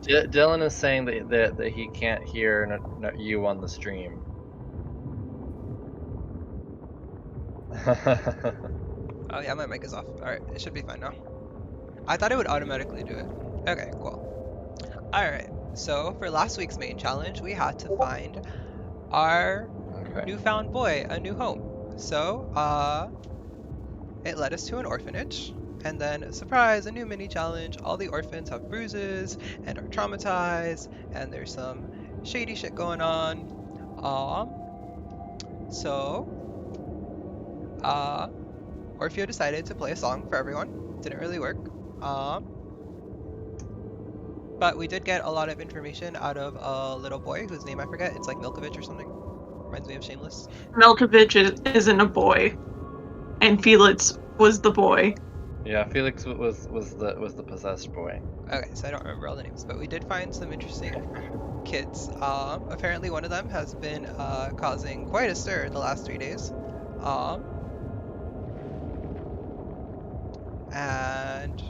Dylan is saying that he can't hear you on the stream. Oh yeah, my mic is off. Alright, it should be fine now. I thought it would automatically do it. Okay, cool. Alright, so for last week's main challenge, we had to find our newfound boy a new home. So, it led us to an orphanage. And then, surprise, a new mini challenge. All the orphans have bruises and are traumatized, and there's some shady shit going on. So, Orfeo decided to play a song for everyone. Didn't really work. But we did get a lot of information out of a little boy whose name I forget. It's like Milkovich or something. Reminds me of Shameless. Milkovich isn't a boy, and Felix was the boy. Yeah, Felix was the possessed boy. Okay, so I don't remember all the names, but we did find some interesting kids. Apparently one of them has been causing quite a stir the last 3 days. And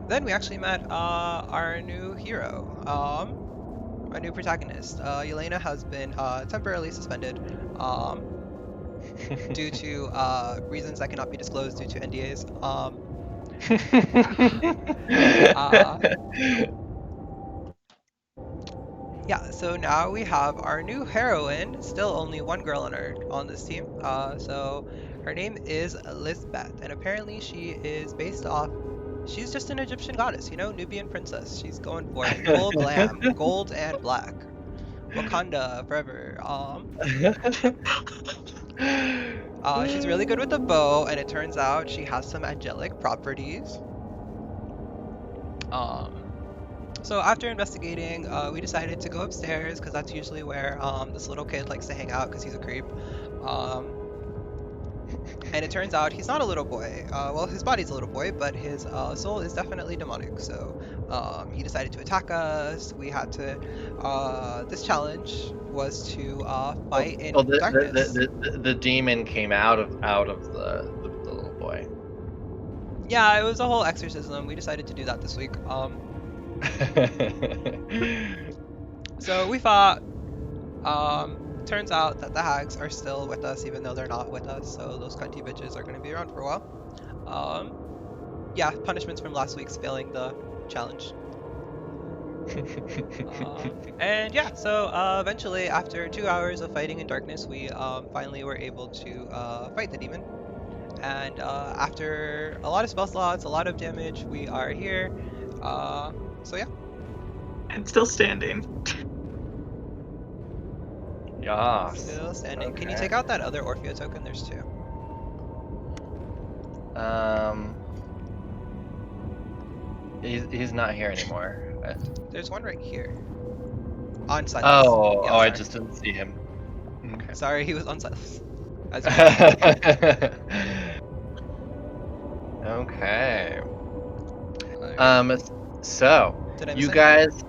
then we actually met our new hero, our new protagonist. Yelena has been temporarily suspended due to reasons that cannot be disclosed due to NDAs. Yeah, so now we have our new heroine. Still only one girl on this team. So her name is Lisbeth, and apparently she is based off. She's just an Egyptian goddess, you know, Nubian princess. She's going for it, full glam, gold and black, Wakanda forever. She's really good with the bow, and it turns out she has some angelic properties. So after investigating, we decided to go upstairs because that's usually where this little kid likes to hang out because he's a creep. And it turns out he's not a little boy. Well, his body's a little boy, but his soul is definitely demonic. So he decided to attack us. We had to. This challenge was to fight in darkness. The demon came out of the little boy. Yeah, it was a whole exorcism. We decided to do that this week. So we fought. Turns out that the hags are still with us even though they're not with us, so those cunty bitches are going to be around for a while. Yeah, punishments from last week's failing the challenge. And yeah, so eventually after 2 hours of fighting in darkness, we finally were able to fight the demon. And after a lot of spell slots, a lot of damage, we are here. So yeah. And still standing. Yeah. Still standing. Okay. Can you take out that other Orfeo token? There's 2. He's not here anymore. There's one right here. On silence. Oh, Yeah, I just didn't see him. Okay. Sorry, he was on silence. Okay. Alright. So Did I miss you anything? guys.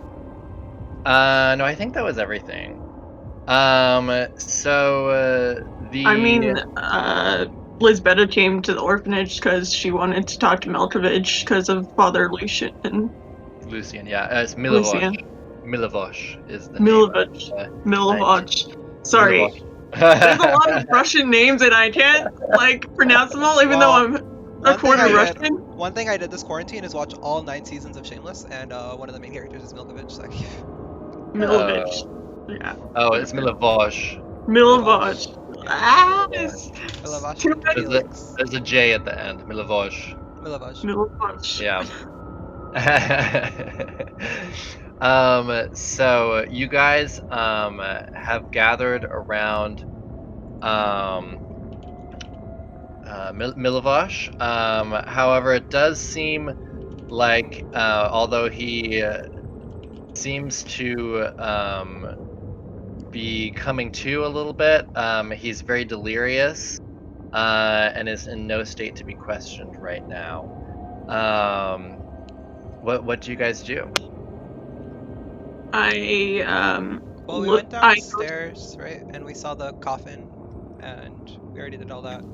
No, I think that was everything. So the. I mean, Lisbeta came to the orphanage because she wanted to talk to Milkovich because of Father Lucian. Yeah, it's Milivosh. Milivosh is the name. Milivosh. Sorry. Milivosh. There's a lot of Russian names and I can't pronounce them all, even though I'm a quarter Russian. One thing I did this quarantine is watch all 9 seasons of Shameless, and one of the main characters is Milkovich. So Milovich. Yeah. Oh, it's Milivosh. Milivosh. Milivosh. Too many There's a J at the end. Milivosh. Milivosh. Yeah. So you guys have gathered around Milivosh. However, it does seem like although he seems to be coming to a little bit, he's very delirious and is in no state to be questioned right now. What do you guys do? Well, we went downstairs, right? And we saw the coffin, and we already did all that.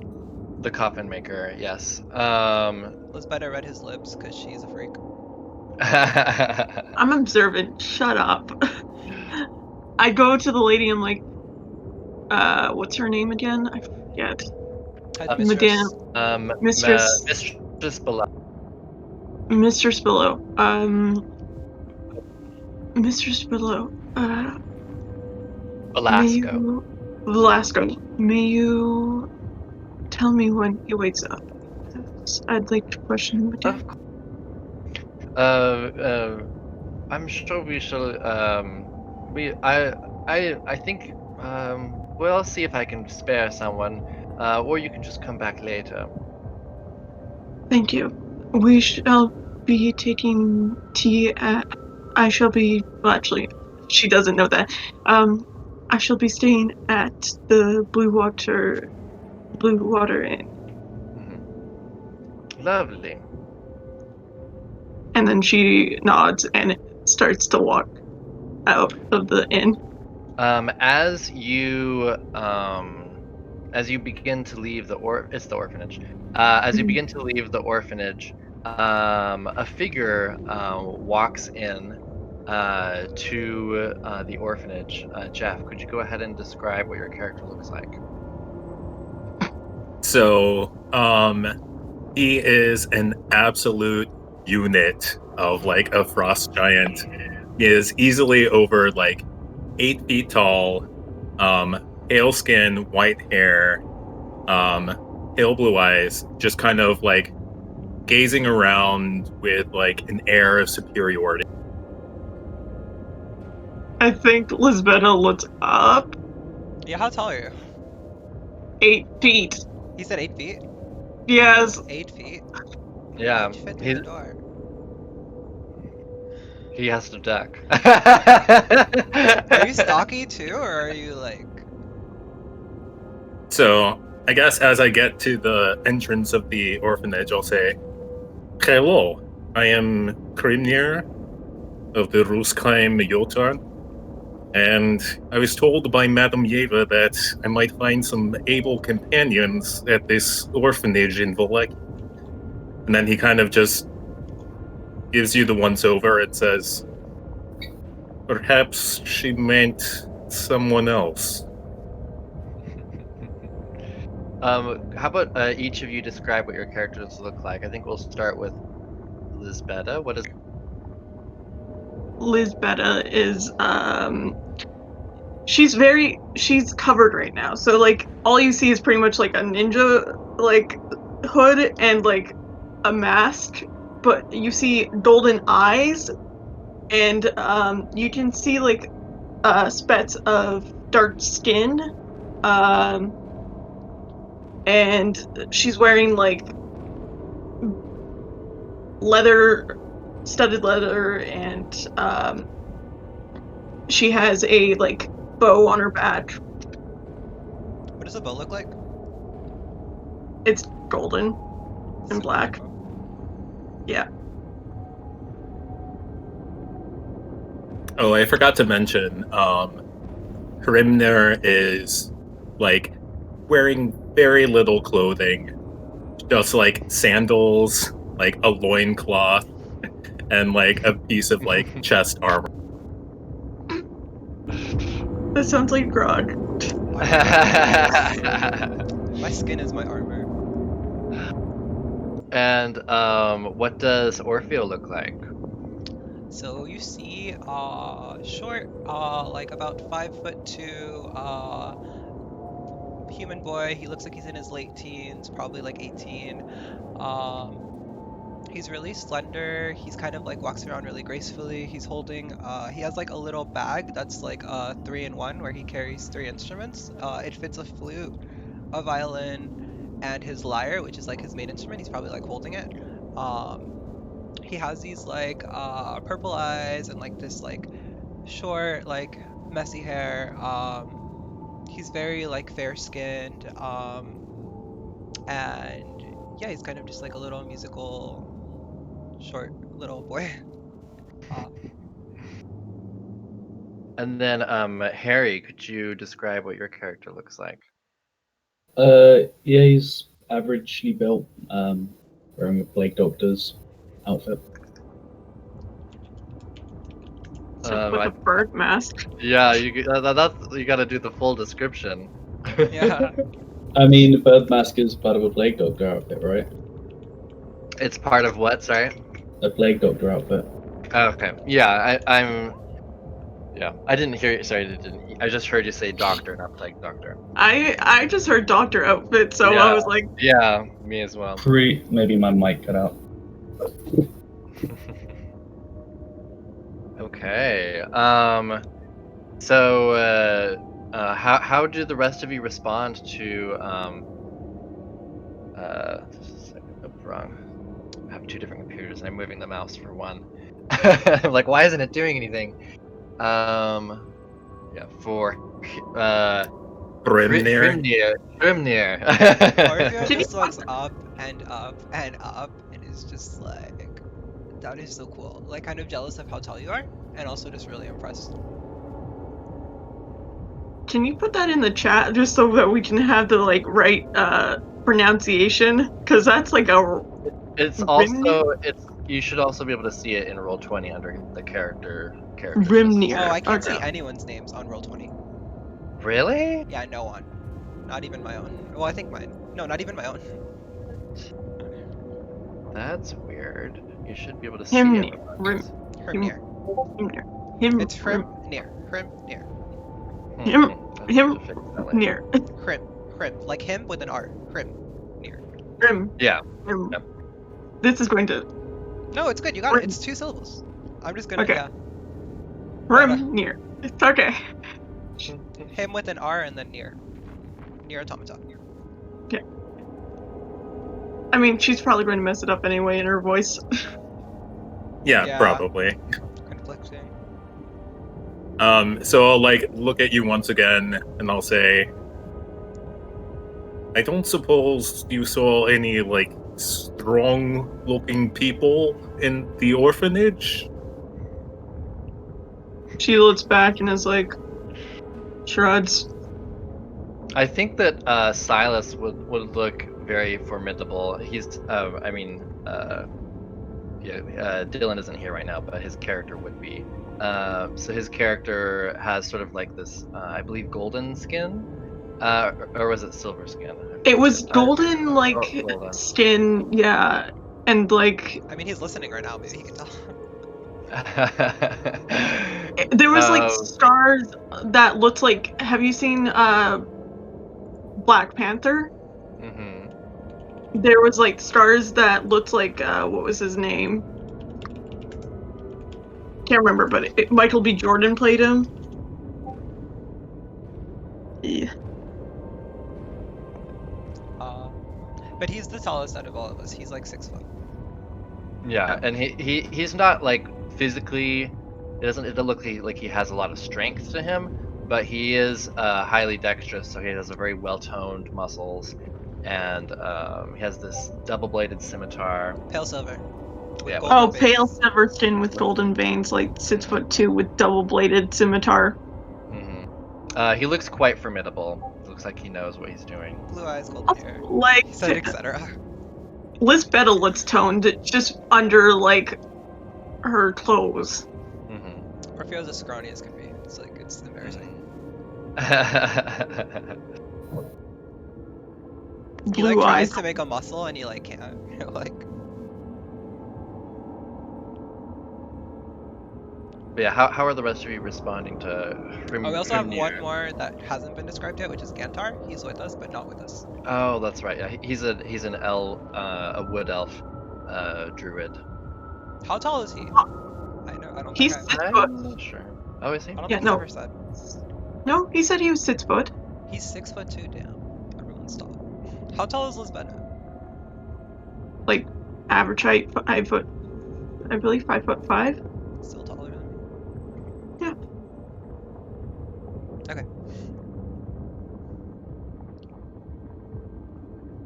The coffin maker, yes. Lisbeta read his lips because she's a freak. I'm observant. Shut up. I go to the lady. I'm like, what's her name again? I forget. Headmistress. Mistress. Mistress Below. Mr. Spillow. Mr. Spillow. Velasco. Velasco. May you tell me when he wakes up? I'd like to question him again. I'm sure we shall. I think. We'll see if I can spare someone, or you can just come back later. Thank you. We shall be taking tea at. I shall be. Well, actually, she doesn't know that. I shall be staying at the Blue Water Inn. Lovely. And then she nods and starts to walk out of the inn. As you begin to leave the orphanage. As you begin to leave the orphanage, a figure walks in to the orphanage. Jeff, could you go ahead and describe what your character looks like? So, he is an absolute unit of like a frost giant. He is easily over like 8 feet tall, pale skin, white hair, pale blue eyes, just kind of like gazing around with like an air of superiority. I think Lisbeta looks up. Yeah, how tall are you? 8 feet. He said 8 feet? Yes. 8 feet? Yeah, How'd you fit through the door? he has to duck. Are you stocky too, or are you like... So, I guess as I get to the entrance of the orphanage, I'll say, "Hello, I am Hrimnir of the Ruskheim Jotan, and I was told by Madame Yeva that I might find some able companions at this orphanage in Valek." And then he kind of just gives you the once over and says, "Perhaps she meant someone else." How about each of you describe what your characters look like? I think we'll start with Lisbeta. What is Lisbeta is she's covered right now. So like all you see is pretty much like a ninja like hood and like a mask, but you see golden eyes and you can see like specks of dark skin. And she's wearing like studded leather, and she has a like bow on her back. What does a bow look like? It's golden and black. Yeah. Oh, I forgot to mention, Hrimnir is like wearing very little clothing, just like sandals, like a loincloth, and like a piece of like chest armor. That sounds like Grog. My skin is my armor. And what does Orfeo look like? So you see short, like about 5'2", human boy. He looks like he's in his late teens, probably like 18. He's really slender. He's kind of like walks around really gracefully. He's holding he has like a little bag that's like 3-in-1 where he carries 3 instruments. It fits a flute, a violin, and his lyre, which is like his main instrument. He's probably like holding it. He has these like purple eyes and like this like short like messy hair. He's very like fair skinned. And yeah, he's kind of just like a little musical short little boy. Uh, And then, Harry, could you describe what your character looks like? Yeah, he's averagely built, wearing a plague doctor's outfit. Just with a bird mask. Yeah, you got to do the full description. yeah. I mean, the bird mask is part of a plague doctor outfit, right? It's part of what? Sorry. A plague doctor outfit. Oh, okay. Yeah, I'm. Yeah, I didn't hear you. Sorry, I didn't. I just heard you say doctor, not plague doctor. I just heard doctor outfit, so Yeah. I was like, Yeah, me as well. Maybe my mic cut out. Okay. So, how do the rest of you respond to just a second, oh, wrong. I have 2 different computers and I'm moving the mouse for one. I'm like, why isn't it doing anything? Yeah, for Hrimnir. Hrimnir. Orfeo Can you- just looks up and up and up and is just like, that is so cool. Like kind of jealous of how tall you are, and also just really impressed. can you put that in the chat just so that we can have the like right pronunciation? Because that's like a It's also you should also be able to see it in Roll20 under the character. Hrimnir. Oh, I can't see Okay. anyone's names on Roll20. Really? Yeah, no one. Not even my own. Well, I think mine. No, not even my own. That's weird. You should be able to see Hrimnir. it. Hrimnir. Hrimnir. Him. It's Hrimnir. Hrimnir. Hrimnir. Hrim. Like him with an R. Hrimnir. Hrim. Yeah. Hrim. Yep. This is going to No, it's good. You got it. It's 2 syllables. I'm just gonna, Okay. yeah. Hrimnir. It's okay. Him with an R and then near. Near automata. I mean, she's probably going to mess it up anyway in her voice. Yeah, Yeah. probably. Conflicting. So I'll like look at you once again and I'll say, I don't suppose you saw any like strong looking people in the orphanage? She looks back and is like, shrugs. I think that Silas would look very formidable. He's, Dylan isn't here right now, but his character would be. So his character has sort of like this, I believe, golden skin, or was it silver skin? It was golden, like, golden. skin, yeah. And, like, I mean, he's listening right now. Maybe he can tell. there was, like, stars that looked like. Have you seen Black Panther? Mm-hmm. There was, like, stars that looked like, what was his name? Can't remember, but Michael B. Jordan played him. Yeah. But he's the tallest out of all of us. He's like 6 foot. Yeah, and he's not like physically. It doesn't look like he has a lot of strength to him, but he is highly dexterous. So he has a very well-toned muscles, and he has this double-bladed scimitar. Pale silver. with Yeah. golden Oh, veins. pale silver skin with golden veins, like 6'2" with double-bladed scimitar. Mm-hmm. He looks quite formidable. Looks like he knows what he's doing. Blue eyes, golden hair. Like, He said, etc. Lisbeta looks toned, just under, like, her clothes. Mm-hmm. Orfeo's as scrawny as can be. It's like, it's embarrassing. He like Blue tries eyes. to make a muscle and he like can't. Like, But yeah, how are the rest of you responding to oh, we also have Hrimnir? one more that hasn't been described yet, which is Gantar. He's with us, but not with us. Oh, that's right. Yeah, he's an elf, a wood elf. druid. How tall is he? I don't think He's I 6 foot. I'm not sure. Oh, is he? don't Yeah, think he's no. ever said. No, he said he was 6 foot. He's 6'2". Damn. Everyone's tall. How tall is Lisbeta? Like average height, 5 foot. I believe 5'5". Still taller than me. Yeah. Okay.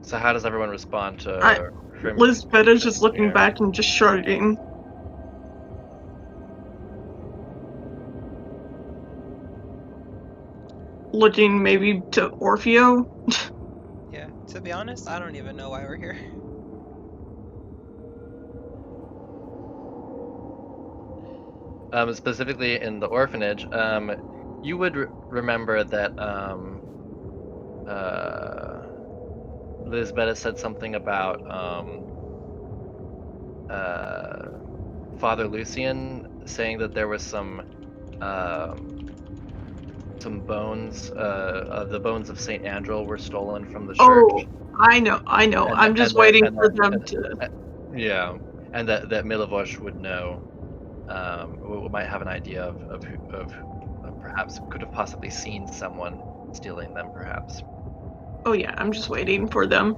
So how does everyone respond to Lisbetta's just looking here? back and just shrugging. Looking maybe to Orfeo. Yeah. To be honest, I don't even know why we're here. Specifically in the orphanage, you would remember that Lisbetta said something about Father Lucian saying that there was some bones, the bones of Saint Andral were stolen from the church. Oh, I know. I'm just waiting for them to. Yeah, and that Milivosh would know, might have an idea of who, perhaps could have possibly seen someone stealing them, perhaps. Oh yeah, I'm just waiting for them.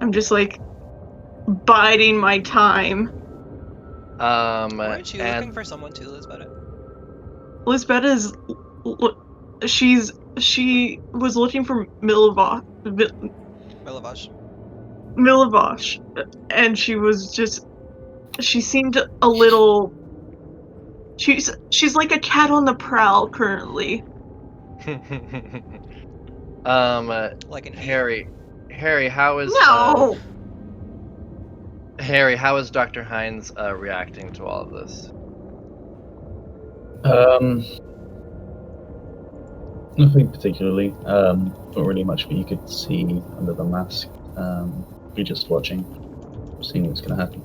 I'm just like biding my time. Weren't you looking And for someone too, Lisbeta? Lisbetta is. She was looking for Milivosh, Milavash. and she was just. She seemed a little. She's like a cat on the prowl currently. Like an E. Harry, how is No. Harry? How is Dr. Hines reacting to all of this? Nothing particularly. Not really much that you could see under the mask. You're just watching, seeing what's going to happen.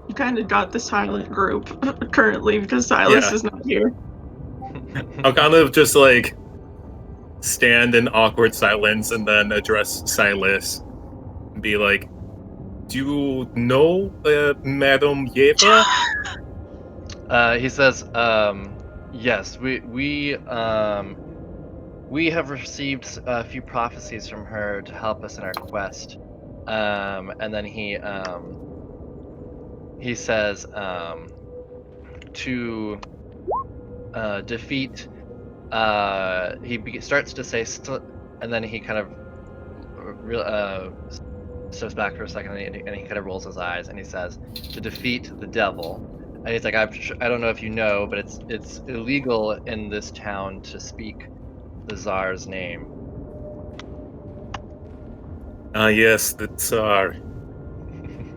You kind of got the silent group currently because Silas Yeah. is not here. I'll kind of just like stand in awkward silence and then address Silas and be like, "Do you know Madame Yeva?" He says, yes, we have received a few prophecies from her to help us in our quest. And then he says, to defeat. Starts to say, and then he kind of steps back for a second, and he kind of rolls his eyes, and he says, to defeat the devil. And he's like, I don't know if you know, but it's illegal in this town to speak the Tsar's name. Yes, the Tzar.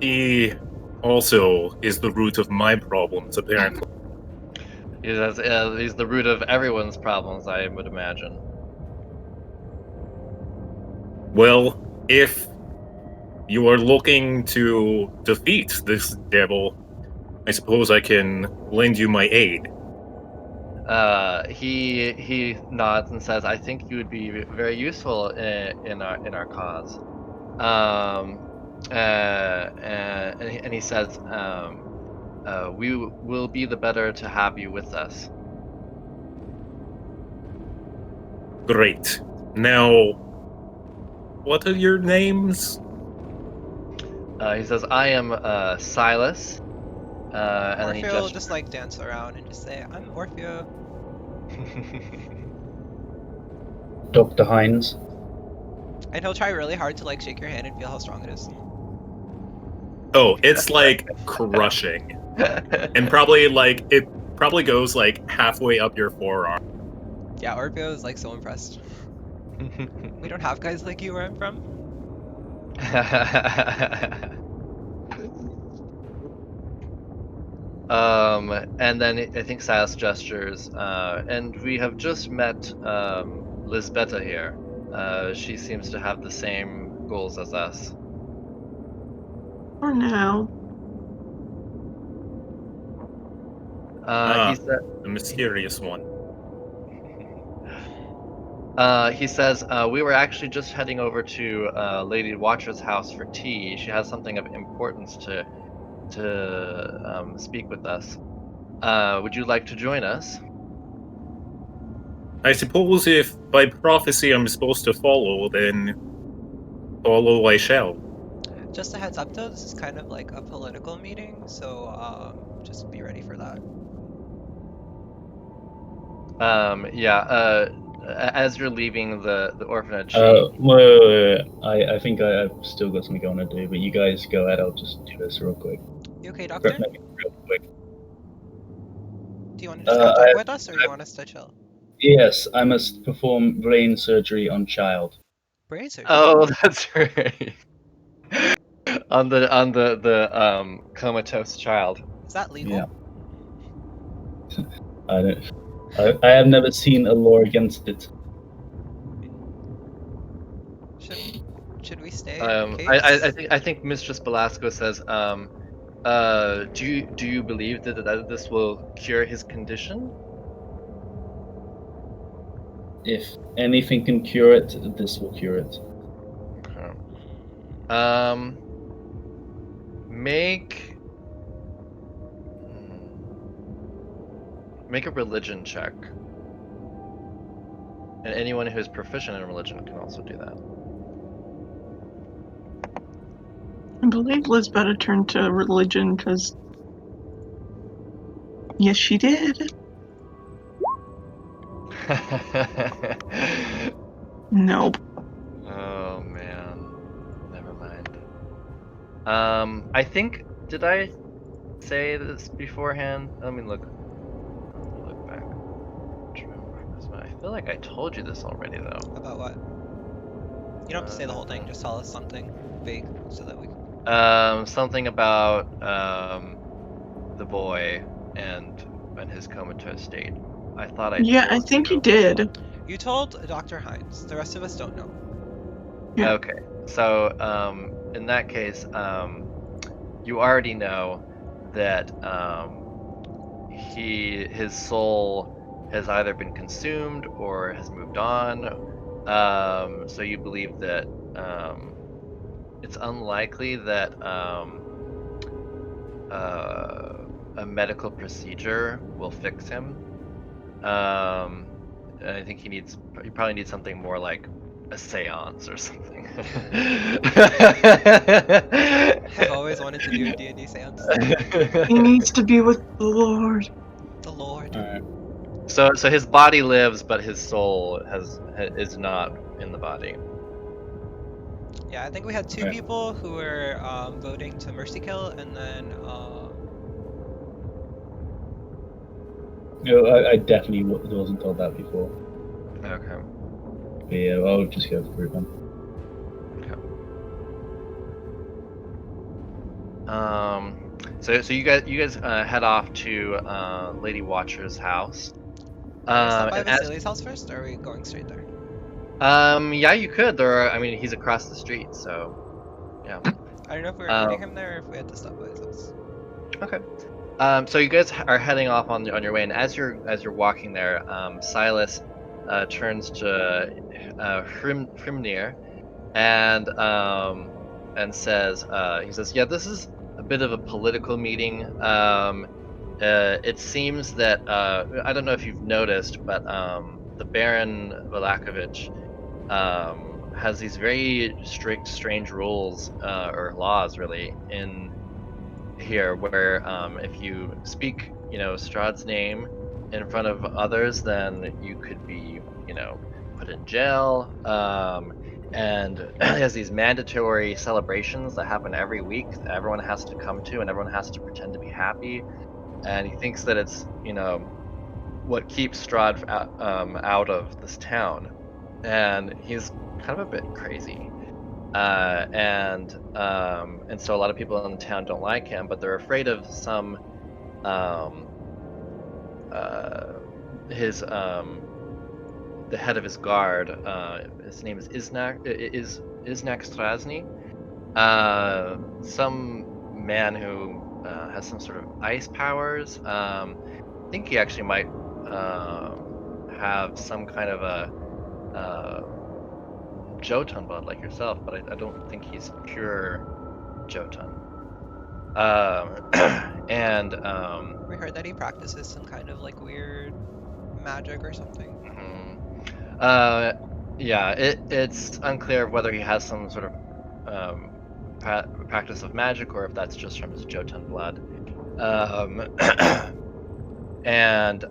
He also is the root of my problems, apparently. He says, he's the root of everyone's problems, I would imagine. Well, if you are looking to defeat this devil, I suppose I can lend you my aid. He nods and says, "I think you would be very useful in our cause." And he says, "We will be the better to have you with us." Great. Now, what are your names? He says, "I am Silas." And then he Orfeo will gestures. just like dance around and just say, I'm Orfeo. Dr. Hines. And he'll try really hard to like shake your hand and feel how strong it is. Oh, it's like crushing. And probably like it probably goes like halfway up your forearm. Yeah, Orfeo is like so impressed. We don't have guys like you where I'm from. And then I think Silas gestures, and we have just met Lisbeta here. She seems to have the same goals as us. For now. He said, The mysterious one. He says, we were actually just heading over to Lady Watcher's house for tea. She has something of importance to speak with us. Would you like to join us? I suppose if by prophecy I'm supposed to follow, then follow I shall. Just a heads up though, this is kind of like a political meeting, so just be ready for that. Yeah. As you're leaving the orphanage, Wait. I think I've still got something I want to do, but you guys go ahead. I'll just do this real quick. You okay, Doctor? Real quick. Do you want to just come talk I, with us, or you want us to chill? yes, I must perform brain surgery on child. Brain surgery? oh, that's right. on the comatose child. Is that legal? Yeah. I have never seen a law against it. Should we stay in case? I think Mistress Belasco says, do you believe that this will cure his condition? If anything can cure it, this will cure it. Make a religion check. And anyone who is proficient in religion can also do that. I believe Lisbeta turned to religion because. Yes, she did. Nope. Oh man, never mind. I think, did I say this beforehand? Let me look back. I feel like I told you this already though. About what? You don't have to say the whole thing. Just tell us something vague so that we can. Something about the boy and his comatose state. I thought I. Yeah, I think you did. You told Dr. Hines. The rest of us don't know. Yeah. Okay, so in that case, you already know that his soul has either been consumed or has moved on. So you believe that it's unlikely that a medical procedure will fix him. And I think he probably needs something more like a seance or something. I've always wanted to do a D&D seance. He needs to be with the Lord. The Lord. So his body lives, but his soul is not in the body. Yeah, I think we had two people who were voting to mercy kill, and then No, I definitely wasn't told that before. Okay. But yeah, I'll just go through them. Okay. So you guys head off to Lady Watcher's house. Can we stop by Vasily's house first, or are we going straight there? Yeah, you could. I mean, he's across the street, so yeah. I don't know if we were meeting him there or if we had to stop by his house. Okay. So you guys are heading off on your way, and as you're walking there, Silas turns to Hrimnir and says, he says, yeah, this is a bit of a political meeting. It seems that I don't know if you've noticed, but the Baron Valakovich has these very strict, strange rules or laws, really, in here, where if you speak, Strahd's name in front of others, then you could be, put in jail. And he has these mandatory celebrations that happen every week that everyone has to come to, and everyone has to pretend to be happy. And he thinks that it's, what keeps Strahd out of this town. And he's kind of a bit crazy. And so a lot of people in the town don't like him, but they're afraid of some the head of his guard. His name is Iznak Strazny. Some man who has some sort of ice powers. I think he actually might have some kind of a Jotun blood like yourself, but I don't think he's pure Jotun. And We heard that he practices some kind of like weird magic or something. yeah, it's unclear whether he has some sort of practice of magic or if that's just from his Jotun blood. And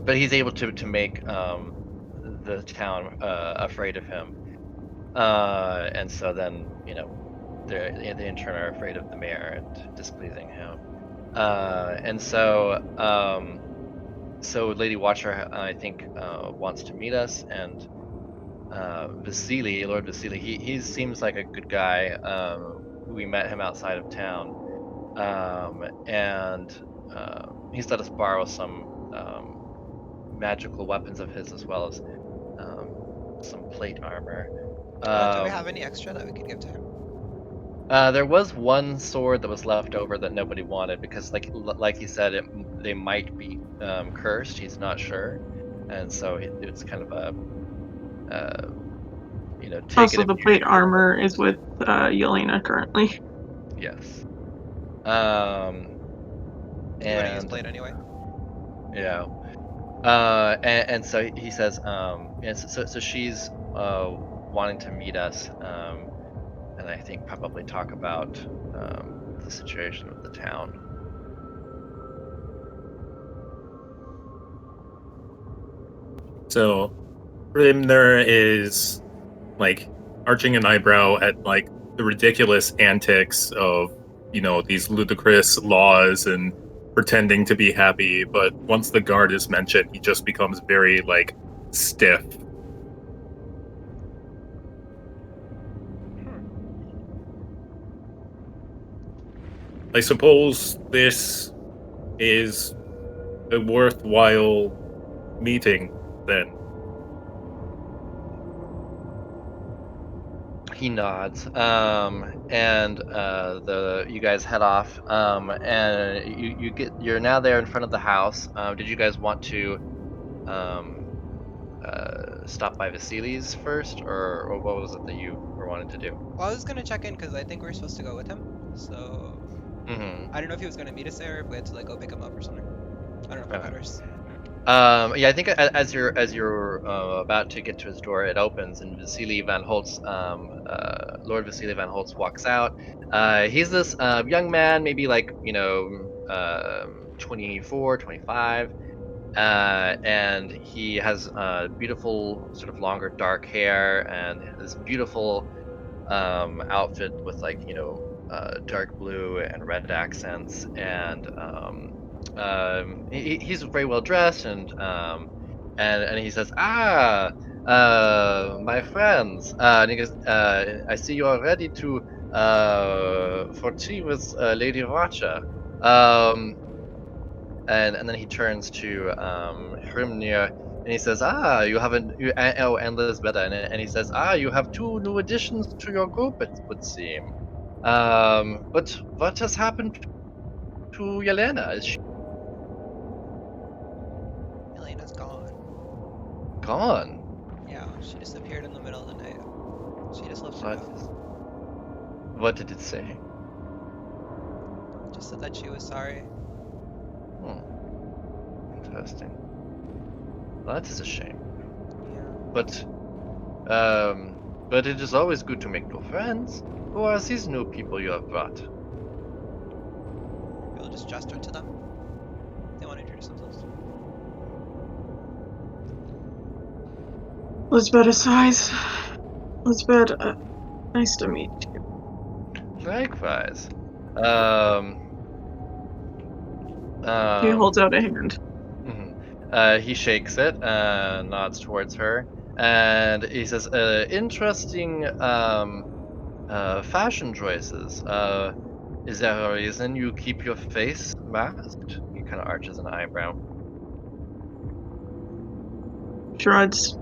but he's able to make the town afraid of him, and so then they in turn are afraid of the mayor and displeasing him, and so Lady Watcher I think wants to meet us, and Vasily, Lord Vasily, he seems like a good guy. We met him outside of town, and he's let us borrow some magical weapons of his as well as some plate armor. Do we have any extra that we could give to him? There was one sword that was left over that nobody wanted because, like he said, they might be cursed. He's not sure, and so it's kind of a take it Also, if the you plate armor is with Yelena currently. yes. He's gonna use And blade anyway. yeah. And so he says, and so she's wanting to meet us, and I think probably talk about the situation of the town. So Hrimnir is like arching an eyebrow at like the ridiculous antics of these ludicrous laws and pretending to be happy, but once the guard is mentioned, he just becomes very like stiff. I suppose this is a worthwhile meeting then. He nods, and you guys head off, and you're now there in front of the house. Did you guys want to um, stop by Vasily's first, or what was it that you were wanting to do? Well, I was gonna check in because I think we're supposed to go with him. So Mm-hmm. I don't know if he was gonna meet us there or if we had to like go pick him up or something. I don't know if that Okay. matters. Yeah, I think as you're about to get to his door, it opens, and Vasily Van Holtz, Lord Vasily Van Holtz, walks out. He's this young man, maybe like 24, 25, and he has beautiful, sort of longer, dark hair, and this beautiful outfit with dark blue and red accents, and he's very well dressed, and he says, my friends, and he goes, I see you are ready to for tea with Lady Racha. Um, and then he turns to Hrimnir, and he says, you have and Lisbeta, and he says, you have two new additions to your group, it would seem. But what has happened to Yelena? Is she Elena's gone. gone? Yeah, she disappeared in the middle of the night. She just left her What? note. What did it say? Just said that she was sorry. Interesting. Well, that is a shame. Yeah. But it is always good to make new friends. Who are these new people you have brought? We'll just gesture to them. They want to introduce themselves. Lisbeth sighs. Lisbeth, nice to meet you. Likewise. He holds out a hand. He shakes it and nods towards her, and he says, "Interesting fashion choices. Is there a reason you keep your face masked?" He kind of arches an eyebrow. Shrugs.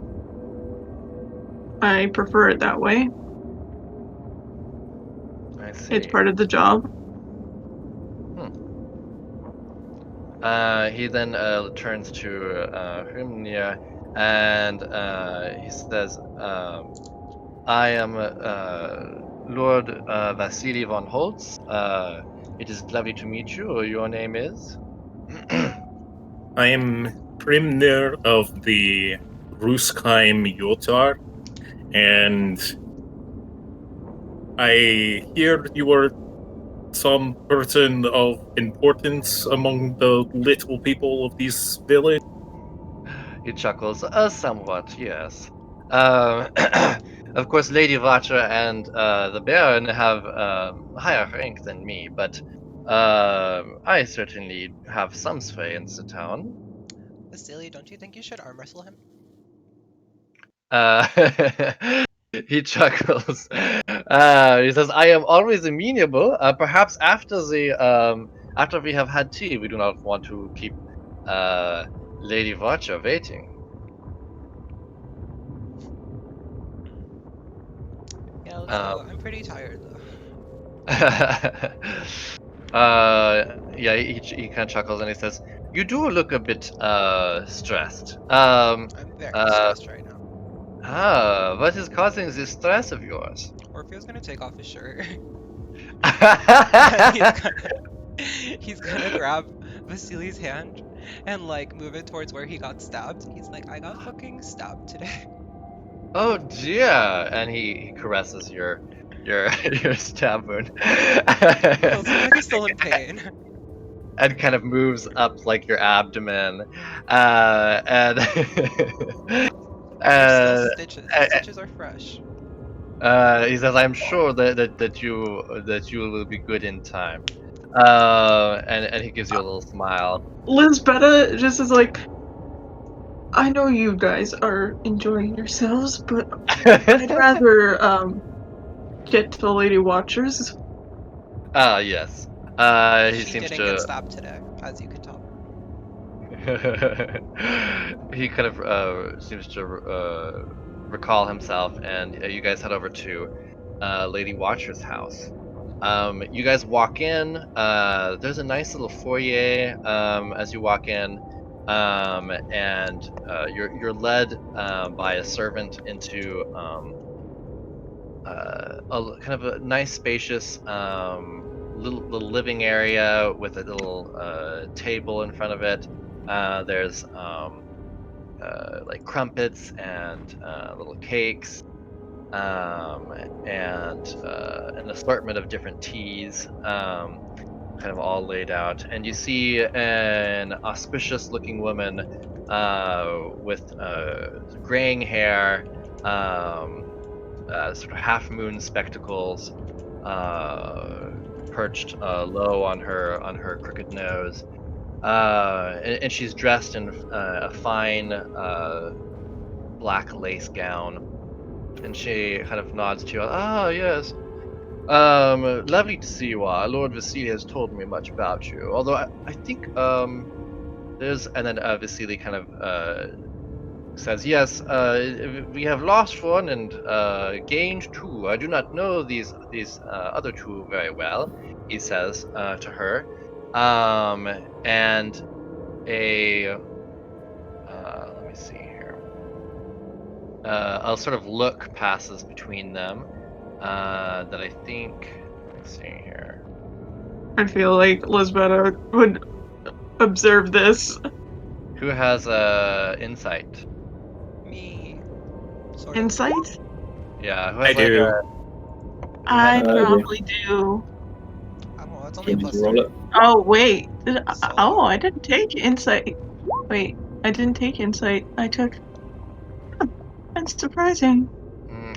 I prefer it that way. I see. It's part of the job. He then turns to Hrimnir and he says, I am Lord Vasily von Holtz. It is lovely to meet you. Your name is? I am Hrimnir of the Rusheim Yotar, and I hear you are some person of importance among the little people of this village. He chuckles, somewhat, yes. Of course, Lady Vacher and the Baron have higher rank than me, but I certainly have some sway in the town. Vasily, don't you think you should arm wrestle him? Uh, he chuckles. He says, "I am always amenable. Perhaps after we have had tea, we do not want to keep uh, Lady Vacher waiting." Yeah, let's Um, go. I'm pretty tired though. yeah, he kind of chuckles and he says, "You do look a bit stressed. I'm very Uh, stressed right now. what is causing this stress of yours?" Orpheo's gonna take off his shirt and he's gonna grab Vasily's hand and like move it towards where he got stabbed. He's like, I got fucking stabbed today. Oh dear! And he caresses your your stab wound, He'll seem like he's still in pain. and kind of moves up like your abdomen, and There's still uh, stitches. The stitches are fresh. he says, "I'm sure that you will be good in time." And he gives you a little smile. Lisbeta just is like, I know you guys are enjoying yourselves, but I'd rather get to the Lady Watchers. Ah, yes. He She seems didn't get to. stabbed today, as you can tell. He kind of seems to recall himself, and you guys head over to Lady Watcher's house. You guys walk in. There's a nice little foyer as you walk in, and you're led by a servant into kind of a nice, spacious little living area with a little table in front of it. There's like crumpets and little cakes, and an assortment of different teas, kind of all laid out. And you see an auspicious looking woman with graying hair, sort of half moon spectacles, perched low on her crooked nose. And she's dressed in a fine black lace gown, and she kind of nods to you. Ah, yes. Lovely to see you all. Lord Vasily has told me much about you. Although I think there's, and then Vasily kind of says, yes, we have lost one and gained two. I do not know these other two very well. He says to her, and a let me see here. A sort of look passes between them that I think. Let's see here. I feel like Lisbeta would observe this. Who has insight? Me. Sort of. Insight? Yeah, who I has like do. I I do. probably do. I don't know, it's Do only you a want me plus to roll 3. it? Oh, wait. So- Oh, I didn't take insight. Wait, I didn't take insight. I took. Huh, that's surprising.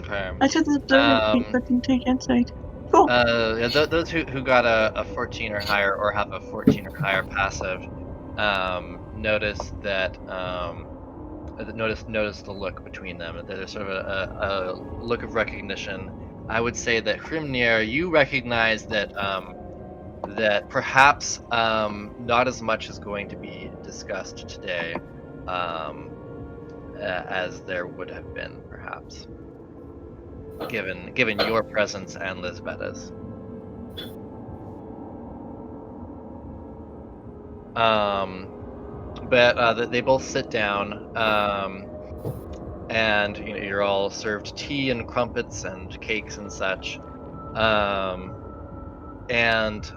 Okay. I took the observant feat, but didn't take insight. Cool. Yeah, those who got a 14 or higher, or have a 14 or higher passive, notice that notice the look between them. There's sort of a look of recognition. I would say that Hrimnir, you recognize that that perhaps not as much is going to be discussed today as there would have been, perhaps, given your presence and Lisbeta's. But they both sit down, and you're all served tea and crumpets and cakes and such. And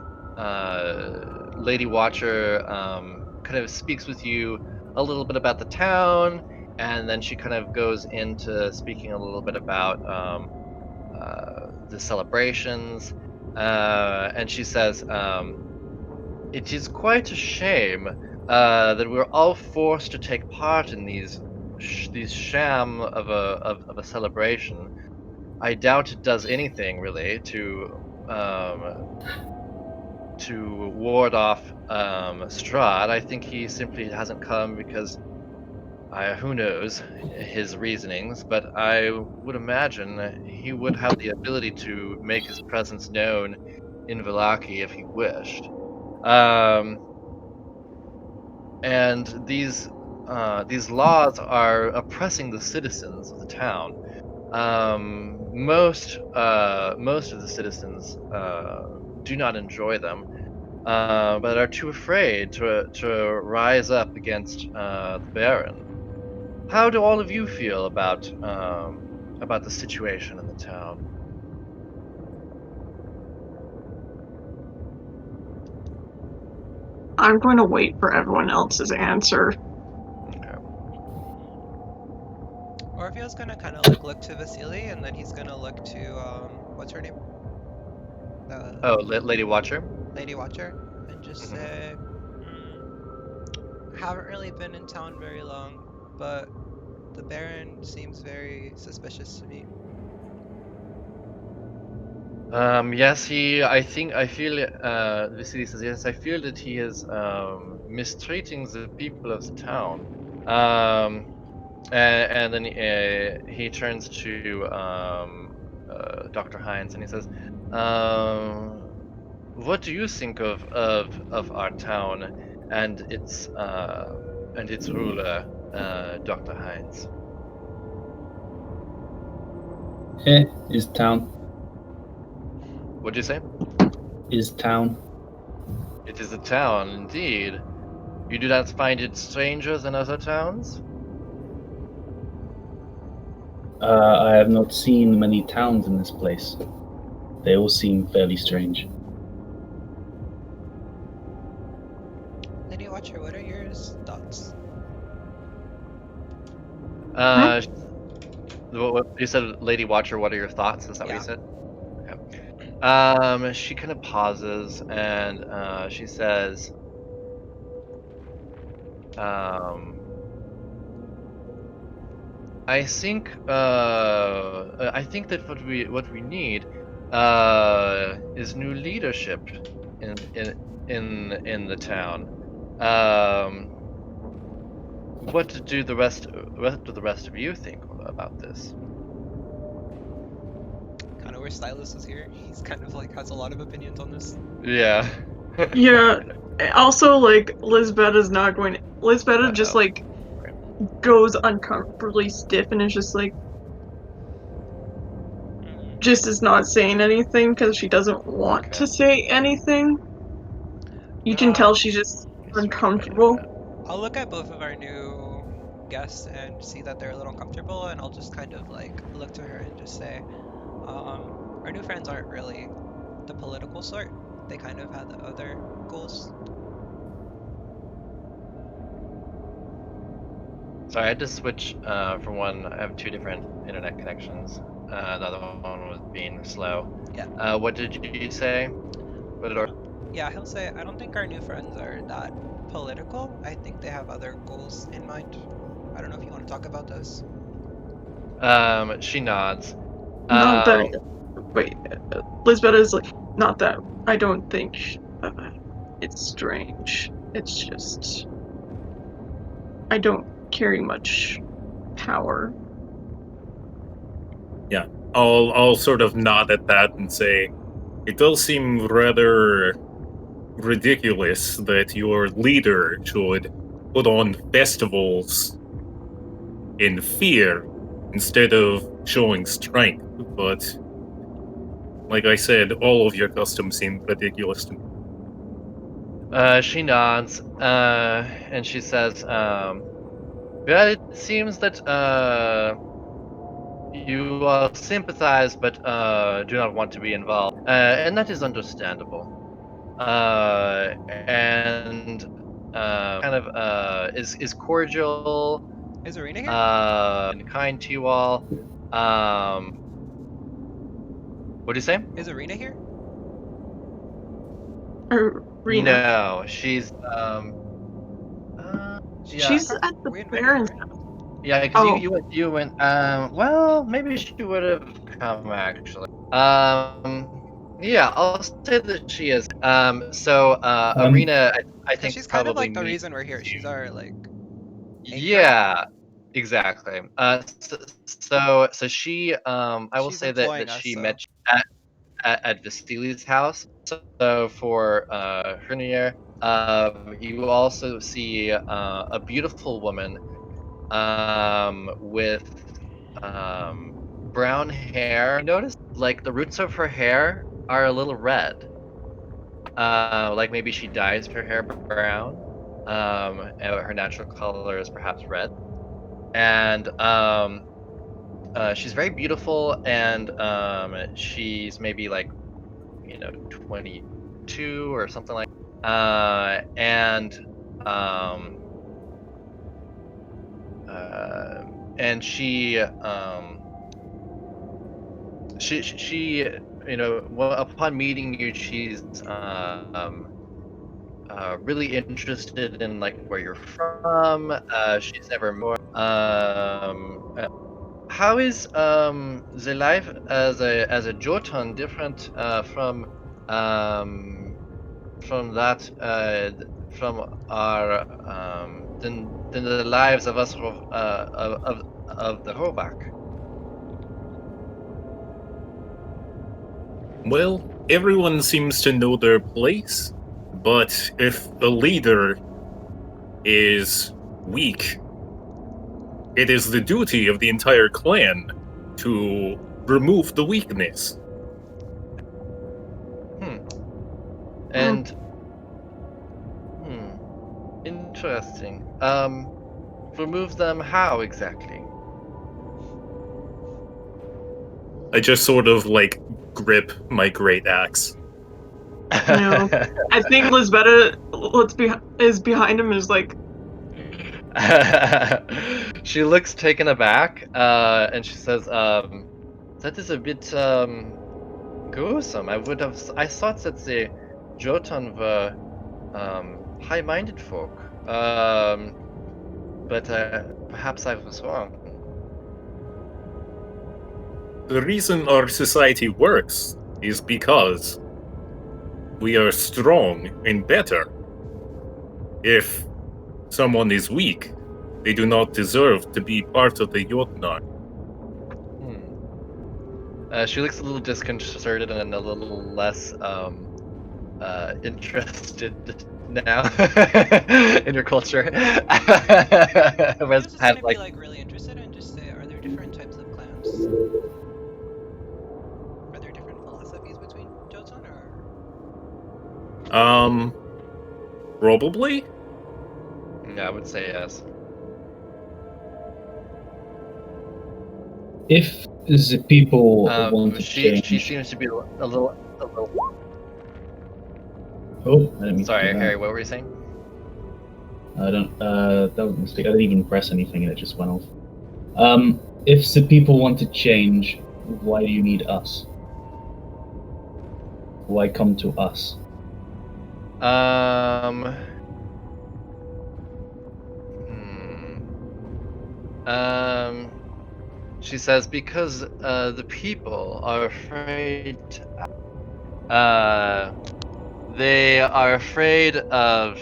Lady Watcher kind of speaks with you a little bit about the town, and then she kind of goes into speaking a little bit about the celebrations. And she says, "It is quite a shame that we're all forced to take part in these sham of a celebration. I doubt it does anything really to ward off Strahd. I think he simply hasn't come because who knows his reasonings, but I would imagine he would have the ability to make his presence known in Vallaki if he wished. Um, and these laws are oppressing the citizens of the town. Most of the citizens do not enjoy them, but are too afraid to rise up against the Baron. How do all of you feel about the situation in the town? I'm going to wait for everyone else's answer. Okay. Orpheo's gonna kind of like look to Vasily, and then he's gonna look to what's her name? The Oh, Lady Watcher. Lady Watcher, and just Mhm. say, haven't really been in town very long, but the Baron seems very suspicious to me. Yes, I feel, Vasily says, yes, I feel that he is, mistreating the people of the town. And then he turns to, Dr. Hines and he says, what do you think of our town and its ruler, Dr. Hines? Is town. What'd you say? Is town. It is a town, indeed. You do not find it stranger than other towns? I have not seen many towns in this place. They all seem fairly strange. Lady Watcher, what are your thoughts? You said, Lady Watcher, what are your thoughts? Is that what Yeah. you said? Okay. She kind of pauses and she says, I think that what we need is new leadership in the town. Um, what do the rest of you think about this? Kind of where Stylus is here. He's kind of like has a lot of opinions on this. Yeah. Yeah. Also, like, Lisbeta's not going to. Lisbeta just, Uh-oh. like, goes uncomfortably stiff and is just, like, just is not saying anything because she doesn't want to say anything. You can tell she's just uncomfortable. I'll look at both of our new guests and see that they're a little uncomfortable, and I'll just kind of like look to her and just say, our new friends aren't really the political sort. They kind of have the other goals. Sorry, I had to switch from one. I have two different internet connections. The other one was being slow. Yeah. What did you say? What did Yeah, he'll say, I don't think our new friends are that political. I think they have other goals in mind. I don't know if you want to talk about those. She nods. Not that. Wait, Lisbeta is like, not that. I don't think it's strange. It's just. I don't carry much power. Yeah, I'll sort of nod at that and say, it does seem rather ridiculous that your leader should put on festivals in fear instead of showing strength, but like I said, all of your customs seem ridiculous to me. She nods, and she says, "Well, it seems that you all sympathize, but do not want to be involved, and that is understandable. And kind of is cordial, Is Arena here? and kind to you all. What do you say? Is Arena here? Arena. No, she's yeah, She's at the We invited her, Baron's right? house. yeah, because Oh. you went well, maybe she would have come actually. Yeah, I'll say that she is. So Arena, I Because think she's kind of probably like the meets reason we're here. She's you. our like anchor. Yeah, exactly. So she I will She's say that employing us, she so met you at Vasili's house. So for Hrimnir, you also see a beautiful woman with brown hair. Notice like the roots of her hair are a little red. Like maybe she dyes her hair brown. And her natural color is perhaps red. And she's very beautiful, and she's maybe like 22 or something like. And um, and she upon meeting you, she's really interested in like where you're from. She's never more. How is the life as a Jotun different um, from that from our than the lives of us of the Rovak? Well, everyone seems to know their place, but if a leader is weak, it is the duty of the entire clan to remove the weakness. And interesting. Remove them how exactly? I just sort of like grip my great axe. No. I think Lisbeta is behind him, is like, She looks taken aback, and she says, "That is a bit gruesome. I thought that the Jotun were high-minded folk, but perhaps I was wrong." The reason our society works is because we are strong and better. If someone is weak, they do not deserve to be part of the Jotnar. She looks a little disconcerted and a little less interested now in your culture. I was just Had gonna be like like really interested and just say, are there different types of clans? Are there different philosophies between Jotun or? Probably? yeah, I would say yes. If the people want to change... She seems to be a little. Oh, I didn't mean to Sorry, do that. Harry. What were you saying? I don't. That was a mistake. I didn't even press anything, and it just went off. If the people want to change, why do you need us? Why come to us? She says because the people are afraid. They are afraid of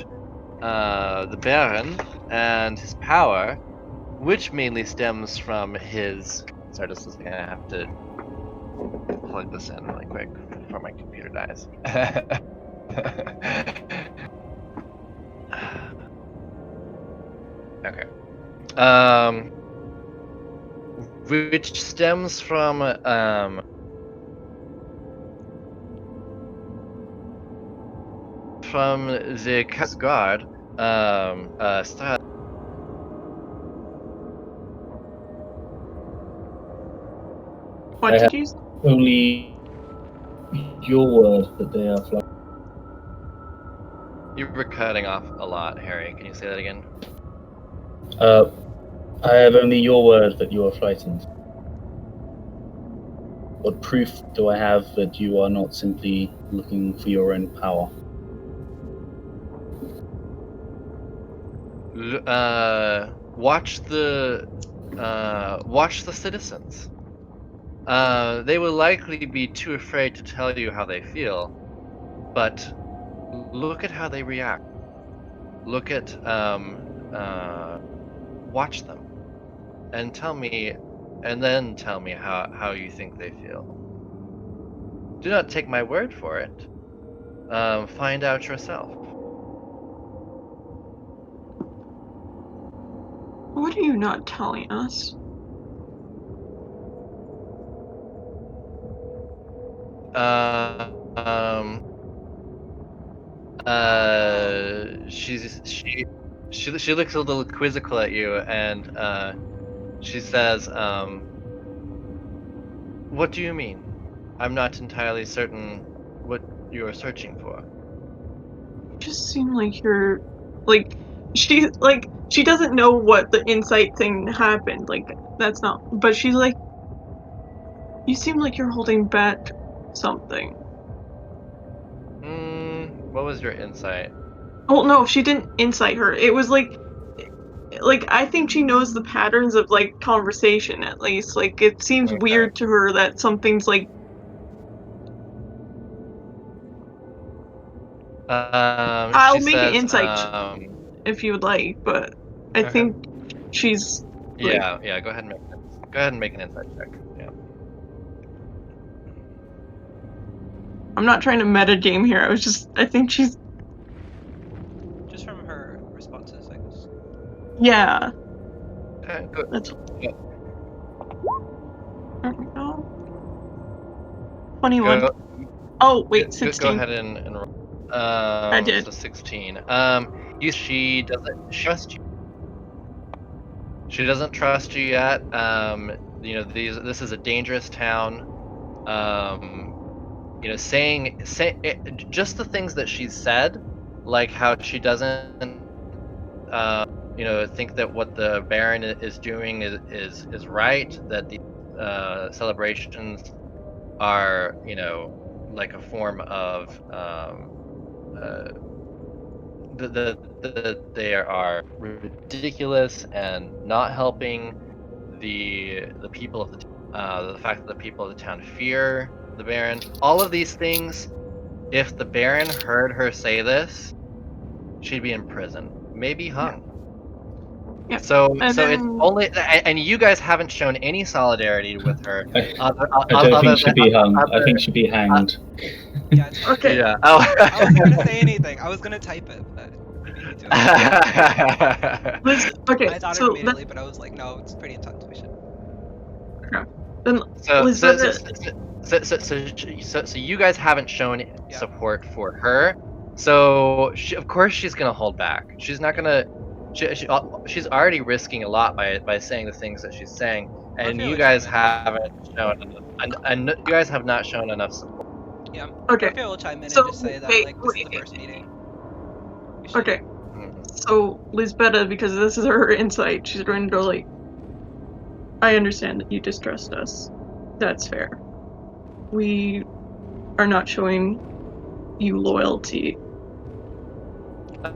the Baron and his power, which mainly stems from his. Sorry, this is gonna have to plug this in really quick before my computer dies. Okay. Which stems from from the Coast Guard, Tzar. What I did have you say? only your word that they are flying. You were cutting off a lot, Harry. Can you say that again? I have only your word that you are frightened. What proof do I have that you are not simply looking for your own power? Watch the citizens. They will likely be too afraid to tell you how they feel, but look at how they react. Look at watch them, and then tell me how you think they feel. Do not take my word for it. Find out yourself. What are you not telling us? She looks a little quizzical at you, and she says, "What do you mean? I'm not entirely certain what you are searching for." You just seem like you're like she doesn't know what the insight thing happened. Like that's not. But she's like, you seem like you're holding back something. What was your insight? Oh no, she didn't insight her. It was like I think she knows the patterns of like conversation at least. Like it seems Okay. weird to her that something's like I'll She make an says, insight if you would like, but I okay. think she's like Yeah. Go ahead and make an insight check. Yeah. I'm not trying to meta game here. I think she's Just from her responses, I guess. yeah. Good. That's Yeah. there we go. 21. Go, Oh wait, go 16. ahead and roll. I did. So 16. She doesn't trust you. She doesn't trust you yet. This is a dangerous town. Just the things that she's said, like how she doesn't, think that what the Baron is doing is right. That the celebrations are, like a form of they are ridiculous and not helping the people of the the fact that the people of the town fear the Baron. All of these things, if the Baron heard her say this, she'd be in prison, maybe hung. Yeah. So And it's then only, and you guys haven't shown any solidarity with her. I don't think she'd be hung. I think she'd be hanged. Yeah, it's fine. okay. Yeah. Oh. I wasn't gonna say anything. I was gonna type it, but you beat me to it. Okay. I thought it So immediately, but I was like, no, it's pretty intense. We should. then so, Lisbeta, so you guys haven't shown Yeah. support for her. So of course she's gonna hold back. She's not gonna. She's already risking a lot by saying the things that she's saying, and you guys haven't shown enough, and you guys have not shown enough support. Yeah. okay. Murphy will chime in So and just say that wait, like this is the wait. first meeting. We should. Okay. Mhm. So Lisbeta, because this is her insight, she's going to go like, I understand that you distrust us. That's fair. We are not showing you loyalty.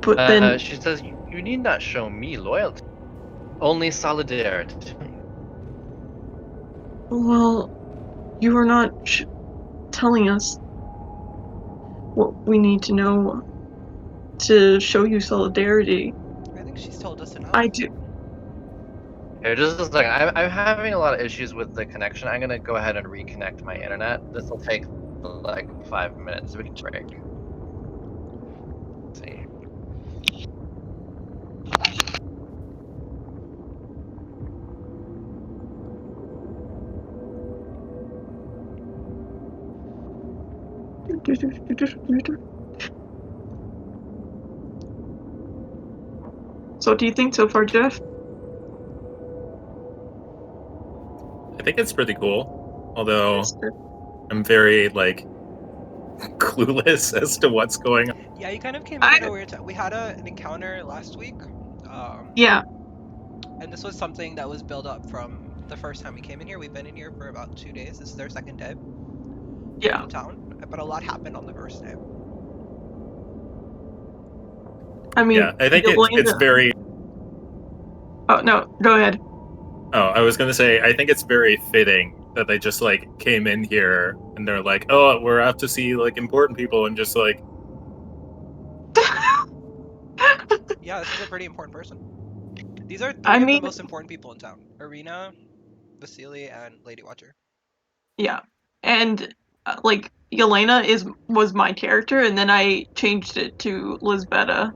But then She says, "You need not show me loyalty, only solidarity." well, you are not telling us what we need to know to show you solidarity. I think she's told us enough. I do. Here, just a second. I'm having a lot of issues with the connection. I'm gonna go ahead and reconnect my internet. This will take like 5 minutes. So we can break. Let's see. So what do you think so far, Jeff? I think it's pretty cool. Although I'm very like clueless as to what's going on. Yeah, you kind of came in at a weird time. We had an encounter last week. Yeah. And this was something that was built up from the first time we came in here. We've been in here for about 2 days. This is their second day Yeah. in town. But a lot happened on the first day. I mean, Yeah, I think it's very. Oh no, go ahead. Oh, I was gonna say, I think it's very fitting that they just like came in here and they're like, "Oh, we're out to see like important people," and just like, Yeah, this is a pretty important person. These are I three of the mean, most important people in town: Arena, Vasily, and Lady Watcher. yeah, and like Yelena was my character, and then I changed it to Lisbeta.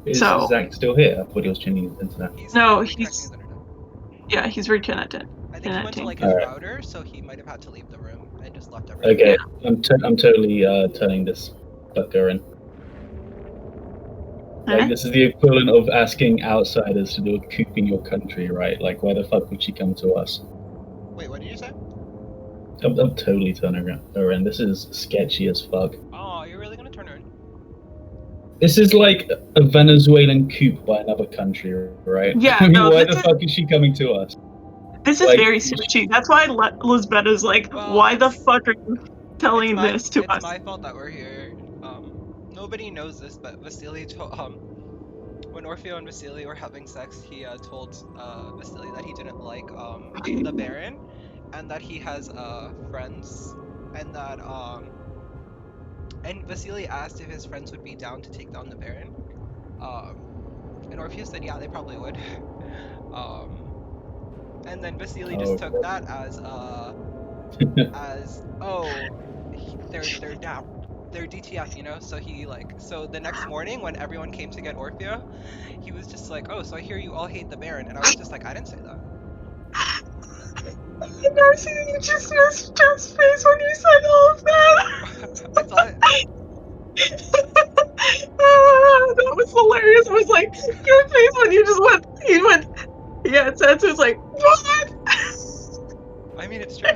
Is So Zach still here? I thought he was changing his internet. He's no, reconnecting he's his internet. yeah, he's reconnected. I think he went to like his Alright. router, so he might have had to leave the room and just left everything. Okay, I'm totally turning this fucker in. Like, this is the equivalent of asking outsiders to do a coup in your country, right? Like, why the fuck would she come to us? Wait, what did you say? I'm totally turning her in. This is sketchy as fuck. Oh, you're really gonna turn her in? This is like a Venezuelan coup by another country, right? Yeah, I mean, no, why this the is- fuck is she coming to us? This is Like- very sketchy. That's why Lisbeta's like, Well, why the it's- fuck are you telling this to it's us? my fault that we're here. Nobody knows this, but Vasily told when Orfeo and Vasily were having sex, he told Vasily that he didn't like the Baron, and that he has friends, and that and Vasily asked if his friends would be down to take down the Baron. And Orpheus said, yeah, they probably would. And then Vasily just took that as they're down. They're DTF, you know? So so the next morning when everyone came to get Orfeo, he was just like, oh, so I hear you all hate the Baron. And I was just like, I didn't say that. Darcy, you just missed Jeff's face when you said all of that. I thought... That was hilarious. It was like, your face when you went, yeah, it was like, what? I mean, it's true.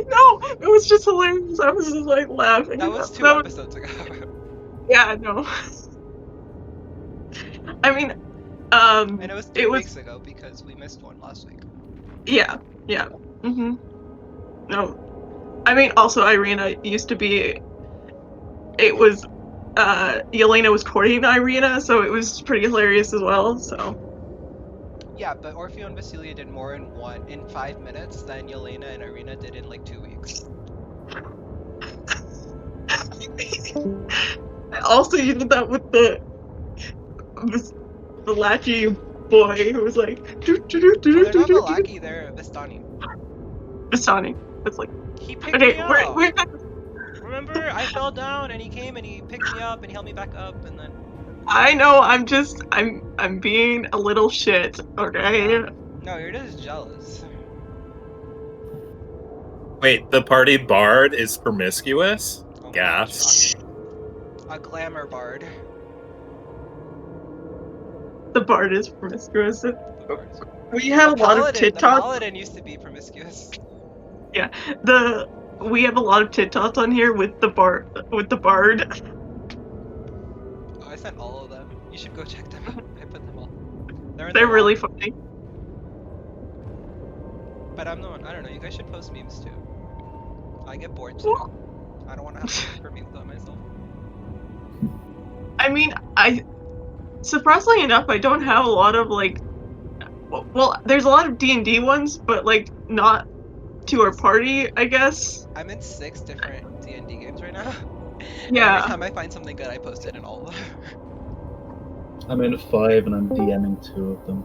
No, it was just hilarious. I was just like laughing. That was 2 episodes ago. Yeah, no. I mean, And it was 3 weeks ago because we missed one last week. Yeah. No. I mean, also, Irina used to be... It was... Yelena was courting Irina, so it was pretty hilarious as well, so... Yeah, but Orfeo and Vasilia did more in 5 minutes than Yelena and Irina did in like 2 weeks. Also, you did that with the lackey boy who was like... They're not the lackey, they're Vistani. Vistani. It's like... He picked Okay, me up! we're Remember, I fell down and he came and he picked me up and he held me back up and then... I know, I'm being a little shit, okay? Yeah. No, you're just jealous. wait, the party bard is promiscuous? Oh my Gas. gosh, a glamour bard. The bard is promiscuous. The bard is- We have a lot of The tit-tots. paladin used to be promiscuous. We have a lot of tit-tots on here with the bard. Oh, I sent all of them. You should go check them out. I put them all. They're in They're the really log. funny. But I'm the one. I don't know. You guys should post memes too. I get bored too. I don't want to have to look for memes by myself. I mean, surprisingly enough, I don't have a lot of like. Well, there's a lot of D&D ones, but like not to our party, I guess. I'm in 6 different D&D games right now. Yeah. Every time I find something good, I post it in all of them. I'm in 5 and I'm DMing 2 of them.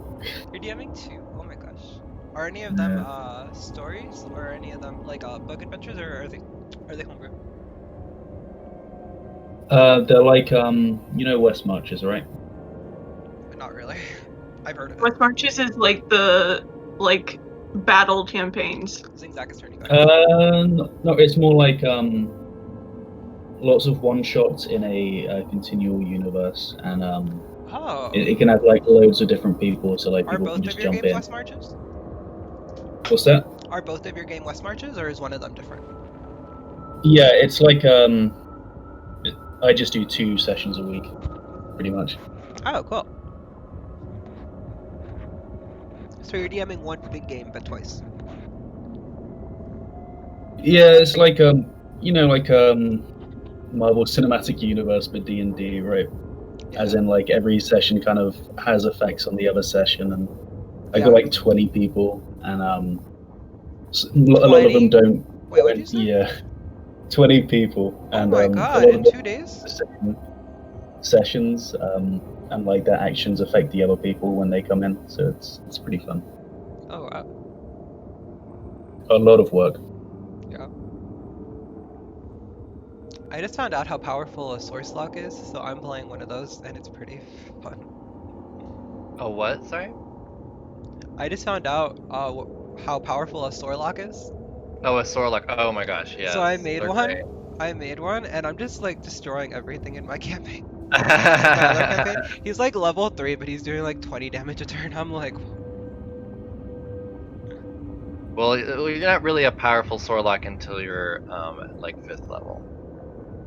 You're DMing 2? Oh my gosh. Are any of them stories, or are any of them like book adventures, or are they homebrew? They're like, you know West Marches, right? Not really. I've heard of it. West Marches is like the battle campaigns. Zingzak is turning back. No, it's more like, lots of one shots in a continual universe, and Oh. it can have like loads of different people, so like Are people can both just of your jump games in. West Marches? What's that? Are both of your game West Marches, or is one of them different? Yeah, it's like I just do 2 sessions a week, pretty much. Oh, cool. So you're DMing one big game, but twice. Yeah, it's like Marvel Cinematic Universe, but D&D, right? As in, like, every session kind of has effects on the other session, and I got like 20 people, and a lot of them 20? don't. Wait, what did you say? Yeah, 20 people, Oh and my a god, lot in of 2 them days? the same sessions, and like their actions affect the other people when they come in, so it's pretty fun. Oh wow. A lot of work. Yeah. I just found out how powerful a source lock is, so I'm playing one of those, and it's pretty fun. Oh, what? Sorry? I just found out how powerful a sword lock is. Oh, a Sorlock. Oh my gosh, yes. So I made they're one. And I'm just like destroying everything in my campaign. In my other campaign. great. He's like level 3, but he's doing like 20 damage a turn. I'm like, Well, you're not really a powerful Sorlock until you're like 5th level,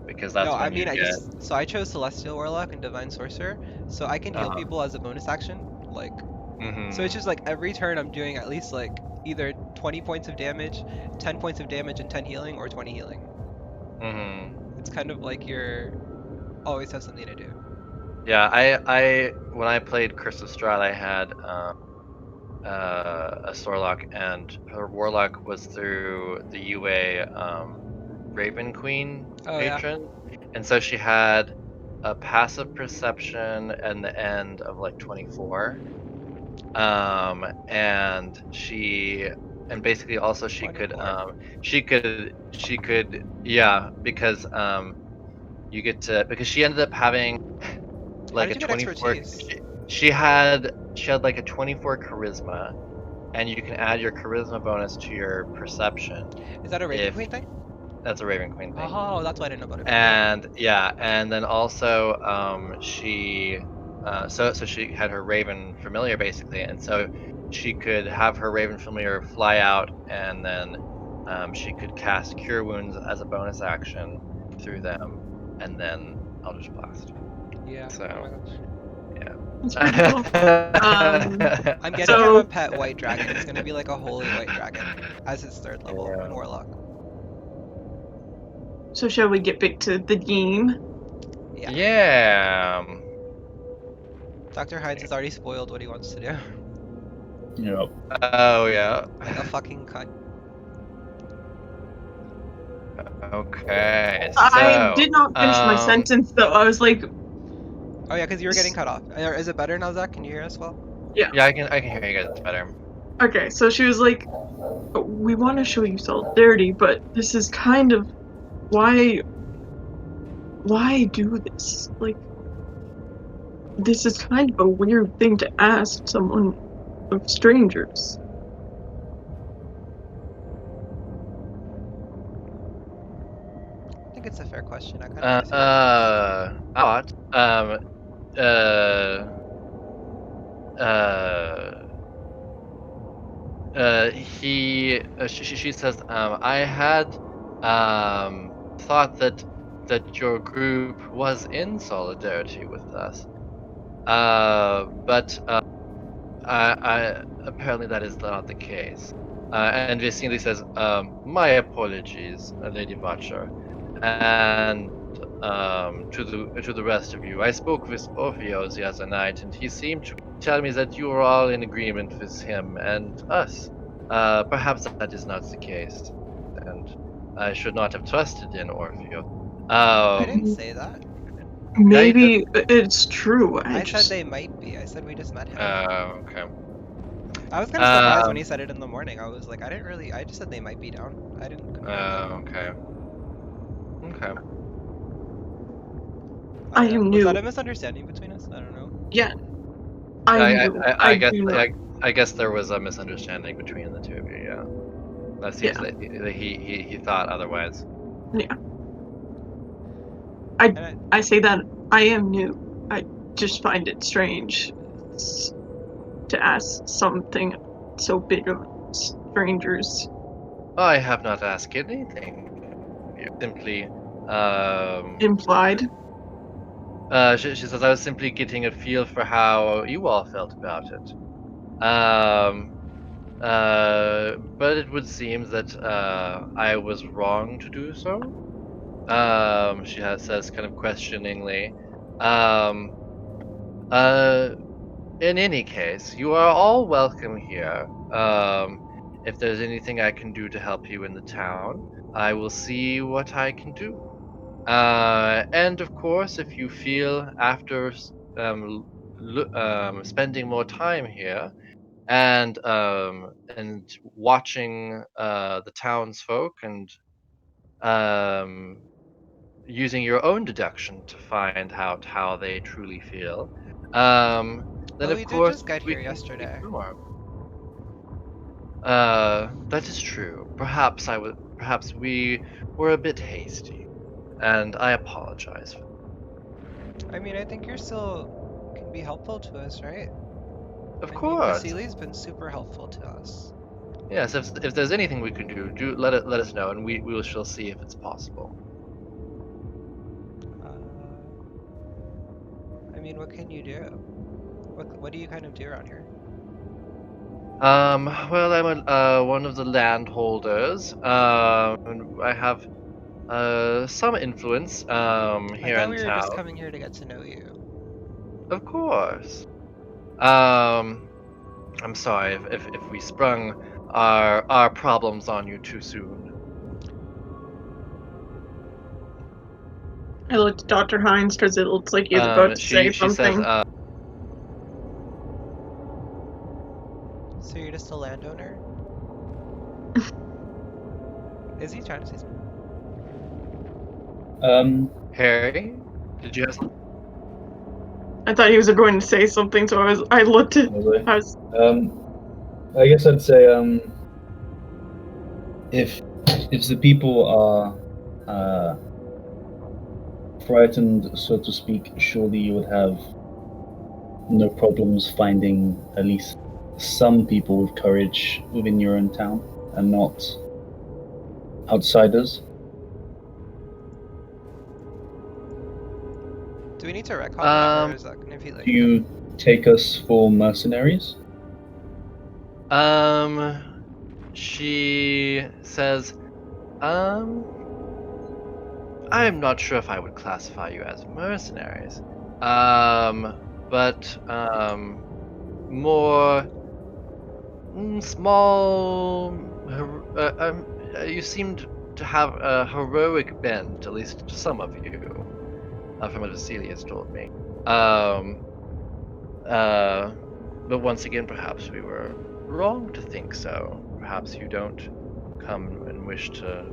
because that's no, I when you mean, get. so I chose Celestial Warlock and Divine Sorcerer, so I can heal Uh-huh. people as a bonus action. Like, so it's Mm-hmm. just like every turn I'm doing at least like either 20 points of damage, 10 points of damage, and 10 healing, or 20 healing. Mm-hmm. It's kind of like you're always have something to do. Yeah, I when I played Curse of Strahd, I had a Sorlock, and her Warlock was through the UA Raven Queen Oh yeah. patron, and so she had a passive perception and the end of like 24, and basically also she could 24. yeah, because you get to, because she ended up having How like did a you get 24, expertise? she had like a 24 charisma, and you can add your charisma bonus to your perception Is that a Raven if Queen thing? that's a Raven Queen thing. Oh, that's why I didn't know about it. Okay. And yeah, and then also she so she had her Raven Familiar basically, and so she could have her Raven Familiar fly out, and then she could cast Cure Wounds as a bonus action through them, and then Eldritch Blast. Yeah. So Oh my gosh. That's pretty cool. I'm getting him a So pet white dragon. It's gonna be like a holy white dragon as his 3rd level in Yeah. Warlock. so shall we get back to the game? Yeah. Yeah. Dr. Hines has already spoiled what he wants to do. Yeah. Oh yeah. Like a fucking cunt. Okay. I So did not finish my sentence though. I was like, Oh yeah, because you were getting cut off. Is it better now, Zach? Can you hear us well? yeah, I can hear you guys better. okay, so she was like, we want to show you solidarity, but this is kind of why do this? Like, this is kind of a weird thing to ask someone of strangers. I think it's a fair question. I kind of want to see your response. But she says, I had thought that your group was in solidarity with us, but I apparently that is not the case. And Vicente says, my apologies, Lady Watcher, and to the rest of you. I spoke with Orpheus the other night, and he seemed to tell me that you are all in agreement with him and us. Perhaps that is not the case, and I should not have trusted in Orpheus. I didn't Um, say that. Maybe it's true. I said they might be. I said we just met him. okay. I was kind of surprised when he said it in the morning. I was like, I just said they might be down. I didn't confirm that. Okay. Okay. I don't know. knew. Was that a misunderstanding between us? I don't know. Yeah, I knew. I do know. guess there was a misunderstanding between the two of you. Yeah, that seems that he thought otherwise. Yeah. I say that I am new. I just find it strange to ask something so big of strangers. I have not asked anything. You simply, Implied. she says, I was simply getting a feel for how you all felt about it. But it would seem that I was wrong to do so. Says kind of questioningly. Um, in any case, you are all welcome here. If there's anything I can do to help you in the town, I will see what I can do. And of course, if you feel after spending more time here and watching the townsfolk and um, using your own deduction to find out how they truly feel, then Well, of we did course just get we here can speak yesterday. more. That is true. Perhaps we were a bit hasty, and I apologize for I mean, I think you're still can be helpful to us, right? that. Of I mean, course. Vasily's been super helpful to us. Yes, if there's anything we can do, let us know, and we shall see if it's possible. Uh, I mean, what can you do? What do you kind of do around here? Well, I'm one of the landholders. And I have some influence I here thought in we were just town. coming here to get to know you. Of course. Um, I'm sorry if we sprung our problems on you too soon. I looked at Dr. Hines because it looks like he's about to say She says, something. So you're just a landowner? Is he trying to say something? Harry, did you have something? I thought he was going to say something, so I looked at. Was I was. I guess I'd say if the people are frightened, so to speak, surely you would have no problems finding at least some people with courage within your own town and not outsiders. Do we need to retcon that, or Um, is that gonna be like Do you take us for mercenaries? she says, I'm not sure if I would classify you as mercenaries. But more small. You seemed to have a heroic bent, at least some of you, from what Cecilia's told me. But once again, perhaps we were wrong to think so. Perhaps you don't come and wish to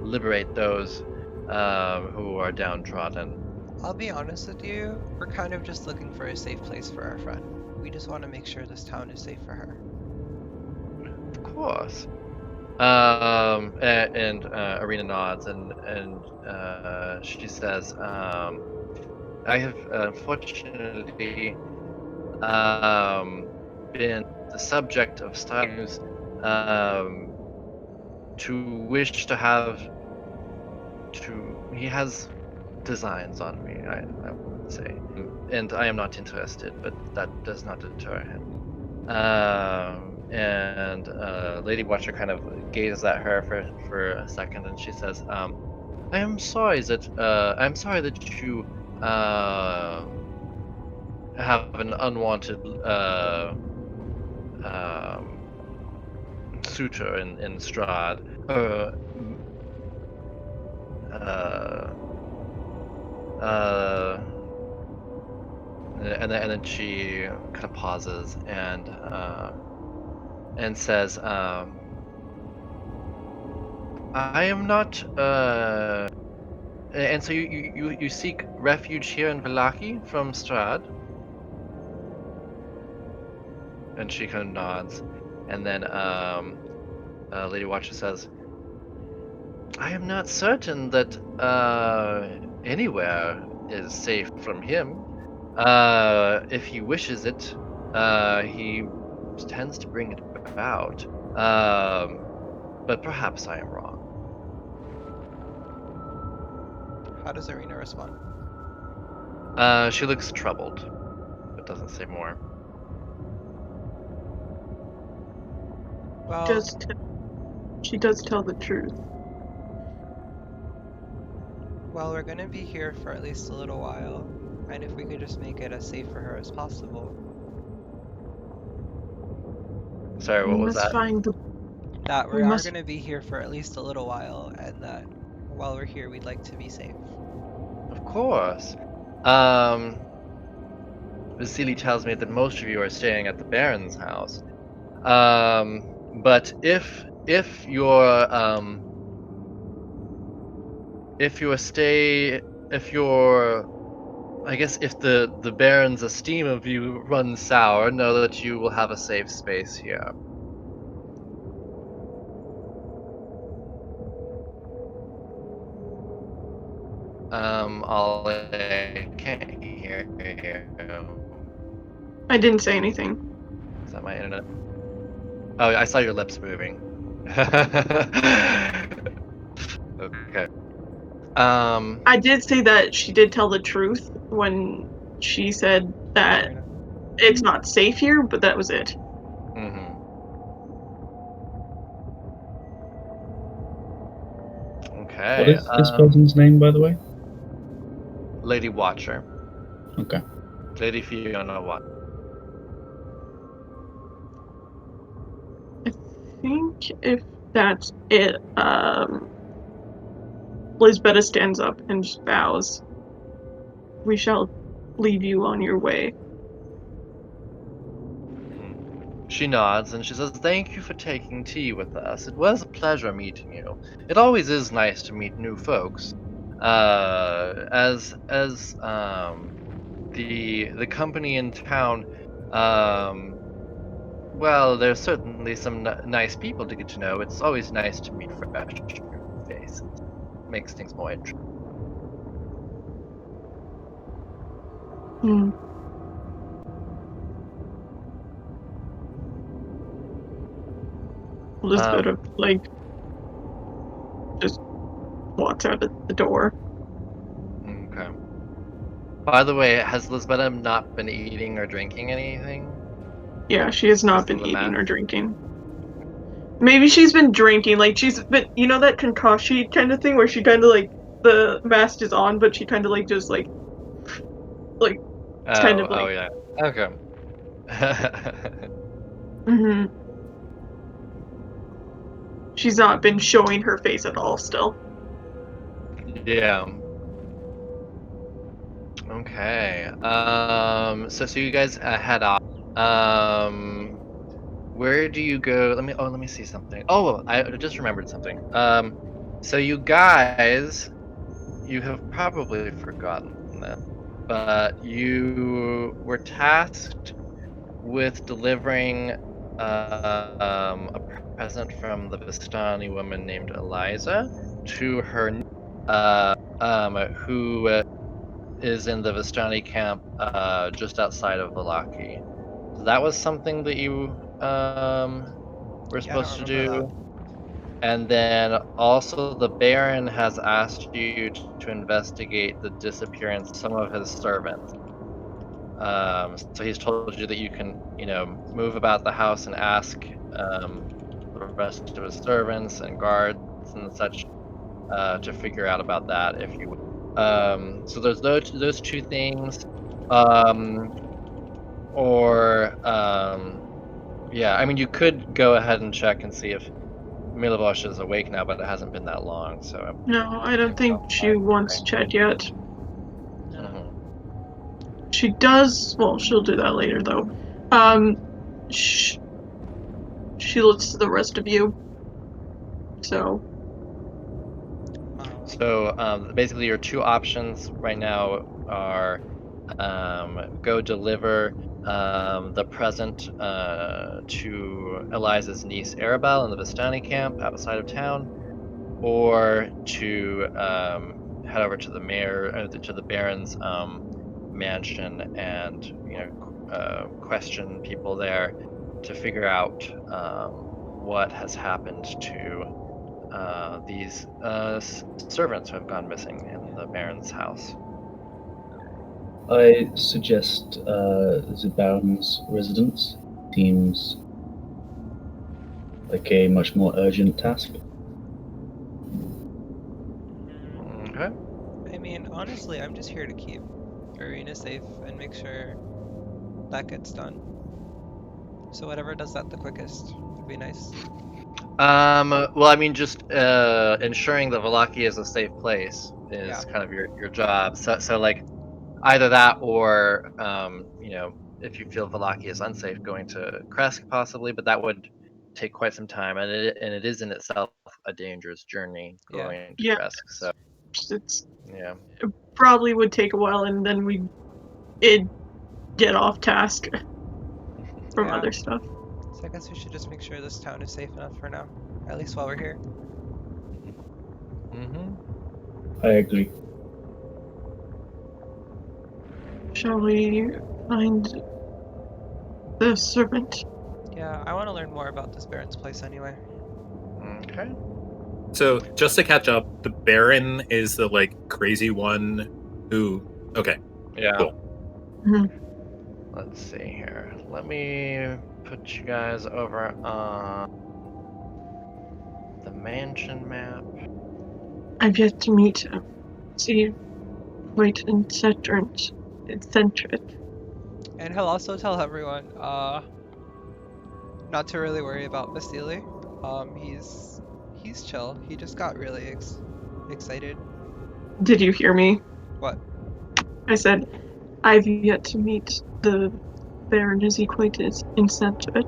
liberate those who are downtrodden. I'll be honest with you, we're kind of just looking for a safe place for our friend. We just want to make sure this town is safe for her. Of course. And Arena nods and she says, I have unfortunately been the subject of Stein's to wish to have he has designs on me, I would say, and I am not interested, but that does not deter him. And Lady Watcher kind of gazes at her for a second, and she says, I am sorry that you have an unwanted um, suitor in Strahd. And then she kind of pauses and says, I am not. And so you seek refuge here in Vallaki from Strahd? And she kind of nods, and then Lady Watcher says, I am not certain that anywhere is safe from him. If he wishes it, he tends to bring it about. But perhaps I am wrong. How does Arena respond? She looks troubled, but doesn't say more. Well, She does tell the truth. we're gonna be here for at least a little while, and if we could just make it as safe for her as possible. Sorry, We what was must that? find the. That we We are must. gonna be here for at least a little while, and that while we're here, we'd like to be safe. Of course. Um, Vasily tells me that most of you are staying at the Baron's house. But if you're I guess if the Baron's esteem of you runs sour, know that you will have a safe space here. I can't hear you. I didn't say anything. Is that my internet? Oh, I saw your lips moving. Okay. I did say that she did tell the truth when she said that Arena. it's not safe here, but that was it. Mm-hmm. Okay. What is this person's name, by the way? Lady Watcher. Okay. Lady Fiona Watcher. I think if that's it, Lisbeta stands up and just bows. We shall leave you on your way. She nods and she says, "Thank you for taking tea with us. It was a pleasure meeting you. It always is nice to meet new folks. As the company in town, well, there's certainly some nice people to get to know. It's always nice to meet fresh faces. Makes things more interesting." Hmm. Lisbeta, just walks out of the door. Okay. By the way, has Lisbetta not been eating or drinking anything? Yeah, she has not Just been on the eating mat? or drinking. Maybe she's been drinking, like she's been, you know, that concoction kind of thing where she kind of like the mask is on, but she kind of like just like kind of Oh like. yeah. Okay. Hmm. She's not been showing her face at all. Still. Yeah. Okay. So you guys head off. Um, where do you go? Let me see something. Oh, I just remembered something. So you guys, you have probably forgotten this, but you were tasked with delivering a present from the Vistani woman named Eliza to her who is in the Vistani camp just outside of Valaki. So that was something that you were Yeah, I don't supposed to remember that. do. And then also the Baron has asked you to investigate the disappearance of some of his servants. So he's told you that you can, move about the house and ask the rest of his servants and guards and such to figure out about that if you will. So there's those two things. Um, or yeah, I mean you could go ahead and check and see if Milivosh is awake now, but it hasn't been that long, so No, I don't could go think she wants chat yet. No. She does. Well, she'll do that later, though. Um, sh- she looks to the rest of you. So. So basically, your two options right now are go deliver the present to Eliza's niece Arabelle in the Vistani camp outside of town, or to head over to the to the Baron's mansion, and question people there to figure out what has happened to these servants who have gone missing in the Baron's house. I suggest the Baron's residence. Seems like a much more urgent task. Okay. I mean, honestly, I'm just here to keep Arena safe and make sure that gets done. So whatever does that the quickest would be nice. Well, I mean, just ensuring that Valaki is a safe place is Yeah. kind of your job. So like either that, or if you feel Valaki is unsafe, going to Kresk possibly, but that would take quite some time, and it is in itself a dangerous journey Yeah. going to Yeah. Kresk. So It's yeah. probably would take a while, and then it'd get off task from Yeah. other stuff. So I guess we should just make sure this town is safe enough for now, at least while we're here. Mm-hmm. I agree. Shall we find the servant? Yeah, I want to learn more about this Baron's place anyway. Okay. So just to catch up, the Baron is the like crazy one who. Okay, Yeah. cool. Let's see here. Let me put you guys over on the mansion map. I've yet to meet the quite eccentric. And he'll also tell everyone, not to really worry about Vasily. He's chill. He just got really excited. Did you hear me? What? I said, I've yet to meet the Baron. Is he quite eccentric?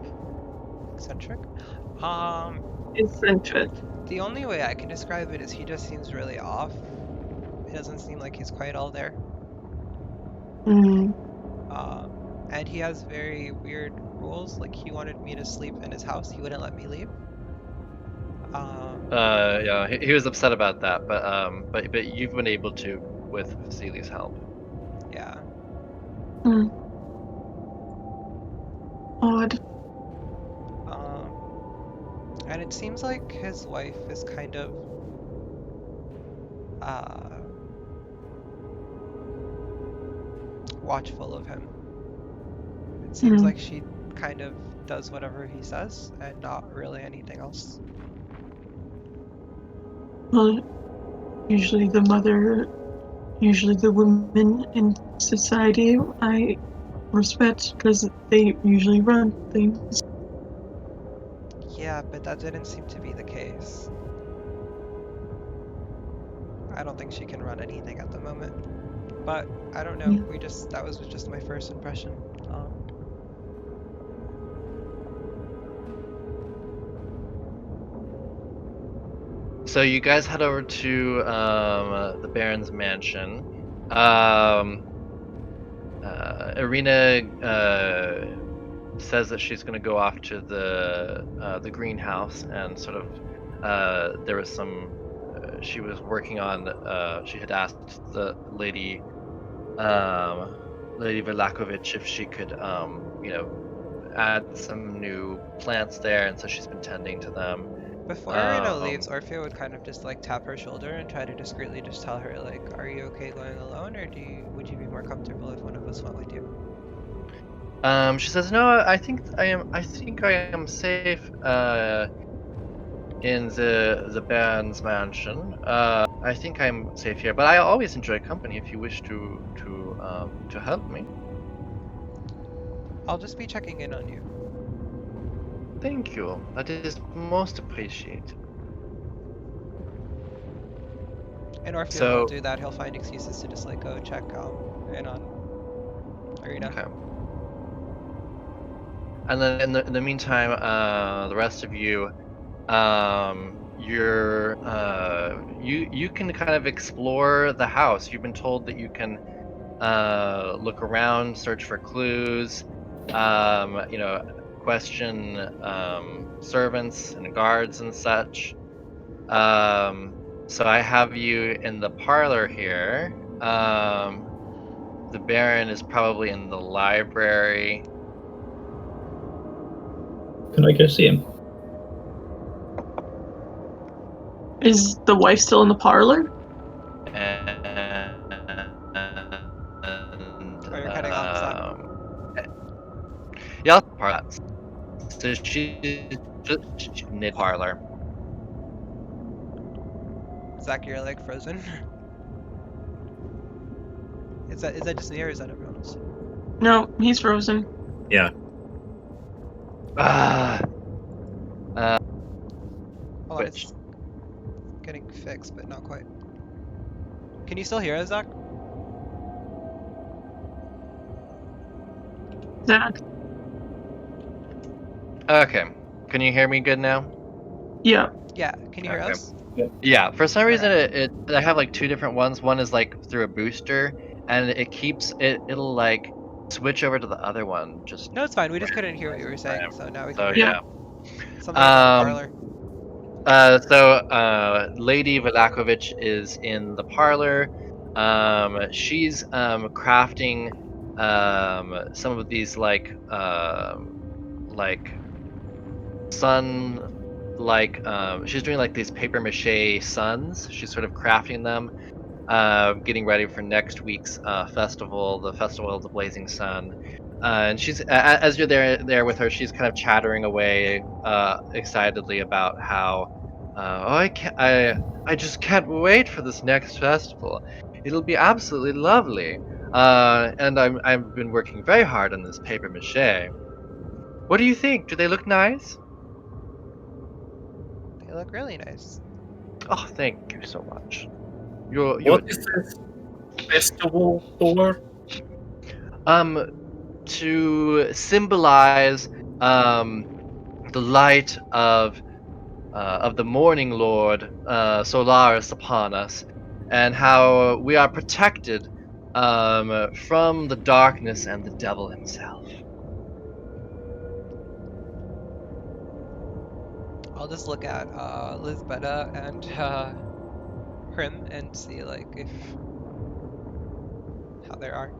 Eccentric? Eccentric. The only way I can describe it is he just seems really off. It doesn't seem like he's quite all there. Mm. And he has very weird rules. Like he wanted me to sleep in his house. He wouldn't let me leave. Yeah, he was upset about that, but you've been able to with Vasily's help. Yeah. Mm. Odd. And it seems like his wife is kind of watchful of him. It seems like she kind of does whatever he says and not really anything else. Well, usually the women in society I respect because they usually run things. Yeah, but that didn't seem to be the case. I don't think she can run anything at the moment. But I don't know. That was just my first impression. So you guys head over to the Baron's mansion. Irina says that she's going to go off to the greenhouse, and sort of there was some she was working on. She had asked the lady Lady Velakovich if she could add some new plants there, and so she's been tending to them. Before Arena leaves, Orphea would kind of just like tap her shoulder and try to discreetly just tell her like, "Are you okay going alone, or would you be more comfortable if one of us went with you?" She says, "No, I think I am safe in the Baron's mansion. I think I'm safe here, but I always enjoy company if you wish to help me." I'll just be checking in on you. Thank you. That is most appreciated. And Orphea So- won't do that. He'll find excuses to just like go check in on Arena. Okay. And then in the meantime, the rest of you, you can kind of explore the house. You've been told that you can look around, search for clues, question servants and guards and such. So I have you in the parlor here. The Baron is probably in the library. Can I go see him? Is the wife still in the parlor? And Oh, you're cutting off, Zach. yeah, parlor. So she's just in the parlor. Zach, you're like frozen. Is that just me or is that everyone else? No, he's frozen. Yeah. Ah, Hold on, it's getting fixed, but not quite. Can you still hear us, Zach? Zach. okay. Can you hear me good now? Yeah. Yeah, can you hear Okay. us? Yeah, for some reason Okay. I have like two different ones. One is like through a booster, and it'll like switch over to the other one just No, it's fine. We just couldn't hear what you were saying, so now we can so hear you. yeah. Something about the Um parlor. Lady Valakovich is in the parlor. She's crafting some of these like sun she's doing like these paper mache suns. She's sort of crafting them, getting ready for next week's festival, the Festival of the Blazing Sun. And she's as you're there with her, she's kind of chattering away excitedly about how oh, I just can't wait for this next festival. It'll be absolutely lovely. And I've been working very hard on this paper mache. What do you think? Do they look nice? They look really nice. Oh, thank you so much. You're What is this festival for? to symbolize the light of the morning lord Solaris upon us, and how we are protected from the darkness and the devil himself. I'll just look at Lisbeta and Hrim and see like if how they are,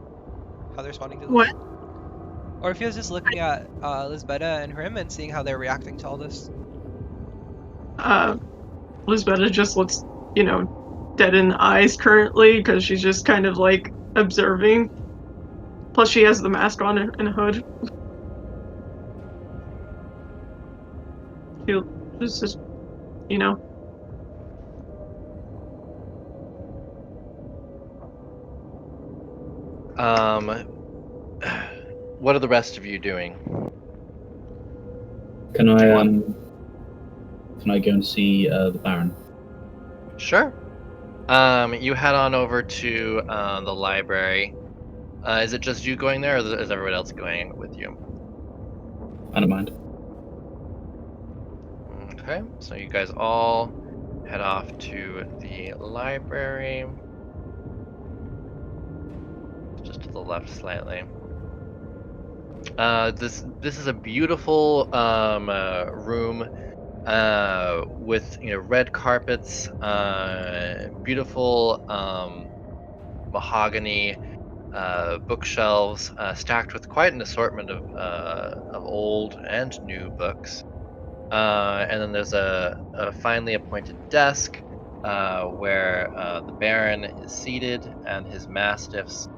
how they're responding to What? this. Or if he was just looking at Lisbeta and Hrim and seeing how they're reacting to all this. Lisbetta just looks, dead in the eyes currently because she's just kind of like observing. Plus, she has the mask on and a hood. She's just, you know. What are the rest of you doing? Can Do you I want- can I go and see the Baron? Sure. You head on over to the library. Is it just you going there, or is everyone else going with you? I don't mind. Okay, so you guys all head off to the library. Just to the left slightly. This is a beautiful room with red carpets, beautiful mahogany bookshelves stacked with quite an assortment of old and new books. And then there's a finely appointed desk where the Baron is seated and his mastiffs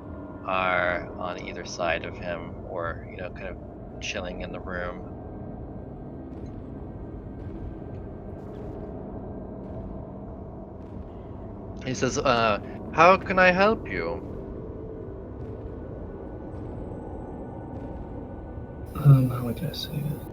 are on either side of him, or kind of chilling in the room. He says, "How can I help you?" How would I say this?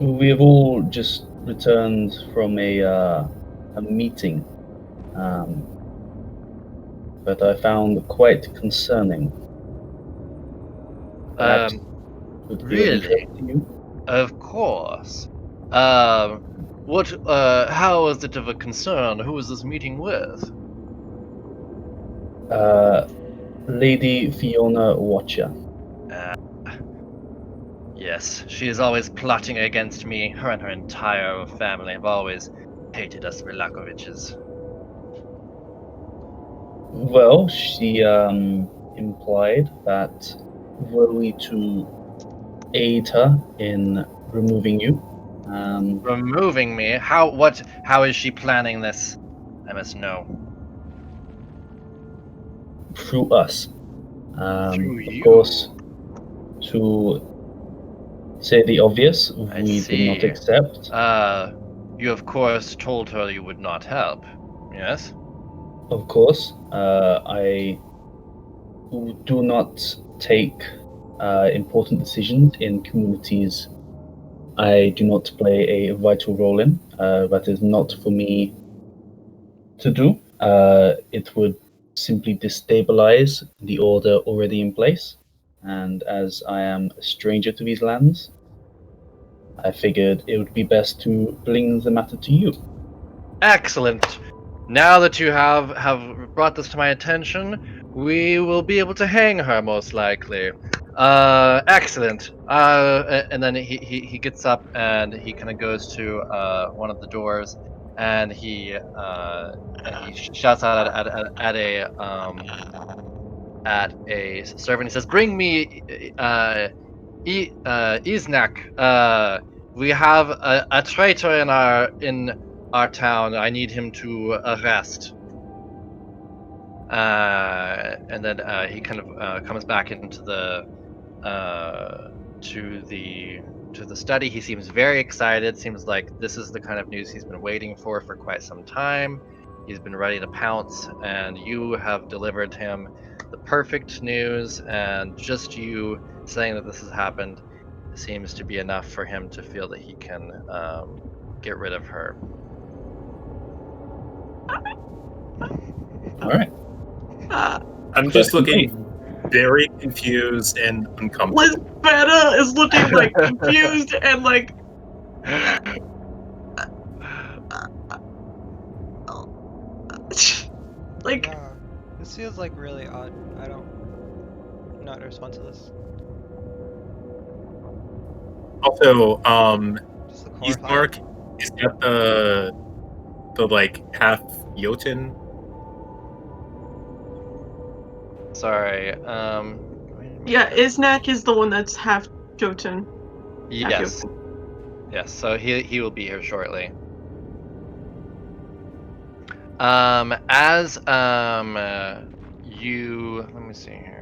We have all just returned from a meeting, that I found quite concerning. Perhaps would be of Really? interest to you. Of course. What? How is it of a concern? Who is this meeting with? Lady Fiona Watcher. Yes, she is always plotting against me. Her and her entire family have always hated us Milakoviches. Well, she implied that were we to aid her in removing you, Removing me? How is she planning this? I must know. through us. Through Of you. course, to say the obvious, I we did not see. accept. You of course told her you would not help. Yes? Of course, I do not take important decisions in communities I do not play a vital role in. That is not for me to do. It would simply destabilize the order already in place. And as I am a stranger to these lands, I figured it would be best to bring the matter to you. Excellent. Now that you have brought this to my attention, we will be able to hang her most likely. Excellent. And then he gets up and he kind of goes to one of the doors, and he shouts out at a servant. He says, "Bring me Iznak. We have a traitor in our town. I need him to arrest." And then he kind of comes back into the to the study. He seems very excited. Seems like this is the kind of news he's been waiting for quite some time. He's been ready to pounce, and you have delivered him the perfect news. And just you saying that this has happened seems to be enough for him to feel that he can get rid of her. All right. I'm just looking very confused and uncomfortable. Lisbeta is looking like confused and like like Yeah, this feels like really odd. I don't not respond to this. Also, Just look horrified. Mark, is that the like half Jotun? Sorry. yeah, Iznak is the one that's half Jotun. Yes. Yes. So he will be here shortly. As you let me see here.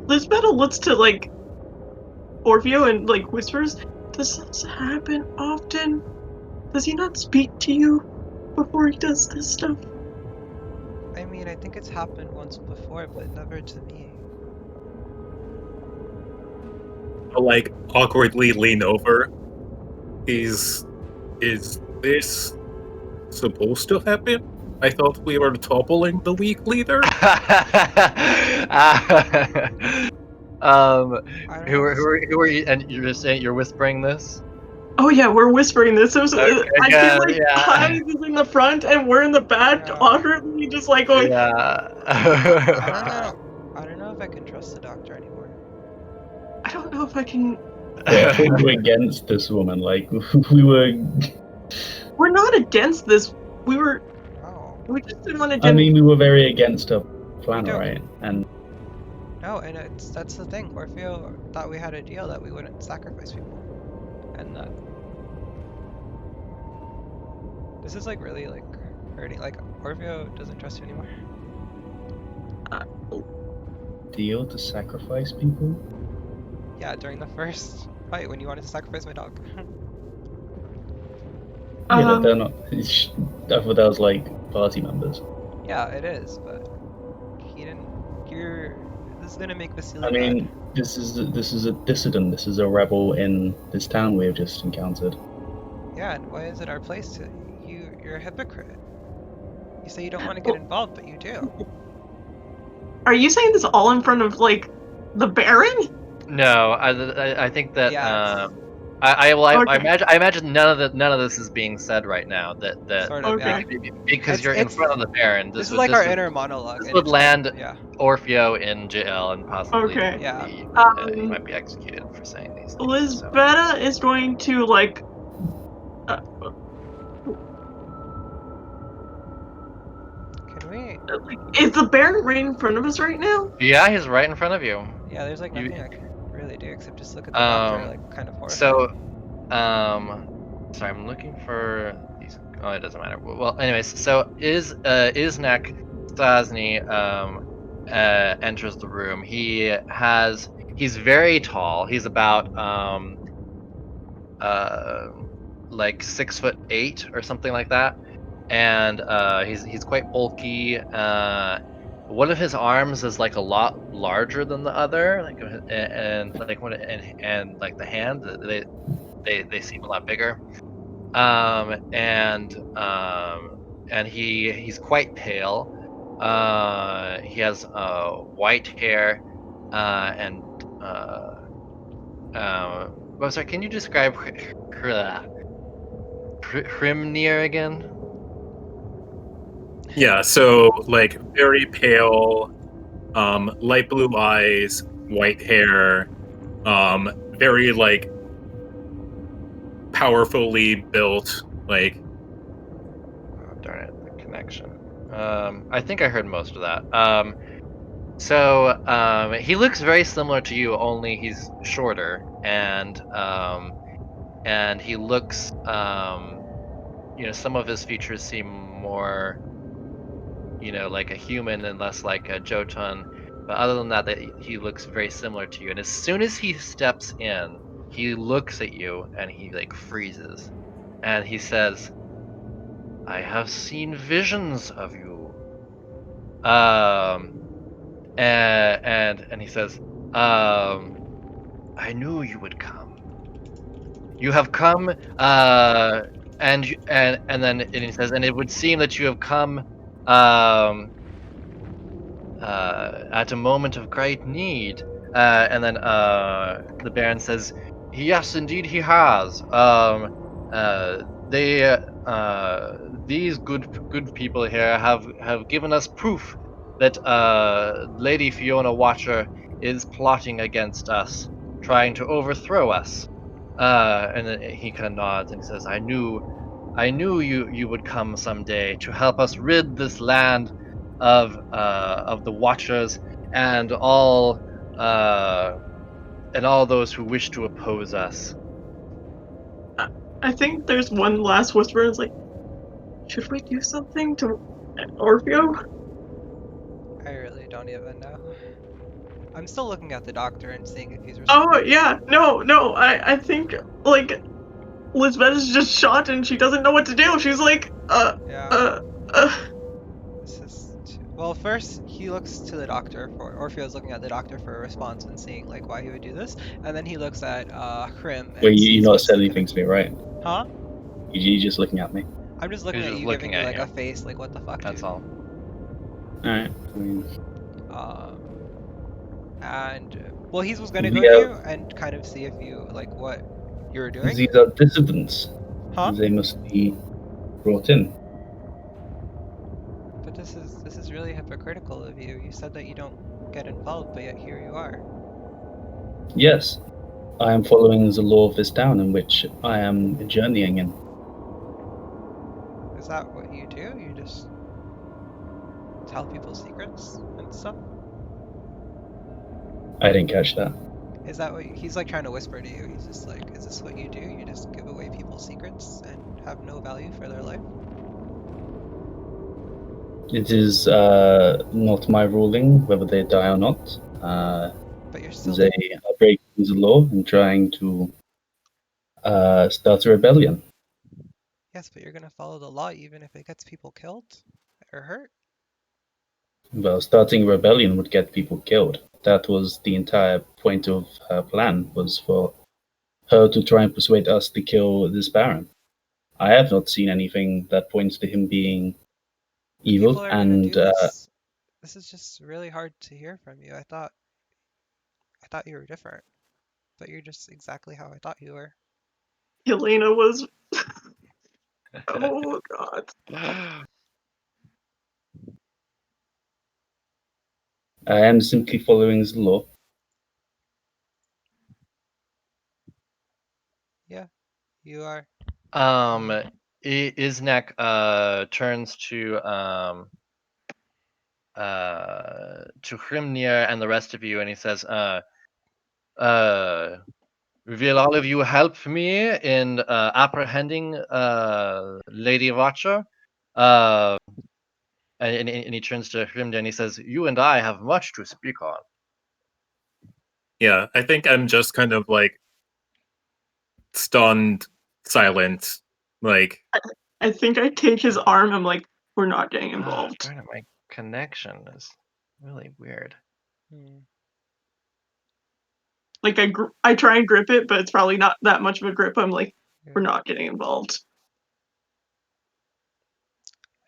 Lisbeta looks to like Orfeo and like whispers, "Does this happen often? Does he not speak to you before he does this stuff?" I mean, I think it's happened once before, but never to me. I'll like awkwardly lean over. Is this supposed to happen? I thought we were toppling the weak leader. I don't Who understand. are you? And you're just saying you're whispering this? Oh yeah, we're whispering this. Okay, I feel good, like yeah. Hives is in the front and we're in the back, Yeah. awkwardly just like going, Yeah. I don't know. I don't know if I can trust the doctor anymore. I don't know if I can. Yeah, I thought we were against this woman. Like we were. We're not against this. We No. just didn't want to. I mean, we were very against her plan, We don't. right? And No, and that's the thing. Orfeo thought we had a deal that we wouldn't sacrifice people, and that this is like really like hurting. Like Orfeo doesn't trust you anymore. deal to sacrifice people. Yeah, during the first fight when you wanted to sacrifice my dog. Yeah, they're not. I thought that was like party members. Yeah, it is, but he didn't. This is gonna make Vasily I mean, this is a dissident. This is a rebel in this town we have just encountered. bad. Yeah, and why is it our place to? You're a hypocrite. You say you don't want to get involved, but you do. Are you saying this all in front of like the Baron? No, I think that Yeah, Okay. I imagine none of this is being said right now. That Sort of, yeah. Okay. because you're in It's front of the Baron. this is like our inner monologue, This and would it's kind of, land yeah, Orfeo in jail and possibly Okay. yeah. he Um, might be executed for saying these things. So. Lisbeta is going to like. Uh, Can we? is the Baron right in front of us right now? Yeah, he's right in front of you. Yeah, there's like You nothing I can really do except just look at the doctor, like kind of horrified. so sorry, I'm looking for these. Oh, it doesn't matter. Well, anyways, so Iznek Stasny enters the room. He's very tall. He's about uh like 6'8" or something like that, and he's quite bulky. One of his arms is like a lot larger than the other, like and like and like the hand, they seem a lot bigger. And he's quite pale. He has white hair, and well, sorry, can you describe Hrimnir again? Yeah, so like very pale, light blue eyes, white hair, very like powerfully built, like Oh, darn it, the connection. I think I heard most of that. So he looks very similar to you, only he's shorter, and he looks, some of his features seem more, like a human and less like a Jotun. But other than that, he looks very similar to you. And as soon as he steps in, he looks at you and he like freezes, and he says, "I have seen visions of you." Um, and he says, "I knew you would come. You have come, and then and he says, and it would seem that you have come, um, at a moment of great need." And then the Baron says, "Yes, indeed, he has. Uh, they, these good people here have given us proof that Lady Fiona Watcher is plotting against us, trying to overthrow us." And then he kind of nods and he says, I knew you would come someday to help us rid this land of the Watchers and uh, all those who wish to oppose us." I think there's one last whisper. It's like, should we do something to Orfeo? I really don't even know. I'm still looking at the doctor and seeing if he's Oh responding. yeah, no. I think like Lisbeth is just shot and she doesn't know what to do. She's like, Yeah, uh, uh. this is well, first he looks to the doctor for Orfeo's looking at the doctor for a response and seeing like why he would do this, and then he looks at Hrim Well, and you sees not what's said the anything to me, connection. right? Huh? You just looking at me. I'm just He's looking at just you, looking giving you at like you. a face, like what the fuck, That's dude. all. Alright. I mean, Um, and well, he was gonna we go to you have and kind of see if you like what you were doing. these are dissidents. Huh? They must be brought in. But this is really hypocritical of you. You said that you don't get involved, but yet here you are. Yes, I am following the law of this town in which I am journeying in. Is that what you do? You just tell people secrets and stuff? I didn't catch that. Is that what he's like trying to whisper to you? He's just like, is this what you do? You just give away people's secrets and have no value for their life? It is not my ruling whether they die or not. But you're still They are breaking the law and trying to start a rebellion. yes, but you're gonna follow the law even if it gets people killed or hurt. Well, starting a rebellion would get people killed. That was the entire point of her plan, was for her to try and persuade us to kill this Baron. I have not seen anything that points to him being People evil, are gonna and do this. This is just really hard to hear from you. I thought you were different, but you're just exactly how I thought you were. Helena was. Oh god. I am simply following the law. Yeah, you are. Isnek turns to Hrimnir and the rest of you, and he says, will all of you help me in apprehending Lady Watcher? And he turns to Hrimnir and he says, you and I have much to speak on. Yeah, I think I'm just kind of like stunned, silent. Like, I think I take his arm. I'm like, we're not getting involved. Darn it, my connection is really weird. Hmm. Like I try and grip it, but it's probably not that much of a grip. I'm like, Yeah. we're not getting involved.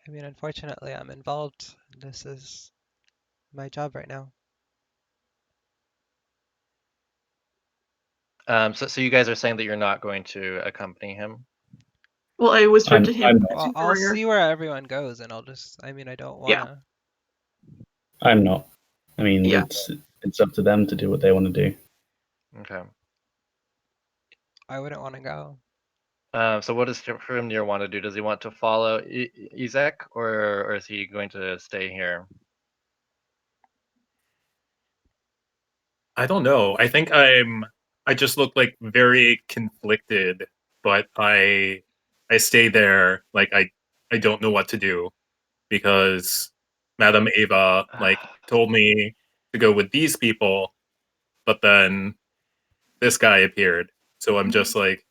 I mean, unfortunately, I'm involved. This is my job right now. So you guys are saying that you're not going to accompany him? Well, I whispered to him. Well, I'll see where everyone goes, and I'll just. I mean, I don't wanna. I'm not. I mean, Yeah. it's up to them to do what they want to do. Okay. I wouldn't want to go. So what does Hrimnir want to do? Does he want to follow Izek, or is he going to stay here? I don't know. I think I just look like very conflicted, but I stay there like I don't know what to do because Madame Ava like told me to go with these people, but then this guy appeared. So I'm just like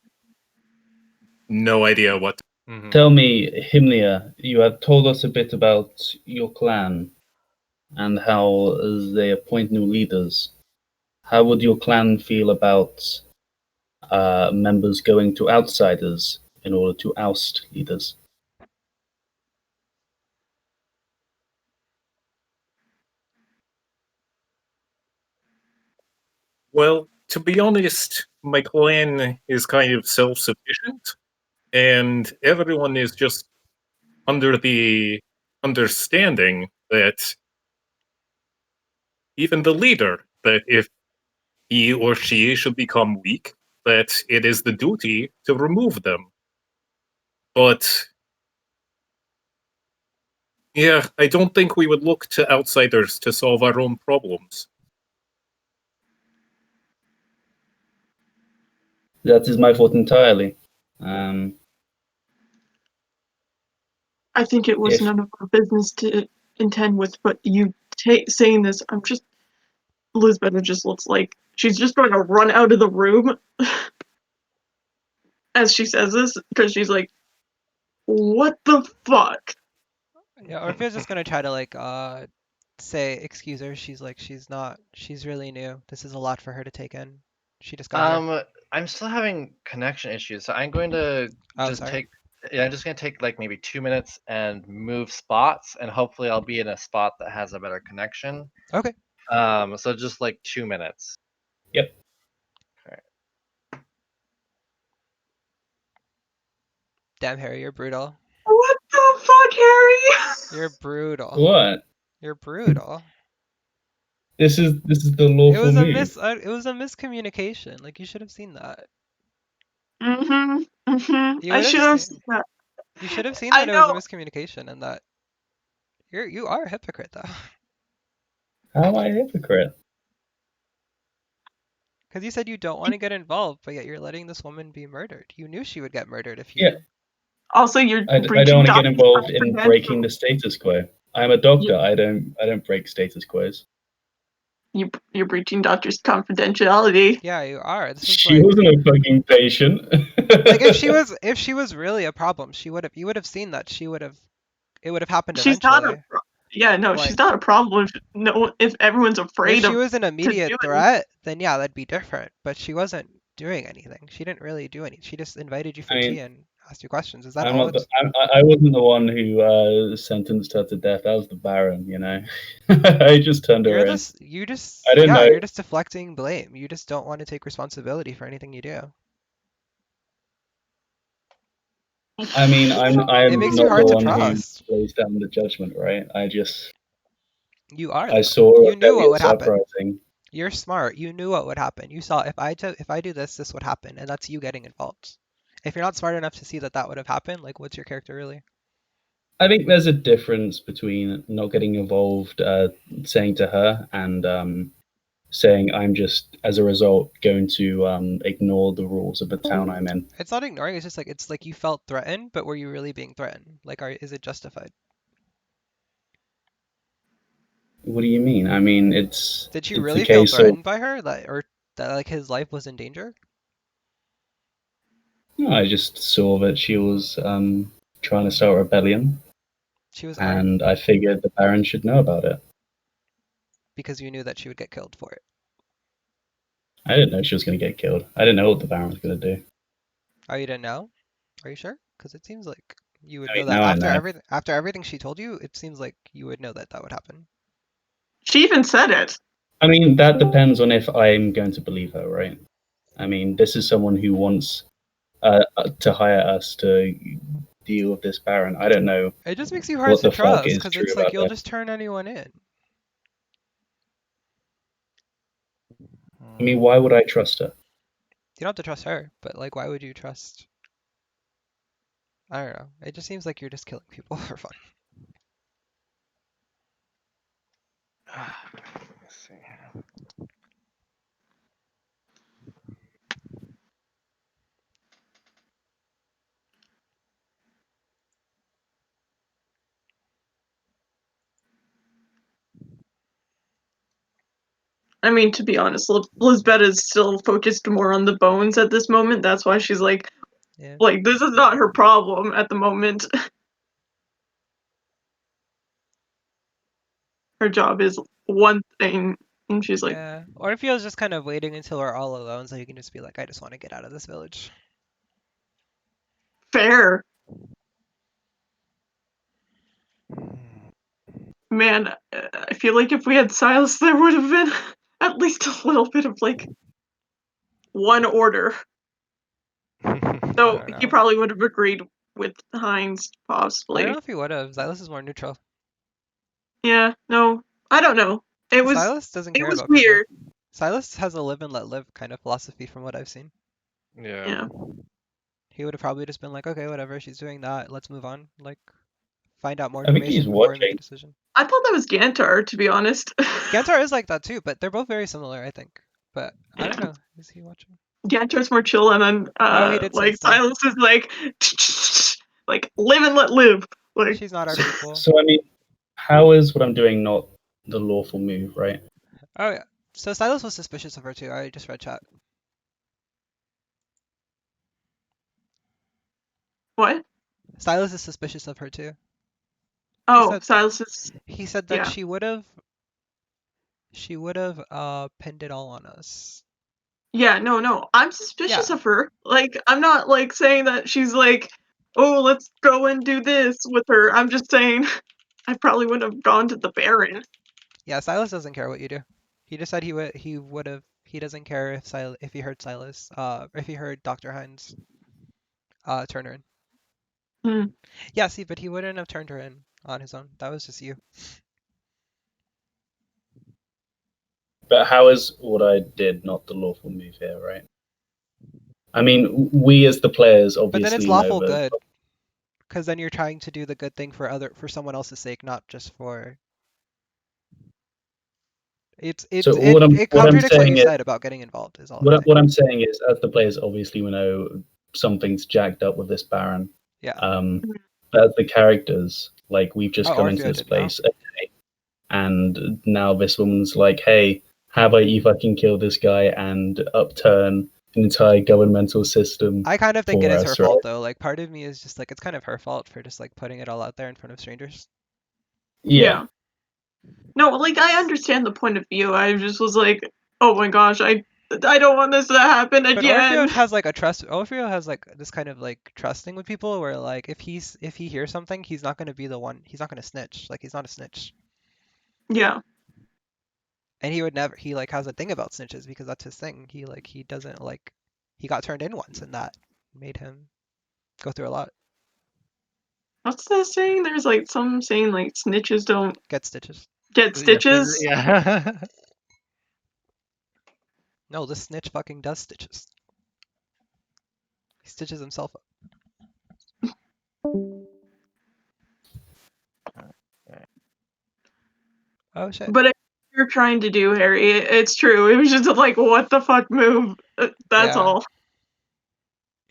no idea what to Mhm. Tell me, Himnia, you have told us a bit about your clan and how they appoint new leaders. How would your clan feel about members going to outsiders in order to oust leaders? Well, to be honest, my clan is kind of self-sufficient and everyone is just under the understanding that even the leader, that if he or she should become weak, that it is the duty to remove them. But yeah, I don't think we would look to outsiders to solve our own problems. That is my thought entirely. I think it was none of our business to intend with, but you saying this, I'm just. Lisbeta just looks like she's just going to run out of the room as she says this because she's like, "What the fuck?" Yeah, Orphea's just gonna try to like say excuse her. She's like she's really new. This is a lot for her to take in. She just got here. I'm still having connection issues, so I'm going to Oh, just sorry. I'm just gonna take like maybe 2 minutes and move spots, and hopefully I'll be in a spot that has a better connection. Okay. So just like 2 minutes. Yep. Damn, Harry, you're brutal. What the fuck, Harry? You're brutal. What? You're brutal. This is the It lawful was a move. it was a miscommunication. Like you should have seen that. You I would have should have seen. seen that. You should have seen I that it was a know. miscommunication and that you are a hypocrite though. How am I a hypocrite? Because you said you don't want to get involved, but yet you're letting this woman be murdered. You knew she would get murdered if you. Yeah. Also, you're I don't breaching want to get doctor's involved in confidential- breaking the status quo. I'm a doctor. I don't break status quos. You're breaching doctor's confidentiality. Yeah, you are. This is She like wasn't a fucking patient. like if she was really a problem, you would have seen that it would have happened She's not eventually. she's not a problem if everyone's If afraid she of was an to immediate do it. threat, then yeah, that'd be different. But she wasn't doing anything. She didn't really do anything. She just invited you for I mean, tea and asked you questions. Is that I'm all? not. I wasn't the one who sentenced her to death. That was the Baron. You know, I just turned her in. I didn't know. You're just deflecting blame. You just don't want to take responsibility for anything you do. I mean, I'm It I'm makes you not the hard to one who trust. lays down the judgment, right? You are I though. saw a You knew what would rebellious happen. uprising. You're smart. You knew what would happen. You saw if I do this, this would happen, and that's you getting involved. If you're not smart enough to see that that would have happened, like what's your character really? I think there's a difference between not getting involved, saying to her, and saying I'm just, as a result, going to ignore the rules of the town I'm in. It's not ignoring. It's like you felt threatened, but were you really being threatened? Like, is it justified? What do you mean? I mean, it's Did you it's a really feel case of threatened by her, that or that like his life was in danger? I just saw that she was trying to start a rebellion, She was armed and I figured the Baron should know about it. because you knew that she would get killed for it. I didn't know she was going to get killed. I didn't know what the Baron was going to do. Oh, you didn't know? Are you sure? Because it seems like you would I know mean, that now I know. after everything she told you. It seems like you would know that that would happen. She even said it. I mean, that depends on if I'm going to believe her, right? I mean, this is someone who wants to hire us to deal with this Baron. I don't know It just makes you hard what to the fuck trust is because true it's like about you'll that. just turn anyone in. I mean, why would I trust her? You don't have to trust her, but like, why would you trust? I don't know. It just seems like you're just killing people for fun. Let's see. I mean, to be honest, Lisbeth is still focused more on the bones at this moment. That's why she's Yeah. like this is not her problem at the moment. Her job is one thing, and she's like, Yeah. Or if he was just kind of waiting until we're all alone so he can just be like, I just want to get out of this village. fair. Man, I feel like if we had Silas, there would have been at least a little bit of like one order. I Though don't he know. probably would have agreed with Heinz, I don't possibly. know if he would have. Silas is more neutral. Yeah, no, I don't know. It was Silas doesn't it care was about people. weird. Silas has a live and let live kind of philosophy from what I've seen. Yeah. Yeah, He would have probably just been like, okay, whatever, she's doing that, let's move on. Like, find out more I think he's information before we make a watching. decision. I thought that was Gantar, to be honest. Gantar is like that too, but they're both very similar, I think. But I don't know. Is he watching? Gantar's more chill, and then Oh, he did say like stuff. Silas is like live and let live. Like She's not our people. So I mean, how is what I'm doing not the lawful move, right? Oh yeah. So Silas was suspicious of her too. I just read chat. what? Silas is suspicious of her too. He Oh, said Silas is he said that yeah. she would have pinned it all on us. Yeah, no, no. I'm Yeah. suspicious of her. Like, I'm not like saying that she's like, oh, let's go and do this with her. I'm just saying I probably would have gone to the Baron. Yeah, Silas doesn't care what you do. He just said he doesn't care if he heard Silas if he heard Dr. Hines turn her in. Hmm. Yeah, see, but he wouldn't have turned her in on his own. That was just you. But how is what I did not the lawful move here, right? I mean, we as the players But then it's obviously know lawful that. good, because then you're trying to do the good thing for someone else's sake, not just for So it what I'm contradicts what you saying is said about getting involved is all I'm saying. what I'm saying is, as the players, obviously we know something's jacked up with this Baron. Yeah. But as the characters, like we've just Oh, come into Orfeo this didn't know. place, okay, and now this woman's like, "Hey, how about you fucking kill this guy and upturn an entire governmental system I kind of think it for is her us?" Right? fault though. Like part of me is just like it's kind of her fault for just like putting it all out there in front of strangers. Yeah. Yeah. No, like I understand the point of view. I just was like, oh my gosh, I don't want this to happen But Orfeo again. has like a trust. Orfeo has like this kind of like trusting with people where like if he hears something, he's not gonna be the one. He's not gonna snitch. Like he's not a snitch. Yeah. And he would never. He like has a thing about snitches because that's his thing. He doesn't like. He got turned in once, and that made him go through a lot. What's that saying? There's like some saying like snitches don't Get stitches. get stitches. Yeah. No, this snitch fucking does stitches. He stitches himself up. Oh shit. But if you're trying to do, Harry, it's true. It was just a, like, what the fuck move. That's Yeah. all.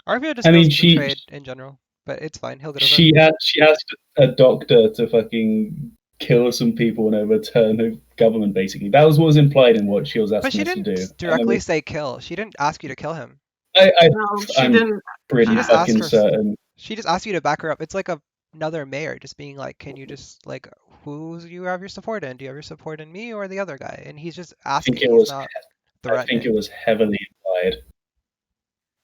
Arvio just I feels mean, betrayed in general, but it's fine. He'll get over it. she asked a doctor to fucking kill some people and overturn the government. Basically, that was what was implied in what she was But asking she us to didn't do. directly say kill. She didn't ask you to kill him. No, she I'm didn't. pretty She just asked fucking for. certain. She just asked you to back her up. It's like another mayor just being like, "Can you just like who do you have your support in? Do you have your support in me or the other guy?" And he's just I think asking. it He's was. not I think it threatening. was heavily implied.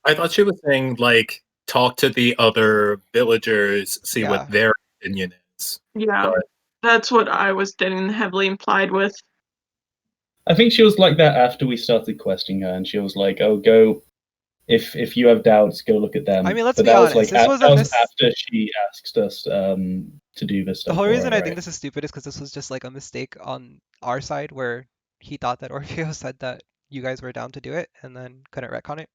I thought she was saying like talk to the other villagers, see Yeah. what their opinion is. Yeah, But that's what I was getting heavily implied with. I think she was like that after we started questing her, and she was like, "Oh, go if you have doubts, go look at them." I mean, let's But be that was honest. like This that wasn't was this. after she asked us to do this The stuff. whole for reason her, I think right? this is stupid is because this was just like a mistake on our side where he thought that Orfeo said that you guys were down to do it and then couldn't retcon it.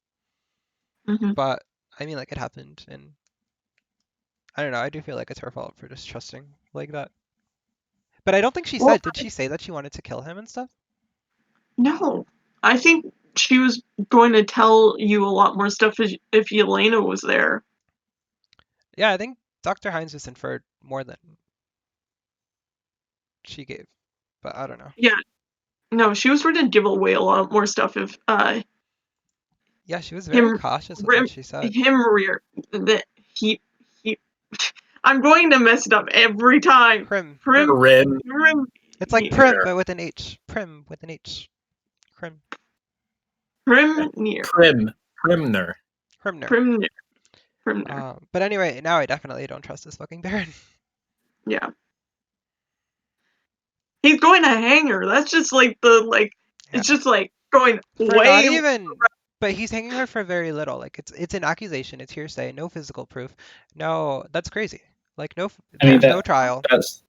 Hmm. But I mean, like it happened, and I don't know. I do feel like it's her fault for just trusting like that. But I don't think she Well, said. Did she say that she wanted to kill him and stuff? no, I think she was going to tell you a lot more stuff if Yelena was there. Yeah, I think Dr. Hines just inferred more than she gave, but I don't know. Yeah, no, she was going to give away a lot more stuff if Yeah, she was very him cautious with what rim she said. him rear that he. I'm going to mess it up every time. Prim. Rim, It's like Hrimnir. prim, but with an H. Prim with an H. Prim. Hrimnir. Hrimnir. Hrimnir. Hrimnir. Hrimnir. But anyway, now I definitely don't trust this fucking Baron. Yeah. He's going to hang her. That's just like it's Yeah. just like going For not way. even, but he's hanging her for very little. Like it's an accusation. It's hearsay. No physical proof. No, that's crazy. Like no, I mean there's no trial. that's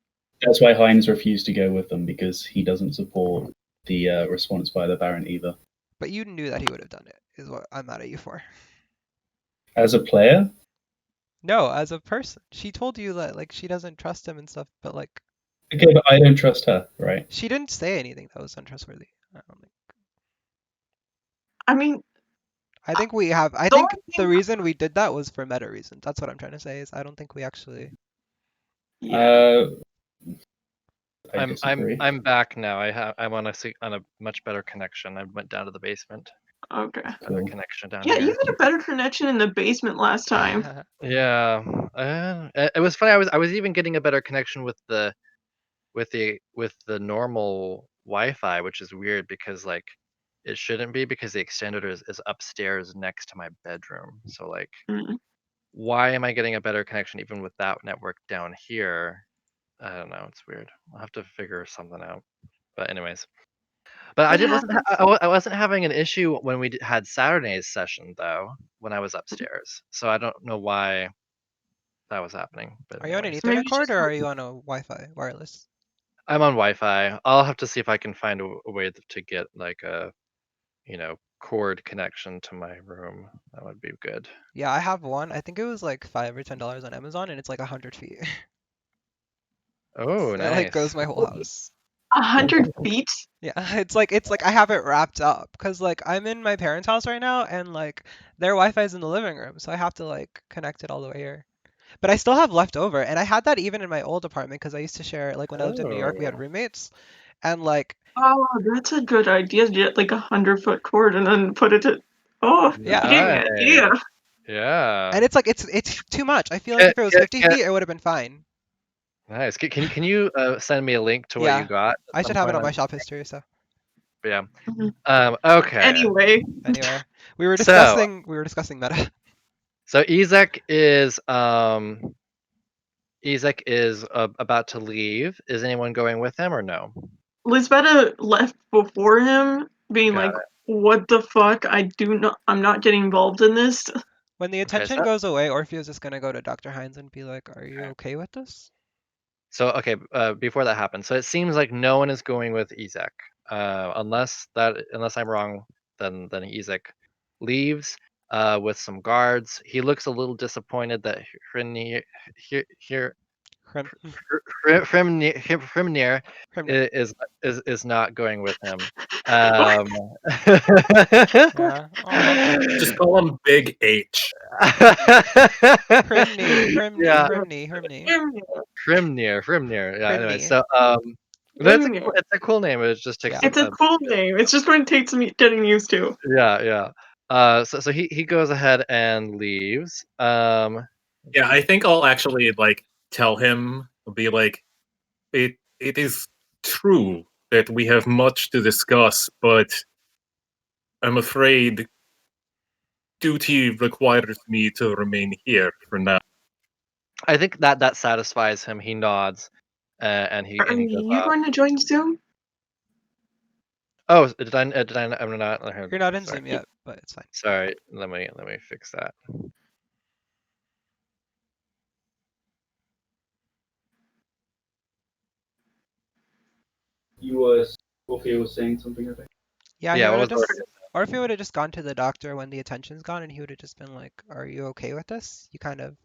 why Hines refused to go with them, because he doesn't support the response by the Baron either. But you knew that he would have done it. Is what I'm mad at you for. As a player, No, as a person, she told you that like she doesn't trust him and stuff. But like okay, but I don't trust her, right? she didn't say anything that was untrustworthy. I don't think. I mean, I think we have. I the think only the thing. reason we did that was for meta reasons. That's what I'm trying to say. Is I don't think we actually. Yeah. I disagree. I'm back now. I'm on a much better connection. I went down to the basement. Okay. Better connection down Yeah, here. you had a better connection in the basement last time. Yeah, it was funny. I was even getting a better connection with the normal Wi-Fi, which is weird because like it shouldn't be, because the extender is upstairs next to my bedroom. So like, Mm. why am I getting a better connection even with that network down here? I don't know. It's weird. I'll have to figure something out. But anyways, but I It did wasn't happens. I wasn't having an issue when we had Saturday's session though, when I was upstairs. So I don't know why that was happening. But Are you on an anyways, Maybe Ethernet it's cord just or are you on a Wi-Fi wireless? I'm on Wi-Fi. I'll have to see if I can find a way to get like a cord connection to my room. That would be good. Yeah, I have one. I think it was like $5 or $10 on Amazon, and it's like 100 feet. Oh, It like goes nice. my whole house. 100 feet. Yeah, it's like I have it wrapped up because like I'm in my parents' house right now, and like their Wi-Fi's in the living room, so I have to like connect it all the way here. But I still have leftover, and I had that even in my old apartment because I used to share like when I lived in New York, we had Oh, roommates, and like Oh, that's a good idea. Get like 100-foot cord and then put it to. Oh, yeah, yeah, yeah. nice. Yeah. and it's like it's too much. I feel like if it was 50 feet, it would have been fine. Nice. Can you send me a link to what you Yeah, got I at should some have it point? on my shop history. So Yeah. Mhm. Okay. Anyway, anyway, we were So discussing meta. so Ezek is about to leave. Is anyone going with him or no? Lisbeta left before him, being Got like, "What the fuck? I'm not getting involved in this." When the attention so- goes away, Orpheus is gonna go to Dr. Hines and be like, "Are you okay with this?" So okay, before that happens, so it seems like no one is going with Ezek, unless I'm wrong. Then Ezek leaves with some guards. He looks a little disappointed that Hrimnir Hrim, Hrimnir Hrimnir. is not going with him. What? Yeah. Aw. Just call him Big H. Hrimni, Hrimni, Yeah, Hrimni, Hrimni, Hrimnir. Yeah. Anyway, Hrimni. so that's Hrimnir. it's a cool name. It just takes Yeah. It's a cool name. It's just going to take some getting used to. yeah. So he goes ahead and leaves. Yeah, I think I'll actually like tell him, be like, it is true that we have much to discuss, but I'm afraid duty requires me to remain here for now. I think that satisfies him. He nods, and he Are goes you off. going to join soon? Oh, did I? I'm not. You're not in Sorry. Zoom yet, but it's fine. Sorry. Let me fix that. You were Sophia was saying something, I think. Yeah, he Yeah. would What have was just, the? or if he would have just gone to the doctor when the attention's gone, and he would have just been like, "Are you okay with this?" You kind of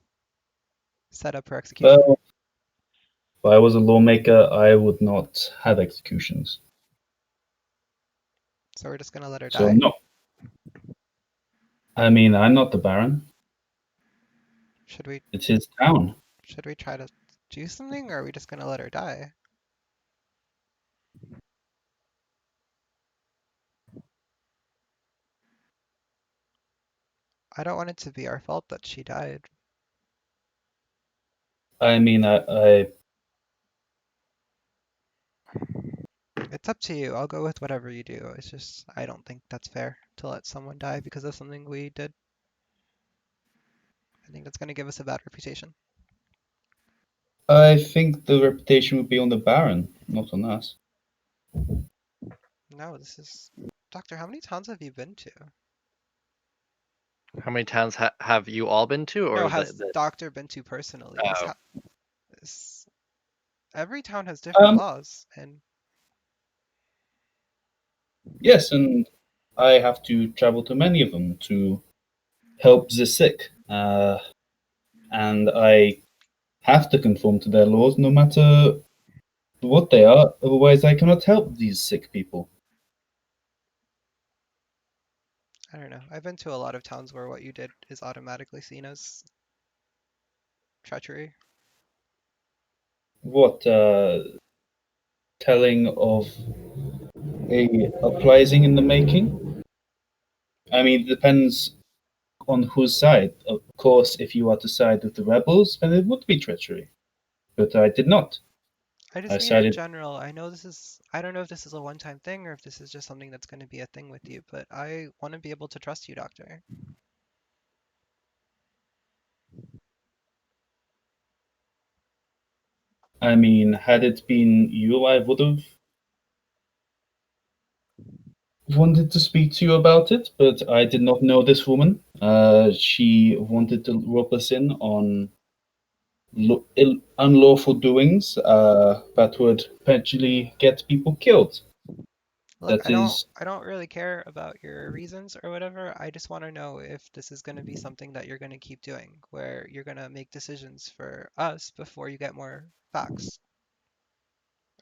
set up for execution. Well, if I was a lawmaker, I would not have executions. So we're just gonna let her So die. no. I mean, I'm not the Baron. Should we It's his town. try to do something, or are we just gonna let her die? I don't want it to be our fault that she died. I mean, I It's up to you. I'll go with whatever you do. It's just, I don't think that's fair to let someone die because of something we did. I think that's gonna give us a bad reputation. I think the reputation would be on the Baron, not on us. No, this is... Doctor, how many towns have you been to? How many towns have you all been to, No, or has the? Doctor been to personally? Oh, This, every town has different Um, laws, and yes, and I have to travel to many of them to help the sick, and I have to conform to their laws, no matter what they are. Otherwise, I cannot help these sick people. I don't know. I've been to a lot of towns where what you did is automatically seen as treachery. What telling of a uprising in the making? I mean, it depends on whose side. Of course, if you are to side with the rebels, then it would be treachery. But I did not. I I just mean in sided. general. I know this is, I don't know if this is a one-time thing or if this is just something that's going to be a thing with you, but I want to be able to trust you, Doctor. I mean, had it been you, I would have wanted to speak to you about it, but I did not know this woman. She wanted to rope us in on unlawful doings that would potentially get people killed. Look, That is, I don't really care about your reasons or whatever. I just want to know if this is going to be something that you're going to keep doing, where you're going to make decisions for us before you get more facts,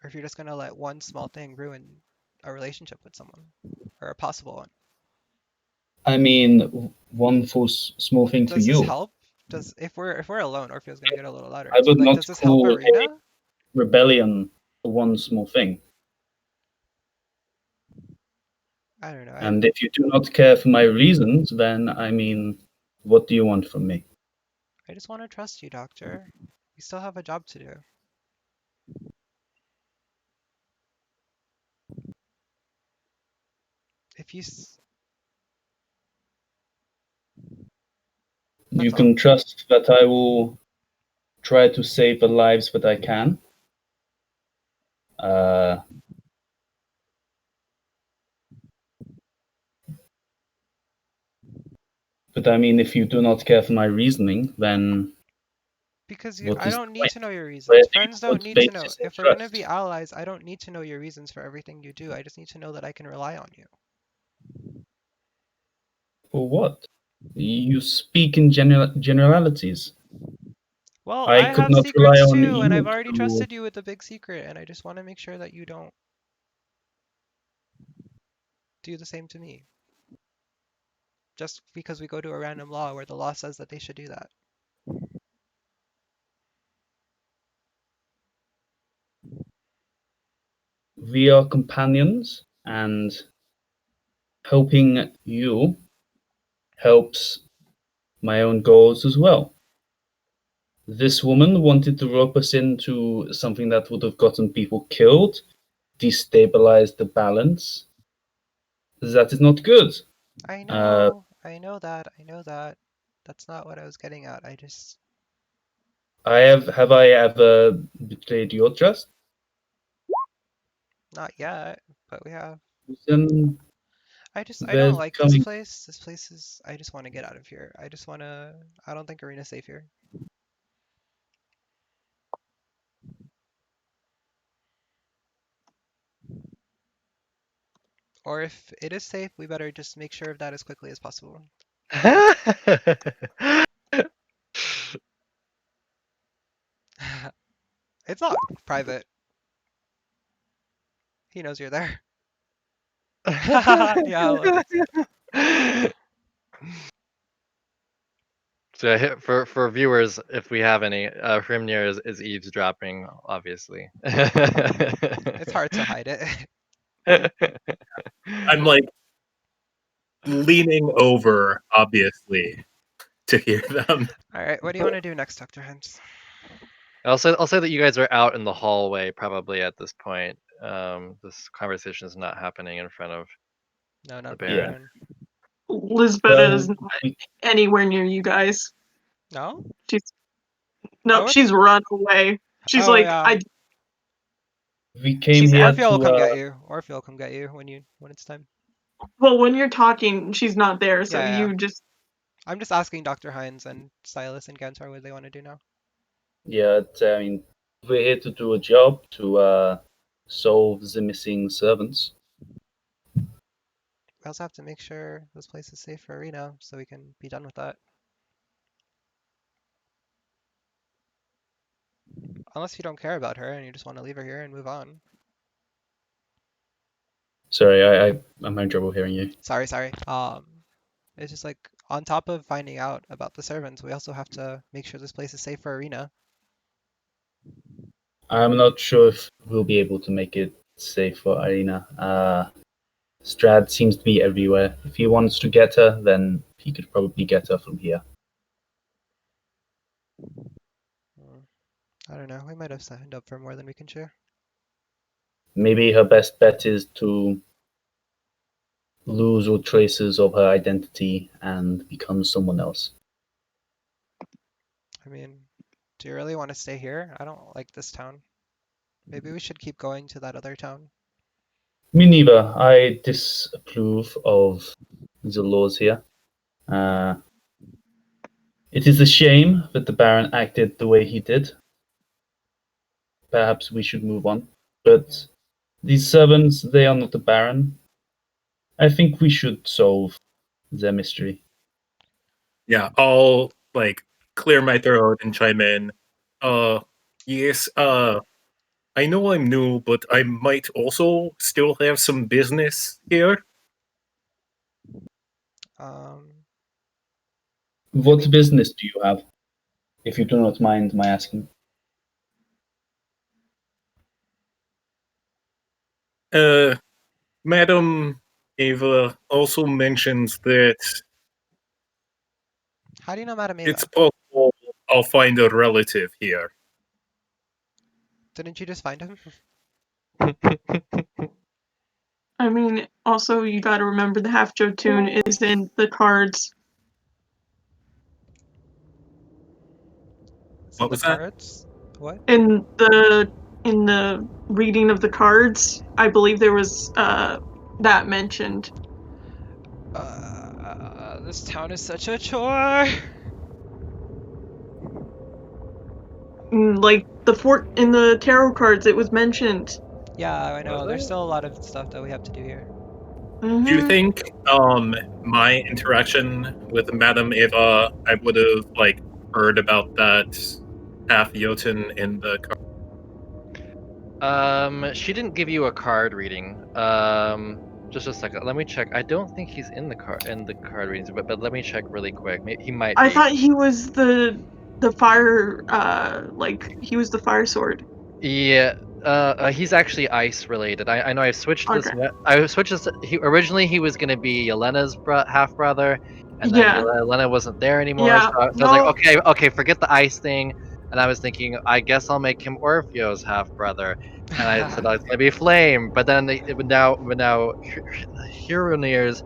or if you're just going to let one small thing ruin a relationship with someone, or a possible one. I mean, one small thing for Does this you. help? Does if we're alone, Orpheo's going to get a little louder. I would Like, not does this help call a Arena? rebellion for one small thing. I don't know. And if you do not care for my reasons, then I mean, what do you want from me? I just want to trust you, Doctor. We still have a job to do. If you, You that's all. can trust that I will try to save the lives that I can. Uh, But I mean, if you do not care for my reasoning, then Because what I is the don't need point? to know your Where reasons. do you Friends don't put need to know. basis in If we're gonna trust? be allies, I don't need to know your reasons for everything you do. I just need to know that I can rely on you. For what? You speak in generalities. Well, I I could have not rely secrets on too, and you I've already to. trusted you with the big secret, and I just want to make sure that you don't do the same to me. Just because we go to a random law where the law says that they should do that. We are companions, and helping you helps my own goals as well. This woman wanted to rope us into something that would have gotten people killed, destabilized the balance. That is not good. I Uh, know, I know that. That's not what I was getting at. I just, have I ever betrayed your trust? not yet, but we have. Then I don't where's it like this coming? place. This place is, I just want to get out of here. I don't think Arena's safe here. Or if it is safe, we better just make sure of that as quickly as possible. It's not private. He knows you're there. Yeah, look. So for viewers, if we have any, Hrimnir is eavesdropping, obviously. It's hard to hide it. I'm like leaning over, obviously, to hear them. All right, what do you want to do next, Dr. Hens? I'll say that you guys are out in the hallway probably at this point. This conversation is not happening in front of No, the not for Yeah. Baron. Baron. Lisbeta is Well, not we, anywhere near you guys. No? She's I no, would. she's run away. She's Oh like, yeah. I. we came She's here Orpheal will to. come get you. Orpheal will come get you when it's time. well, when you're talking, she's not there, so Yeah, yeah. you just. I'm just asking Dr. Hines and Silas and Gantar what they want to do now. Yeah, I mean, we're here to do a job to solve the missing servants. We also have to make sure this place is safe for Arena so we can be done with that. Unless you don't care about her and you just want to leave her here and move on. Sorry, I'm having trouble hearing you. Sorry. It's just like on top of finding out about the servants, we also have to make sure this place is safe for Arena. I'm not sure if we'll be able to make it safe for Irina. Strad seems to be everywhere. If he wants to get her, then he could probably get her from here. I don't know. We might have signed up for more than we can share. Maybe her best bet is to lose all traces of her identity and become someone else. I mean, do you really want to stay here? I don't like this town. Maybe we should keep going to that other town. Me neither. I disapprove of the laws here. It is a shame that the Baron acted the way he did. Perhaps we should move on. But these servants, they are not the Baron. I think we should solve their mystery. Yeah, I'll like clear my throat and chime in. Yes, I know I'm new, but I might also still have some business here. You What mean business do you have, if you do not mind my asking? Madam Ava also mentions that how do you know Madame it's Ava? possible I'll find a relative here. Didn't you just find him? I mean, also you got to remember the half Joe tune is in the cards. It's in What the was that? cards? What? In the reading of the cards, I believe there was that mentioned. This town is such a chore. Like the fort in the tarot cards, it was mentioned. Yeah, I know. Was There's it? still a lot of stuff that we have to do here. Do you Mhm. think my interaction with Madame Eva, I would have like heard about that half Jotun in the She didn't give you a card reading. Just a second. Let me check. I don't think he's in the card readings, but let me check really quick. Maybe he might I be. thought he was the fire, like he was the fire sword. Yeah. He's actually ice related. I know I've switched this. Okay. I switched this. Originally he was gonna be Yelena's half brother, and then Yeah. Yelena wasn't there anymore. Yeah. So I was like, No. okay, forget the ice thing. And I was thinking, I guess I'll make him Orfeo's half brother. And I said, oh, it's gonna be Flame. But then now Hrimnir's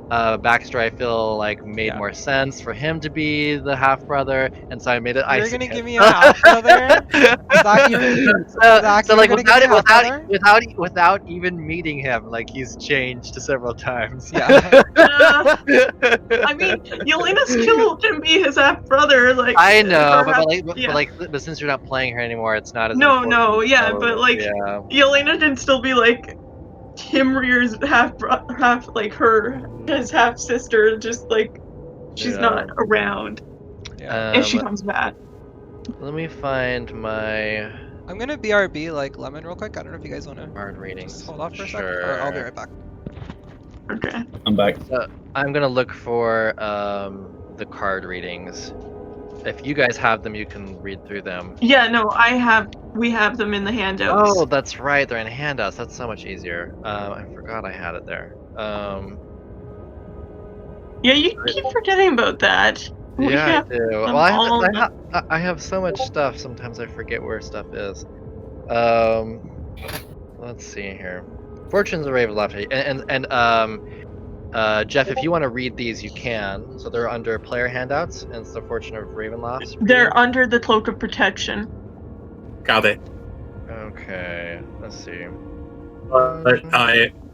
backstory I feel like made Yeah. more sense for him to be the half brother, and so I made it You're ice gonna again. give me a half brother? Zach, Zach, So you're like gonna give me a half brother? without even meeting him, like he's changed several times. Yeah. I mean, Yelena still can be his half brother. Like I know, her half. Yeah. but since you're not playing her anymore, it's not as No. important. No. Yeah. So, But like, yeah. Yelena can still be like Himrir's half like his half sister. Just like she's Yeah. not around Yeah. if she comes back. Let me find my I'm gonna BRB like Lemon real quick. I don't know if you guys wanna card just readings. hold off for a sec. Sure. Or I'll be right back. Okay. I'm back. I'm gonna look for the card readings. If you guys have them, you can read through them. Yeah. No. We have them in the handouts. Oh, that's right. They're in handouts. That's so much easier. I forgot I had it there. Yeah. You keep forgetting about that. We Yeah, I have do. them Well, all. I have so much stuff. Sometimes I forget where stuff is. Let's see here. Fortunes of Ravenloft, and Jeff, if you want to read these, you can. So they're under player handouts, and it's the Fortune of Ravenloft's reading. They're under the cloak of protection. Got it. Okay, let's see. But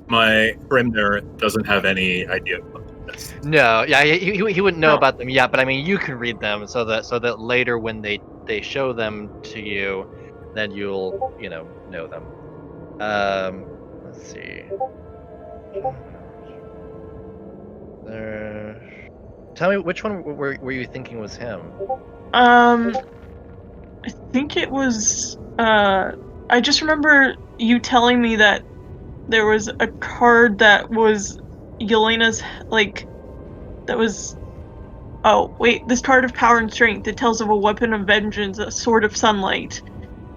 my Hrimnir doesn't have any idea about this. No, yeah, he wouldn't know No. about them yet, but I mean, you can read them so that later when they show them to you, then you'll know them. Let's see. Tell me which one were you thinking was him? I think it was. I just remember you telling me that there was a card that was Yelena's, like, that was. Oh, wait, this card of power and strength, it tells of a weapon of vengeance, a sword of sunlight.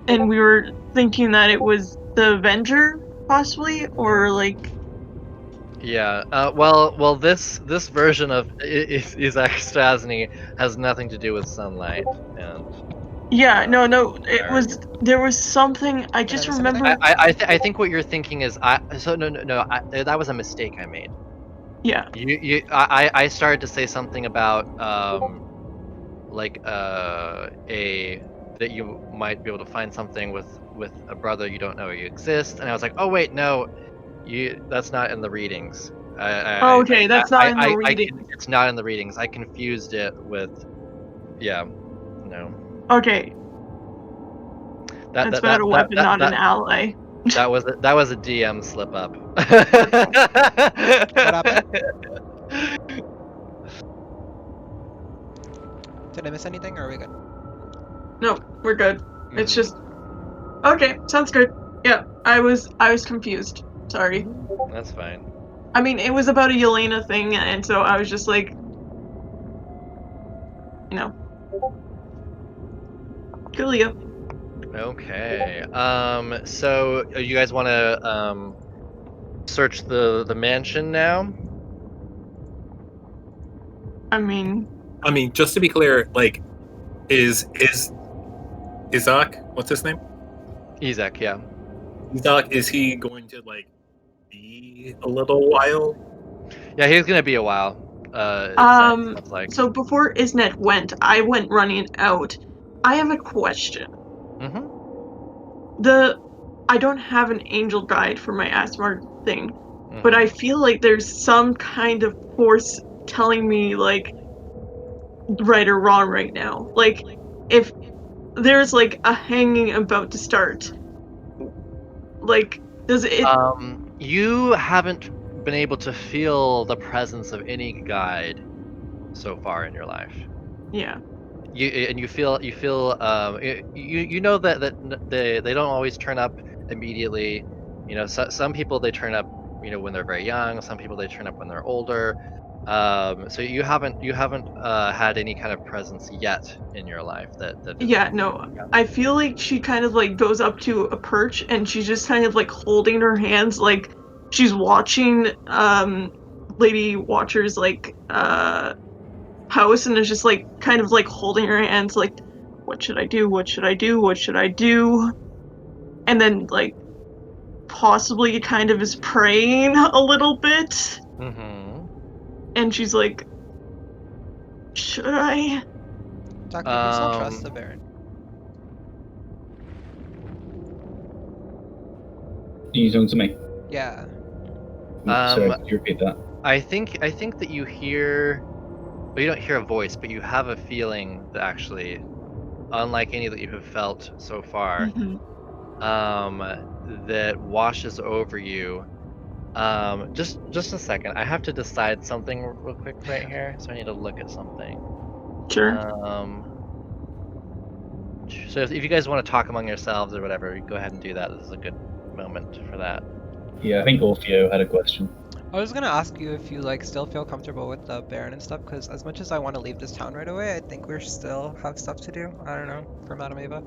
And we were thinking that it was the Avenger, possibly, or like. Yeah. Well, this version of Isaac Strasny has nothing to do with sunlight, and Yeah, no, it was. There was something. I Did I just miss remember. anything? I think what you're thinking is that was a mistake I made. Yeah. I started to say something about that you might be able to find something with a brother you don't know you exist, and I was like, oh wait, no, that's not in the readings. Okay, that's not in the reading. It's not in the readings. I confused it with, yeah, no. Okay, that's about a weapon, not an ally. That was a DM slip up. What happened? Did I miss anything, or are we good? No, we're good. It's just. Okay, sounds good. Yeah, I was confused. Sorry. That's fine. I mean, it was about a Yelena thing, and so I was just like, Coolio. Okay. So you guys want to search the mansion now? I mean, just to be clear, like, is Isaac? What's his name? Isaac, yeah. Isaac. Is he going to like be a little while? Yeah, he's gonna be a while. Sounds like. So before Isnet went, I went running out. I have a question. Mm-hmm. I don't have an angel guide for my Asmar thing, but I feel like there's some kind of force telling me like right or wrong right now. Like if there's like a hanging about to start, like does it? You haven't been able to feel the presence of any guide so far in your life. Yeah. You feel you know they don't always turn up immediately. You know, some people they turn up, you know, when they're very young. Some people they turn up when they're older. So you haven't had any kind of presence yet in your life that is. Yeah, no. I feel like she kind of like goes up to a perch and she's just kind of like holding her hands like she's watching Lady Watcher's like house and is just like kind of like holding her hands like what should I do? What should I do? What should I do? And then like possibly kind of is praying a little bit Mm-hmm. and she's like should I? Doctor, do you still trust the Baron? Are you talking to me? Yeah. Sorry, could you repeat that? I think that you hear, well, you don't hear a voice, but you have a feeling that actually, unlike any that you have felt so far, Mhm. that washes over you. Just a second. I have to decide something real quick right here, so I need to look at something. Sure. So if you guys want to talk among yourselves or whatever, you go ahead and do that. This is a good moment for that. Yeah, I think Orfeo had a question. I was gonna ask you if you like still feel comfortable with the Baron and stuff, because as much as I want to leave this town right away, I think we still have stuff to do. I don't know, for Madame Ava.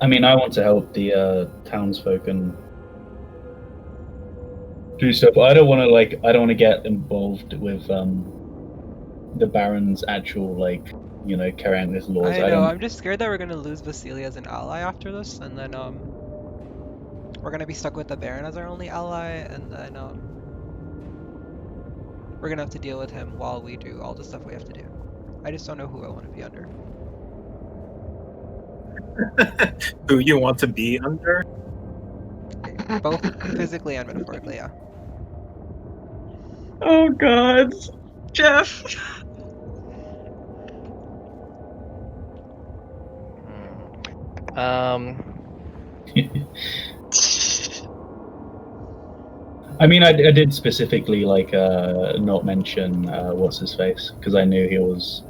I mean, I want to help the townsfolk and do stuff. I don't want to I don't want to get involved with the Baron's actual carrying his laws. I I know, don't. I'm just scared that we're gonna lose Vasilia as an ally after this, and then we're gonna be stuck with the Baron as our only ally, and then we're gonna have to deal with him while we do all the stuff we have to do. I just don't know who I want to be under. Who you want to be under? Both physically and metaphorically, yeah. Oh god. Jeff. I mean, I did specifically not mention what's his face because I knew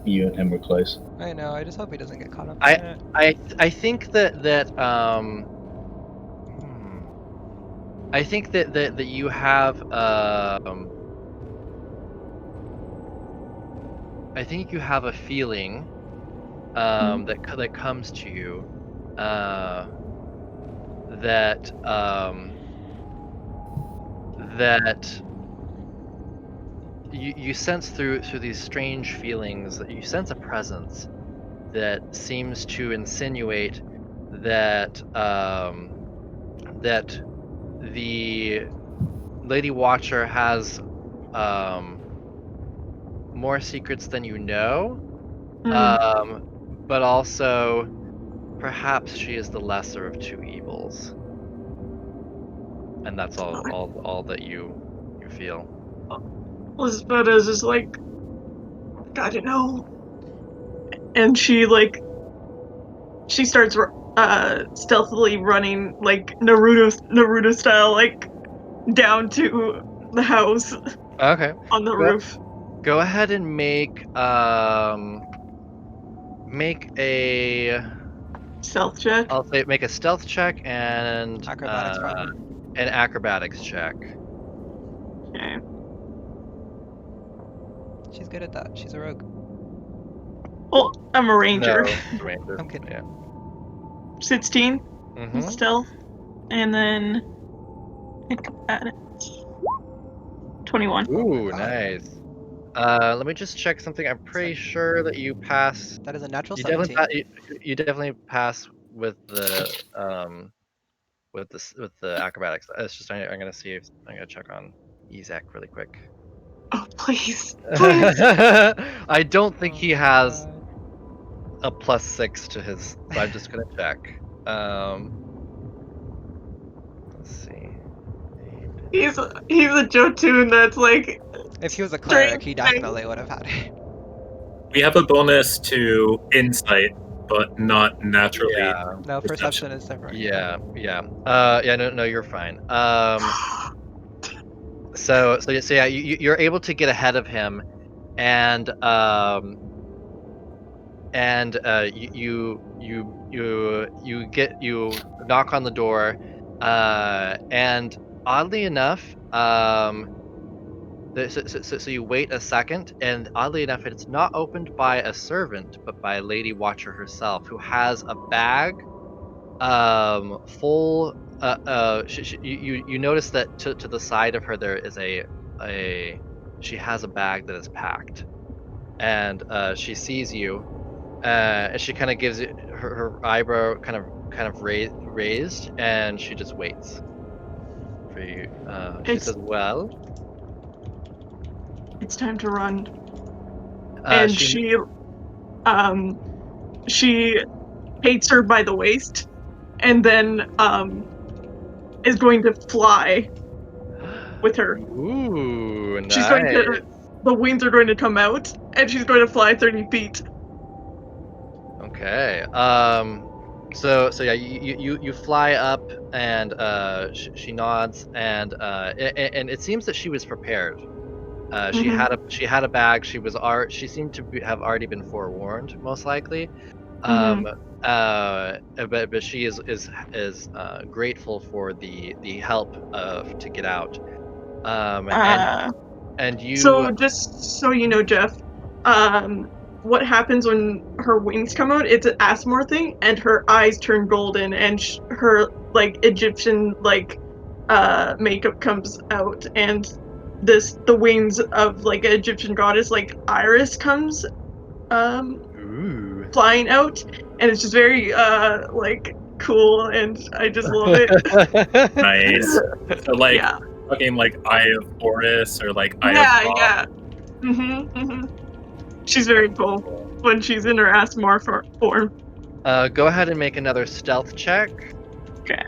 you and him were close. I know, I just hope he doesn't get caught up in it. I think I think that you have I think you have a feeling that comes to you that that you sense through these strange feelings, that you sense a presence that seems to insinuate that that the Lady Watcher has more secrets than you know, but also perhaps she is the lesser of two evils, and that's all that you feel. Lisbeta is just like, I don't know. And she starts stealthily running like Naruto style like down to the house Okay. on the roof. Go ahead and make a Stealth check. I'll say make a stealth check and Acrobatics probably. an acrobatics check. Okay. She's good at that. She's a rogue. Well, I'm a ranger. No, ranger. I'm kidding. Yeah. 16 Mhm. stealth. And then acrobatics. 21. Oh my Ooh, God. nice. Let me just check something. I'm pretty sure that you pass. That is a natural You 17. you definitely pass with the with the acrobatics. It's just I'm gonna see if I'm gonna check on Izak really quick. Oh, please. Please. I don't think Oh he my has God. a +6 to his, so I'm just gonna check. Let's see. He's a Jotun that's like If he was a cleric, he strange definitely would have had it. We have a bonus to insight, but not naturally. Yeah. No, perception is different. Yeah. No, you're fine. So yeah, you're able to get ahead of him, and you knock on the door, and oddly enough, so you wait a second, and oddly enough, it's not opened by a servant, but by a lady watcher herself, who has a bag, full. You notice that to the side of her there is she has a bag that is packed, and she sees you, and she kind of gives it her eyebrow kind of raised, and she just waits for you. She It's says, "Well," it's time to run. And she takes her by the waist and then is going to fly with her. Ooh, nice. She's going to the wings are going to come out and she's going to fly 30 feet. Okay. So yeah, you fly up, and she nods, and it seems that she was prepared. She Mhm. had a bag. She seemed to have already been forewarned, most likely. Mhm. But she is grateful for the help to get out. Uh, And you so just so you know, Jeff, um, what happens when her wings come out? It's an Asmore thing, and her eyes turn golden, and her like Egyptian makeup comes out, and the wings of like an Egyptian goddess like Iris comes um ooh. flying out, and it's just very like cool, and I just love it. Nice. So like Yeah, fucking like Eye of Horus or like Eye of yeah, Ra. yeah. She's very cool when she's in her Asmar form. Go ahead and make another stealth check. Okay.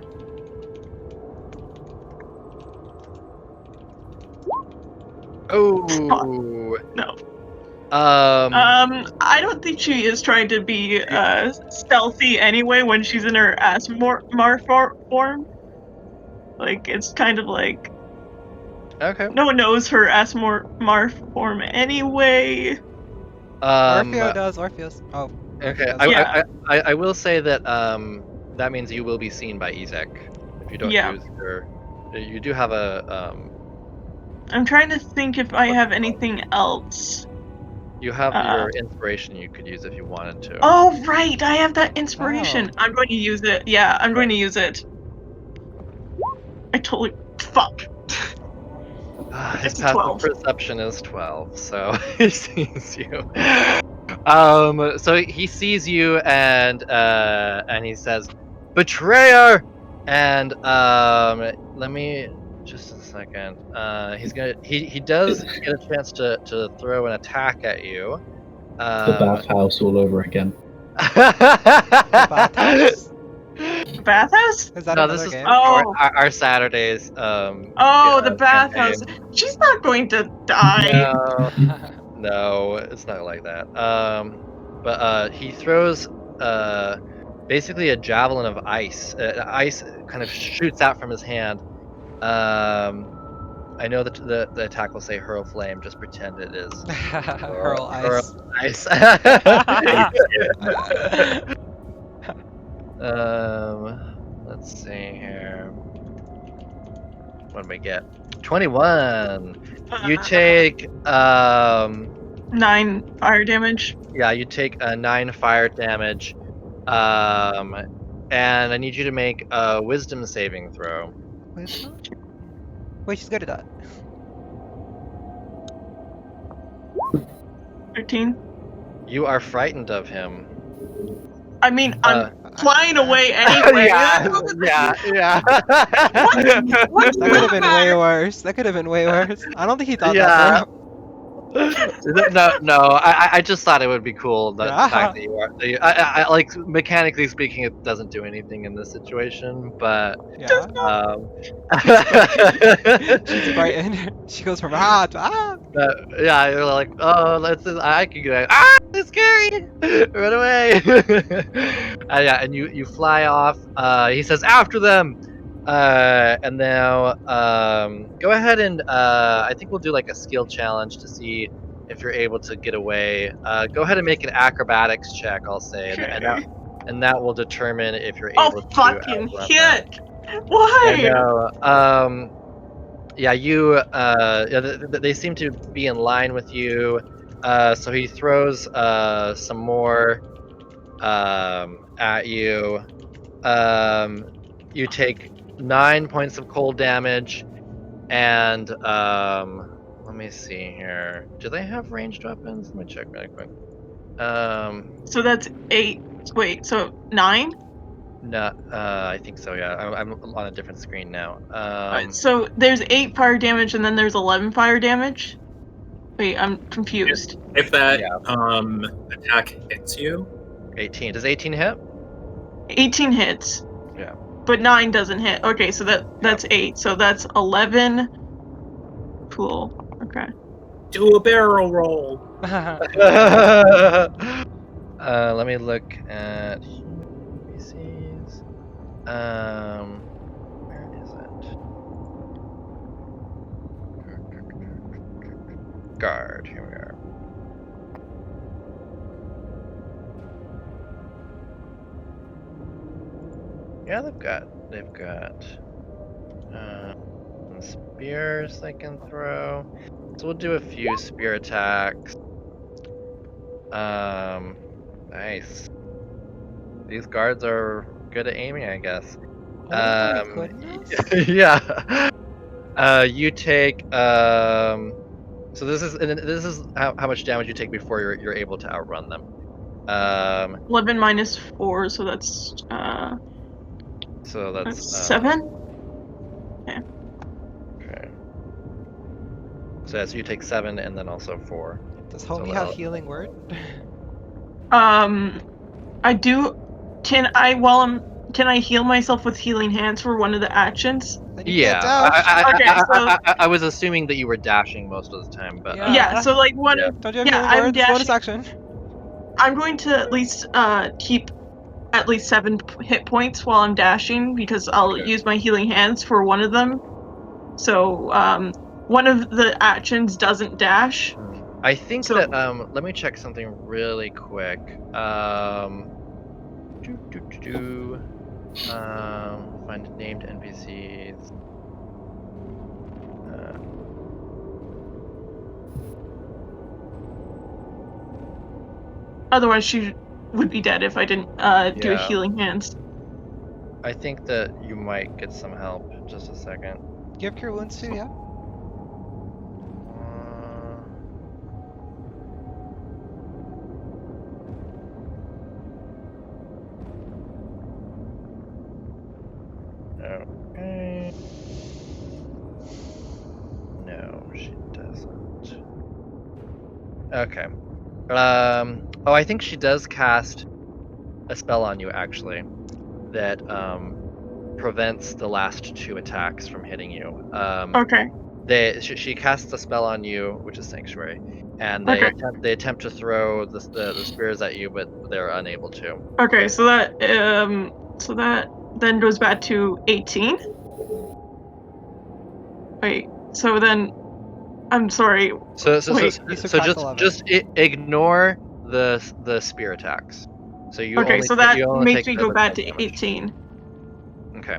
Oh. No. Um. I don't think she is trying to be stealthy anyway when she's in her Asmar form. Like it's kind of like Okay. no one knows her Asmar form anyway. Orfeo does. Orpheus. Oh. Okay. Orpheus. Yeah. I will say that that means you will be seen by Ezek if you don't Yeah. use your. You do have a I'm trying to think if I have anything else. You have your inspiration you could use if you wanted to. Oh right, I have that inspiration. Oh. I'm going to use it. Yeah, I'm going to use it. I totally fuck. His It's a passive 12. perception is 12, so he sees you. So he sees you, and he says, "Betrayer!" And let me just a second. He does get a chance to throw an attack at you. The bathhouse all over again. The bathhouse? Bathhouse? Is that No, another this is game? Oh. our Saturdays. Oh, the bathhouse. Campaign. She's not going to die. No, it's not like that. But he throws basically a javelin of ice. Ice kind of shoots out from his hand. I know that the attack will say hurl flame. Just pretend it is Hurl hurl ice. ice. Let's see here. What did we get? 21. You take 9 fire damage. yeah, you take 9 fire damage. And I need you to make a wisdom saving throw. Wisdom? Wait, she's good at that. 13. You are frightened of him. I mean, I'm flying away anyway. yeah. What? That could have been way worse. That could have been way worse. I don't think he thought that through. No. I just thought it would be cool that the fact Yeah. that you are. Like mechanically speaking, it doesn't do anything in this situation, but Yeah. um. She's frightened. She goes from ah to ah. Yeah, you're like, oh, I could go. Ah, it's scary. Run away. Yeah, and you fly off. He says after them. And now go ahead and I think we'll do like a skill challenge to see if you're able to get away. Go ahead and make an acrobatics check, I'll say, Okay. and that will determine if you're Oh, able to fucking outrun them. shit! Why? I know. Yeah, they seem to be in line with you. So he throws some more at you. You take 9 points of cold damage, and let me see here. Do they have ranged weapons? Let me check really quick. So that's 8. Wait, so 9? No, I think so. Yeah, I'm on a different screen now. So there's 8 fire damage and then there's 11 fire damage? Wait, I'm confused. If that Yeah. attack hits you, 18. Does 18 hit? 18 hits. Yeah. But 9 doesn't hit. Okay, so that's 8. So that's 11. Cool. Okay. do a barrel roll. Let me look at NPCs. Where is it? Guard. Here we are. Yeah, they've got some spears they can throw. So we'll do a few spear attacks. Nice. These guards are good at aiming, I guess. Oh my goodness. Yeah. You take so this is how much damage you take before you're able to outrun them. 11 minus 4, so that's So that's 7? okay. So yeah, so you take 7 and then also 4. Does So homie have healing word? I do. Can I heal myself with healing hands for one of the actions? Then you can't Yeah, dash. I was assuming that you were dashing most of the time, but Yeah. Yeah, so like one. yeah. Don't you have Yeah, healing I'm word? It's bonus dashing. action. I'm going to at least keep at least 7 hit points while I'm dashing because I'll Okay. use my healing hands for one of them. So one of the actions doesn't dash. I think So- that let me check something really quick. Find named NPCs. Otherwise, she would be dead if I didn't do Yeah. healing hands. I think that you might get some help. Just a second. You have cure wounds too, yeah? Okay. No, she doesn't. Okay. Oh, I think she does cast a spell on you actually that prevents the last 2 attacks from hitting you. Okay. She casts a spell on you, which is Sanctuary, and Okay. they attempt to throw the spears at you, but they're unable to. Okay, so that then goes back to 18. Wait, so then I'm sorry. So Wait. You subtract 11. just ignore the spear attacks. So you Okay, only so that you only makes take me the go back to damage. 18. Okay.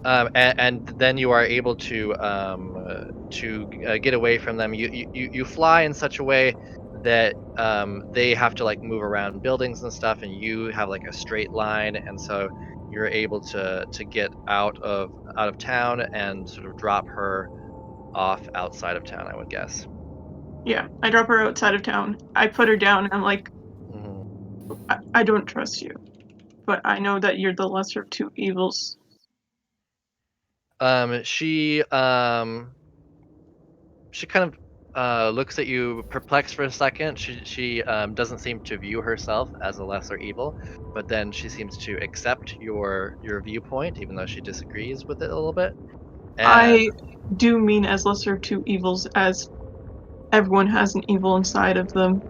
And then you are able to get away from them. You fly in such a way that they have to like move around buildings and stuff, and you have like a straight line, and so you're able to get out of town and sort of drop her off outside of town, I would guess. Yeah, I drop her outside of town. I put her down and I'm like, Mhm. I don't trust you, but I know that you're the lesser of two evils. She kind of looks at you perplexed for a second. She doesn't seem to view herself as a lesser evil, but then she seems to accept your viewpoint, even though she disagrees with it a little bit. And I do mean as lesser two evils, as everyone has an evil inside of them.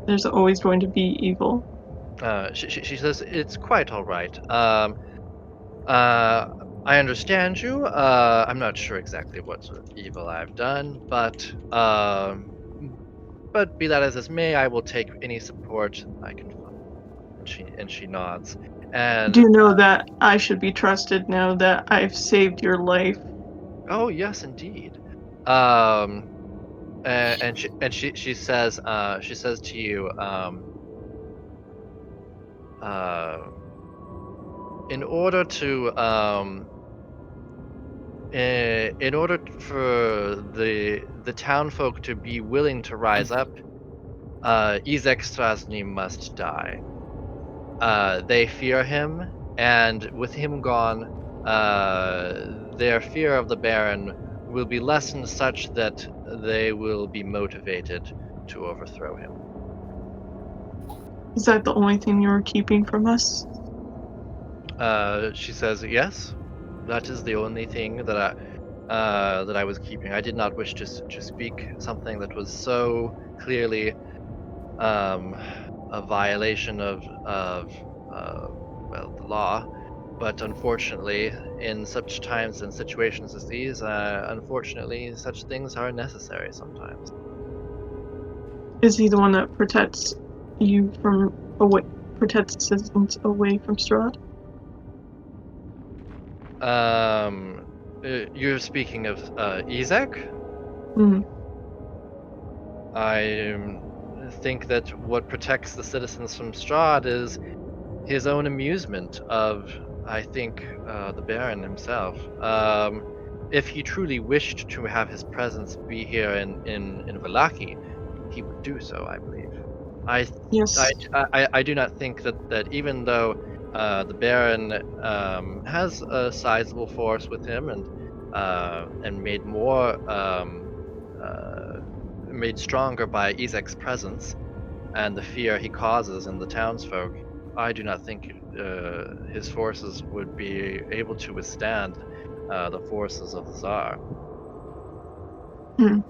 There's always going to be evil. she says it's quite all right. I understand you. I'm not sure exactly what sort of evil I've done, but be that as it may, I will take any support I can find. And she nods. And Do you know that I should be trusted now that I've saved your life? oh yes, indeed. She says to you, in order to in order for the town folk to be willing to rise up, Izek Strasny must die. They fear him, and with him gone, their fear of the Baron will be lessened such that they will be motivated to overthrow him. Is that the only thing you're keeping from us? She says, "Yes, that is the only thing that I was keeping. I did not wish to speak something that was so clearly a violation of well, the law. But unfortunately, in such times and situations as these, unfortunately, such things are necessary sometimes." Is he the one that protects you from protects citizens away from Strahd? You're speaking of Izek? Hmm. I think that what protects the citizens from Strahd is his own amusement of, I think, the Baron himself. If he truly wished to have his presence be here in Vallaki, he would do so, I believe. Yes. I do not think that even though the Baron has a sizable force with him and made more made stronger by Izek's presence and the fear he causes in the townsfolk, I do not think his forces would be able to withstand the forces of the Tzar. Hmm.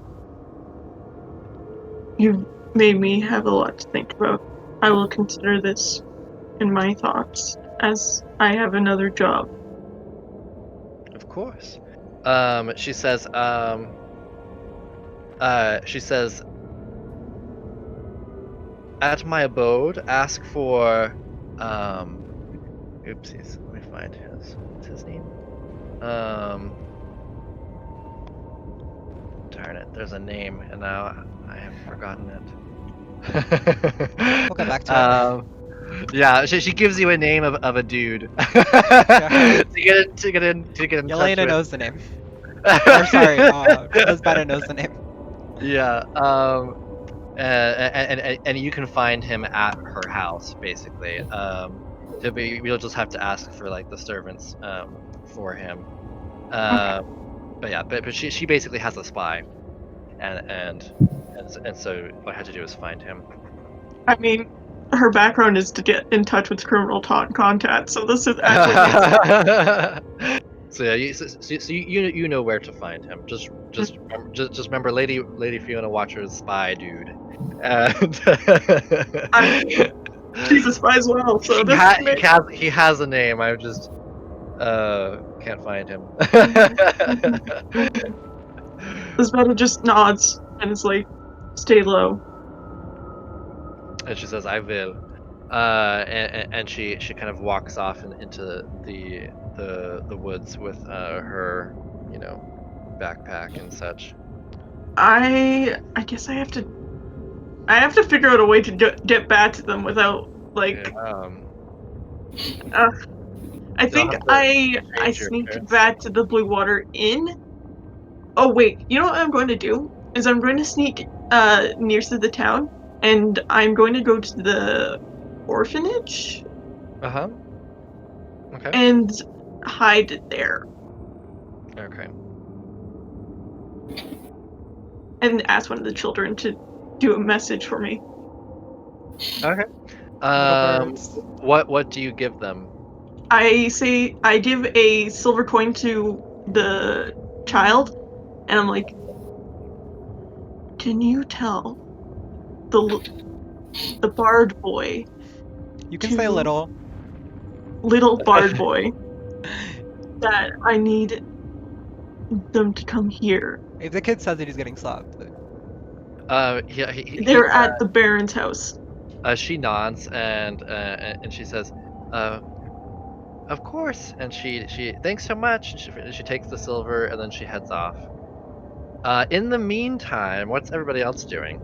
You've made me have a lot to think about. I will consider this in my thoughts, as I have another job. Of course. She says, at my abode, ask for, oopsies, let me find what's his name? Darn it, there's a name, and now I have forgotten it. We'll get back to it. Yeah, she gives you a name of a dude to get in touch Yelena with. knows the name. Or sorry, Lisbeta knows the name. Yeah, and you can find him at her house basically. We'll just have to ask for like the servants for him. But yeah, but she basically has a spy, and so what I had to do is find him. I mean, her background is to get in touch with criminal contact, so this is actually So yeah, you know where to find him. Just remember, Lady Fiona Watcher's spy dude. And she's a spy as well, so he has a name. I just can't find him. Lisbeta just nods and is like, stay low. And she says, "I will." And she kind of walks off into the woods with her, backpack and such. I guess I have to figure out a way to get back to them without like. I think I sneaked appearance. back to the Blue Water Inn. Oh wait, you know what I'm going to do is I'm going to sneak near to the town, and I'm going to go to the orphanage. Okay. And hide there. Okay. and ask one of the children to do a message for me. Okay. Little birds. What do you give them? I give a silver coin to the child, and I'm like, can you tell the bard boy, You can say little. little bard boy, that I need them to come here? If the kid says that he's getting slapped, but They're at the Baron's house. She nods and she says, "Of course." And she thanks so much. And she takes the silver and then she heads off. In the meantime, what's everybody else doing?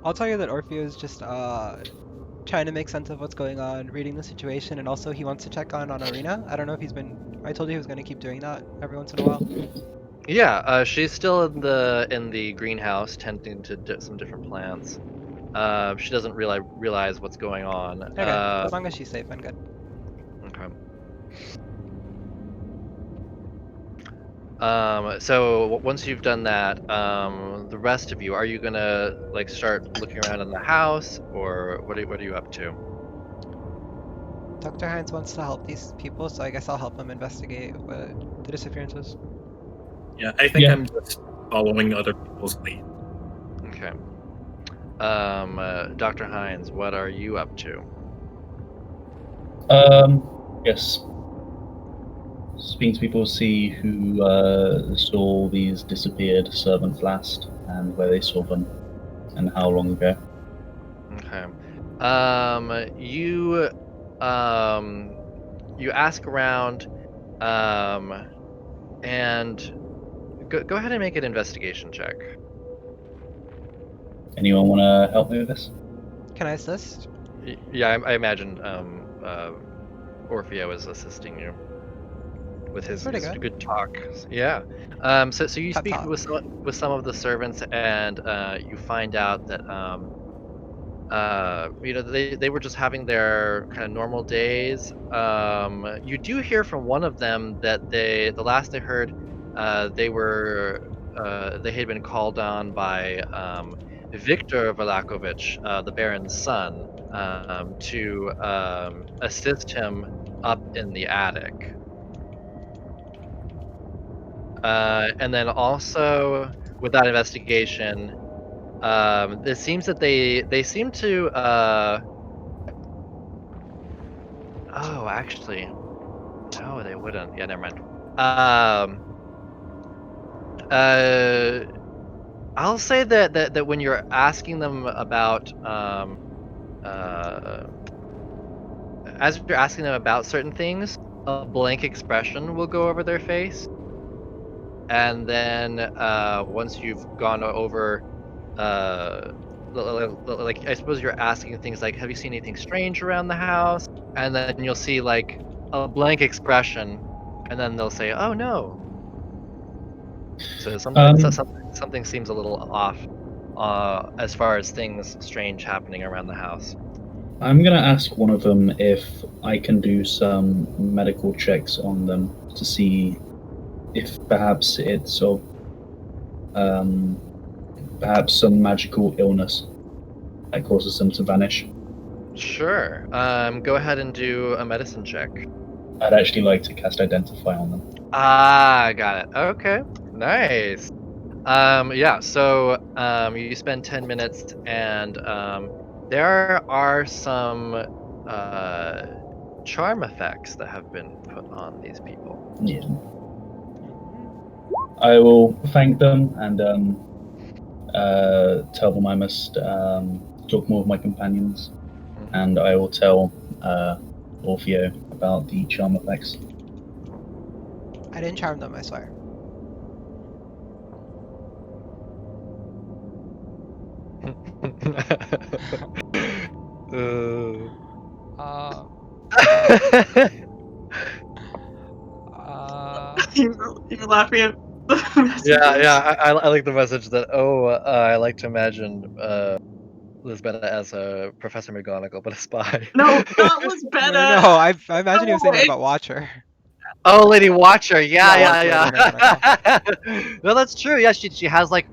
I'll tell you that Orfeo is just trying to make sense of what's going on, reading the situation, and also he wants to check on Arena. I don't know if he's been. I told you he was going to keep doing that every once in a while. Yeah, she's still in the greenhouse tending to some different plants. She doesn't realize what's going on. Okay, as long as she's safe, I'm good. Okay. So once you've done that, the rest of you, are you gonna like start looking around in the house, or what are you up to? Dr. Hines wants to help these people, so I guess I'll help him investigate what the disappearance was. Yeah, I think Yeah. I'm just following other people's lead. Okay. Dr. Hines, what are you up to? Yes. Speaking to people, see who saw these disappeared servants last, and where they saw them, and how long ago. Okay. You ask around, and go ahead and make an investigation check. Anyone want to help me with this? Can I assist? Yeah, I imagine Orfeo is assisting you with his Pretty good. good talk. Yeah. So you Pep speak talk. with some of the servants, and you find out that they were just having their kind of normal days. You do hear from one of them that the last they heard, they had been called on by Viktor Valakovich, the Baron's son, to assist him up in the attic. And then also with that investigation, it seems that they seem to oh, actually, no, they wouldn't. Yeah, never mind. Uh, I'll say that when you're asking them about uh, as you're asking them about certain things, a blank expression will go over their face, and then once you've gone over, like I suppose you're asking things like, "Have you seen anything strange around the house?" And then you'll see like a blank expression, and then they'll say, "Oh no." So something seems a little off, as far as things strange happening around the house. I'm gonna ask one of them if I can do some medical checks on them to see if perhaps it's of perhaps some magical illness that causes them to vanish. Sure. Go ahead and do a medicine check. I'd actually like to cast Identify on them. Ah, got it. Okay, nice. Yeah. So you spend 10 minutes, and there are some charm effects that have been put on these people. Yeah. I will thank them and tell them I must talk more with my companions, and I will tell Orfeo about the charm effects. I didn't charm them, I swear. Uh, You're laughing at the messages. yeah. I like the message that. Oh, I like to imagine Lisbeta as a Professor McGonagall, but a spy. No, not Lisbeta. no, I imagine he was saying that No, about Watcher. Oh, Lady Watcher. Yeah, Yeah. Lady No, that's true. Yeah, she has like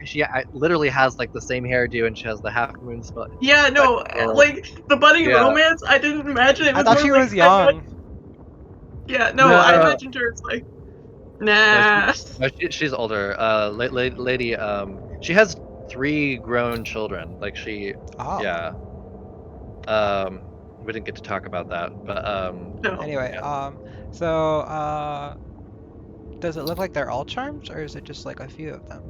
literally has like the same hairdo, and she has the half moon spell. Yeah, no, like the budding Yeah. romance. I didn't imagine it I was thought more she like was young. yeah, no, I No. imagined her as like nah. No, she's older. Lady. She has 3 grown children. Like she. Oh. Yeah. We didn't get to talk about that, but No. Anyway, Yeah. does it look like they're all charmed, or is it just like a few of them?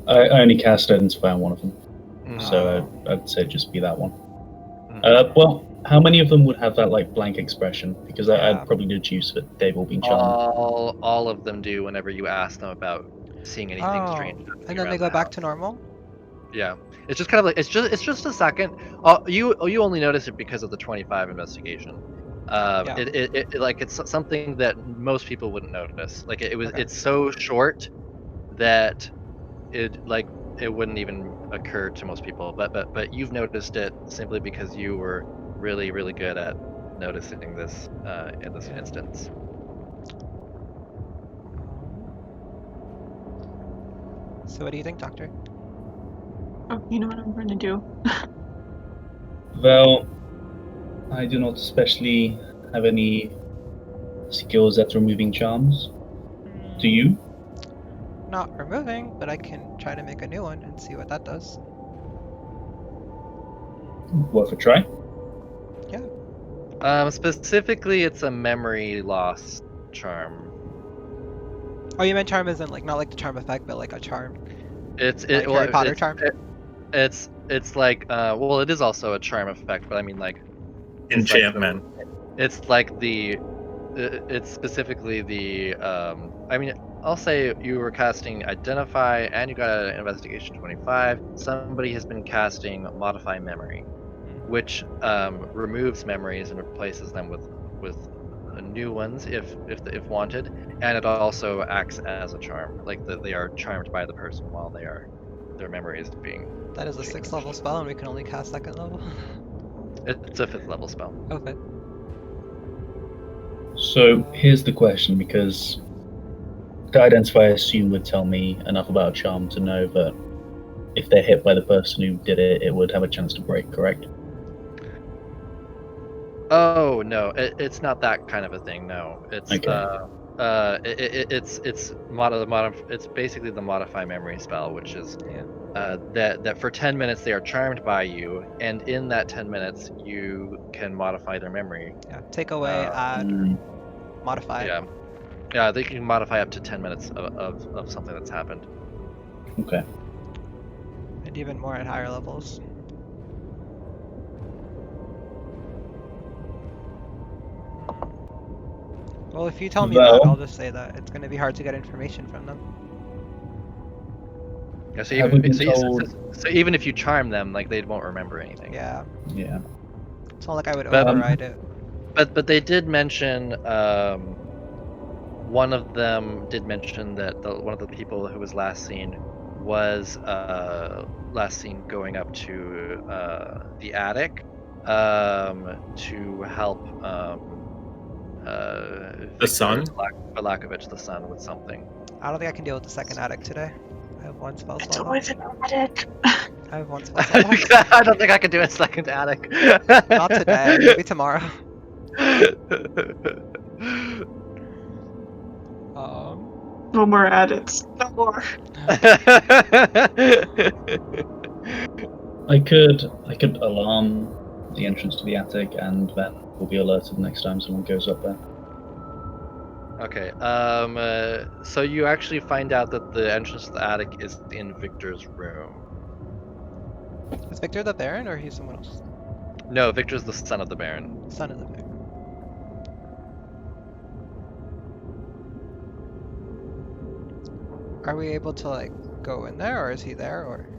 I only cast Identify on one of them, Mhm. so I'd say just be that one. Mhm. Well, how many of them would have that like blank expression? Because Yeah. I'd probably deduce that they've all been charmed. All of them do whenever you ask them about seeing anything strange happening and then they around go the back house. to normal? Yeah, it's just kind of like it's just a second. You only notice it because of the 25 investigation. Yeah. It like it's something that most people wouldn't notice. Like Okay. it's so short that it wouldn't even occur to most people. But you've noticed it simply because you were really good at noticing this in this Yeah. instance. So what do you think, Doctor? Oh, you know what I'm going to do? Well, I do not especially have any skills at removing charms. Do you? Not removing, but I can try to make a new one and see what that does. Worth a try. Specifically, it's a memory loss charm. Oh, you meant charm isn't like not like the charm effect, but like a charm. It's Like Harry Potter charm? It's like well, it is also a charm effect, but I mean like Enchantment. it's like the it's specifically the I mean I'll say you were casting Identify and you got an Investigation 25. Somebody has been casting Modify Memory, which removes memories and replaces them with new ones if wanted, and it also acts as a charm, like they are charmed by the person while their memory is being That is a 6th level spell, and we can only cast 2nd level. It's a 5th level spell. Okay. So here's the question, because the Identify, I assume, would tell me enough about a charm to know that if they're hit by the person who did it, it would have a chance to break, correct? Oh no, it's not that kind of a thing. No, it's Okay. it's it's basically the Modify Memory spell, which is Yeah. that for 10 minutes they are charmed by you, and in that 10 minutes you can modify their memory. Yeah. Take away, add, or modify. Yeah, they can modify up to 10 minutes of something that's happened. Okay. And even more at higher levels. Well, if you tell me that, I'll just say that it's going to be hard to get information from them. Yeah, so Have we been told? so even if you charm them, like they won't remember anything. Yeah. Yeah. It's not like I would But, override it. But they did mention one of them did mention that one of the people who was last seen was last seen going up to the attic to help The sun? for lack of it, the sun with something. I don't think I can deal with the 2nd attic today. I have 1 spell It's slot always left. an attic. I have 1 spell slot left. I don't think I can do a 2nd attic. Not today. Maybe tomorrow. No more attics. No more. I could alarm the entrance to the attic, and then we'll be alerted next time someone goes up there. Okay. So you actually find out that the entrance to the attic is in Victor's room. Is Victor the Baron, or he's someone else? No, Victor's the son of the Baron. Son of the Baron. Are we able to like go in there, or is he there, or?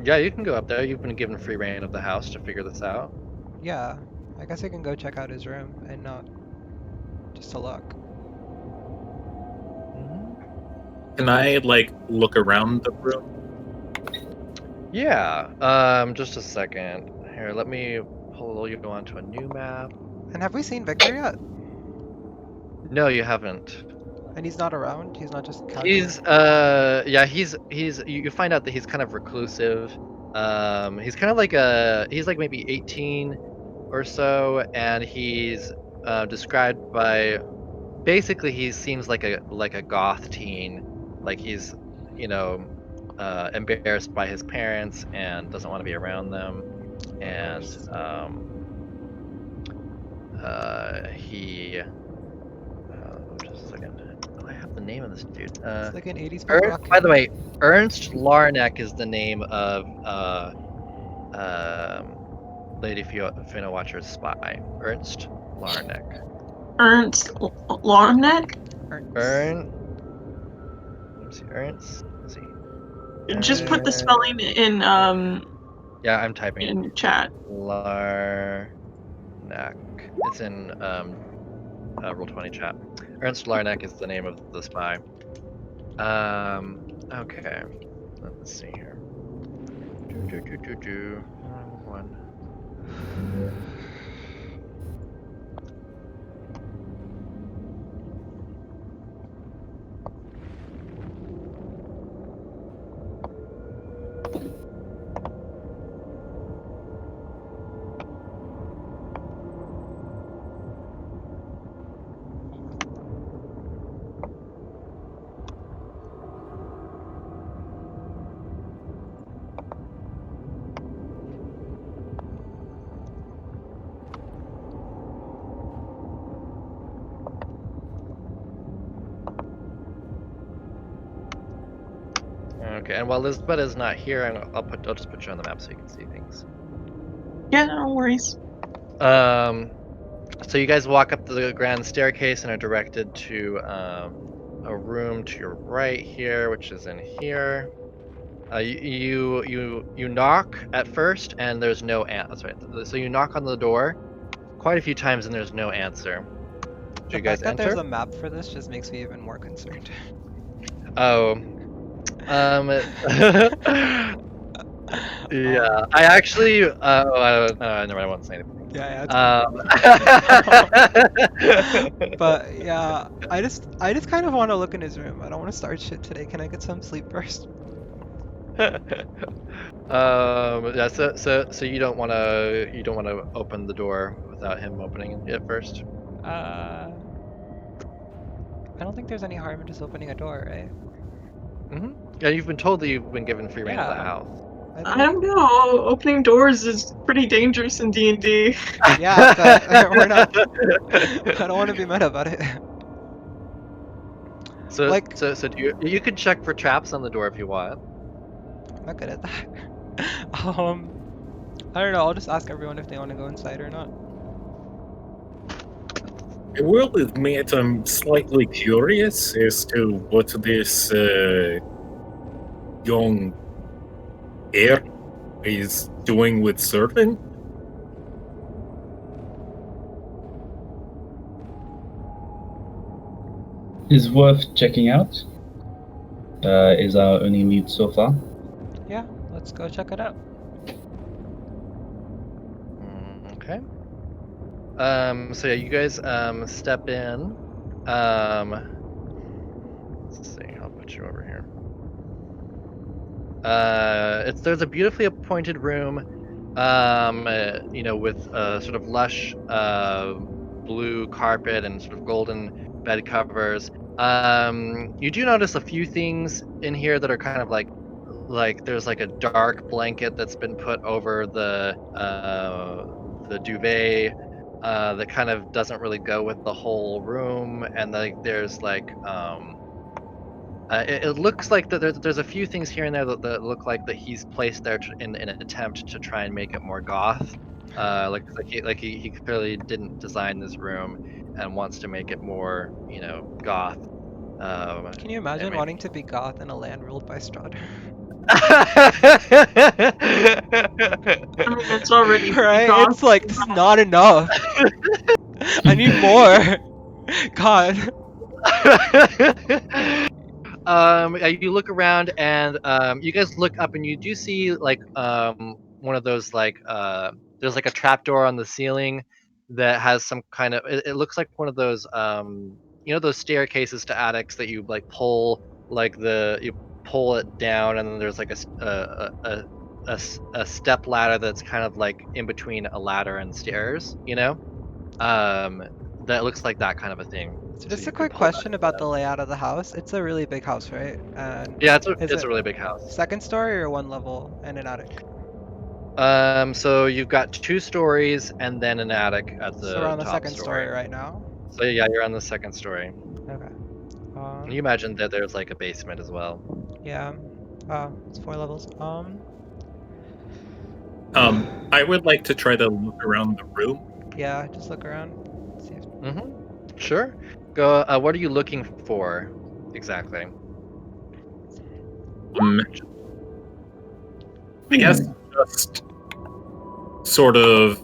Yeah, you can go up there. You've been given free reign of the house to figure this out. Yeah, I guess I can go check out his room and not just to look. Can I like look around the room? Yeah. Just a second. Here, let me pull you onto a new map. And have we seen Victor yet? No, you haven't. And he's not around? He's not just casual? You find out that he's kind of reclusive. He's kind of he's like maybe 18 or so, and he's described by basically he seems like a goth teen. Like he's, you know, embarrassed by his parents and doesn't want to be around them. And he just a second. Oh, I have the name of this dude. It's like an 80s punk rock By the kid. way, Ernst Larnack is the name of Lady Fiona Watcher's spy. Ernst Larnack. Ernst Larnack? Ernst. Let me see. Ernst. Let's see. Just put the spelling in Yeah, I'm typing in chat. Larnack. It's in Roll20 chat. Ernst Larnack is the name of the spy. Okay. Let's see here. One. Okay, and while Lisbeta is not here, I'll just put you on the map so you can see things. Yeah, no worries. So you guys walk up the grand staircase and are directed to a room to your right here, which is in here. You knock at first, and there's no answer. So you knock on the door quite a few times, and there's no answer. Do The you guys fact that there's enter? a map for this just makes me even more concerned. Oh. Yeah, I actually. Never mind, I won't say anything. Yeah, Um, but yeah, I just kind of want to look in his room. I don't want to start shit today. Can I get some sleep first? Yeah. So you don't want to open the door without him opening it first. I don't think there's any harm in just opening a door, right? Yeah, you've been told that you've been given free reign of the Yeah. house. I don't know. Opening doors is pretty dangerous in D&D. Yeah, but we're not. I don't want to be mad about it. So Like- so you could check for traps on the door if you want. I'm not good at that. I don't know. I'll just ask everyone if they want to go inside or not. I will admit I'm slightly curious as to what this young heir is doing with Servant. Is worth checking out. Is our only lead so far. Yeah, let's go check it out. Okay. So yeah, you guys step in. Let's see, I'll put you over here. There's a beautifully appointed room, you know, with sort of lush blue carpet and sort of golden bed covers. You do notice a few things in here that are kind of like there's like a dark blanket that's been put over the duvet that kind of doesn't really go with the whole room, and like there's like it looks like that there's a few things here and there that look like that he's placed there in an attempt to try and make it more goth. He clearly didn't design this room and wants to make it more, you know, goth. Can you imagine wanting to be goth in a land ruled by Strider? I mean, it's already Right? gone. It's like, this is not enough. I need more. God. You look around and you guys look up and you do see like one of those like there's like a trapdoor on the ceiling that has some kind of it looks like one of those those staircases to attics that you like pull, you pull it down, and then there's like a step ladder that's kind of like in between a ladder and stairs, that looks like that kind of a thing. So just you a could quick pull that question about the layout of the house. It's a really big house, right? And Yeah, is it's it a really big house. second story or one level and an attic? So you've got 2 stories and then an attic at So we're the on the top second story. story right now. So yeah, you're on the second story. Okay. Can you imagine that there's like a basement as well? Yeah. It's 4 levels. I would like to try to look around the room. Yeah, just look around. See if... Sure. Go. What are you looking for exactly? I guess just sort of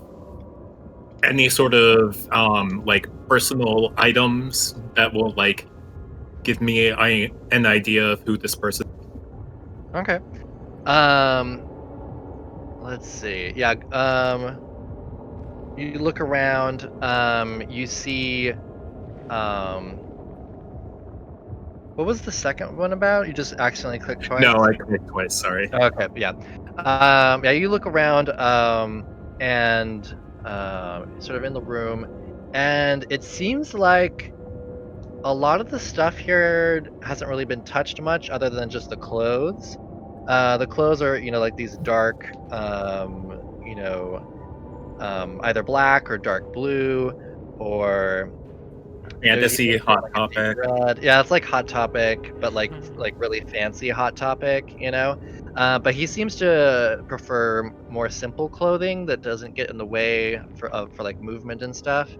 any sort of like personal items that will like give me an idea of who this person. Okay. Let's see. Yeah. You look around. You see. What was the second one about? You just accidentally clicked twice. No, I clicked twice. Sorry. Okay. Yeah. Yeah. You look around. And sort of in the room, and it seems like a lot of the stuff here hasn't really been touched much, other than just the clothes. The clothes are, like these dark, either black or dark blue, or Fantasy, Hot like a deep Topic. red. Yeah, it's like Hot Topic, but like Mhm. really fancy Hot Topic, But he seems to prefer more simple clothing that doesn't get in the way for like movement and stuff.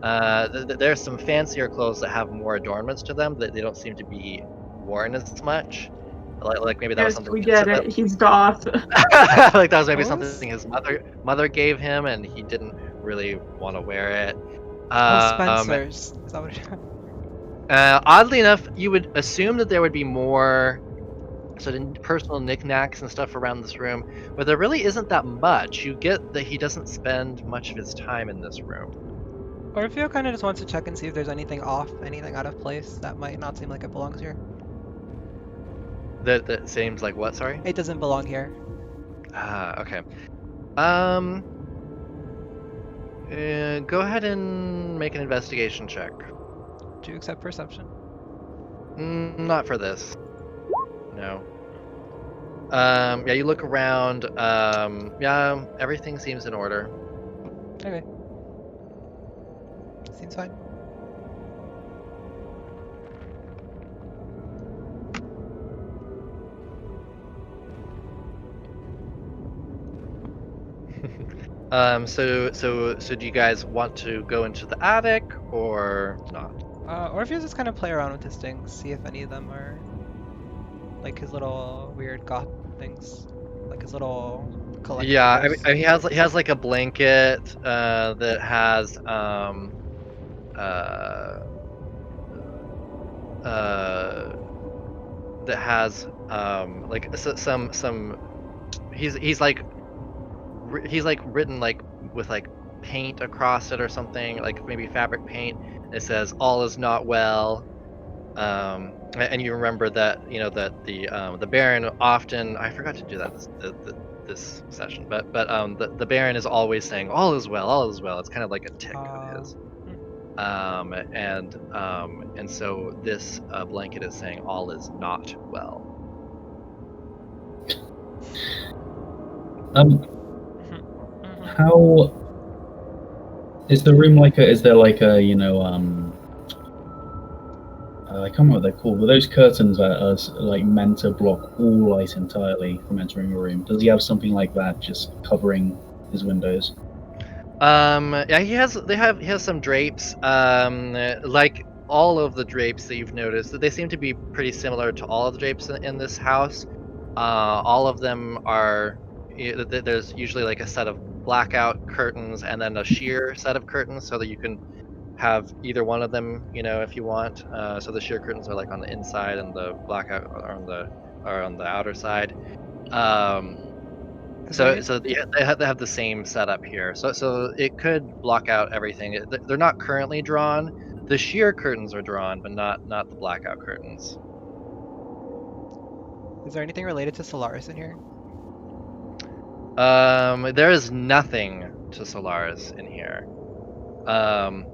There's some fancier clothes that have more adornments to them that they don't seem to be worn as much. Like maybe that was Yes, something we get that, it. He's goth. like that was maybe What something was- his mother gave him, and he didn't really want to wear it. Oh, Um, Spencer's. Is that what it... Oddly enough, you would assume that there would be more sort of personal knickknacks and stuff around this room, but there really isn't that much. You get that he doesn't spend much of his time in this room. Or if you kind of just wants to check and see if there's anything off, anything out of place that might not seem like it belongs here. That seems like what? Sorry. It doesn't belong here. Okay. Go ahead and make an investigation check. Do you accept perception? Not for this. No. Yeah, you look around. Yeah, everything seems in order. Okay. Seems fine. So do you guys want to go into the attic or not? Or if you just kind of play around with his things, see if any of them are like his little weird goth things, like his little collectibles. Yeah, I mean, he has like a blanket that has like some he's like written like with like paint across it or something, like maybe fabric paint. It says all is not well. And you remember that that the Baron often, I forgot to do that this session, but the Baron is always saying all is well, all is well. It's kind of like a tick of his. And so this blanket is saying all is not well. How is the room like? Is there like a I can't remember what they're called, but those curtains that are like meant to block all light entirely from entering a room. Does he have something like that just covering his windows? Yeah, he has some drapes. Like all of the drapes that you've noticed, they seem to be pretty similar to all of the drapes in this house. All of them are. There's usually like a set of blackout curtains and then a sheer set of curtains, so that you can have either one of them, if you want. So the sheer curtains are like on the inside, and the blackout are on the outer side. So they have the same setup here. So it could block out everything. They're not currently drawn. the sheer curtains are drawn, but not the blackout curtains. Is there anything related to Solaris in here? There is nothing to Solaris in here. And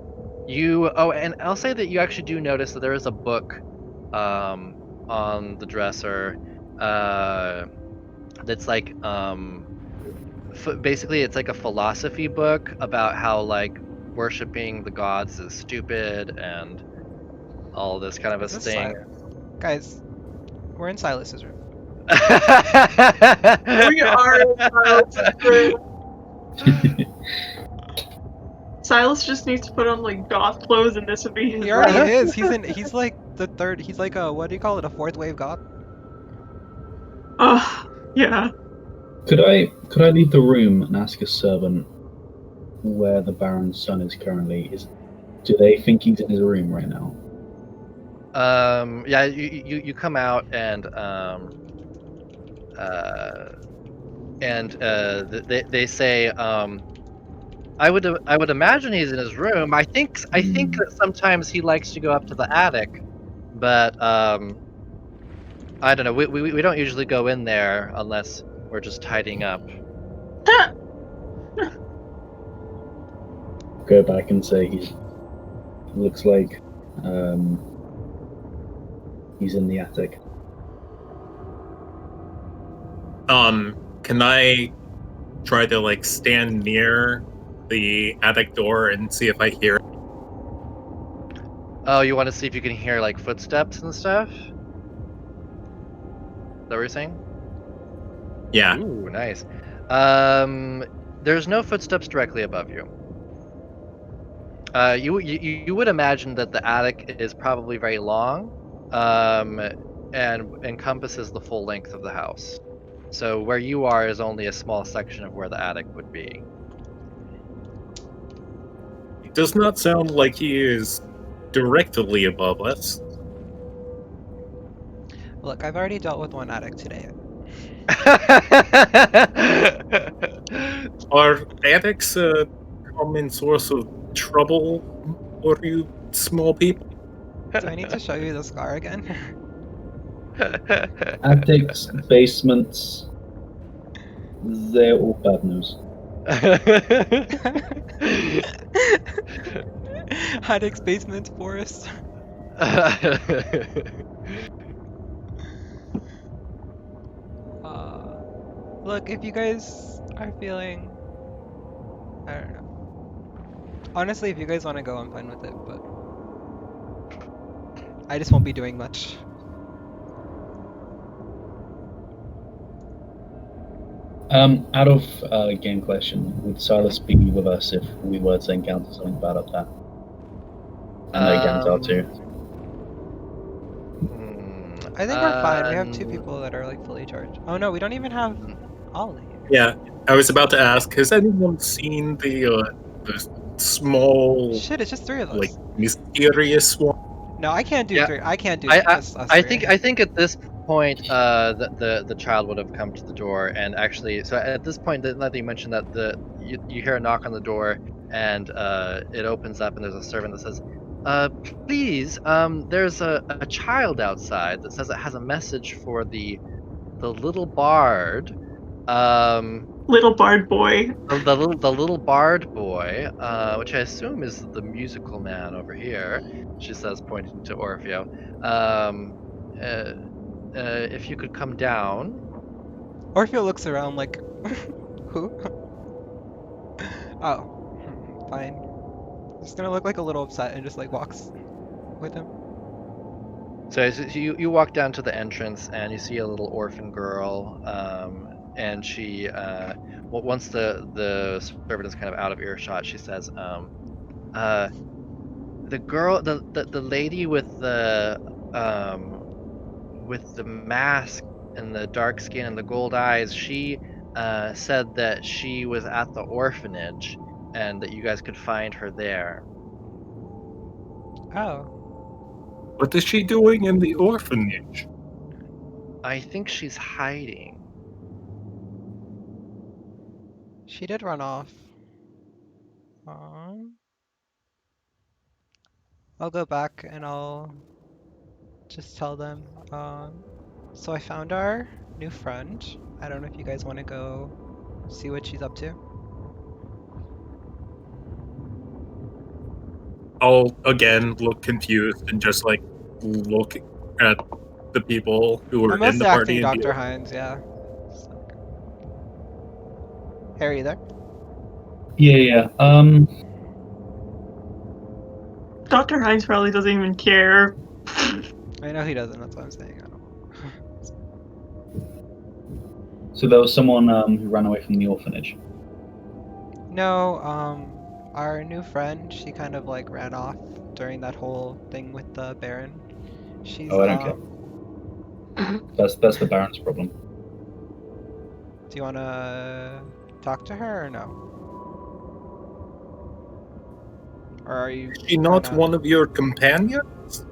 I'll say that you actually do notice that there is a book on the dresser that's like basically it's like a philosophy book about how like worshiping the gods is stupid and all this kind of a Is this thing. Guys, we're in Silas's room. We are in Silas's room. Silas just needs to put on like goth clothes, and this would be his He already room. is. He's like the third. He's like a, what do you call it? A fourth wave god. Yeah. Could I leave the room and ask a servant where the Baron's son is currently? Do they think he's in his room right now? Yeah, you come out and they say I would imagine he's in his room. I think that sometimes he likes to go up to the attic, but I don't know. We don't usually go in there unless we're just tidying up. Go back and say he looks like he's in the attic. Can I try to like stand near the attic door and see if I hear it? Oh, you want to see if you can hear like footsteps and stuff? Is that what you're saying? Yeah. Ooh, nice. There's no footsteps directly above you. You would imagine that the attic is probably very long, and encompasses the full length of the house. So where you are is only a small section of where the attic would be. It does not sound like he is directly above us. Look, I've already dealt with one addict today. Are addicts a common source of trouble for you small people? Do I need to show you the scar again? Attics, basements, they're all bad news. Addict's basement forest. Look, if you guys are feeling, I don't know. Honestly, if you guys want to go, I'm fine with it, but I just won't be doing much. Out of game question, would Silas be with us if we were to encounter something bad up there? I know Gans are too. I think we're fine. We have two people that are like fully charged. Oh no, we don't even have Ollie. Yeah, I was about to ask, has anyone seen the small, Shit, it's just three of us. like, mysterious one? No, I can't do Yeah. three. I can't do I just us three. think at this point, the child would have come to the door, and actually, so at this point, now that you mentioned that you hear a knock on the door, and it opens up, and there's a servant that says, please, there's a child outside that says it has a message for the little bard, Little bard boy. the little bard boy, which I assume is the musical man over here. She says, pointing to Orfeo. If you could come down. Orfeo looks around like, who? Oh, fine. He's gonna look like a little upset and just like walks with him. So you walk down to the entrance and you see a little orphan girl, and she once the servant is kind of out of earshot, she says, the girl, the lady with the mask and the dark skin and the gold eyes, she said that she was at the orphanage and that you guys could find her there. Oh, What is she doing in the orphanage? I think she's hiding. she did run off. Um, I'll go back and I'll just tell them. So I found our new friend. I don't know if you guys want to go see what she's up to. I'll again look confused and just like look at the people who were I'm in the mostly acting party and be Dr. like, Hines, yeah. Harry, you there? Yeah. Dr. Hines probably doesn't even care. I know he doesn't, that's what I'm saying. I don't So there was someone who ran away from the orphanage. No, our new friend, she kind of like ran off during that whole thing with the Baron. She's Oh, I don't care. That's the Baron's problem. do you wanna talk to her or no? Or are you "Is she not kinda... one of your companions?"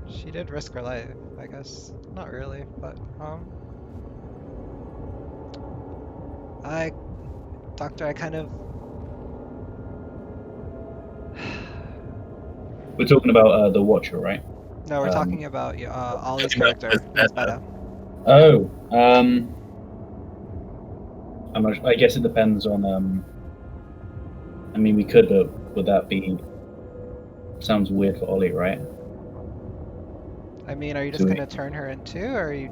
She did risk her life, I guess. Not really, but Doctor, I kind of... We're talking about the Watcher, right? No, we're talking about Ollie's character, Lisbeta. Oh, I guess it depends on. I mean, we could, but would that be? Sounds weird for Ollie, right? I mean, are you just So gonna turn her in too, or are you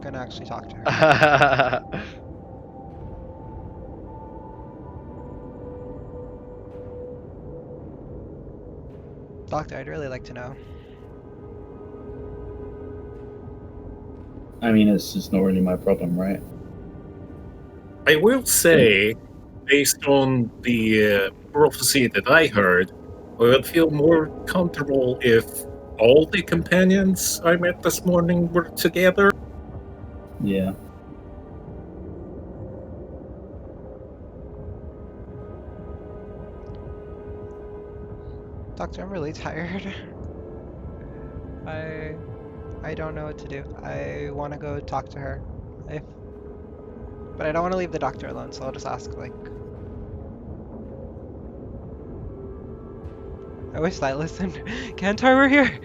gonna actually talk to her? Doctor, I'd really like to know. I mean, it's not really my problem, right? I will say, based on the prophecy that I heard, I would feel more comfortable if all the companions I met this morning were together. Yeah. Doctor, I'm really tired. I don't know what to do. I want to go talk to her. If, but I don't want to leave the doctor alone, so I'll just ask, like... I wish I listened. Kantar, we're here!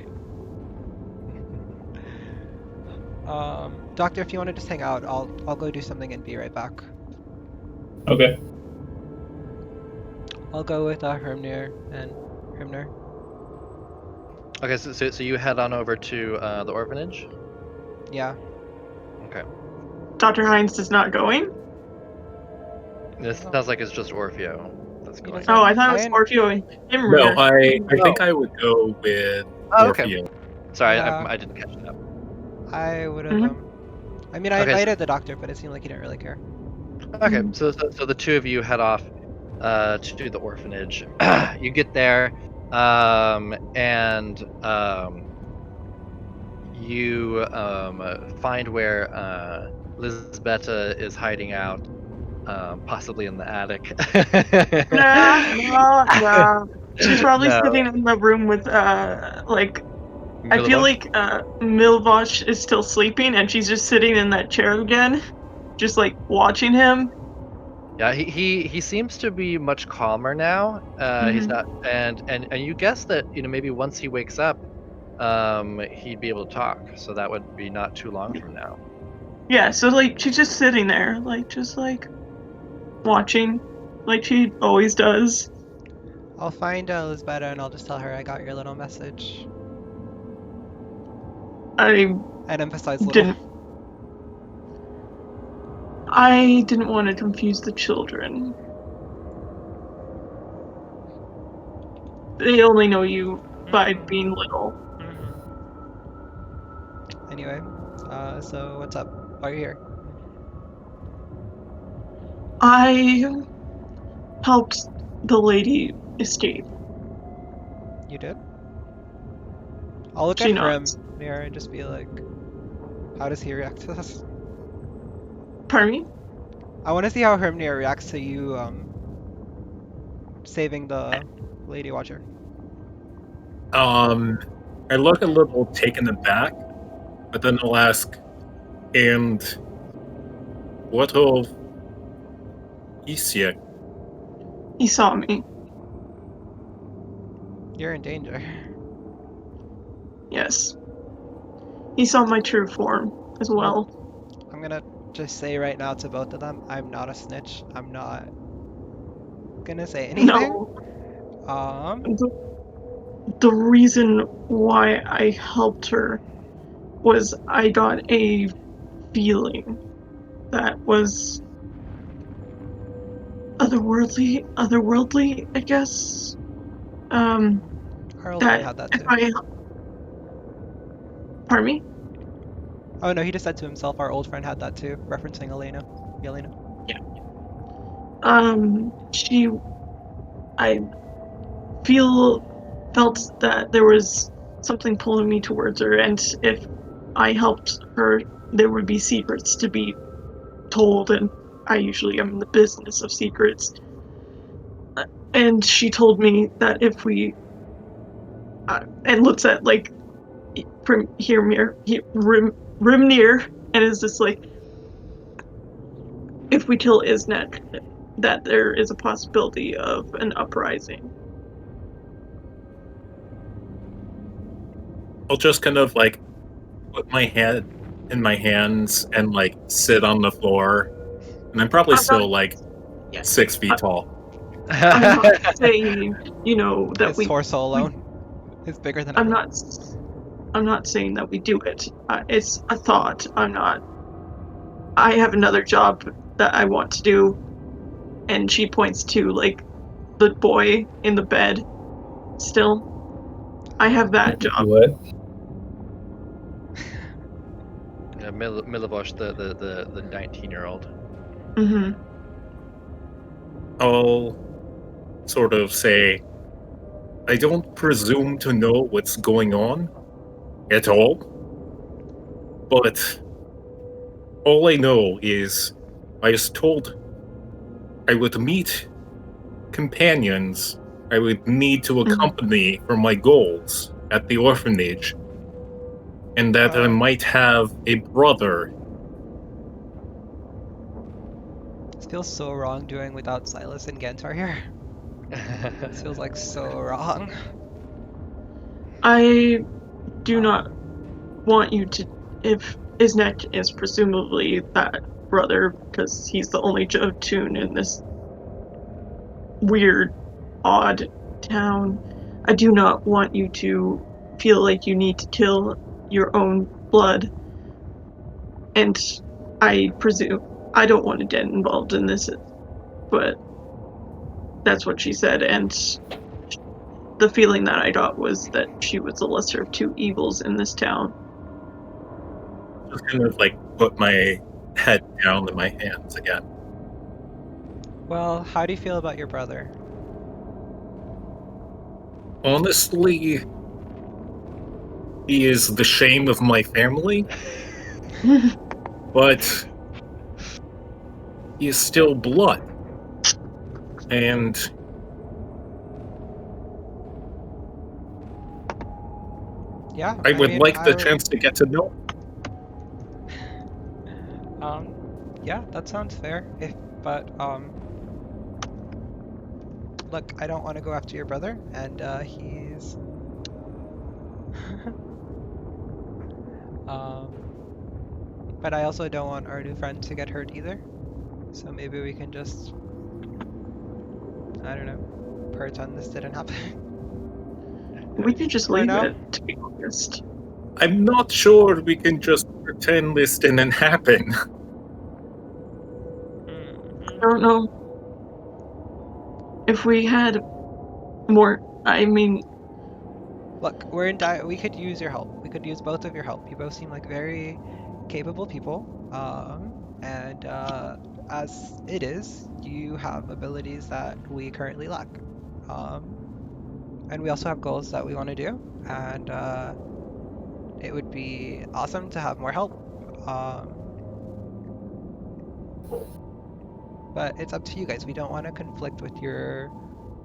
Doctor, if you want to just hang out, I'll go do something and be right back. Okay. I'll go with Hrimnir and Hrimnir. Okay, so you head on over to the orphanage. Yeah. Okay. Dr. Hines is not going? This No. sounds like it's just Orfeo that's He going. doesn't- Oh, I thought it was I- Orfeo and No, Hrimnir. I think I would go with Oh, okay. Orfeo. Sorry, Yeah. I didn't catch that. I would have, Mhm. I mean, I Okay, so- invited the doctor, but it seemed like he didn't really care. Okay, Mhm. so the two of you head off to the orphanage. You get there, and you find where Lisbeta is hiding out, possibly in the attic. No. She's probably No. sitting in the room with like I feel Milivosh? like Milvosh is still sleeping and she's just sitting in that chair again, just like watching him. Yeah, he seems to be much calmer now. He's Mhm. not, and you guess that maybe once he wakes up, he'd be able to talk. So that would be not too long from now. Yeah, so like she's just sitting there, like just like watching, like she always does. I'll find Lisbeta and I'll just tell her I got your little message. I And emphasize little. didn't want to confuse the children. They only know you by being little. Anyway, so what's up? Why are you here? I helped the lady escape. You did? I'll look She at nods. Hrimnir and just be like, how does he react to this? Pardon me? I want to see how Hrimnir reacts to you saving the Lady Watcher. I look a little taken aback, but then I'll ask, and what of Isyak? He saw me. You're in danger. Yes. He saw my true form as well. I'm gonna just say right now to both of them, I'm not a snitch. I'm not gonna say anything. No. Um, The reason why I helped her was I got a feeling that was otherworldly, I guess. our old friend That had that if too. pardon me? Oh no, he just said to himself, our old friend had that too, referencing Elena. Yelena. I felt that there was something pulling me towards her, and if I helped her, there would be secrets to be told, and I usually am in the business of secrets. And she told me that if we and looks at like Hrimnir, and is just like, if we kill Isnek, that there is a possibility of an uprising. I'll just kind of like put my head in my hands and like sit on the floor, and I'm probably I'm not, still like yeah, 6 feet tall. I'm not saying, that His torso we alone is bigger than I'm everyone. not I'm not saying that we do it. It's a thought. I have another job that I want to do, and she points to like the boy in the bed still. I have that job. What? Yeah, Milivosh, the 19-year-old. Hmm. I'll sort of say, I don't presume to know what's going on at all, but all I know is I was told I would meet companions I would need to Hmm. accompany for my goals at the orphanage, and that I might have a brother. This feels so wrong doing without Silas and Gentar here. This feels like so wrong. I do not Um, want you to. If Isnek is presumably that brother, because he's the only Jotun in this weird, odd town, I do not want you to feel like you need to kill your own blood. And I presume I don't want to get involved in this, but that's what she said. And the feeling that I got was that she was the lesser of two evils in this town. Just kind of like put my head down in my hands again. well, how do you feel about your brother? Honestly, he is the shame of my family, but he is still blood. And Yeah, I I would mean, like I the would. chance to get to know. Um, yeah, that sounds fair. But look, I don't want to go after your brother, and he's um, but I also don't want our new friend to get hurt either. So maybe we can just, I don't know, pretend this didn't happen We could just for leave now. it, to be honest. I'm not sure we can just pretend this didn't happen. I don't know if we had more. I mean, Look, we could use your help. We could use both of your help. You both seem like very capable people. And as it is, you have abilities that we currently lack. Um, and we also have goals that we want to do. And it would be awesome to have more help. Um, but it's up to you guys. We don't want to conflict with your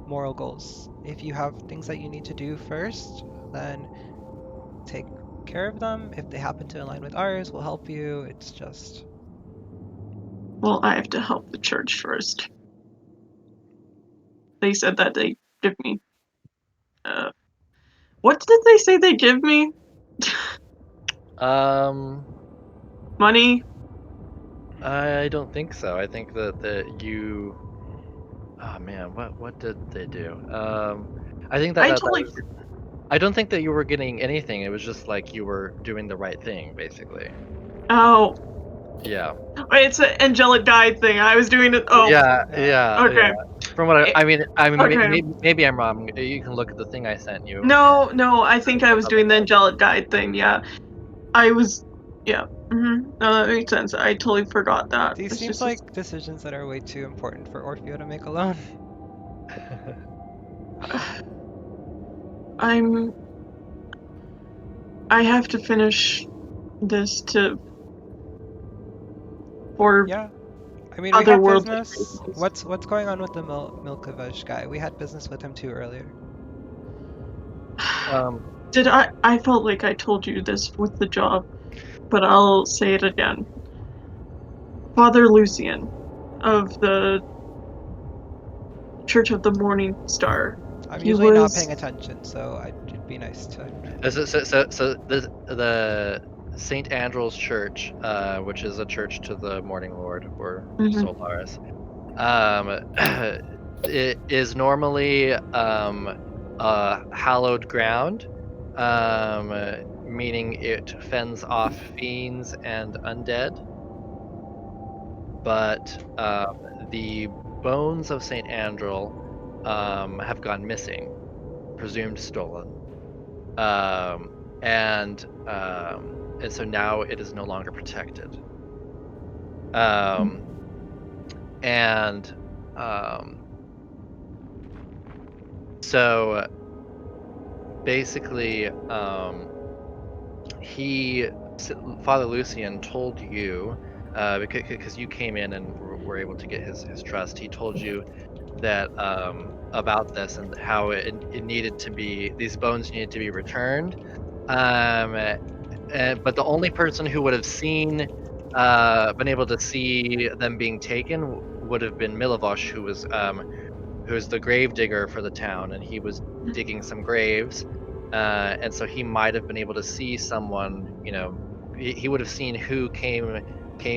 moral goals. If you have things that you need to do first, then take care of them. If they happen to align with ours, we'll help you. It's just, well, I have to help the church first. They said that they give me What did they say they give me? Um, Money? I don't think so. I think that you. Oh man, what did they do? I think that I that, that totally. was, I don't think that you were getting anything. It was just like you were doing the right thing, basically. Oh, Yeah. wait, it's an angelic guide thing. I was doing it. Oh, Yeah, Yeah. yeah, yeah. okay. From what Eh, I mean, Okay. maybe I'm wrong. You can look at the thing I sent you. No, I And think I was other doing the angelic guide thing. Yeah, I was. Yeah. No, that makes sense. I totally forgot that. These It's seems just. like decisions that are way too important for Orfeo to make alone. I'm. I have to finish this for Yeah. I mean, we had otherworldly business. reasons. What's going on with the Milkovej guy? We had business with him too earlier. um, Did I felt like I told you this with the job, but I'll say it again. Father Lucian of the Church of the Morning Star. I'm He usually not was. paying attention, so it'd be nice to know. so the Saint Andrew's Church, which is a church to the Morning Lord or Mhm. Solaris, it is normally hallowed ground, meaning it fends off fiends and undead. But the bones of Saint Andral have gone missing, presumed stolen, um, and so now it is no longer protected. Um, and so basically, he Father Lucian told you, because you came in and were able to get his trust. He told you that about this and how it needed to be, these bones needed to be returned. But the only person who would have been able to see them being taken would have been Milivosh, who's the grave digger for the town, and he was digging some graves, and so he might have been able to see someone. He would have seen who came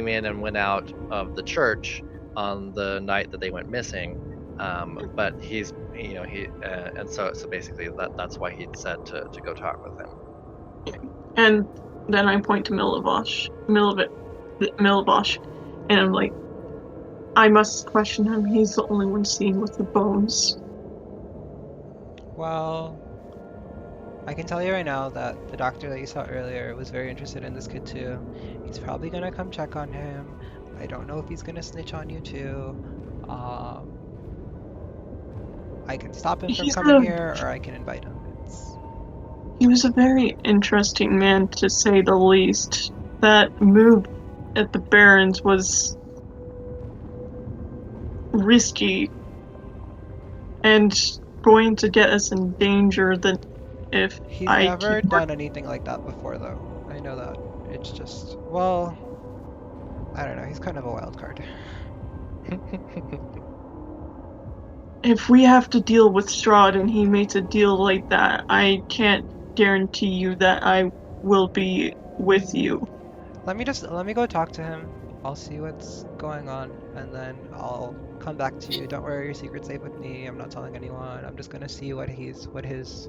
in and went out of the church on the night that they went missing. But and so basically that's why he'd said to go talk with him. And then I point to Milivosh, and I'm like, I must question him. He's the only one seeing with the bones. Well, I can tell you right now that the doctor that you saw earlier was very interested in this kid too. He's probably gonna come check on him. I don't know if he's gonna snitch on you too. Um, I can stop him from He's coming a here, or I can invite him. he was a very interesting man, to say the least. That move at the Barrens was risky and going to get us in danger. Than if He's I never keep done anything like that before, though. I know that. It's just, well, I don't know. He's kind of a wild card. if we have to deal with Strahd and he makes a deal like that, I can't guarantee you that I will be with you. Let me go talk to him. I'll see what's going on, and then I'll come back to you. Don't worry, your secret's safe with me. I'm not telling anyone. I'm just gonna see what his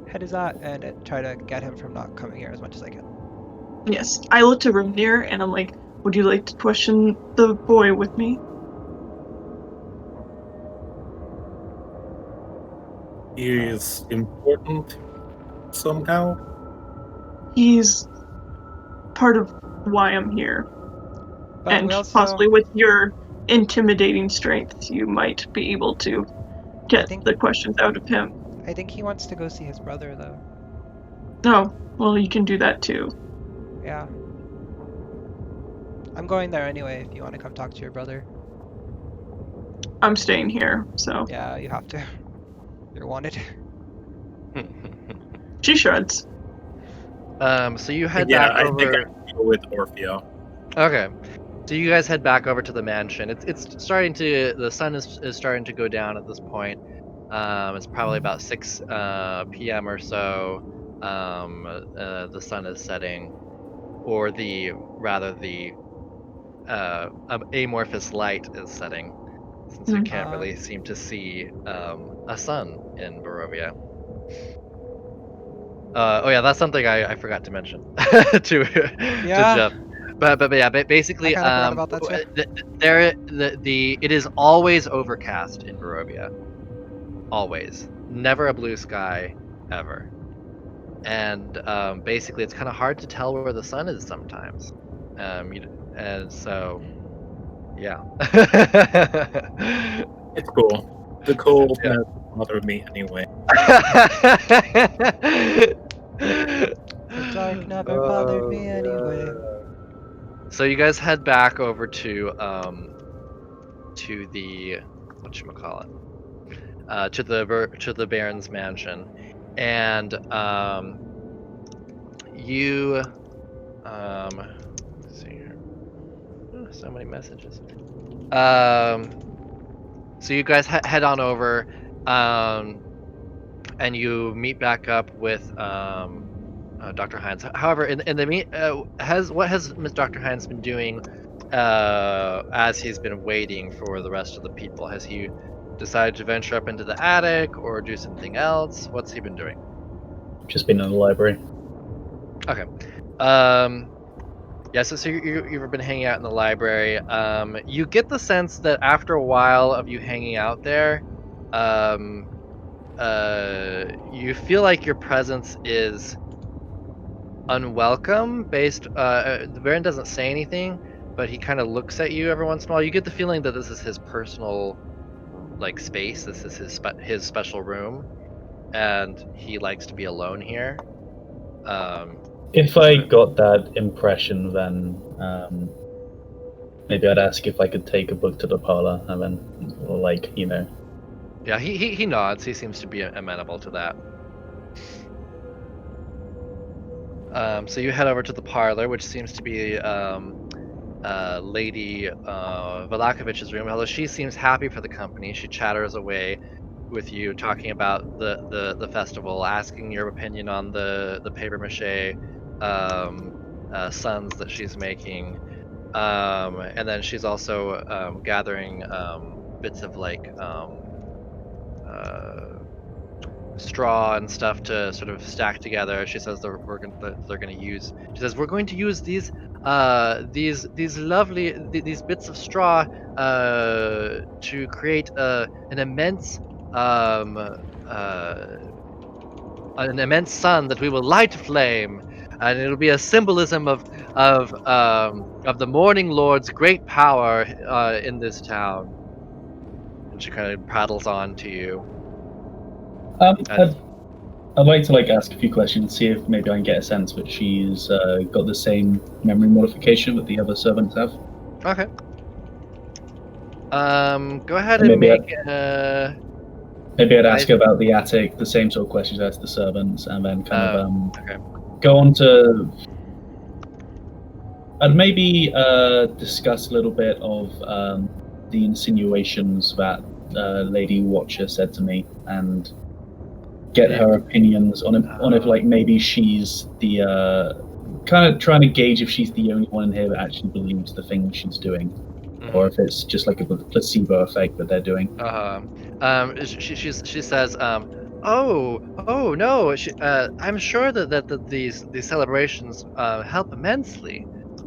head is at, and try to get him from not coming here as much as I can. Yes, I look to Hrimnir and I'm like, would you like to question the boy with me? He is important somehow. He's part of why I'm here. But we And also, possibly with your intimidating strength, you might be able to I get think, the questions out of him. I think he wants to go see his brother, though. Oh, well, you can do that too. Yeah, I'm going there anyway. If you want to come talk to your brother, I'm staying here, so yeah, you have to. You're wanted. she shrugs. So you head Yeah, back I think over. I go with Orfeo. Okay. So you guys head back over to the mansion. It's starting to, the sun is starting to go down at this point. It's probably about 6 p.m. or so. The sun is setting, or the amorphous light is setting, since you can't really seem to see a sun in Barovia. Oh yeah, that's something I forgot to mention to Yeah. Jeff. But yeah, basically, I kinda forgot about that too. it is always overcast in Barovia. Always, never a blue sky, ever. And basically, it's kind of hard to tell where the sun is sometimes. And so, yeah. It's cool. The cold never bothered me anyway. The dark never bothered me anyway. So you guys head back over to the whatchamacallit, to the Baron's mansion, and you let's see here. Oh, so many messages. So you guys head on over, and you meet back up with Dr. Hines. However, in the meet, has Dr. Hines been doing as he's been waiting for the rest of the people? Has he decided to venture up into the attic or do something else? What's he been doing? Just been in the library. Okay. Yeah, so you've been hanging out in the library. You get the sense that after a while of you hanging out there, you feel like your presence is unwelcome. The Baron doesn't say anything, but he kind of looks at you every once in a while. You get the feeling that this is his personal, like, space. This is his special room, and he likes to be alone here. If I got that impression, then maybe I'd ask if I could take a book to the parlor, and then, like, you know. Yeah, he nods. He seems to be amenable to that. So you head over to the parlor, which seems to be Lady Valakovich's room. Although she seems happy for the company, she chatters away with you, talking about the festival, asking your opinion on the paper mache suns that she's making, and then she's also gathering bits of, like, straw and stuff to sort of stack together. She says they're going to use. She says we're going to use these lovely these bits of straw to create an immense sun that we will light aflame, and it'll be a symbolism of the Morning Lord's great power in this town. And she kind of prattles on to you. I'd like to, like, ask a few questions, see if maybe I can get a sense that she's got the same memory modification that the other servants have. Okay. Go ahead and make. Maybe I'd ask about the attic, the same sort of questions as the servants, and then kind of go on to. I'd maybe discuss a little bit of the insinuations that Lady Watcher said to me, and get her opinions on if, like, maybe she's the kind of trying to gauge if she's the only one in here that actually believes the thing she's doing, or if it's just like a placebo effect that they're doing. She says, oh no, I'm sure that these celebrations help immensely.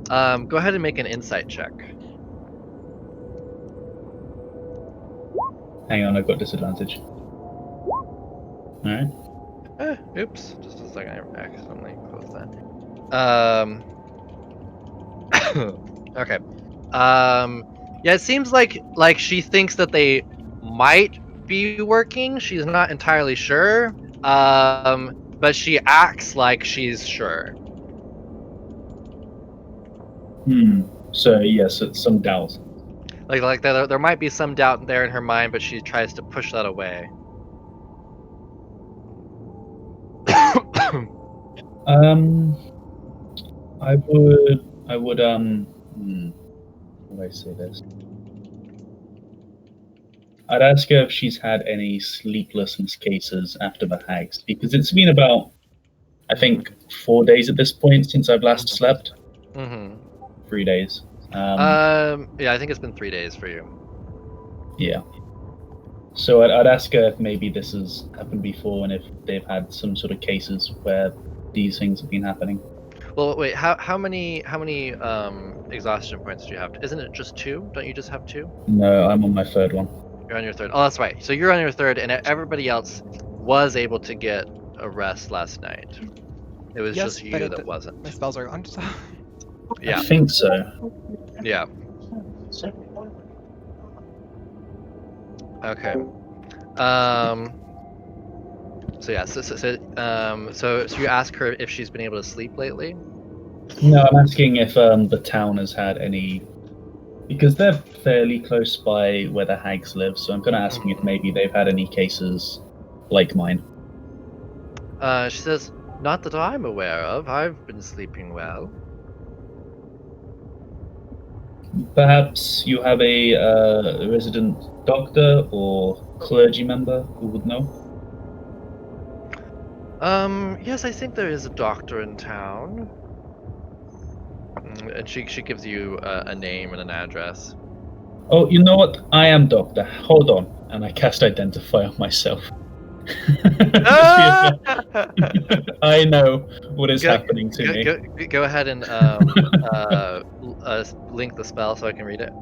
Go ahead and make an insight check. Hang on, I've got disadvantage. Alright. Oops, just a second, I accidentally closed that. Okay. Yeah, it seems like she thinks that they might be working. She's not entirely sure. But she acts like she's sure. So yes, it's some doubt. Like there might be some doubt there in her mind, but she tries to push that away. I would how do I say this? I'd ask her if she's had any sleeplessness cases after the hags, because it's been about, I think, 4 days at this point since I've last slept. Mm-hmm. 3 days. Yeah, I think it's been 3 days for you. Yeah. So I'd ask her if maybe this has happened before and if they've had some sort of cases where these things have been happening. Well, wait. How many exhaustion points do you have? Isn't it just 2? Don't you just have 2? No, I'm on my third one. You're on your third. Oh, that's right. So you're on your third, and everybody else was able to get a rest last night. It was Yes, just but you that wasn't. my spells are gone. So. Yeah. I think so. Yeah. Okay. So yeah. So you ask her if she's been able to sleep lately. No, I'm asking if the town has had any, because they're fairly close by where the hags live. So I'm kind of asking if maybe they've had any cases like mine. She says, "Not that I'm aware of. I've been sleeping well." Perhaps you have a resident doctor or clergy member who would know. Yes, I think there is a doctor in town. And she gives you a name and an address. Oh, you know what? I am doctor. Hold on, and I cast identify on myself. Ah! I know what is happening to me. Go ahead and link the spell so I can read it.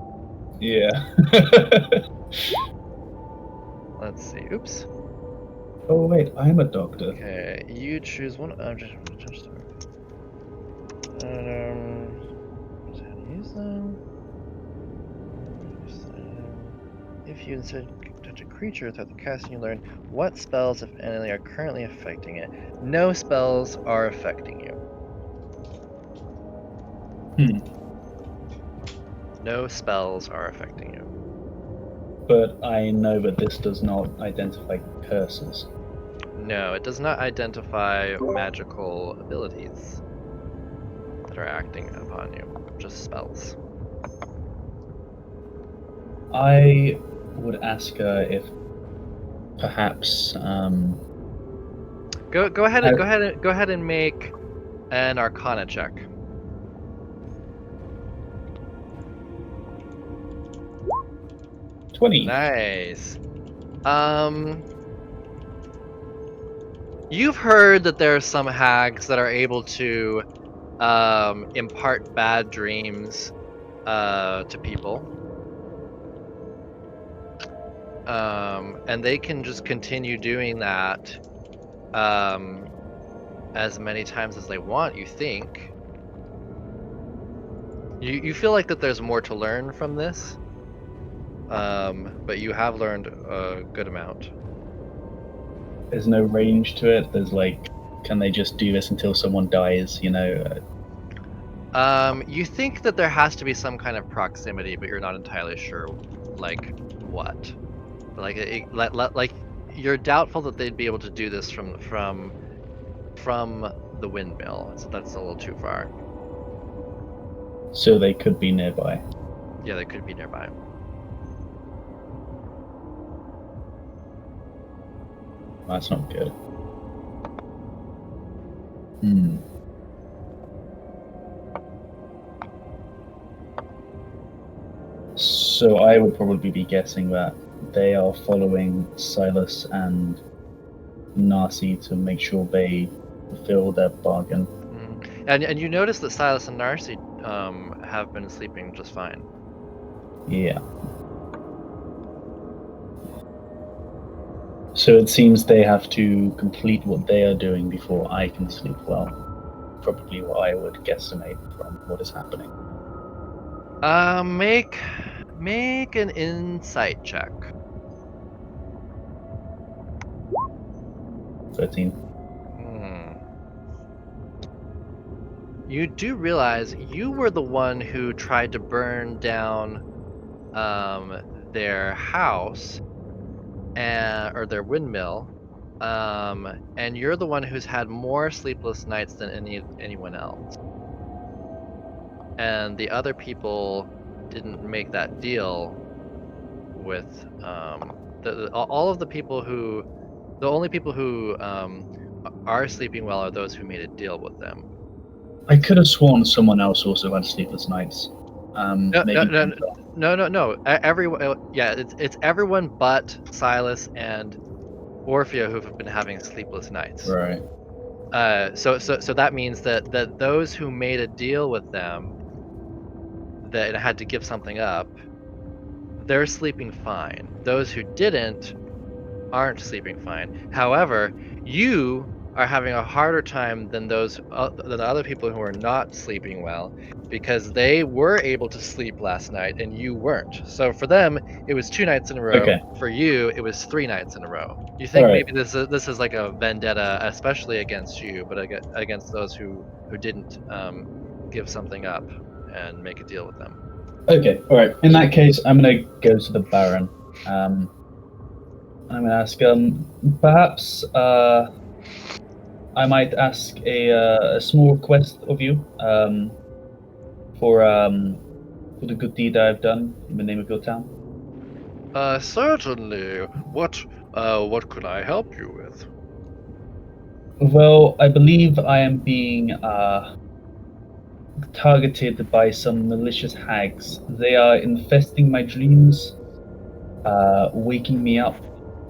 Yeah. Let's see. Oops. Oh wait, I'm a doctor. Okay, you choose one object from the touchstone. Use them. If you instead touch a creature throughout the casting, you learn what spells, if any, are currently affecting it. No spells are affecting you. No spells are affecting you. But I know that this does not identify curses. No, it does not identify magical abilities that are acting upon you. Just spells. I would ask her if perhaps Go ahead and make an Arcana check. 20. Nice. You've heard that there are some hags that are able to impart bad dreams to people. And they can just continue doing that as many times as they want, you think. You feel like that there's more to learn from this, but you have learned a good amount. There's no range to it. There's like, can they just do this until someone dies, you know? You think that there has to be some kind of proximity, but you're not entirely sure, like, what. Like you're doubtful that they'd be able to do this from the windmill. So that's a little too far. So they could be nearby. Yeah, they could be nearby. That's not good. So I would probably be guessing that they are following Silas and Narcy to make sure they fulfill their bargain. And you notice that Silas and Narcy have been sleeping just fine. Yeah. So it seems they have to complete what they are doing before I can sleep well. Probably what I would guesstimate from what is happening. Make an insight check. 13. You do realize you were the one who tried to burn down their house or their windmill, and you're the one who's had more sleepless nights than anyone else. And the other people didn't make that deal with all of the people who, the only people who are sleeping well are those who made a deal with them. I could have sworn someone else also had sleepless nights. No, Maybe no. Everyone, yeah, it's everyone but Silas and Orphea who have been having sleepless nights. Right. So that means that those who made a deal with them that had to give something up, they're sleeping fine. Those who didn't aren't sleeping fine. However, you are having a harder time than those than other people who are not sleeping well, because they were able to sleep last night and you weren't. So for them, it was 2 nights in a row. Okay. For you, it was 3 nights in a row. You think Alright. maybe this is like a vendetta, especially against you, but against those who didn't give something up and make a deal with them. Okay. All right. In that case, I'm gonna go to the Baron. I'm gonna ask. Perhaps. I might ask a small request of you. For the good deed I've done in the name of your town. Certainly. What could I help you with? Well, I believe I am being targeted by some malicious hags. They are infesting my dreams, waking me up.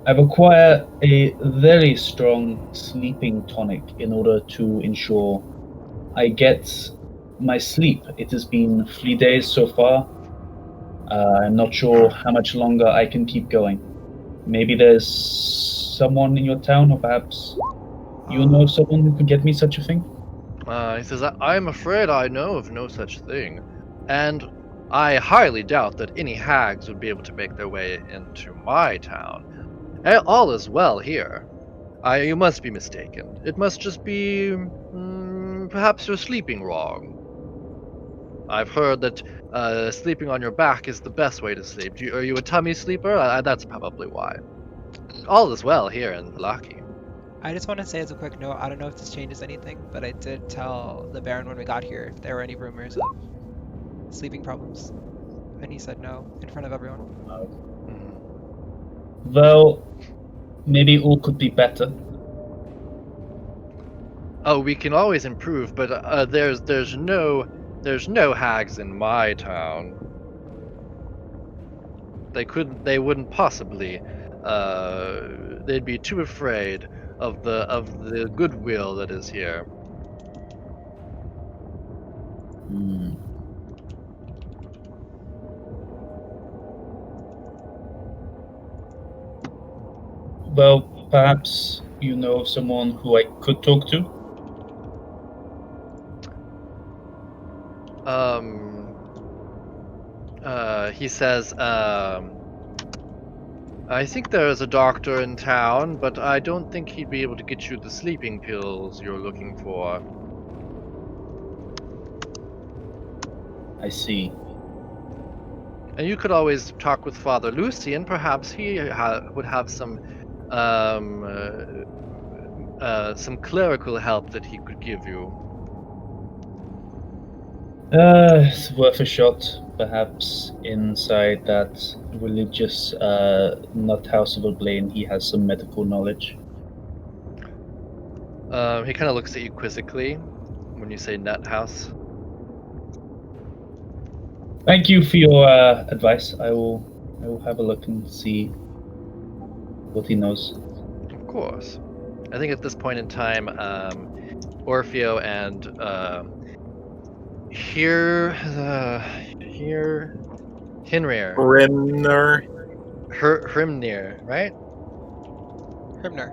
I require a very strong sleeping tonic in order to ensure I get my sleep. It has been 3 days so far. I'm not sure how much longer I can keep going. Maybe there's someone in your town, or perhaps you know someone who could get me such a thing? He says, I'm afraid I know of no such thing, and I highly doubt that any hags would be able to make their way into my town. All is well here. You must be mistaken. It must just be, perhaps you're sleeping wrong. I've heard that sleeping on your back is the best way to sleep. Are you a tummy sleeper? That's probably why. All is well here in Valaki. I just want to say as a quick note, I don't know if this changes anything, but I did tell the Baron when we got here if there were any rumors of sleeping problems. And he said no in front of everyone. Well, maybe all could be better. Oh, we can always improve, but there's no hags in my town. They wouldn't possibly. They'd be too afraid of the goodwill that is here. Well, perhaps you know of someone who I could talk to? He says, I think there is a doctor in town, but I don't think he'd be able to get you the sleeping pills you're looking for. I see. And you could always talk with Father Lucian. Perhaps he would have some clerical help that he could give you. It's worth a shot. Perhaps inside that religious nut house of O'Blaine, he has some medical knowledge. He kind of looks at you quizzically when you say nut house. Thank you for your advice. I will have a look and see what he knows. Of course. I think at this point in time, Orfeo and Hrimnir. Hrimnir, right? Hrimnir.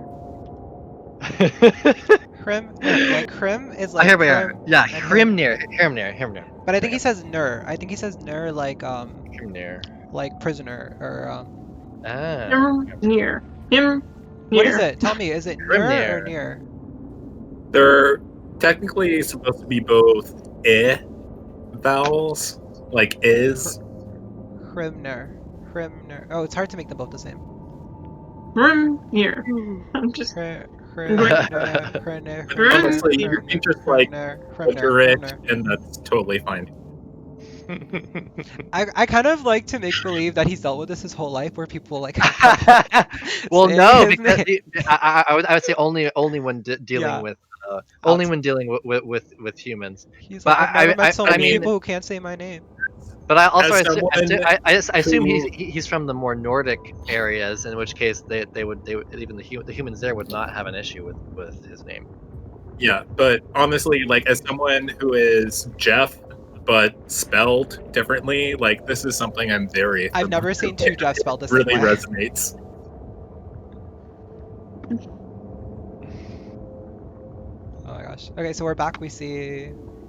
Hrim is like here we are. Hrim, Yeah, and Hrimnir. But I think he says Nur. I think he says Nur Hrimnir. like prisoner or Near. Him. What is it? Tell me, is it Nur or Hrimnir. near? They're technically supposed to be both vowels, like is. Hrimnir. Oh, it's hard to make them both the same. Near. I'm just. Honestly, you can just like filter it, and that's totally fine. I kind of like to make believe that he's dealt with this his whole life, where people like have trouble Well, saying no, his because name. I would say only when dealing Yeah, with only outs- when dealing with humans. he's But like, I've never met so I I many mean, people who can't say my name. but I also As someone I assume who, he's from the more Nordic areas, in which case they would even the humans there would not have an issue with his name. yeah, but honestly, like as someone who is Jeff but spelled differently, like this is something I'm very I've never familiar seen with. two Jeff spelled the It same really way. resonates. Oh my gosh. Okay, so we're back. We see.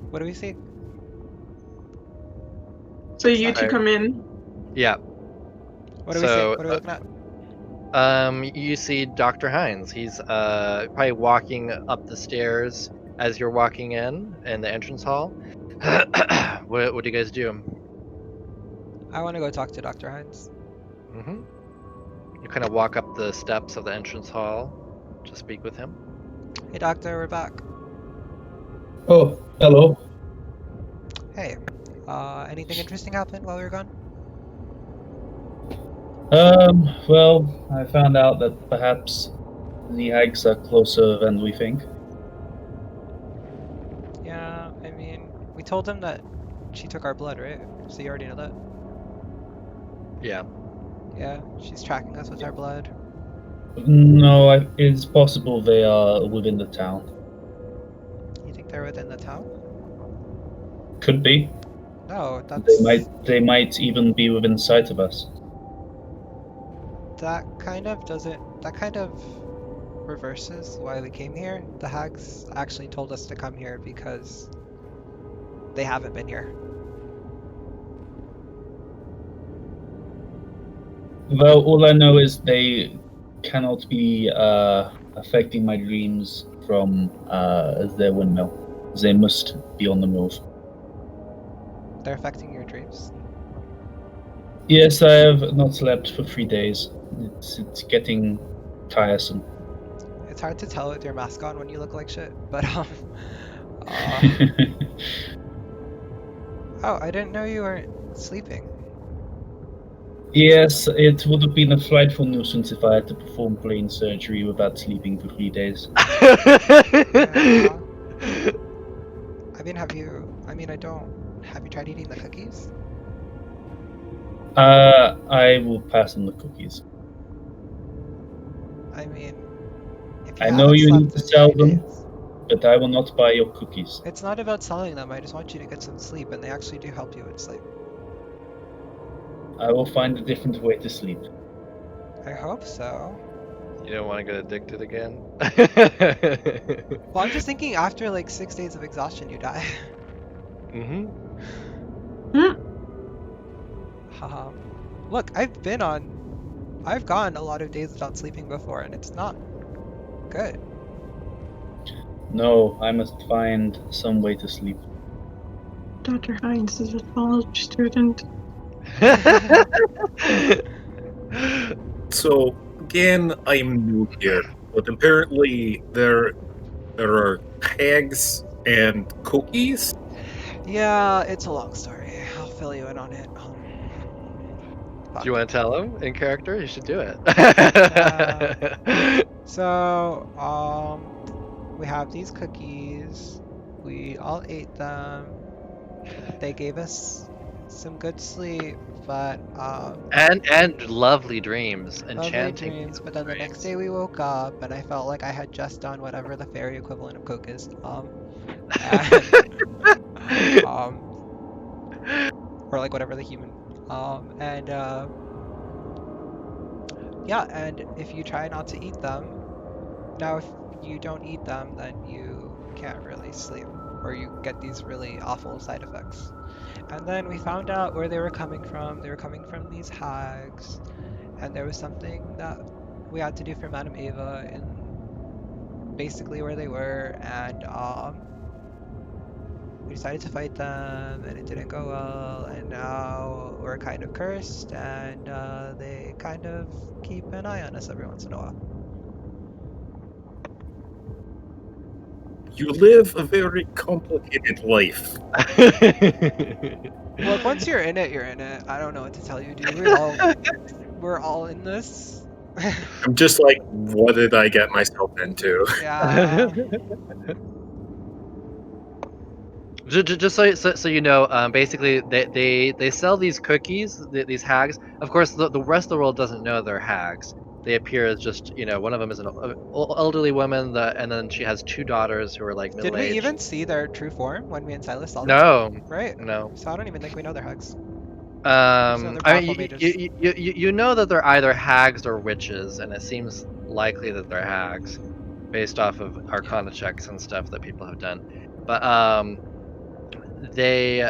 What do we see? So you two Alright. come in. Yeah. What do we see? So What are we looking at? you see Dr. Hines. He's probably walking up the stairs as you're walking in the entrance hall. What do you guys do? I want to go talk to Dr. Hines. hmm You kind of walk up the steps of the entrance hall to speak with him. Hey, doctor, we're back. Oh, hello. Hey, anything interesting happened while we were gone? Well, I found out that perhaps the hags are closer than we think. Yeah, I mean, we told him that she took our blood, right? So you already know that. Yeah. Yeah, she's tracking us with our blood. No, it's possible they are within the town. You think they're within the town? Could be. No, that's They might even be within sight of us. that kind of doesn't. That kind of reverses why we came here. The hags actually told us to come here because they haven't been here. Well, all I know is they cannot be affecting my dreams from their windmill. They must be on the move. They're affecting your dreams. Yes, I have not slept for 3 days. It's getting tiresome. It's hard to tell with your mask on when you look like shit, but oh, I didn't know you weren't sleeping. Yes, it would have been a frightful nuisance if I had to perform brain surgery without sleeping for 3 days. Yeah. I mean, have you tried eating the cookies? I will pass on the cookies. I mean, if you I know haven't you need slept to in sell 3 them, days, but I will not buy your cookies. it's not about selling them. I just want you to get some sleep, and they actually do help you with sleep. I will find a different way to sleep. I hope so. You don't want to get addicted again? Well, I'm just thinking after like 6 days of exhaustion, you die. hmm Haha. Look, I've gone a lot of days without sleeping before, and it's not good. No, I must find some way to sleep. Dr. Hines is a college student. So again, I'm new here, but apparently there are hags and cookies. Yeah, it's a long story. I'll fill you in on it. Do you want to tell him in character? You should do it. So, we have these cookies. We all ate them. They gave us some good sleep, but and lovely dreams, lovely enchanting dreams. But then the next day we woke up, and I felt like I had just done whatever the fairy equivalent of Coke is. And, or like whatever the human. And yeah, and if you try not to eat them, now if you don't eat them, then you can't really sleep, or you get these really awful side effects. And then we found out where they were coming from. They were coming from these hags, and there was something that we had to do for Madame Ava in basically where they were, and we decided to fight them, and it didn't go well, and now we're kind of cursed, and they kind of keep an eye on us every once in a while. You live a very complicated life. Look, once you're in it, you're in it. I don't know what to tell you, dude. We're all in this. I'm just like, what did I get myself into? Yeah. Just so you know, basically they sell these cookies, these hags. Of course, the rest of the world doesn't know they're hags. They appear as just, one of them is an elderly woman, and then she has two daughters who are like Did middle we aged. even see their true form when me and Silas saw them? No, Right. no. So I don't even think we know they're hugs. So they're I powerful mean, mages. you know that they're either hags or witches, and it seems likely that they're hags, based off of Arcana checks and stuff that people have done. But they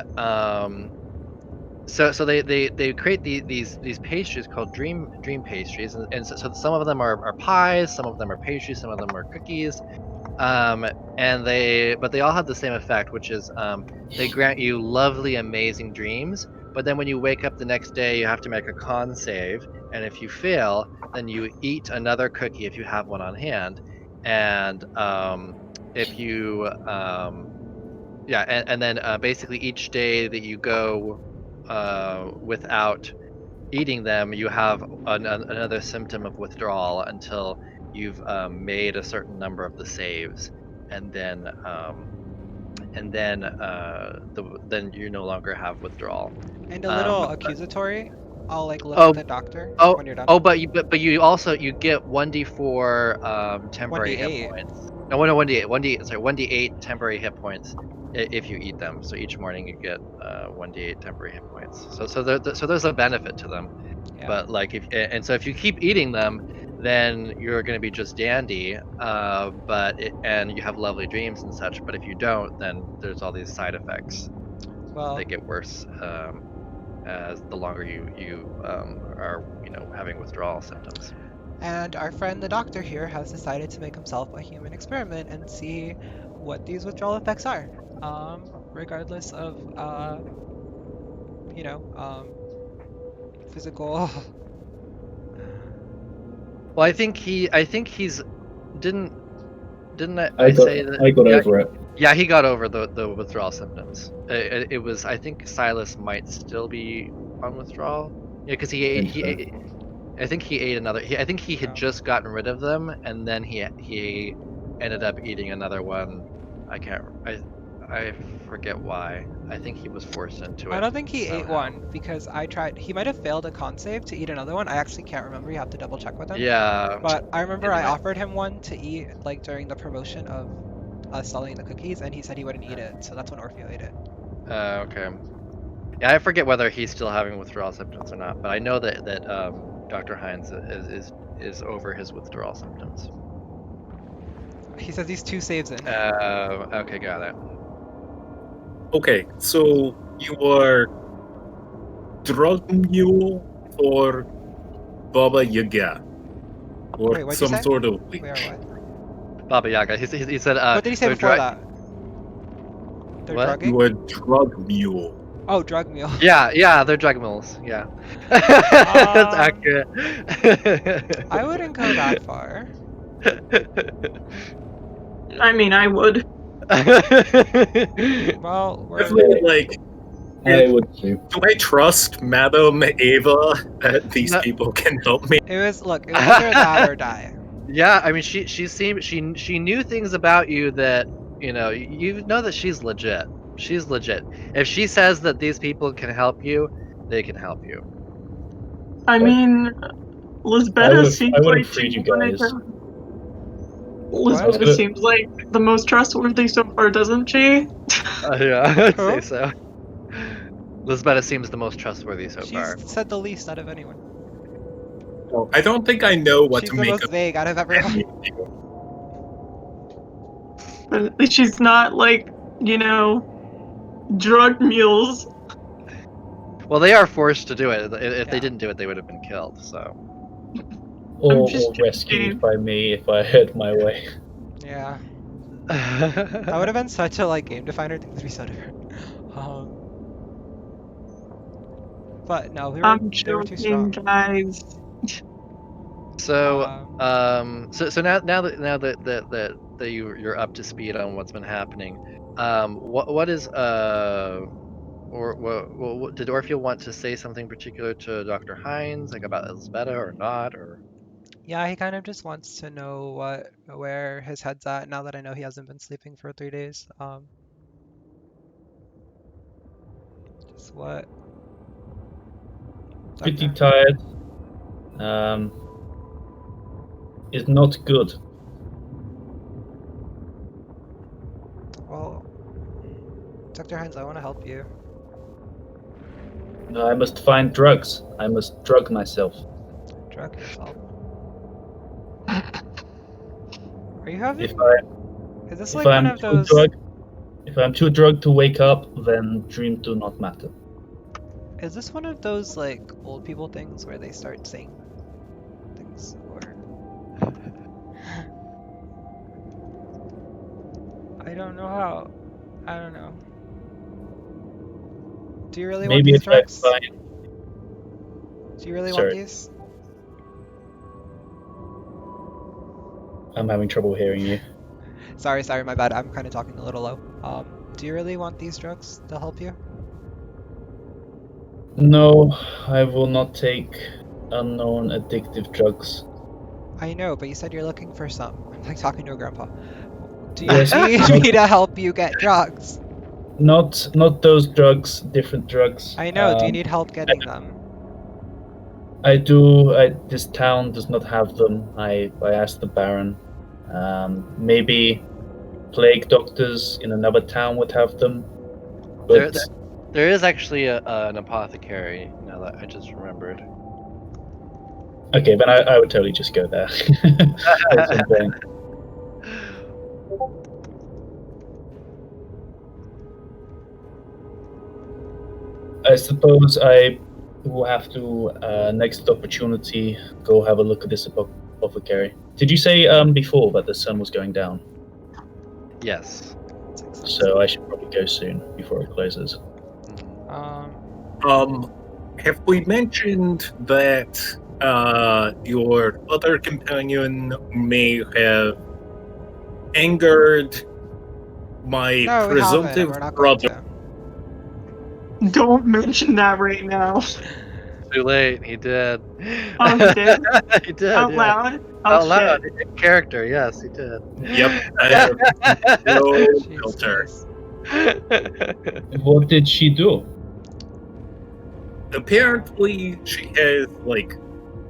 so they create these pastries called dream pastries, and so some of them are pies, some of them are pastries, some of them are cookies, and they all have the same effect, which is they grant you lovely, amazing dreams. But then when you wake up the next day, you have to make a con save, and if you fail, then you eat another cookie if you have one on hand, and if you yeah, and then basically each day that you go without eating them, you have another symptom of withdrawal until you've made a certain number of the saves, and then then you no longer have withdrawal. And a little Um, accusatory. I'll like look at oh, the doctor oh, when you're done. oh, but you also you get 1d4 temporary hit 1d8. points. No, no, 1d8, 1d sorry, 1d8 temporary hit points if you eat them. So each morning you get 1d8 temporary hit points. So there's a benefit to them. Yeah. But like and so if you keep eating them, then you're going to be just dandy. And you have lovely dreams and such. But if you don't, then there's all these side effects. Well, They get worse. As the longer you are having withdrawal symptoms. and our friend the doctor here has decided to make himself a human experiment and see what these withdrawal effects are. Regardless of you know, physical. Well, I think he's didn't I got say that? I got Yeah, over it. yeah, he got over the withdrawal symptoms. It was, I think Silas might still be on withdrawal. Yeah, because I think he ate another. I think he had Yeah. just gotten rid of them, and then he ended up eating another one. I can't. I forget why. I think he was forced into I it don't think he ate somehow. one because I tried. He might have failed a con save to eat another one. I actually can't remember. You have to double check with him. Yeah. But I remember it I might- offered him one to eat like during the promotion of us selling the cookies, and he said he wouldn't eat it. So that's when Orfeo ate it. Okay. Yeah, I forget whether he's still having withdrawal symptoms or not, but I know that Dr. Hines is over his withdrawal symptoms. He says he's 2 saves in. Okay, got it. Okay, so you are drug mule or Baba Yaga, or Wait, what'd you some say? sort of witch. Where what? Baba Yaga. He said. What did he say they're before that? They're What? drugging? You are drug mule. Oh, drug meal. Yeah, they're drug mules. Yeah, that's accurate. I wouldn't go that far. I mean, I would. Well, It's we're like, I would too. do I trust Madam Ava that these No. people can help me? it was either that or die. Yeah, I mean, she knew things about you that you know that she's legit. She's legit. If she says that these people can help you, they can help you. I mean, Lisbeta seems I would have like freed you she wanted guys. to. What? Lisbeta seems like the most trustworthy so far, doesn't she? Yeah, I'd Who? say so. Lisbeta seems the most trustworthy so She's far. said the least out of anyone. I don't think I know what She's to the make most of vague out of everyone. any of you. But at least she's not like, drug mules. Well, they are forced to do it. If they Yeah. didn't do it, they would have been killed. So. Or just rescued by me if I had my way. Yeah. That would have been such a game definer thing to be so different. But no, they were too Joking, strong. guys. So now that that you're up to speed on what's been happening. What is or what did Orpheus want to say something particular to Dr. Hines, like about Lisbeta or not, or? Yeah, he kind of just wants to know where his head's at now that I know he hasn't been sleeping for 3 days. Just what? Pretty Doctor. tired. It's not good. Well, Dr. Hines, I want to help you. I must find drugs. I must drug myself. Drug yourself. Are you having? If I Is this if like one I'm of too those? drugged, if I'm too drugged to wake up, then dreams do not matter. Is this one of those like old people things where they start saying things or? I don't know how. I don't know. Do you really want Maybe these if I drugs? find. Do you really want Sorry. these? I'm having trouble hearing you. Sorry, my bad. I'm kind of talking a little low. Do you really want these drugs to help you? No, I will not take unknown addictive drugs. I know, but you said you're looking for some. I'm like talking to a grandpa. Do you Yes, need no. me to help you get drugs? Not those drugs. Different drugs. I know. Do you need help getting them? I do. This town does not have them. I asked the Baron. Maybe plague doctors in another town would have them. But There is actually an apothecary, now that I just remembered. okay, then I would totally just go there at some point. I suppose I will have to, next opportunity, go have a look at this apothecary. Did you say before that the sun was going down? Yes. So I should probably go soon before it closes. Have we mentioned that your other companion may have angered my No, we haven't. presumptive We're not going brother? to. Don't mention that right now. Too late. He did. Oh, he did? He did. Out yeah. loud? Oh, Out loud. shit. In character. Yes, he did. Yep. I have no Jeez, filter. guys. What did she do? Apparently, she has like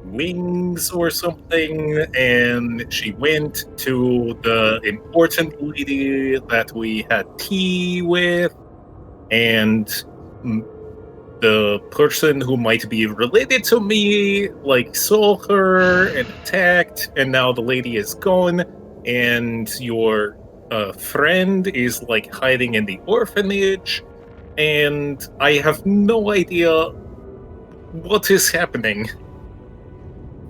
wings or something, and she went to the important lady that we had tea with, and the person who might be related to me like saw her and attacked, and now the lady is gone, and your friend is like hiding in the orphanage, and I have no idea what is happening.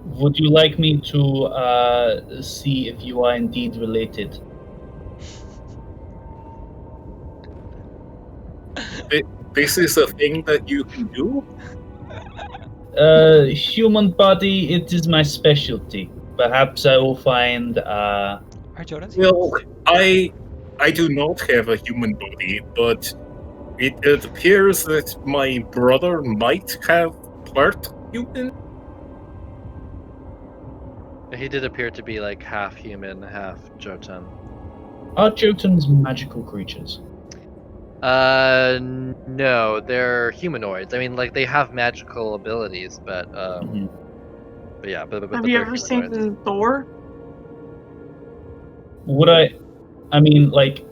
Would you like me to see if you are indeed related? This is a thing that you can do? Human body, it is my specialty. Perhaps I will find. Are Jordan's Well, humans? I do not have a human body, but it appears that my brother might have part human. He did appear to be like half human, half Jotun. Are Jotuns magical creatures? No, they're humanoids. I mean, like they have magical abilities, but but yeah, but Have you they're ever humanoids. seen Thor? Would I mean, like,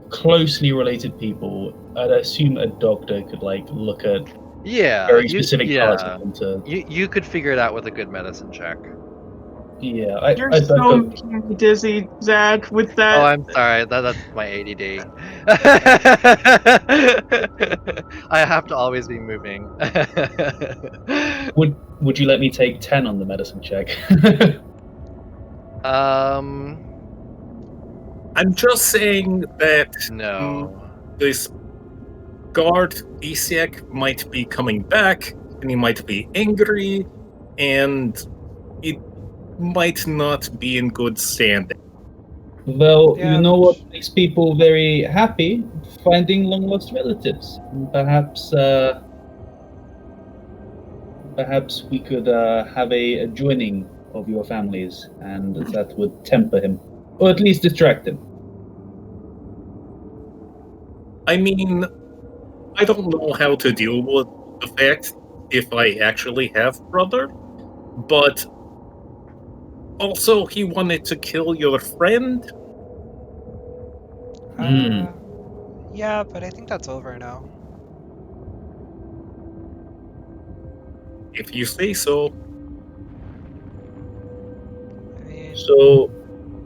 closely related people, I'd assume a doctor could, like, look at Yeah, very specific parts yeah. of them to. You could figure it out with a good medicine check. Yeah, You're I so making me dizzy, Zach, with that. Oh, I'm sorry. That's my ADD. I have to always be moving. Would you let me take 10 on the medicine check? I'm just saying that No. this guard Isiak might be coming back, and he might be angry, and it might not be in good standing. Well, Yeah, you know but what makes people very happy? Finding long-lost relatives. Perhaps, perhaps we could have a joining of your families, and that would temper him, or at least distract him. I mean, I don't know how to deal with the fact if I actually have brother, but also he wanted to kill your friend. uh, yeah, but I think that's over now. If you say so. I mean, So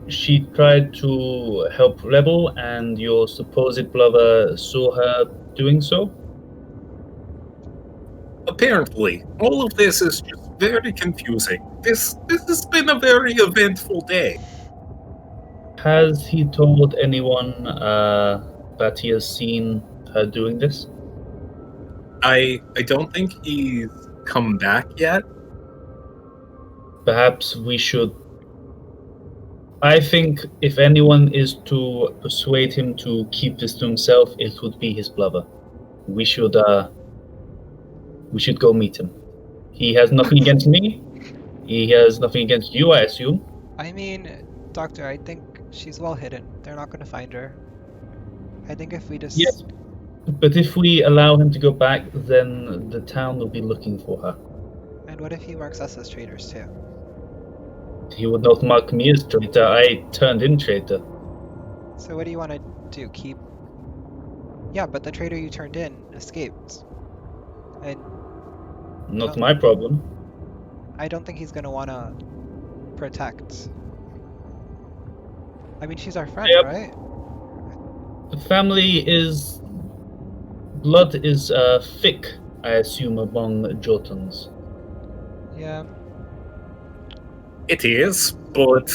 she tried to help Rebel, and your supposed brother saw her doing so? Apparently, all of this is just very confusing. This has been a very eventful day. Has he told anyone that he has seen her doing this? I don't think he's come back yet. Perhaps we should. I think if anyone is to persuade him to keep this to himself, it would be his brother. We should go meet him. He has nothing against me. He has nothing against you, I assume. I mean, Doctor, I think she's well hidden. They're not gonna find her. I think if we just Yes, but if we allow him to go back, then the town will be looking for her. And what if he marks us as traitors too? He would not mark me as traitor. I turned in traitor. So what do you want to do? Keep? Yeah, but the traitor you turned in escaped, and Not No. my problem. I don't think he's gonna want to protect. I mean, she's our friend, Yep. right? The family is blood is thick, I assume, among Jotans. Yeah. It is, but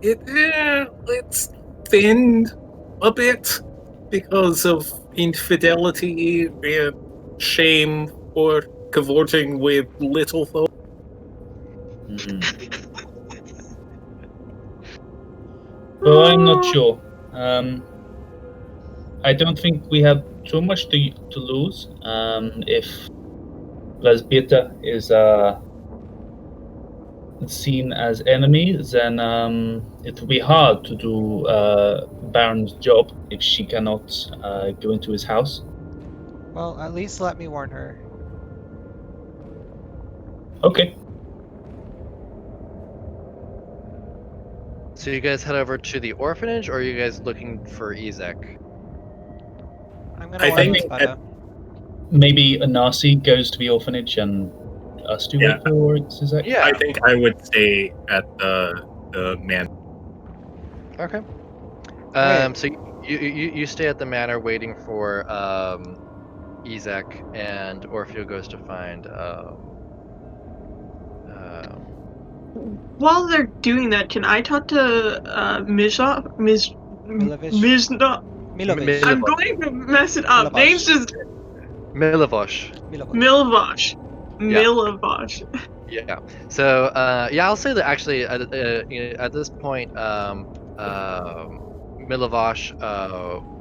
it's thinned a bit because of infidelity and shame for cavorting with little folk. Well, I'm not sure. I don't think we have too much to lose. If Lisbeta is seen as enemy, then it will be hard to do Baron's job if she cannot go into his house. Well, at least let me warn her. Okay. So you guys head over to the orphanage, or are you guys looking for Ezek? I'm gonna I warn think Lisbeta. Maybe Anasi goes to the orphanage and us two Yeah. wait for Zizek? Yeah. I think I would stay at the man. Okay. Wait. So you stay at the manor waiting for Ezek, and Orfeo goes to find While they're doing that, can I talk to Milovic. Mizna? Milovic. I'm going to mess it up. Milovash. Name's just Milivosh. Milovic. Milvosh. Yeah. So yeah, I'll say that actually at this point, Milivosh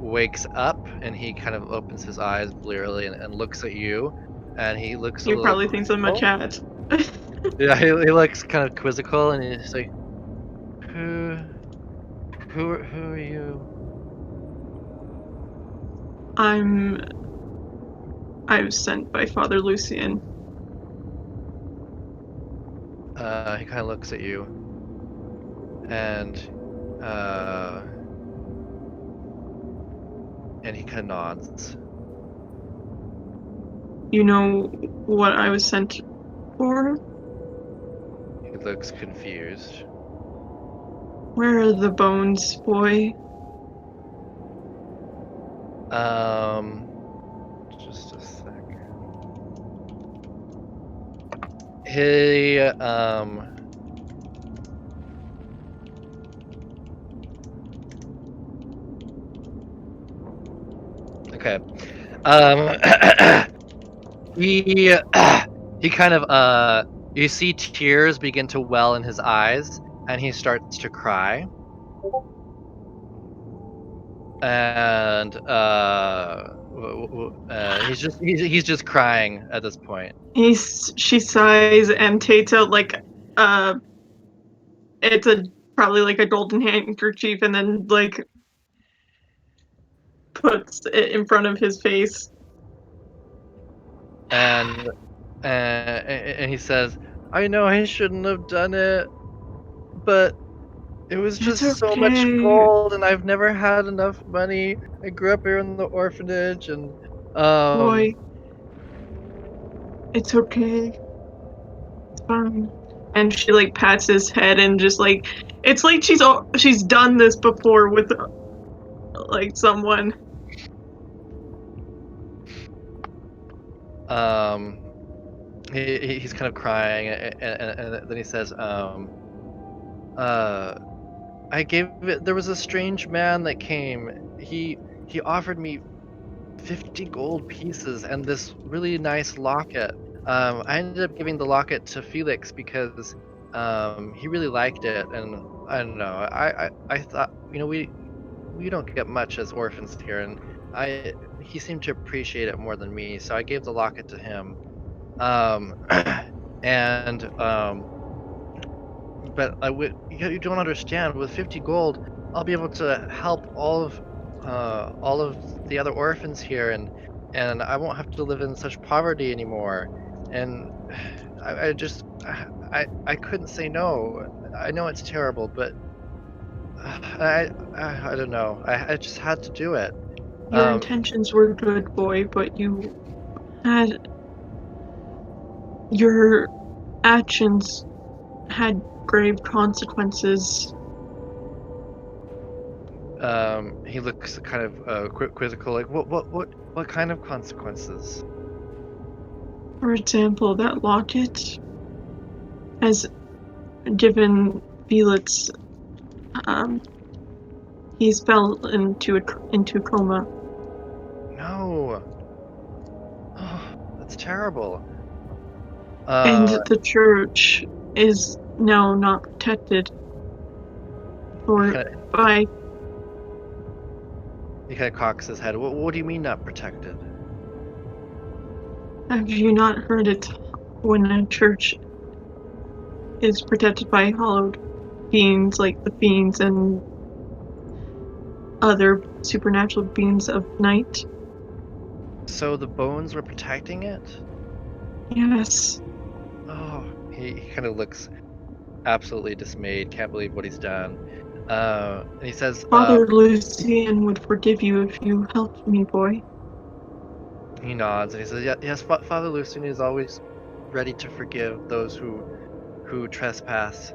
wakes up and he kind of opens his eyes blearily and looks at you, and he looks a He little. probably thinks I'm a quizzical. cat. Yeah, he looks kind of quizzical, and he's like, who are you? I was sent by Father Lucian. He kind of looks at you, and he kind of nods. You know what I was sent for? He looks confused. Where are the bones, boy? Just a sec. He Okay. He kind of you see tears begin to well in his eyes, and he starts to cry. and he's just crying at this point. She sighs and takes out like it's a probably like a golden handkerchief and then like puts it in front of his face. And he says, "I know I shouldn't have done it, but it was It's just so much okay, gold, and I've never had enough money. I grew up here in the orphanage, and um, boy. It's okay. It's fine. And she like pats his head and just like it's like she's done this before with like someone. um, he's kind of crying, and then he says, uh, I gave it. There was a strange man that came. He offered me 50 gold pieces and this really nice locket. I ended up giving the locket to Felix because he really liked it, and I don't know. I thought, we don't get much as orphans here, and I he seemed to appreciate it more than me, so I gave the locket to him. Um, and but you don't understand. With 50 gold, I'll be able to help all of the other orphans here, and I won't have to live in such poverty anymore. And I just I couldn't say no. I know it's terrible, but I don't know. I just had to do it. Your Um, intentions were good, boy, but you had your actions had grave consequences. he looks kind of quizzical, like what kind of consequences? For example, that locket has given Felix um he's fell into coma. No. Oh, that's terrible. And Uh, the church is now not protected he for kind of by he kind of cocks his head. What do you mean not protected? have you not heard it when a church is protected by hallowed beings like the fiends and other supernatural beings of night? So the bones were protecting it? Yes. Oh, he kind of looks absolutely dismayed. Can't believe what he's done. And he says, Father Lucian would forgive you if you helped me, boy. he nods and he says, "Yeah, yes, Father Lucian is always ready to forgive those who trespass."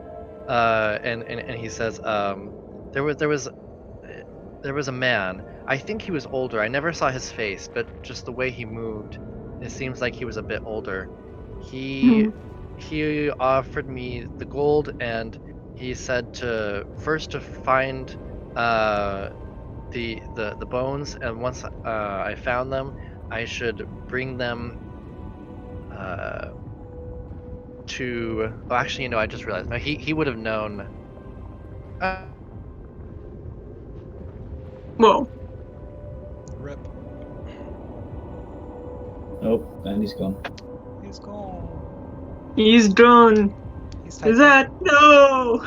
And he says, there was there was there was a man. I think he was older. I never saw his face, but just the way he moved, it seems like he was a bit older. He Hmm. he offered me the gold, and he said to find uh the bones, and once I found them, I should bring them uh to. Oh, actually, I just realized. No, he would have known. Uh, Whoa. Rip. Oh, and he's gone. He's gone. He's done. He's Is typing. that no?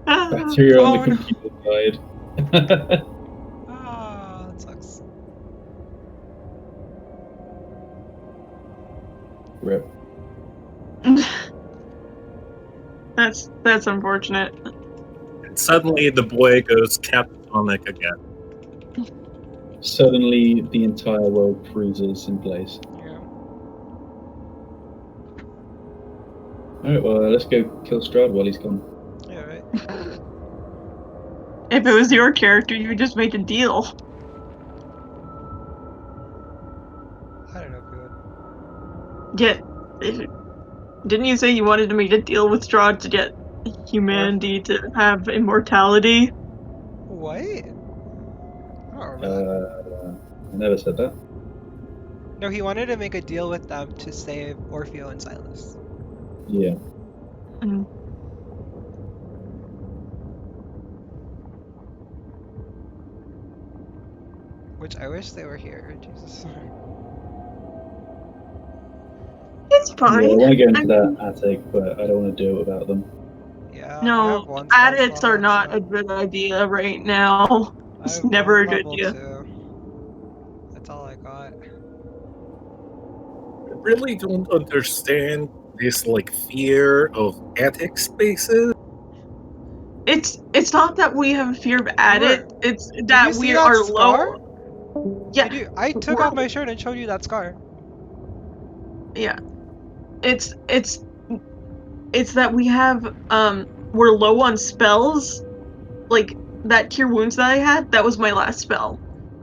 Ah. Battery on the Oh, no. computer died. Ah, that sucks. Rip. That's unfortunate. And suddenly the boy goes catatonic again. Suddenly, the entire world freezes in place. Yeah. Alright, well, let's go kill Strahd while he's gone. Yeah, right. If it was your character, you would just make a deal. I don't know if we would. Yet, didn't you say you wanted to make a deal with Strahd to get humanity to have immortality? What? I don't remember that. I never said that. No, he wanted to make a deal with them to save Orfeo and Silas. Yeah. Hmm. Which I wish they were here. Jesus. It's Yeah, I fine. want to go into I that mean, attic, but I don't want to do it without them. Yeah, I no, have one spell adits slot are left, not so a good idea right now. I It's have never one a good level idea. 2. That's all I got. I really don't understand this like fear of attic spaces. It's not that we have a fear of adit. It's Did you that see we that are scar? low. Yeah, Did you? I took we're- off my shirt and showed you that scar. yeah. It's that we have we're low on spells. Like that cure wounds that I had, that was my last spell.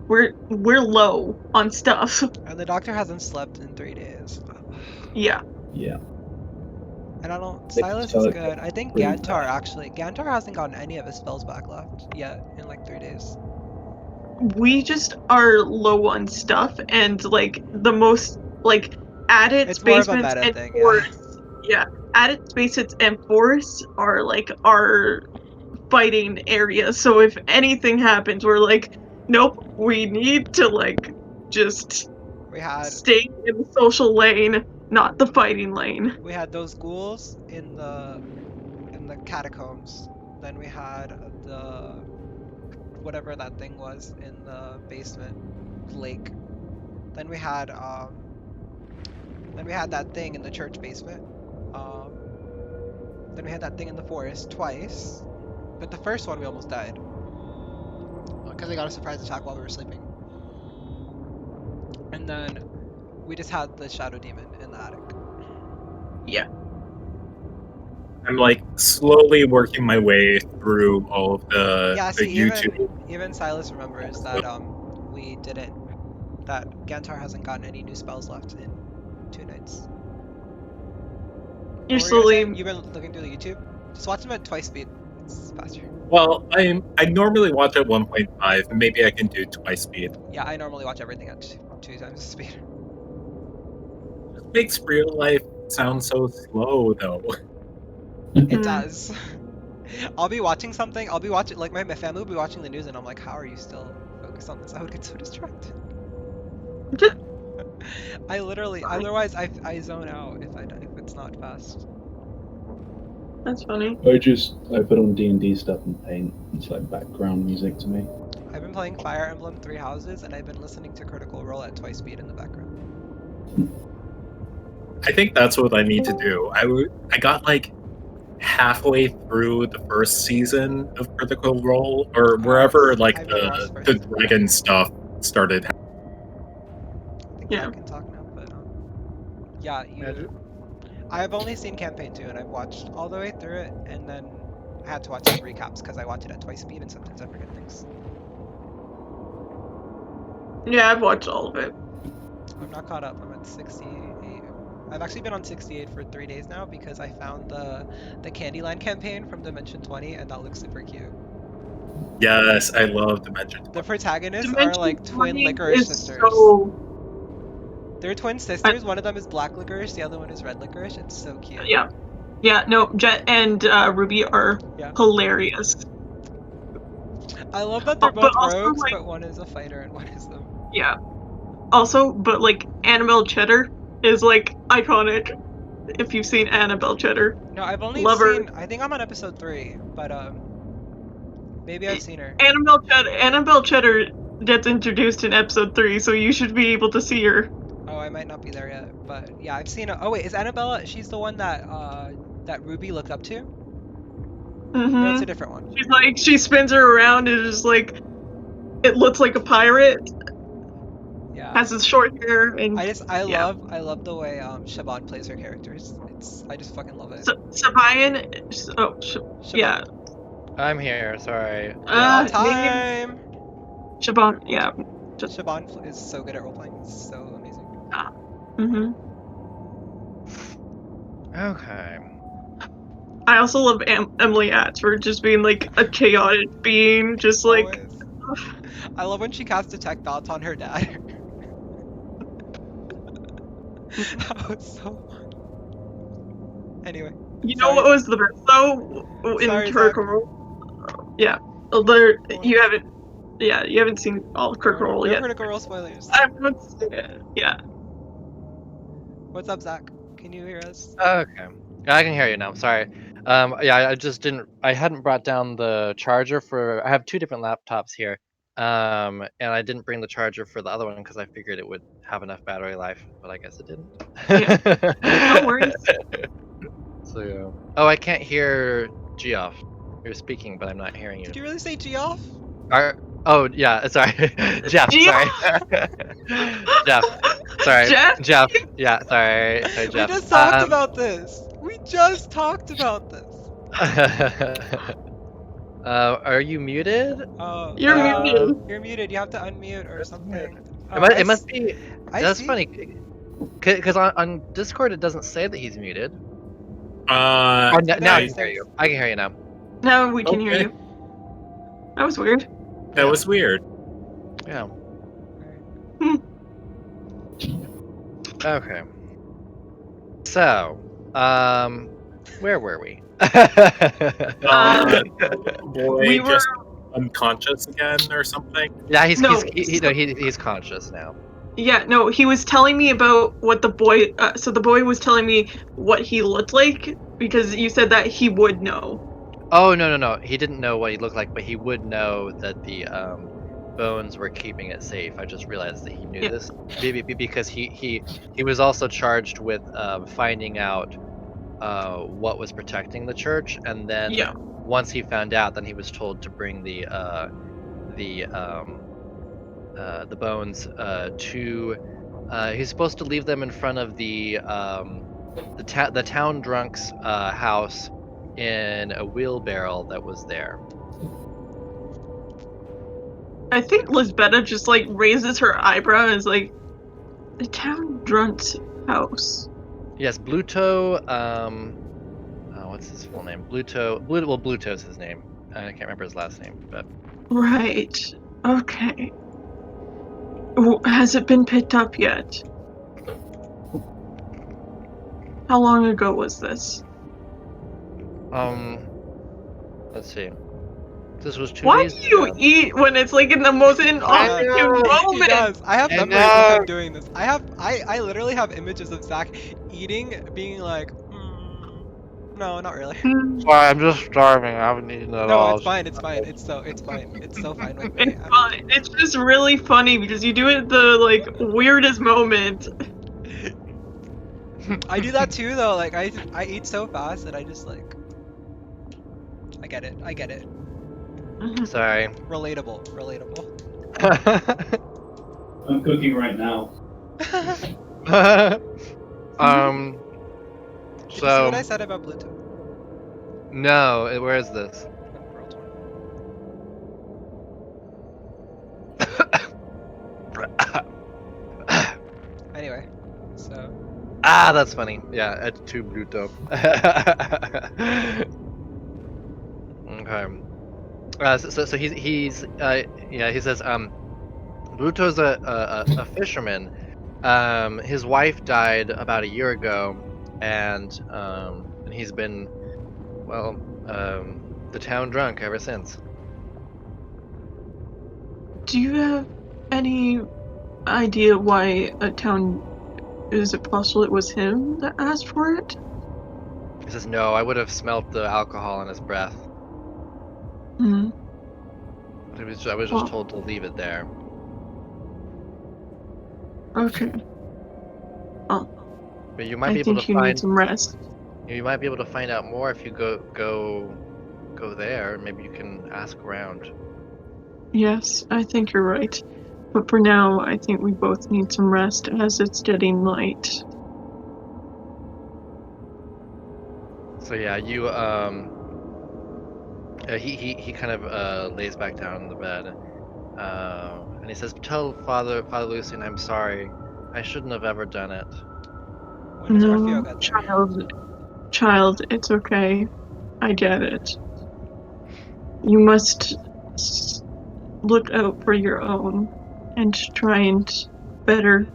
We're low on stuff. And the doctor hasn't slept in 3 days. Yeah. Yeah. And I don't. They can Silas is spell it good. I think pretty Gantar bad. actually. Gantar hasn't gotten any of his spells back left yet in like 3 days. We just are low on stuff and like the most like added It's more of a basements meta and thing, yeah. forests. Yeah. Added basements and forests are like our fighting area. So if anything happens, we're like, nope, we need to like just We had stay in the social lane, not the fighting lane. those ghouls in the catacombs. Then we had the whatever that thing was in the basement lake. Then we had that thing in the church basement. Um, then we had that thing in the forest twice. But the first one we almost died because they got a surprise attack while we were sleeping. And then we just had the shadow demon in the attic. Yeah. I'm like slowly working my way through all of Yeah, the see, YouTube. even Silas remembers that we didn't that Gantar hasn't gotten any new spells left in 2 nights. You're What were you gonna say? slowly You've been looking through the YouTube? Just watch them at twice speed. It's faster. Well, I normally watch at 1.5, and maybe I can do twice speed. Yeah, I normally watch everything at 2 times the speed. It makes real life sound so slow, though. It Mhm. does. I'll be watching something. I'll be watching like my family will be watching the news, and I'm like, how are you still focused on this? I would get so distracted. I literally, Fine. otherwise I zone out if it's not fast. That's funny. I put on D&D stuff and paint. It's like background music to me. I've been playing Fire Emblem Three Houses, and I've been listening to Critical Role at twice speed in the background. I think that's what I need to do. I got like halfway through the first season of Critical Role, or wherever like I've never watched the first the season. dragon stuff started. I think Yeah. I can talk now, but yeah, Andrew? I've only seen campaign 2, and I've watched all the way through it, and then I had to watch some recaps because I watch it at twice speed, and sometimes I forget things. Yeah, I've watched all of it. I'm not caught up. I'm at 68. I've actually been on 68 for 3 days now because I found the Candyland campaign from Dimension 20, and that looks super cute. Yes, I love Dimension. The protagonists are Dimension like twin 20 licorice is sisters. so They're twin sisters. One of them is black licorice, the other one is red licorice. It's so cute. yeah. No, Jet and Ruby are Yeah. hilarious. I love that they're But both also, rogues, like- but one is a fighter and one isn't. Yeah. Also, but like Annabelle Cheddar is like iconic. If you've seen Annabelle Cheddar, No, I've only Love her. seen. I think I'm on episode 3, but maybe I've seen her. Annabelle Cheddar gets introduced in episode 3, so you should be able to see her. Oh, I might not be there yet, but yeah, I've seen her. Oh wait, is Annabella? She's the one that Ruby looked up to? Or that's a different one. She's like, she spins her around and is like, it looks like a pirate. Yeah. Has his short hair and I yeah. love the way Shaban plays her characters. I just fucking love it. Sabayan. Oh, Shaban. yeah. I'm here. Sorry. About Name- time. Shaban. Yeah. Shaban is so good at roleplaying. It's so amazing. Mhm. Okay. I also love Emily Atz for just being like a chaotic being, just like Always. I love when she casts detect thoughts on her dad. That was so fun. Anyway. you know Sorry. what was the best though in Sorry, Critical Role? Yeah, there you haven't. Yeah, you haven't seen all of Critical Role No yet. Critical Role spoilers. I won't say it. Yeah. What's up, Zach? Can you hear us? Okay. Yeah, I can hear you now. Sorry. Yeah, I just didn't. I hadn't brought down the charger for. I have 2 different laptops here. And I didn't bring the charger for the other one because I figured it would have enough battery life, but I guess it didn't. Yeah. No worries. So yeah. Oh, I can't hear Geoff. You're speaking, but I'm not hearing you. Did you really say Geoff? Oh yeah, sorry, Jeff. Sorry, Jeff. Sorry, Jeff? Yeah, sorry, Jeff. We just talked about this. We just talked about this. Are you muted? Oh, You're yeah. muted. You're muted. You have to unmute or That's something. weird. Oh, It must be. I That's see. funny, because on Discord it doesn't say that he's muted. Uh, Oh, now I There, can there. hear you. I can hear you now. Now we can hear Okay. you. That was weird. that was weird. Yeah. Hmm. Okay. So, where were we? Boy we were- just unconscious again or something. Yeah, he's No, he's conscious now. Yeah, no, he was telling me about what the boy. So the boy was telling me what he looked like because you said that he would know. Oh no! He didn't know what he looked like, but he would know that the bones were keeping it safe. I just realized that he knew Yeah. this because he was also charged with finding out what was protecting the church, and then Yeah. once he found out, then he was told to bring the bones to. He's supposed to leave them in front of the town drunk's house in a wheelbarrow that was there. I think Lisbeta just like raises her eyebrow and is like, the town drunk's house. Yes, Bluto. What's his full name? Bluto's his name. I can't remember his last name, but Right. Okay. Has it been picked up yet? How long ago was this? let's see. This was 2 Why days do you ago. eat when it's like in the most inopportune know. He moment? does. I have I memories of him know. doing this. I literally have images of Zach eating, being like, no, not really. Sorry, I'm just starving. I haven't eaten at No, all. it's fine. It's fine. It's so fine. It's so fine with me. It's fine. It's just really funny because you do it at the like weirdest moment. I do that too, though. Like I eat so fast that I just like. I get it. I get it. Sorry. Relatable. Relatable. I'm cooking right now. Did you see what I said about Bluetooth? No, where is this? Anyway, so. Ah, that's funny. Yeah, at 2 Bluto. Okay. So he's yeah, he says Bluto's a fisherman. His wife died about a year ago, and he's been the town drunk ever since. Do you have any idea why a town? Is it possible it was him that asked for it? He says no. I would have smelt the alcohol in his breath. Hmm. I was just told to leave it there. Okay. Oh, But you might I be able think to you need find. some rest. You might be able to find out more if you go there. Maybe you can ask around. Yes, I think you're right. But for now, I think we both need some rest as it's getting light. So yeah, you he kind of lays back down in the bed, and he says, "Tell Father Lucian I'm sorry. I shouldn't have ever done it." When does Orfeo No, get there? child, it's okay. I get it. You must look out for your own and try and better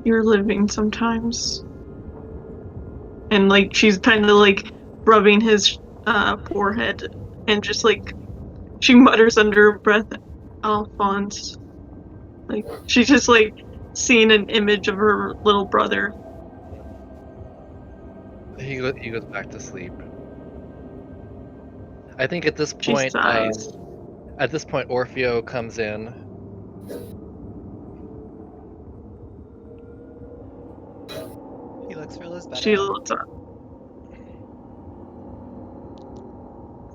your living sometimes. And like she's kind of like rubbing his forehead and just like she mutters under her breath, Alphonse. Like, she's just, like, seeing an image of her little brother. He goes back to sleep. I think at this She point, sighs. Orfeo comes in. He looks for Lisbeta. She looks up.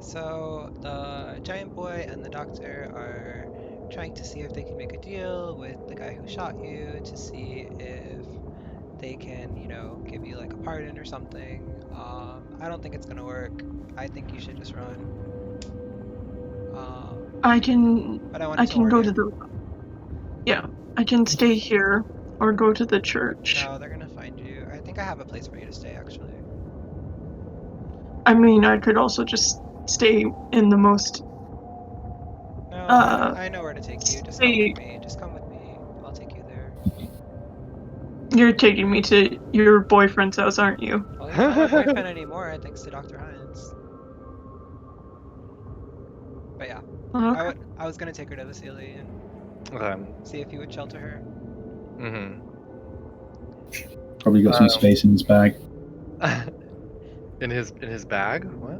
So the giant boy and the doctor are trying to see if they can make a deal with the guy who shot you to see if they can, give you like a pardon or something. I don't think it's gonna work. I think you should just run. I can But I wanted to warn go you. to the. Yeah, I can stay here or go to the church. No, they're gonna find you. I think I have a place for you to stay actually. I mean, I could also just stay in the most. No, I know where to take you. Just come stay. with me. Just come with me. I'll take you there. You're taking me to your boyfriend's house, aren't you? Well, he's not my boyfriend anymore, thanks to Dr. Hines. But yeah, Okay. I was gonna take her to Vasily and see if he would shelter her. Mm-hmm. Probably got some space in his bag. in his bag? What?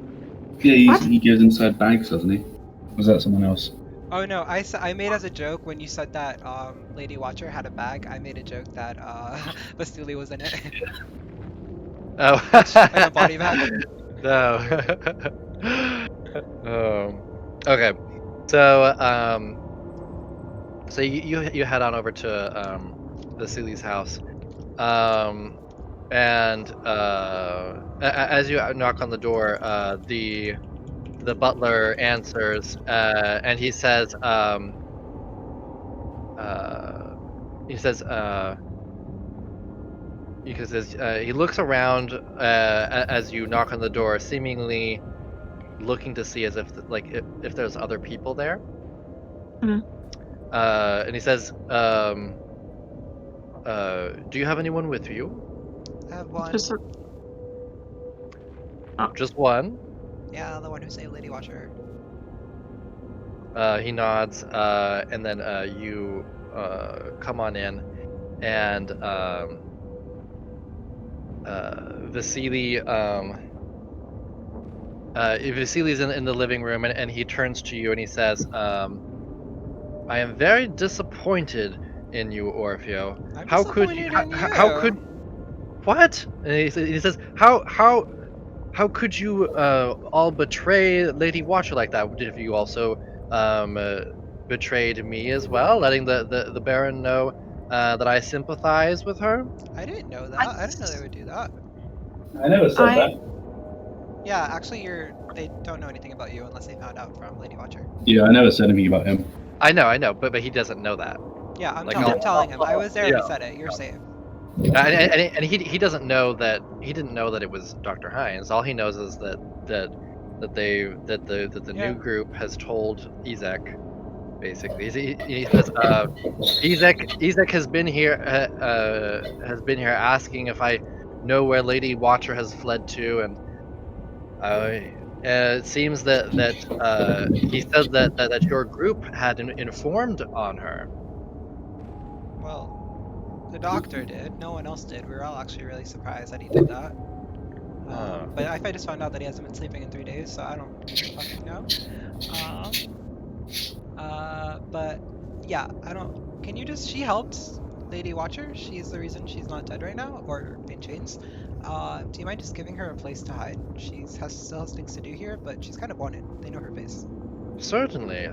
Yeah, he gives inside bags, doesn't he? Or was that someone else? Oh no, I made as a joke when you said that Lady Watcher had a bag. I made a joke that Vasily was in it. Oh, In a body bag. No. Okay. So you head on over to Vasily's house, and as you knock on the door, the butler answers, and he says, he looks around as you knock on the door, seemingly looking to see as if if there's other people there. Mhm. And he says, "Do you have anyone with you?" I have one. Just one. Yeah, the one who saved Lady Watcher. He nods, and then you come on in, and Vasily. Vasily's in the living room, and he turns to you and he says, "I am very disappointed in you, Orfeo. I'm How could you? disappointed in you. How could? What?" And he says, How could you all betray Lady Watcher like that? Did you also betrayed me as well, letting the Baron know that I sympathize with her? I didn't know that. I didn't know they would do that. I never said that. Yeah, actually, they don't know anything about you unless they found out from Lady Watcher. Yeah, I never said anything about him. I know, but he doesn't know that. Yeah, I'm Like, telling him. I was there. yeah. He said it. You're safe. And he doesn't know that he didn't know that it was Dr. Hines. All he knows is that the Yeah. new group has told Ezek. Basically, he says, Ezek has been here asking if I know where Lady Watcher has fled to, and it seems that he said that your group had informed on her. Well, the doctor did. No one else did. We were all actually really surprised that he did that. But I just found out that he hasn't been sleeping in 3 days, so I don't fucking know. But yeah, I don't. Can you just? She helped Lady Watcher. She's the reason she's not dead right now, or in chains. Do you mind just giving her a place to hide? Still has things to do here, but she's kind of wanted. They know her face. Certainly.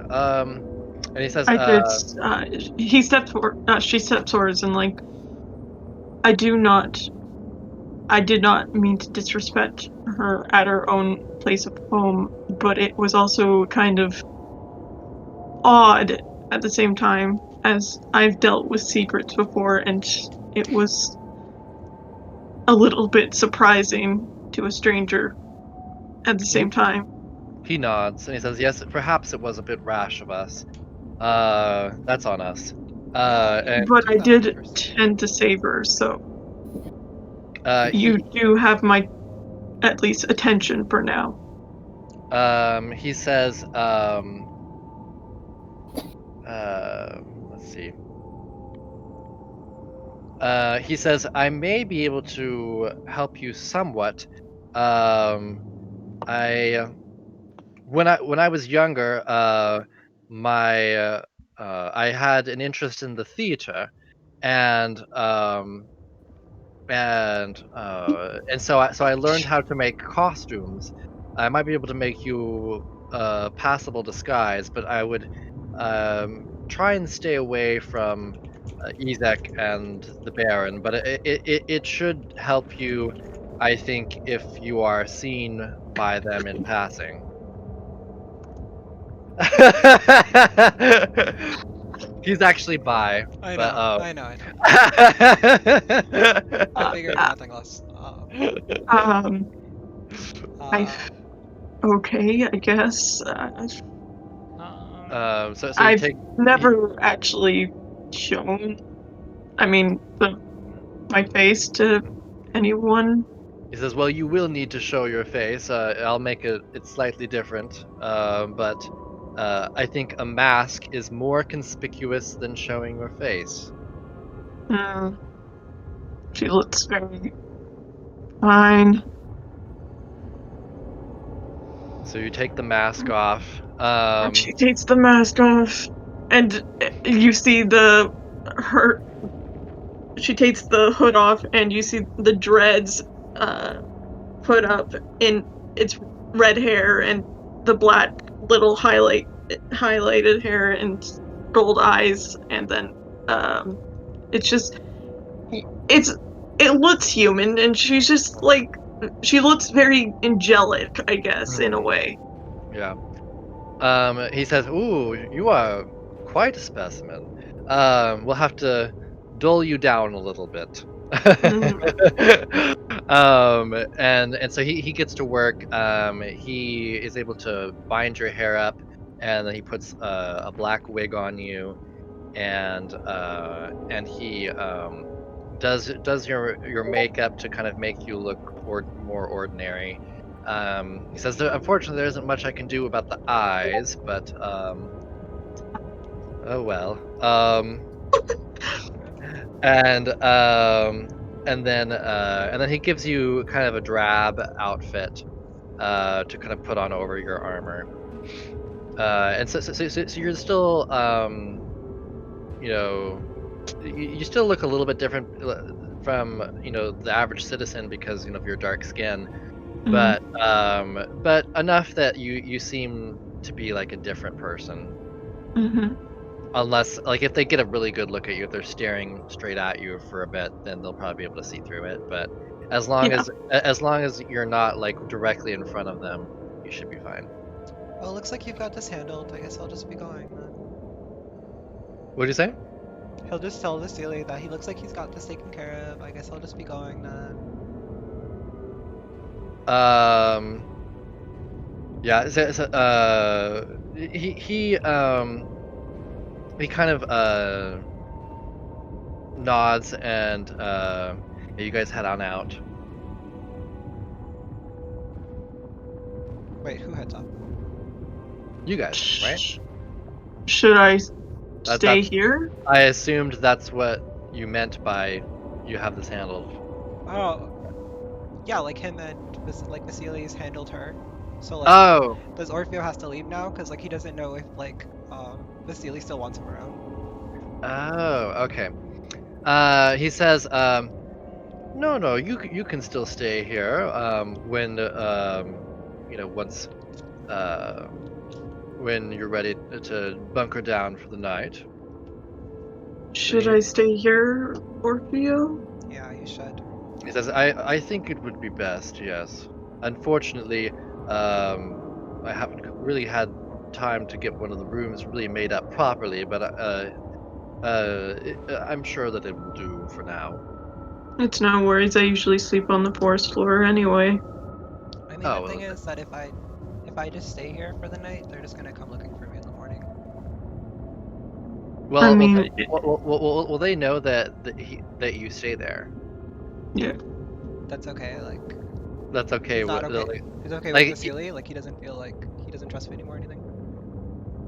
And he says, he steps forward. She steps forward and like, I did not mean to disrespect her at her own place of home, but it was also kind of odd at the same time, as I've dealt with secrets before, and it was a little bit surprising to a stranger at the same time. He nods and he says, "Yes, perhaps it was a bit rash of us. That's on us. But I did tend to save her, so you do have my at least attention for now." He says, let's see. He says, I may be able to help you somewhat. I when I was younger, I had an interest in the theater, and so I learned how to make costumes. I might be able to make you passable disguise, but I would try and stay away from Ezek and the Baron. But it should help you, I think, if you are seen by them in passing. He's actually bi, I but know, I know, I know. I figured uh, nothing less. um, I Uh, okay, I guess. so you I've take. never actually shown, I mean, my face to anyone. He says, "Well, you will need to show your face. I'll make it slightly different, but I think a mask is more conspicuous than showing your face." Uh, she looks very fine. So you take the mask off. She takes the mask off, and you see her. She takes the hood off, and you see the dreads put up in its red hair and the black little highlighted hair and gold eyes, and then it's just it's it looks human, and she's just like she looks very angelic, I guess, in a way. Yeah. He says, "Ooh, you are quite a specimen. We'll have to dull you down a little bit." Mm, And so he gets to work. He is able to bind your hair up, and then he puts a black wig on you, and he does your makeup to kind of make you look more ordinary. He says, Unfortunately, there isn't much I can do about the eyes, but oh well." And then he gives you kind of a drab outfit to kind of put on over your armor. And so you're still you know you still look a little bit different from the average citizen because of your dark skin, mm, but enough that you seem to be like a different person. mm-hmm. Unless, like, if they get a really good look at you, if they're staring straight at you for a bit, then they'll probably be able to see through it. But Yeah. as long as you're not like directly in front of them, you should be fine. well, looks like you've got this handled. I guess I'll just be going then. What'd you say? He'll just tell Vasily that he looks like he's got this taken care of. I guess I'll just be going then. Yeah. He kind of nods, and you guys head on out. Wait, who heads up? You guys, right? Should I That- stay that's- here? I assumed that's what you meant by you have this handled. Oh, yeah, like him and like Vasily's handled her. So like, Oh, does Orfeo has to leave now? Cause like he doesn't know if like Vasily still wants him around. oh, okay. He says, no, you can still stay here. Once, when you're ready to bunker down for the night. Should I stay here, Orfeo? Yeah, you should. He says, I think it would be best, yes. Unfortunately, I haven't really had time to get one of the rooms really made up properly, but I'm sure that it will do for now. It's no worries. I usually sleep on the forest floor anyway. I mean, Oh, the thing well, is that if I just stay here for the night, they're just gonna come looking for me in the morning. Well, I well, mean, well, they know that you stay there. yeah. That's okay. Like That's okay. he's not with- okay. like, He's okay like, with Vasily. Like he doesn't feel like he doesn't trust me anymore or anything.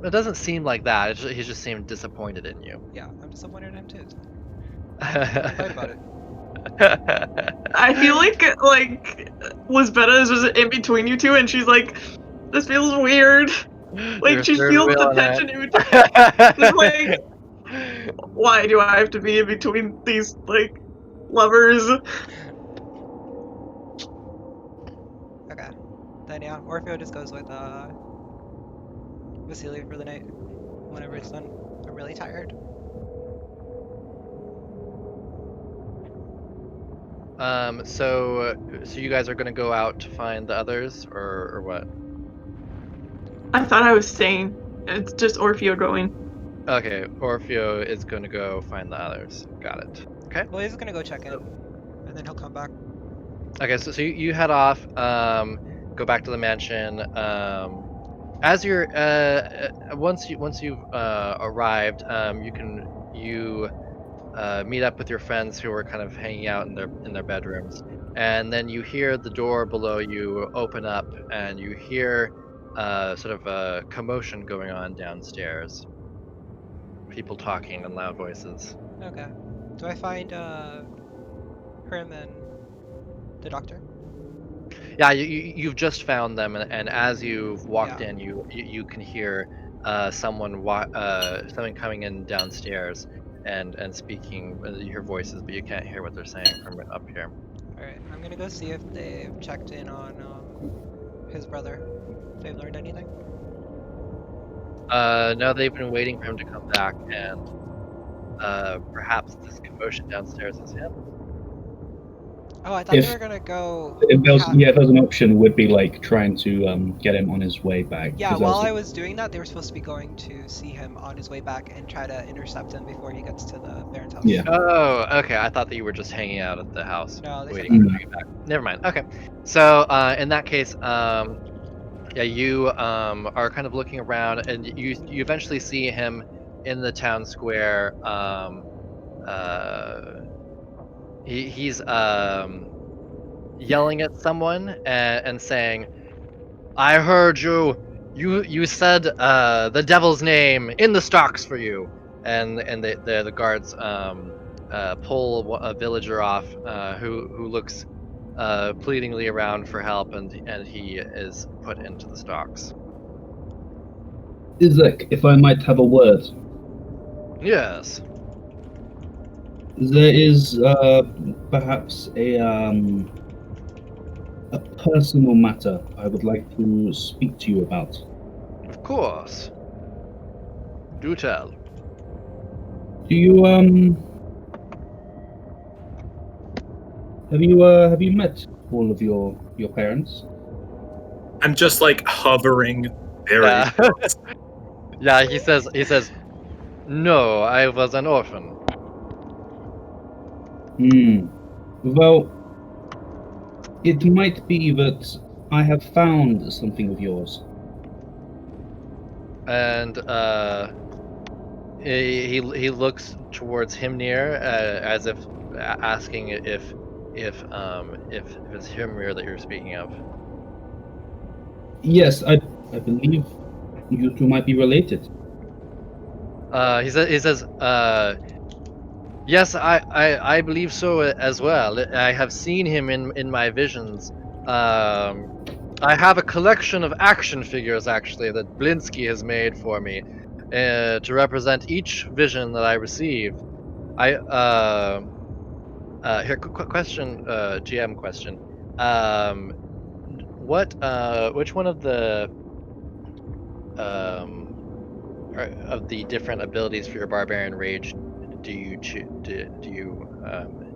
It doesn't seem like that. He just seemed disappointed in you. Yeah, I'm disappointed in him too. Can't fight about it. I feel like Lisbeta is just in between you two, and she's like, "This feels weird." Like You're she third feels the wheel on tension in between. it. Just like, why do I have to be in between these like lovers? Okay. Then yeah, Orfeo just goes with Vasily for the night. Whenever it's done. I'm really tired. So you guys are gonna go out to find the others, or what? I thought I was staying. It's just Orfeo going. Okay, Orfeo is gonna go find the others. Got it. Okay. Well, he's gonna go check in, and then he'll come back. Okay, so you head off, go back to the mansion. As you're once you've arrived, you meet up with your friends who are kind of hanging out in their bedrooms, and then you hear the door below you open up, and you hear sort of a commotion going on downstairs. People talking in loud voices. Okay. Do I find Hrim and the doctor? Yeah, you've just found them, and as you've walked Yeah. in, you can hear someone coming in downstairs and speaking. You hear voices, but you can't hear what they're saying from up here. All right. I'm gonna go see if they've checked in on his brother. If they've learned anything. No, they've been waiting for him to come back, and perhaps this commotion downstairs is him. Oh, I thought If- they were gonna go. If there's an option, would be like trying to get him on his way back. Yeah, 'cause while that's- I was doing that, they were supposed to be going to see him on his way back and try to intercept him before he gets to the Baron's house. Yeah. Oh, okay. I thought that you were just hanging out at the house, No, they said waiting that. for you back. Never mind. Okay. So in that case, yeah, you are kind of looking around, and you eventually see him in the town square. He's yelling at someone and saying, "I heard you. You said the devil's name in the stocks for you." And the guards pull a villager off who looks pleadingly around for help, and he is put into the stocks. Izek, if I might have a word, Yes. there is perhaps a personal matter I would like to speak to you about. Of course. Do tell. Do you have you met all of your parents? I'm just like hovering very Yeah. close. Yeah, he says, "No, I was an orphan." Well, it might be that I have found something of yours. And he looks towards Hrimnir as if asking if it's Hrimnir that you're speaking of. Yes, I believe you two might be related. He says, "Yes, I believe so as well. I have seen him in my visions. I have a collection of action figures actually that Blinsky has made for me to represent each vision that I receive. Here, question, GM question. Which one of the different abilities for your barbarian rage do you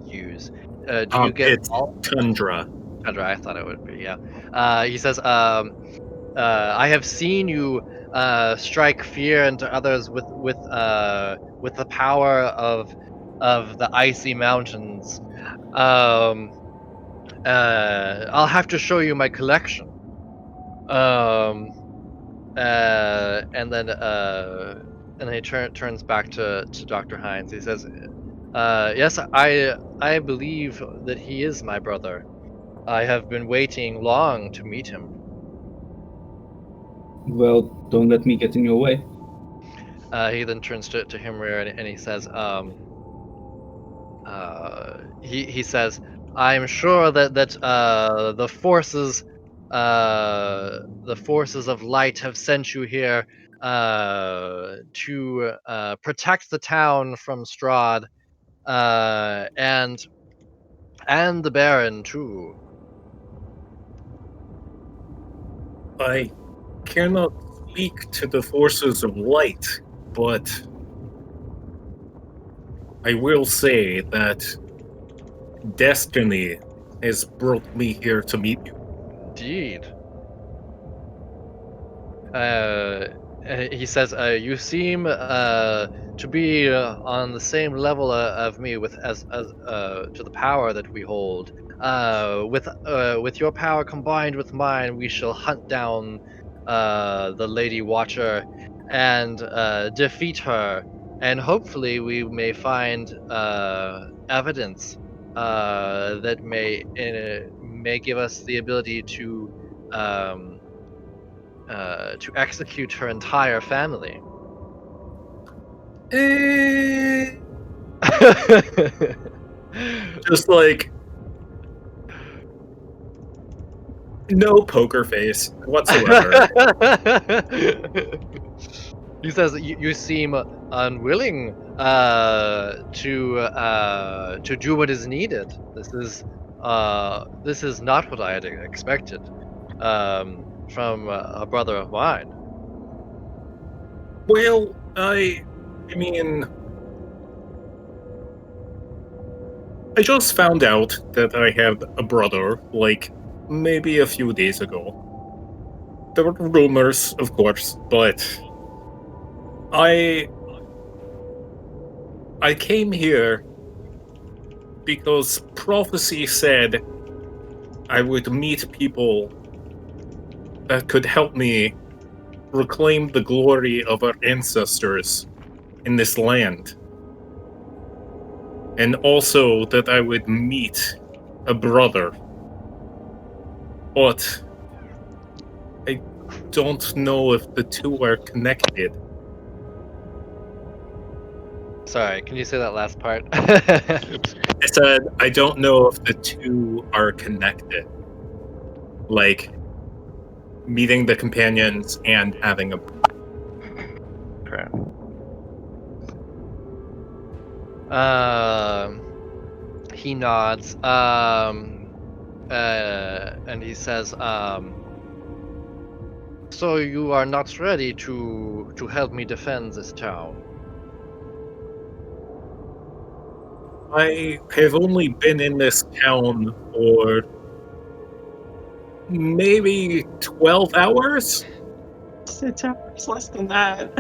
use? Do you get It's all? Tundra. Andral, I thought it would be, yeah. He says, I have seen you strike fear into others with the power of the icy mountains. I'll have to show you my collection. And then he turns back to Dr. Hines. He says, "Yes, I believe that he is my brother. I have been waiting long to meet him." Well, don't let me get in your way. He then turns to Hrimnir and he says, he says, "I'm sure that the forces of light have sent you here to protect the town from Strahd, and the Baron too." I cannot speak to the forces of light, but I will say that destiny has brought me here to meet you. Indeed. He says, "You seem to be on the same level of me with as to the power that we hold. With your power combined with mine, we shall hunt down the Lady Watcher and defeat her, and hopefully we may find evidence that may give us the ability to execute her entire family." Eh, just like no poker face whatsoever. He says, You seem unwilling to do what is needed. This is not what I had expected from a brother of mine." Well, I mean, I just found out that I have a brother, like, maybe a few days ago. There were rumors, of course, but I came here because prophecy said I would meet people that could help me reclaim the glory of our ancestors in this land. And also that I would meet a brother. But I don't know if the two are connected. Sorry, can you say that last part? I said I don't know if the two are connected. Like meeting the companions and having a Crap. He nods. And he says, "So you are not ready to help me defend this town?" I have only been in this town for maybe 12 hours? It's hours less than that.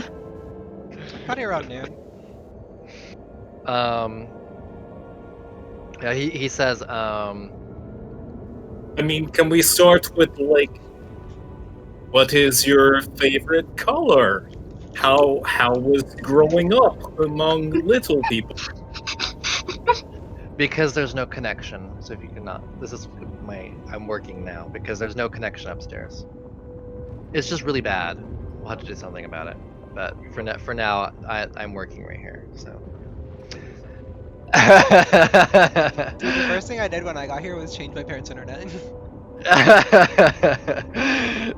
Probably around noon. Yeah, he says, I mean, can we start with, like, what is your favorite color? How was growing up among little people? because there's no connection. So if you cannot, I'm working now because there's no connection upstairs. It's just really bad. We'll have to do something about it. But for now, I'm working right here. So. Dude, the first thing I did when I got here was change my parents' internet.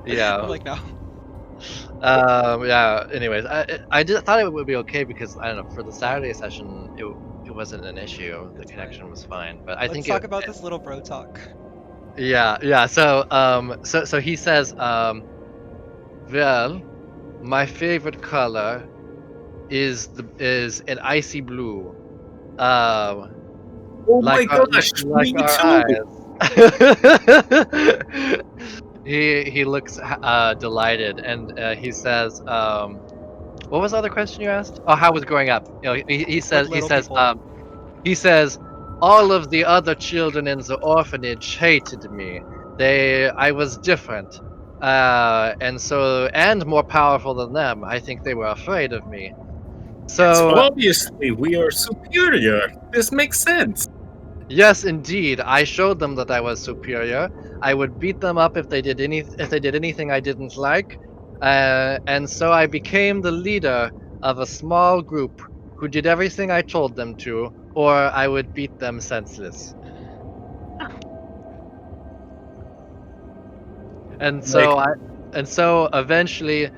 Yeah. I'm like, no. Yeah. Anyways, I thought it would be okay because I don't know, for the Saturday session it wasn't an issue. The connection was fine, but I Let's think talk about this little bro talk. Yeah. So he says, well, my favorite color is an icy blue. Oh Like my gosh, like me our too! eyes. He looks delighted, and he says, "What was the other question you asked? Oh, how was growing up?" You know, With little people. he says, "All of the other children in the orphanage hated me. I was different, and more powerful than them. I think they were afraid of me. Yes, So obviously we are superior. This makes sense. yes, indeed, I showed them that I was superior. I would beat them up if they did anything I didn't like, and so I became the leader of a small group who did everything I told them to, or I would beat them senseless. And so eventually,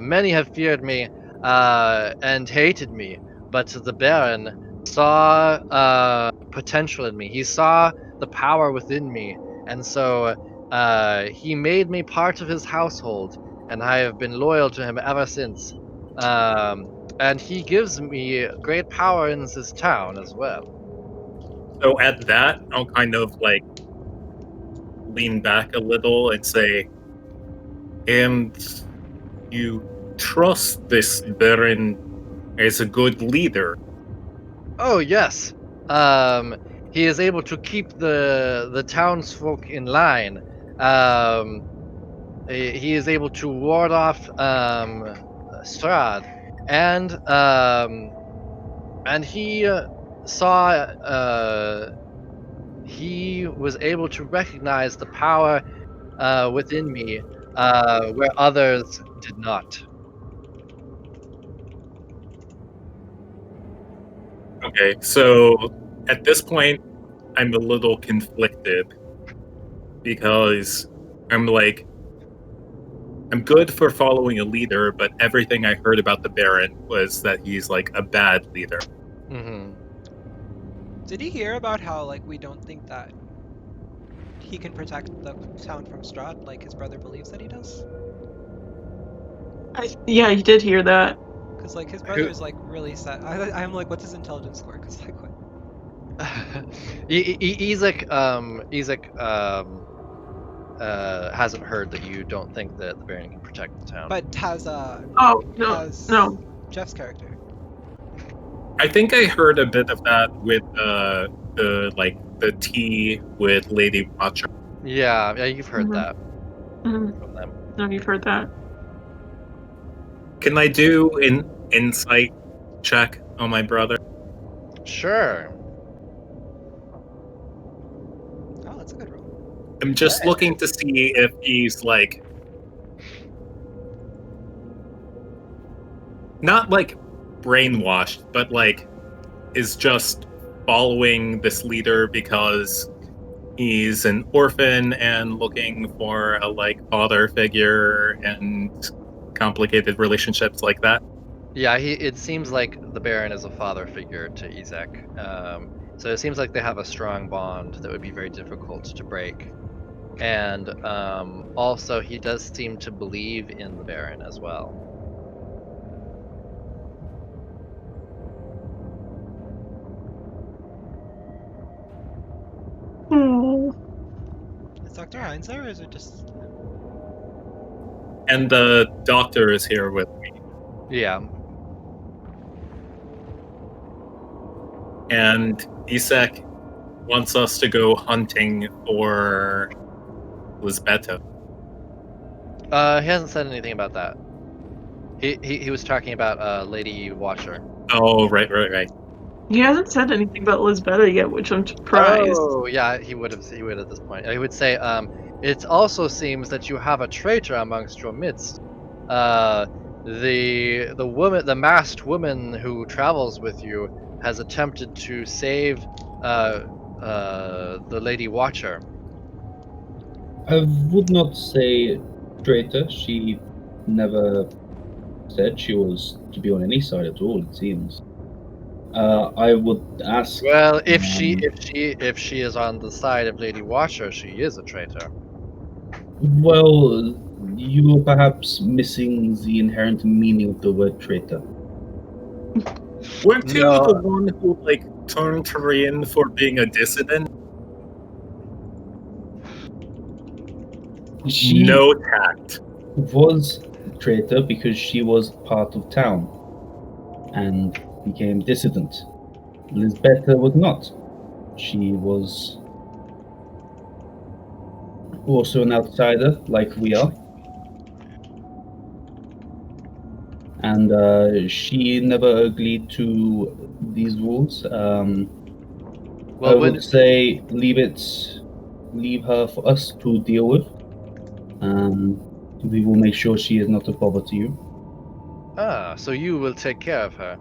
many have feared me and hated me, but the Baron saw potential in me. He saw the power within me, and so he made me part of his household, and I have been loyal to him ever since. And he gives me great power in this town as well. So at that, I'll kind of like lean back a little and say, and you trust this Baron as a good leader. Oh yes. He is able to keep the townsfolk in line. Um, he is able to ward off Strahd, and he saw he was able to recognize the power within me where others did not. Okay, so at this point, I'm a little conflicted because I'm like, I'm good for following a leader, but everything I heard about the Baron was that he's like a bad leader. Hmm. Did he hear about how like we don't think that he can protect the town from Strahd like his brother believes that he does? Yeah, you did hear that. Because like his brother is like really sad. I'm like, what's his intelligence score? Because like what? Isaac hasn't heard that you don't think that the Baron can protect the town. But Oh, no, has no. Jeff's character. I think I heard a bit of that with the tea with Lady Watcher. Yeah, you've heard Mhm. that Mhm. from them. No, you've heard that. Can I do an insight check on my brother? Sure. Oh, that's a good roll. I'm just looking to see if he's like not like brainwashed, but like is just following this leader because he's an orphan and looking for a like father figure and complicated relationships like that. Yeah, it seems like the Baron is a father figure to Isaac. So it seems like they have a strong bond that would be very difficult to break. And also, he does seem to believe in the Baron as well. Oh. Is Dr. Heinz there, or is it just? And the doctor is here with me. Yeah. And Isaac wants us to go hunting for Lisbeta. He hasn't said anything about that. He was talking about Lady Watcher. Oh, right. He hasn't said anything about Lisbeta yet, which I'm surprised. Oh, yeah, he would at this point. He would say, it also seems that you have a traitor amongst your midst. The masked woman who travels with you has attempted to save the Lady Watcher. I would not say traitor. She never said she was to be on any side at all, it seems. I would ask. Well, if she is on the side of Lady Watcher, she is a traitor. Well, you are perhaps missing the inherent meaning of the word traitor. Weren't you No. the one who like turned Korean for being a dissident? She No tact. was a traitor because she was part of town and became dissident. Lisbeta was not. She was also an outsider, like we are. And she never agreed to these rules. I would say leave her for us to deal with. We will make sure she is not a bother to you. Ah, so you will take care of her.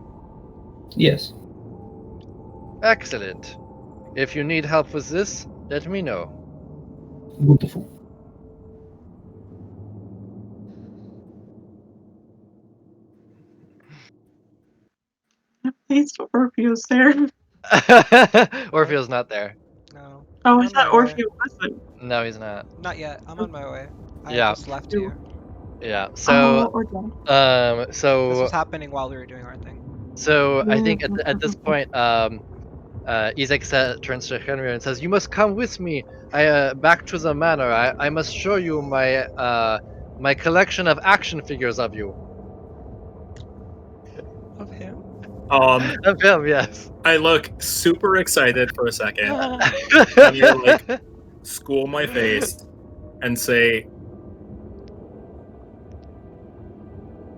Yes. Excellent. If you need help with this, let me know. Wonderful. He's Orpheus there. Orpheo's not there. No. Oh, I'm I on my thought way. Orpheus wasn't. No, he's not. Not yet. I'm on my way. I Yeah. just left you. Yeah. Oh, So, okay. This so was happening while we were doing our thing. I think at this point, Isaac turns to Henry and says, "You must come with me. Back to the manor. I must show you my collection of action figures of you." Of him? Of him, yes. I look super excited for a second, and you're like, school my face, and say,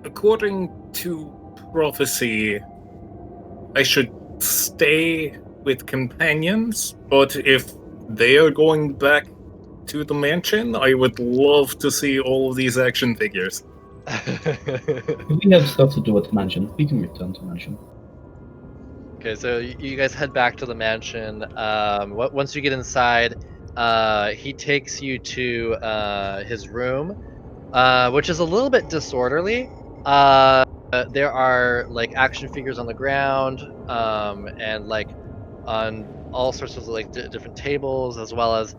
according to prophecy, I should stay with companions, but if they are going back to the mansion, I would love to see all of these action figures. If we have stuff to do at the mansion, we can return to the mansion. Okay, so you guys head back to the mansion. Once you get inside, he takes you to his room, which is a little bit disorderly. There are like action figures on the ground, and like on all sorts of like different tables, as well as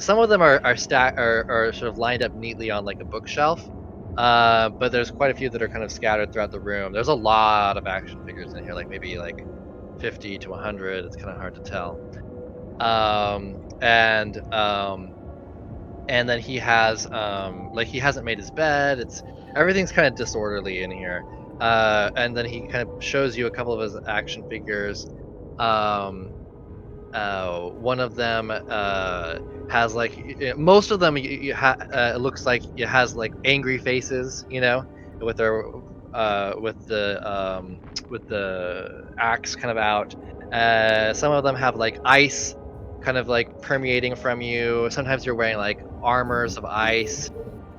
some of them are sort of lined up neatly on like a bookshelf. But there's quite a few that are kind of scattered throughout the room. There's a lot of action figures in here, like maybe like 50 to 100. It's kind of hard to tell. Um, and um, and then he has like he hasn't made his bed. It's everything's kind of disorderly in here. And then he kind of shows you a couple of his action figures. Um, One of them has like most of them it looks like it has like angry faces, you know, with their with the axe kind of out. Some of them have like ice kind of like permeating from you. Sometimes you're wearing like armors of ice.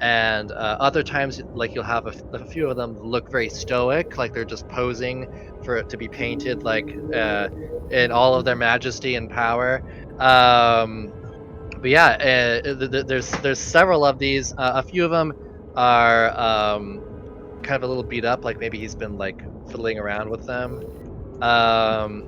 And other times, like you'll have a few of them look very stoic, like they're just posing for it to be painted, like in all of their majesty and power. Um, but yeah, there's several of these. A few of them are kind of a little beat up, like maybe he's been like fiddling around with them, um,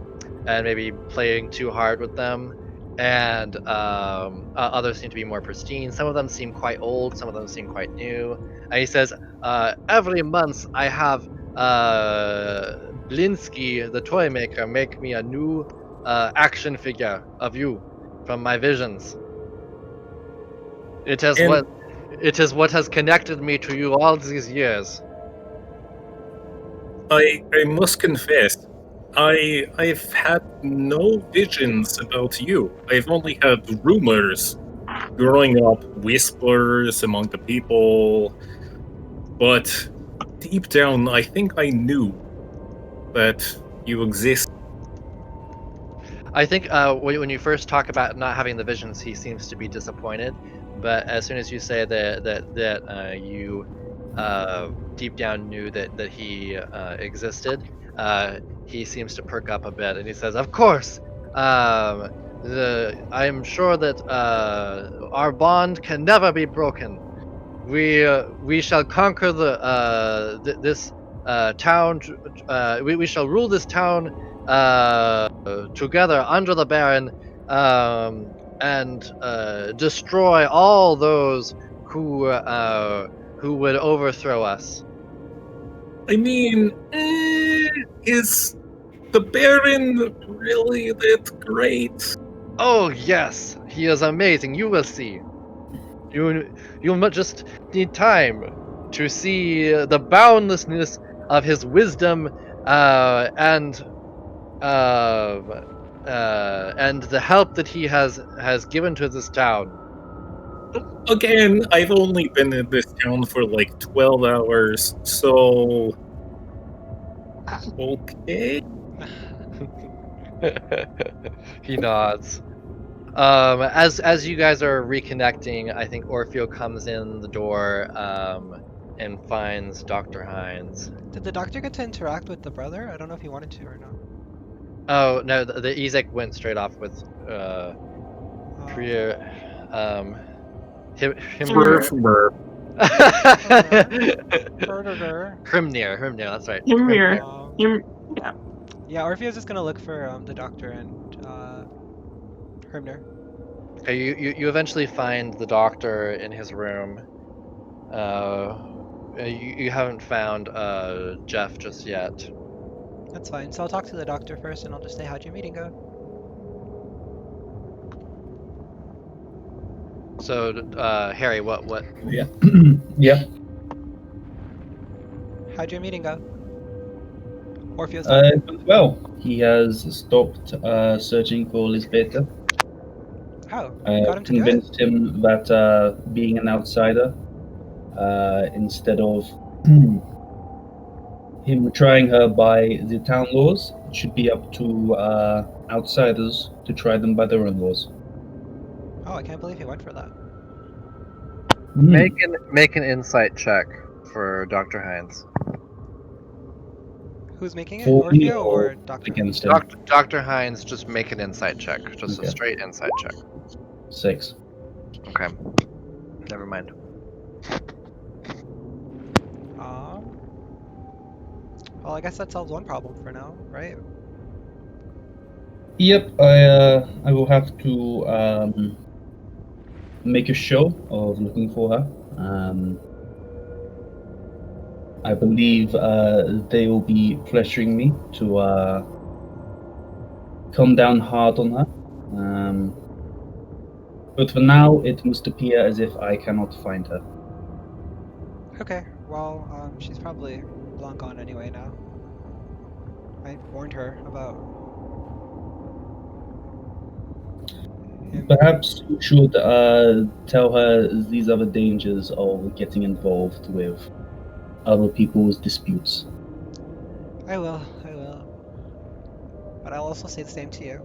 and maybe playing too hard with them. And others seem to be more pristine. Some of them seem quite old. Some of them seem quite new. And he says, every month I have Blinsky, the toy maker, make me a new action figure of you from my visions. It is And what has connected me to you all these years. I must confess, I've had no visions about you. I've only had rumors growing up, whispers among the people, but deep down I think I knew that you exist. I think when you first talk about not having the visions, he seems to be disappointed. But as soon as you say that you deep down knew that he existed, he seems to perk up a bit, and he says, "Of course, I'm sure that our bond can never be broken. We shall conquer this town. We shall rule this town together under the Baron, and destroy all those who would overthrow us." I mean, is the Baron really that great? Oh yes, he is amazing. You will see. You you just need time to see the boundlessness of his wisdom, and the help that he has given to this town. Again, I've only been in this town for like 12 hours, so. Okay. He nods. As you guys are reconnecting, I think Orfeo comes in the door, and finds Dr. Hines. Did the doctor get to interact with the brother? I don't know if he wanted to or not. Oh no, the Ezek went straight off with Priya, him. Murph, Murph. Hrimnir, that's right. Hrimnir. Um, Yeah. yeah, Orpheo's just gonna look for the doctor and Hrimnir. Okay, you eventually find the doctor in his room. You haven't found Jeff just yet. That's fine. So I'll talk to the doctor first, and I'll just say, "How'd your meeting go?" So, Harry, what? Yeah. Yeah. How'd your meeting go? Orpheo's talking. It went well. He has stopped searching for Lisbeta. Oh, got him to do it. Convinced him that being an outsider, instead of him trying her by the town laws, it should be up to outsiders to try them by their own laws. Oh, I can't believe he went for that. Make an insight check for Dr. Hines. Who's making it? For me Orpheo or Doctor? against him. Dr. Hines, just make an insight check. Just Okay. a straight insight check. 6. Okay. Never mind. Well, I guess that solves one problem for now, right? Yep, I will have to make a show of looking for her. I believe they will be pressuring me to come down hard on her. But for now, it must appear as if I cannot find her. Okay, well, she's probably long gone anyway now. I warned her about him. Perhaps you should tell her these are the dangers of getting involved with other people's disputes. I will. But I'll also say the same to you.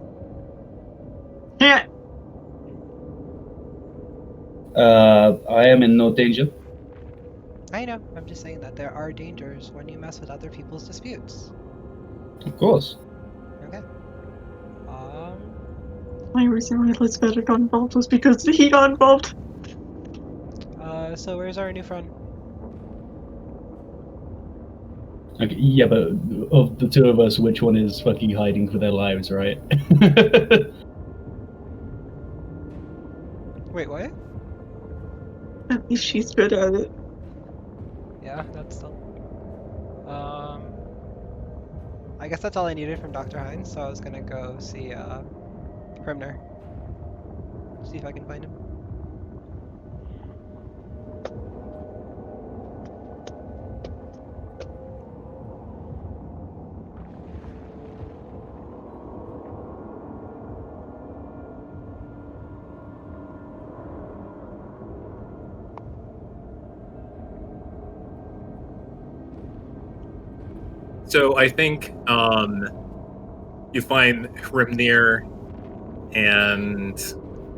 Yeah. I am in no danger. I know, I'm just saying that there are dangers when you mess with other people's disputes. Of course. Okay. My reason why Lisbeta got involved was because he got involved. So where's our new friend? Okay, yeah, but of the two of us, which one is fucking hiding for their lives, right? Wait, what? At least she's good at it. Yeah, that's still. I guess that's all I needed from Dr. Hines, so I was gonna go see Hrimnir. See if I can find him. So I think you find Hrimnir and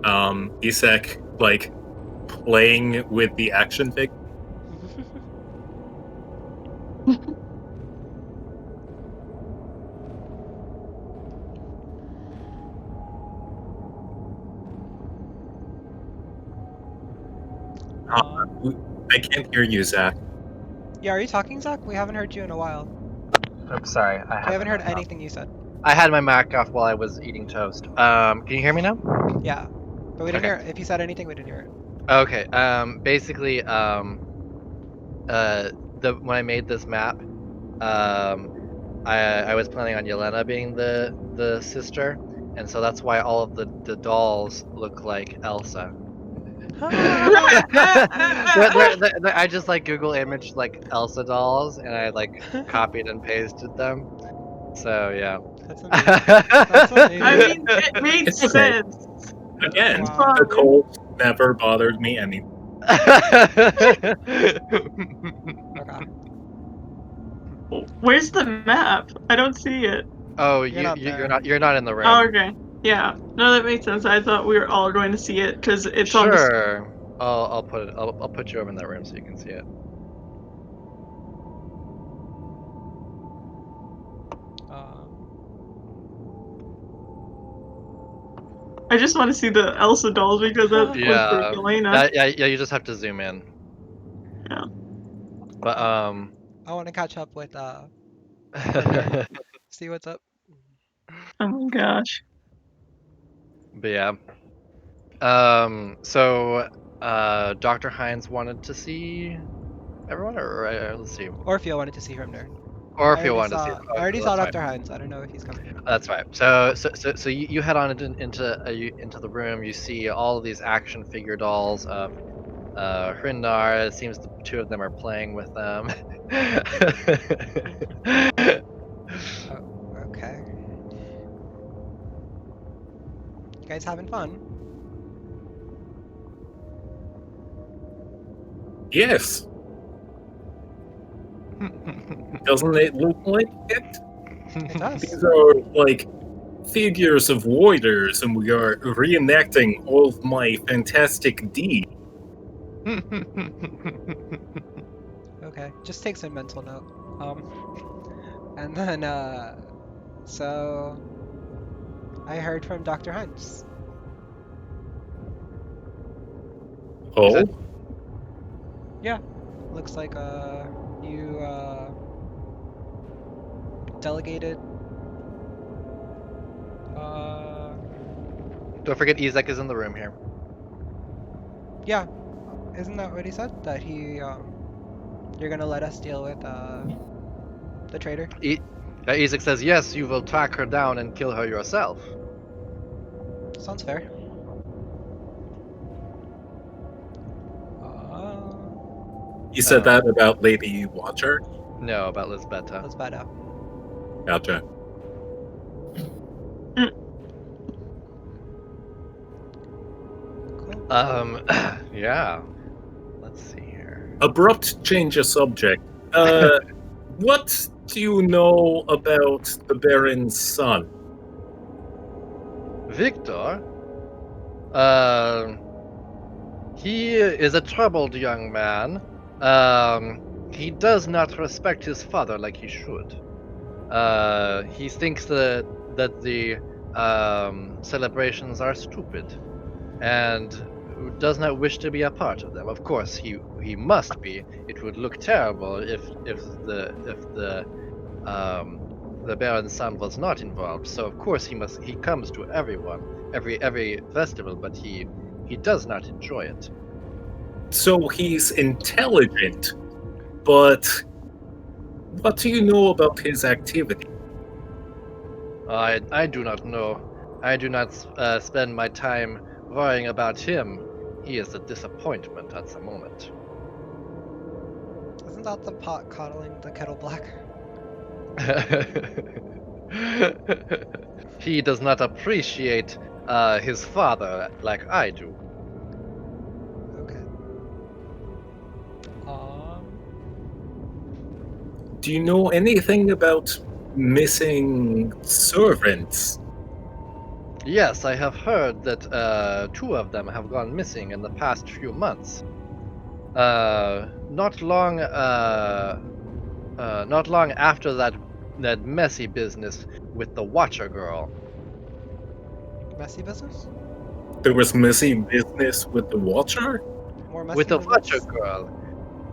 Isek like playing with the action figure. I can't hear you, Zach. Yeah, are you talking, Zach? We haven't heard you in a while. I'm sorry. We haven't heard anything you said. I had my mic off while I was eating toast. Can you hear me now? Yeah, but we didn't Okay. hear. If you said anything, we didn't hear it. Okay. Basically, when I made this map, I was planning on Yelena being the sister, and so that's why all of the dolls look like Elsa. I just like Google image like Elsa dolls, and I like copied and pasted them. So yeah. That's amazing. That's amazing. I mean, it made It's okay. sense. Again, Wow. the cold never bothered me any. Okay. Where's the map? I don't see it. Oh, You're not there. you're not in the room. Oh, okay. Yeah. No, that makes sense. I thought we were all going to see it because it's on the. Sure. I'll put you over in that room so you can see it. I just want to see the Elsa dolls because that was Yeah. pretty Elena. Yeah, you just have to zoom in. Yeah. But I want to catch up with Hrimnir. See what's up. Oh my gosh. but yeah. So Dr. Hines wanted to see everyone, or let's see, Or if you wanted to see Hrimnir. or I if you already wanted to see. saw. I Okay, already saw that's right. Dr. Hines. I don't know if he's coming. That's right. So you head on into the room. You see all of these action figure dolls of Hrimnir. It seems the two of them are playing with them. Oh, okay. You guys having fun? Yes. Doesn't it look like it? It does. These are like figures of warriors, and we are reenacting all of my fantastic deeds. Okay, just take some mental note. And then so I heard from Dr. Hines. Oh, Yeah, looks like you delegated Don't forget Ezek is in the room here. yeah, isn't that what he said? That you're gonna let us deal with the traitor? Ezek says, yes, you will track her down and kill her yourself. Sounds fair. you said that about Lady Watcher? No, about Lisbeta. That's bad out. Gotcha. Cool. Yeah. Let's see here. Abrupt change of subject. What do you know about the Baron's son? Victor? He is a troubled young man. He does not respect his father like he should. He thinks that the celebrations are stupid, and does not wish to be a part of them. Of course, he must be. It would look terrible if the Baron's son was not involved. So of course he comes to every festival, but he does not enjoy it. So he's intelligent, but what do you know about his activity? I do not know. I do not spend my time worrying about him. He is a disappointment at the moment. Isn't that the pot coddling the kettle black? He does not appreciate his father like I do. Okay. Do you know anything about missing servants? Yes, I have heard that 2 of them have gone missing in the past few months. Not long after that messy business with the Watcher girl. Messy business? There was messy business with the Watcher? More messy With the than Watcher this? girl.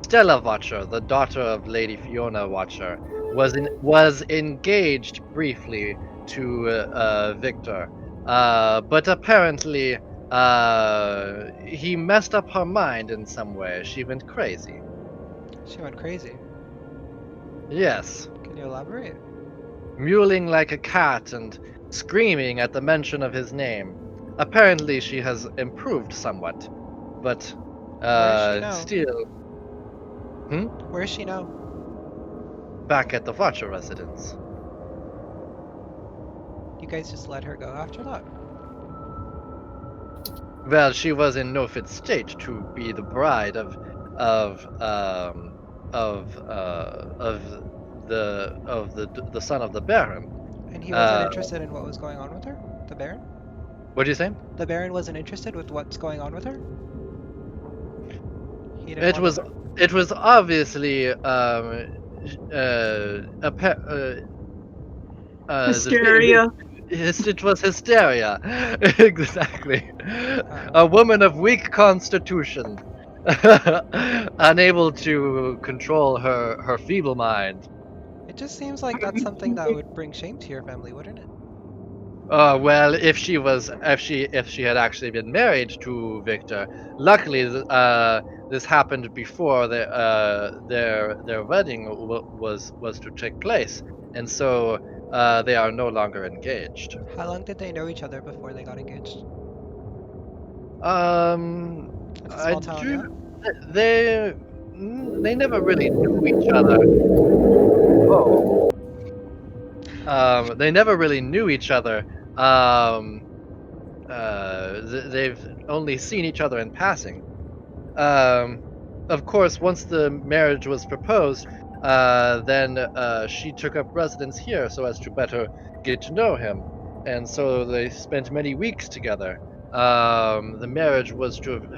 Stella Watcher, the daughter of Lady Fiona Watcher, was engaged briefly to Victor, but apparently he messed up her mind in some way. She went crazy. She went crazy. Yes, Can you elaborate? mewling like a cat and screaming at the mention of his name. Apparently, she has improved somewhat, but Where is she now? still Where is she now? back at the Watcher residence. You guys just let her go after that? Well, she was in no fit state to be the bride of the son of the Baron. And he wasn't interested in what was going on with her? The Baron? What do you say? The Baron wasn't interested with what's going on with her? He didn't It want was to... it was obviously Hysteria. Yes, it was hysteria. Exactly. A woman of weak constitution, unable to control her feeble mind. It just seems like that's something that would bring shame to your family, wouldn't it? Well, if she had actually been married to Victor, luckily, this happened before their wedding was to take place, and so they are no longer engaged. How long did they know each other before they got engaged? Um, It's a I small town, yeah? do. They they never really knew each other. Oh. They never really knew each other. Um, they've only seen each other in passing. Um, of course, once the marriage was proposed, then she took up residence here so as to better get to know him, and so they spent many weeks together. The marriage was to would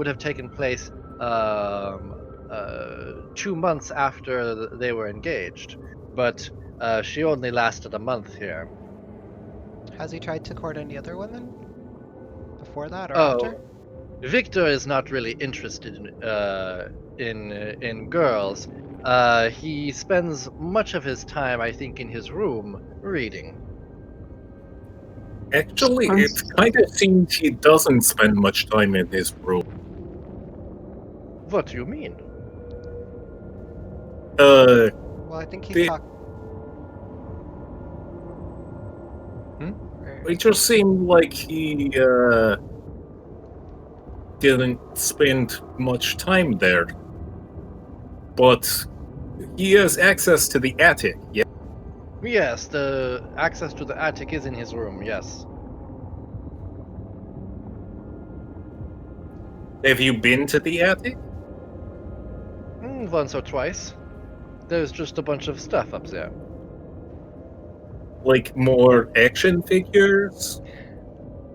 have taken place um, 2 months after they were engaged, but she only lasted a month here. Has he tried to court any other women before that or after? Oh, Victor is not really interested in girls. He spends much of his time, I think, in his room reading. Actually, it kind of seems he doesn't spend much time in his room. What do you mean? Well, I think he's the- talking. It just seemed like he didn't spend much time there. But he has access to the attic, yeah? Yes, the access to the attic is in his room. Yes. Have you been to the attic? Once or twice. There's just a bunch of stuff up there. Like more action figures?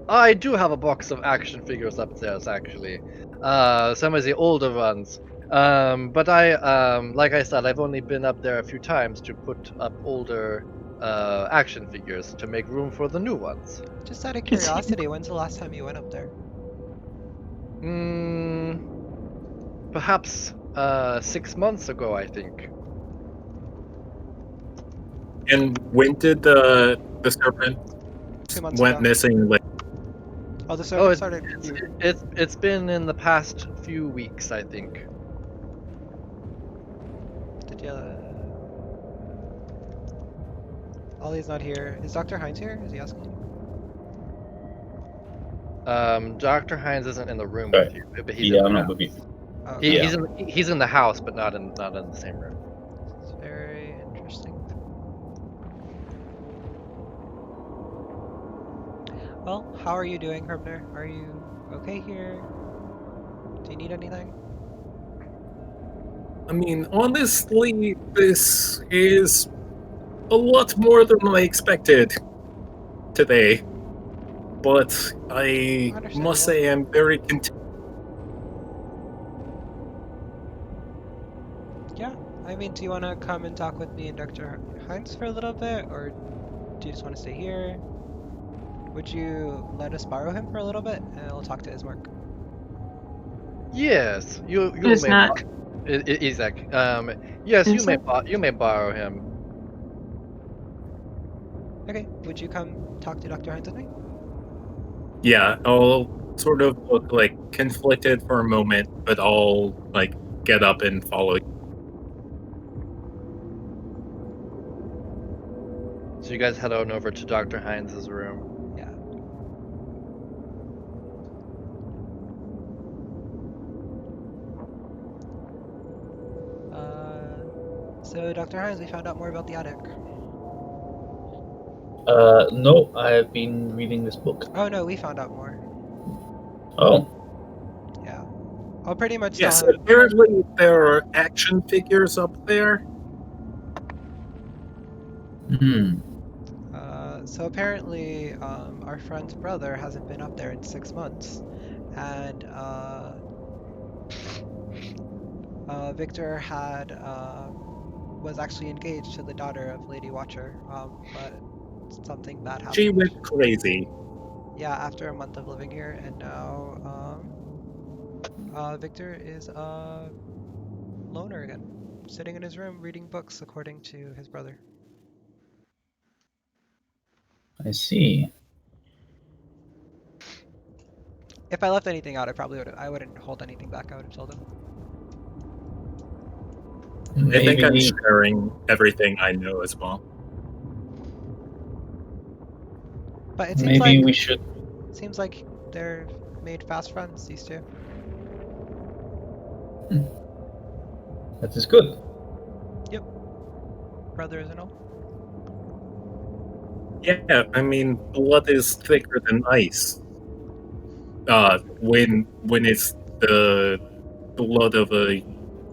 I do have a box of action figures upstairs, actually. Some of the older ones. But like I said, I've only been up there a few times to put up older action figures to make room for the new ones. Just out of curiosity, when's the last time you went up there? Perhaps 6 months ago, I think. And when did the serpent 2 months went ago. missing? Like, Oh, the server started. It's been in the past few weeks, I think. Did you? Ollie's not here. Is Dr. Hines here? Is he asking you? Dr. Hines isn't in the room Right. with you, but he's Yeah, in I'm the not house. with you. Oh, He's in the house, but not in the same room. it's very interesting. Well, how are you doing, Hrimnir? Are you okay here? Do you need anything? I mean, honestly, this is a lot more than I expected today. But I Understandable. must say I'm very content. Yeah, I mean, do you want to come and talk with me and Dr. Hines for a little bit, or do you just want to stay here? Would you let us borrow him for a little bit, and I'll talk to Ismark? Yes, you Is may. not. Isaac. Yes, you may Isaac? you may borrow him. Okay, would you come talk to Dr. Hines with me? Yeah, I'll sort of look like conflicted for a moment, but I'll like get up and follow. So you guys head on over to Dr. Hines' room. Yeah. So Dr. Hines, we found out more about the attic. No, I have been reading this book. Oh no, we found out more. Oh, Yeah. I'll pretty much Yes, tell him. apparently there are action figures up there. So apparently, our friend's brother hasn't been up there in 6 months, and Victor was actually engaged to the daughter of Lady Watcher, but something bad happened. She went crazy. Yeah, after a month of living here, and now Victor is a loner again, sitting in his room reading books, according to his brother. I see. If I left anything out, I wouldn't hold anything back. I would have told him. I think I'm Maybe sharing everything I know as well. But it seems we should. like they're made fast friends, these two. That is good. Brothers and all. Yeah, I mean, blood is thicker than ice. When it's the blood of a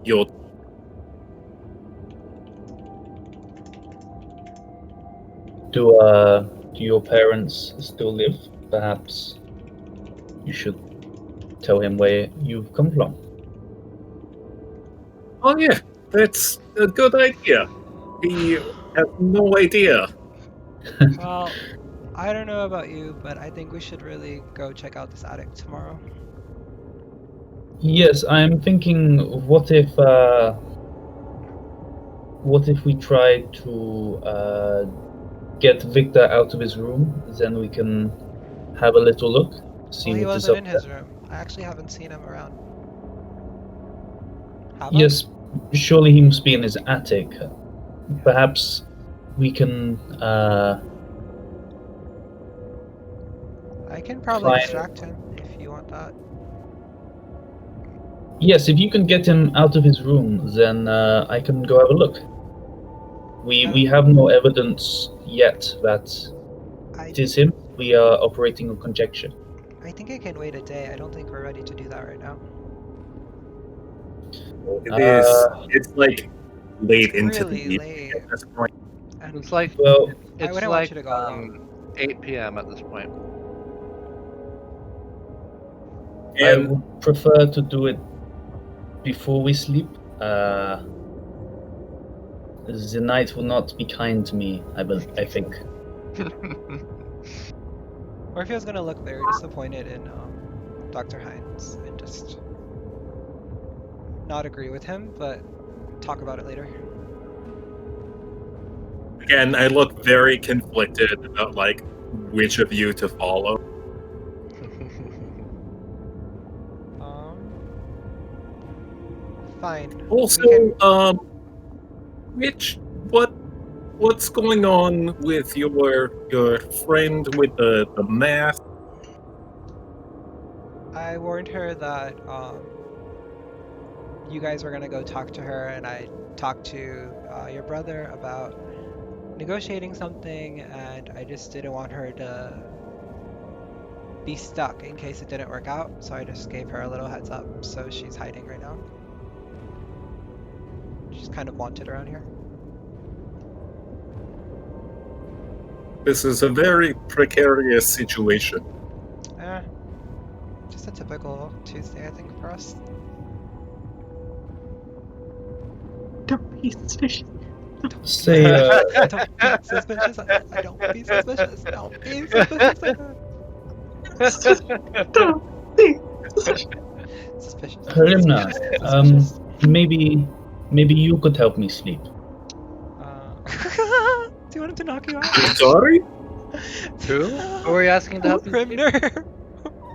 Yod. Do your parents still live? Perhaps you should tell him where you've come from. Oh yeah, that's a good idea. He has no idea. Well, I don't know about you, but I think we should really go check out this attic tomorrow. Yes, I'm thinking, what if we try to get Victor out of his room? Then we can have a little look, see Well, he what is wasn't up in there. his room. I actually haven't seen him around. Have I? Yes, surely he must be in his attic. Perhaps we can I can probably fine. distract him if you want that. Yes, if you can get him out of his room, then I can go have a look. We have no evidence yet that it is him. We are operating on conjecture. I think I can wait a day. I don't think we're ready to do that right now. It is. It's like late into the Really evening late. at this point. And It's like Well, it's wouldn't want like you to go alone. 8 p.m. at this point. I And would prefer to do it before we sleep. The night will not be kind to me, I think. Orpheo's gonna look very disappointed in Dr. Hines and just not agree with him, but talk about it later. again, I look very conflicted about like which of you to follow. Fine. Also, We can- which what's going on with your friend with the mask? I warned her that you guys were gonna go talk to her, and I talked to your brother about negotiating something, and I just didn't want her to be stuck in case it didn't work out, so I just gave her a little heads up, so she's hiding right now. She's kind of wanted around here. This is a very precarious situation. Just a typical Tuesday, I think, for us. Don't be suspicious. Say, Don't be suspicious. I don't be suspicious. Don't be suspicious. Don't be Suspicious. Hrimnir, Suspicious. maybe you could help me sleep. Do you want him to knock you out? Sorry? Who? Who are you asking to help you? Hrimnir.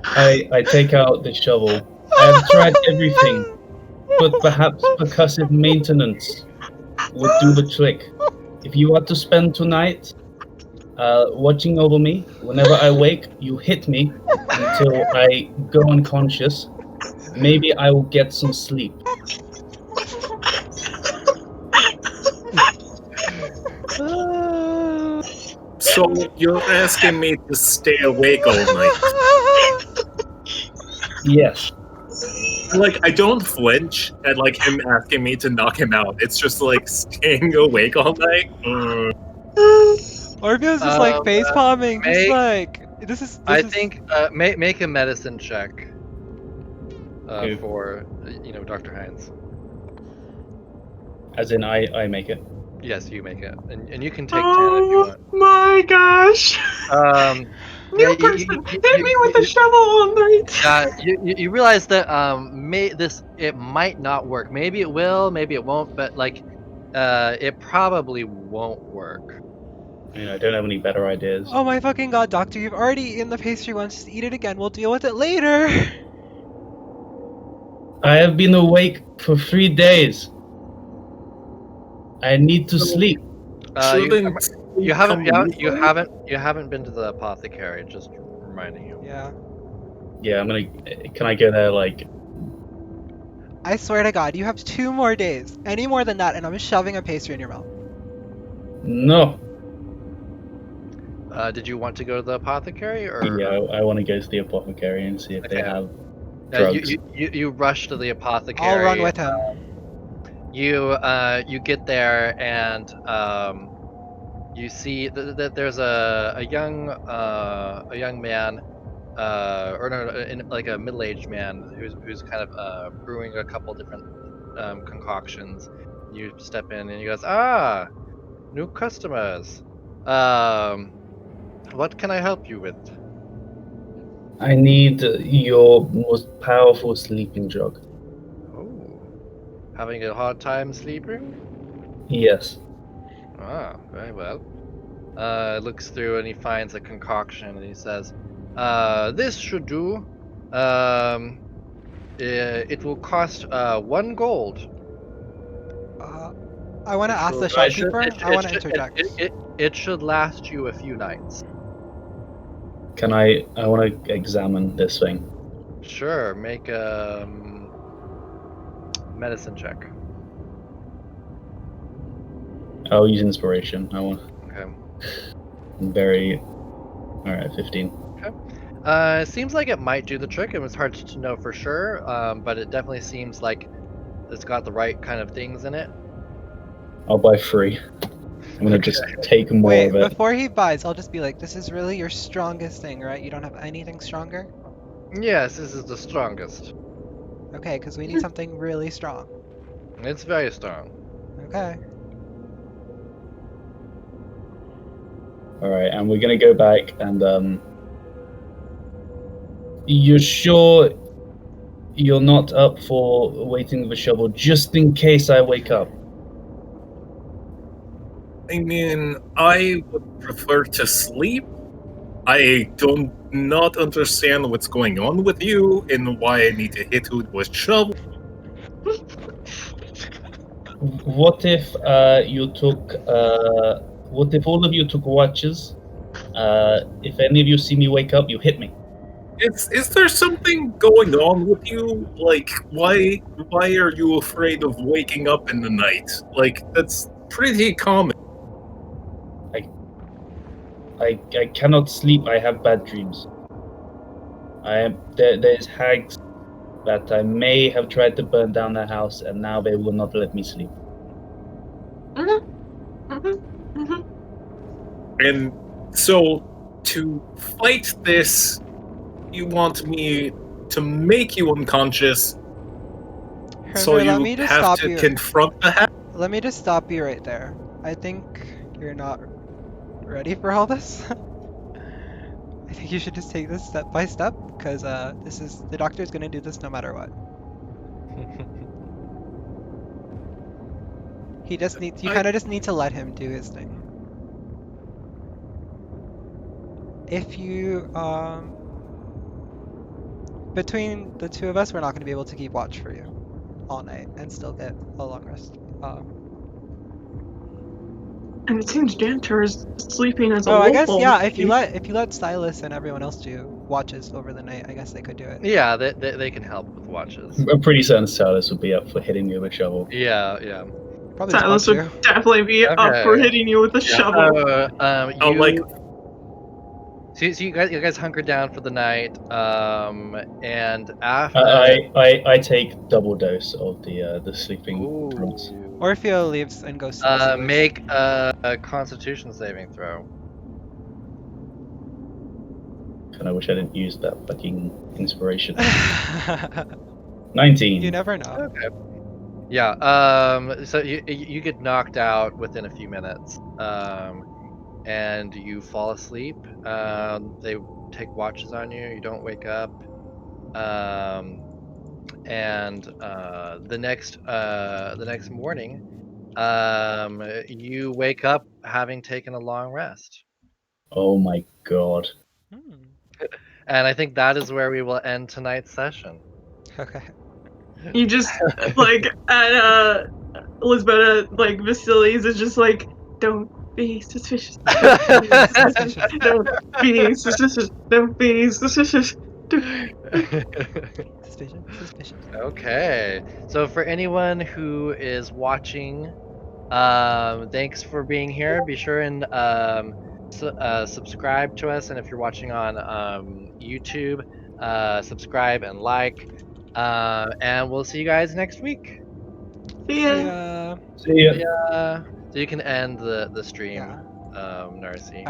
I take out the shovel. I have tried everything, but perhaps percussive maintenance would do the trick. If you are to spend tonight watching over me, whenever I wake, you hit me until I go unconscious. Maybe I will get some sleep. So you're asking me to stay awake all night? Yes. Like, I don't flinch at like him asking me to knock him out. It's just like staying awake all night. Orpheo's just like face palming, just make- like this I is- think make a medicine check Okay. for Dr. Hines. As in, I make it. Yes, you make it, and you can take 10 if you Oh want. my my gosh. Yeah, New person, hit me with a shovel all night. you realize that it might not work. Maybe it will, maybe it won't, but like it probably won't work. I don't have any better ideas. Oh my fucking god, Doctor, you've already eaten the pastry once. Just eat it again. We'll deal with it later. I have been awake for 3 days. I need to sleep. Shouldn't You come haven't been to the apothecary. Just reminding you. Yeah. Yeah, can I go there, like... I swear to God, you have 2 more days. Any more than that, and I'm shoving a pastry in your mouth. No. Did you want to go to the apothecary, or? Yeah, I want to go to the apothecary and see if they Okay. have drugs. You rush to the apothecary. I'll run with him. You get there and you see that there's a young man, or no, like a middle-aged man who's kind of brewing a couple different concoctions. You step in and he goes, new customers. What can I help you with? I need your most powerful sleeping drug. Oh, having a hard time sleeping? Yes. Very well. Looks through and he finds a concoction and he says, this should do. It will cost 1 gold. I want to ask the It should- shopkeeper. it- I want to it should- interject. It should last you a few nights. Can I want to examine this thing. Sure, make a medicine check. I'll use inspiration. I want Okay. Alright, 15. It seems like it might do the trick. It was hard to know for sure, but it definitely seems like it's got the right kind of things in it. I'll buy 3. I'm gonna just take more Wait, of it. before he buys, I'll just be like, this is really your strongest thing, right? You don't have anything stronger? Yes, this is the strongest. Okay, because we need something really strong. It's very strong. Okay. Alright, and we're gonna go back and you're sure you're not up for waiting with a shovel just in case I wake up? I mean, I would prefer to sleep. I do not understand what's going on with you and why I need to hit you with shovel. What if what if all of you took watches? If any of you see me wake up, you hit me. Is there something going on with you? Like, why are you afraid of waking up in the night? Like, that's pretty common. I cannot sleep. I have bad dreams. There's hags that I may have tried to burn down their house, and now they will not let me sleep. And so, to fight this, you want me to make you unconscious, so Hrimnir, let me you just have stop to you. confront the hag? Let me just stop you right there. I think you're not ready for all this. I think you should just take this step by step, because the doctor's gonna do this no matter what. You kind of just need to let him do his thing. If you, between the 2 of us, we're not gonna be able to keep watch for you all night and still get a long rest. And it seems Janitor is sleeping as a Oh, wolf. I guess, all yeah, day. if you let Stylus and everyone else do watches over the night, I guess they could do it. Yeah, they can help with watches. I'm pretty certain Silas would be up for hitting me with a shovel. Yeah. Probably just Silas want would to. definitely be up for Okay. hitting you with a shovel. So you guys hunker down for the night, and after I take double dose of the sleeping drugs. Orfeo leaves and goes to the sewers. make a Constitution saving throw. And I wish I didn't use that fucking inspiration. 19. You never know. Okay. Yeah. So you get knocked out within a few minutes. and you fall asleep. They take watches on you. You don't wake up. And the next morning, you wake up having taken a long rest. Oh my god. Hmm. And I think that is where we will end tonight's session. Okay. You just like at Lisbeta, like Vasilis is just like, don't be suspicious. Suspicious. Don't be suspicious. Don't be suspicious. Suspicious. Suspicious. Okay. So for anyone who is watching, thanks for being here. Be sure and subscribe to us, and if you're watching on YouTube, subscribe and like. And we'll see you guys next week. See See ya. ya. See ya. Yeah. So you can end the stream, Yeah. Narcy.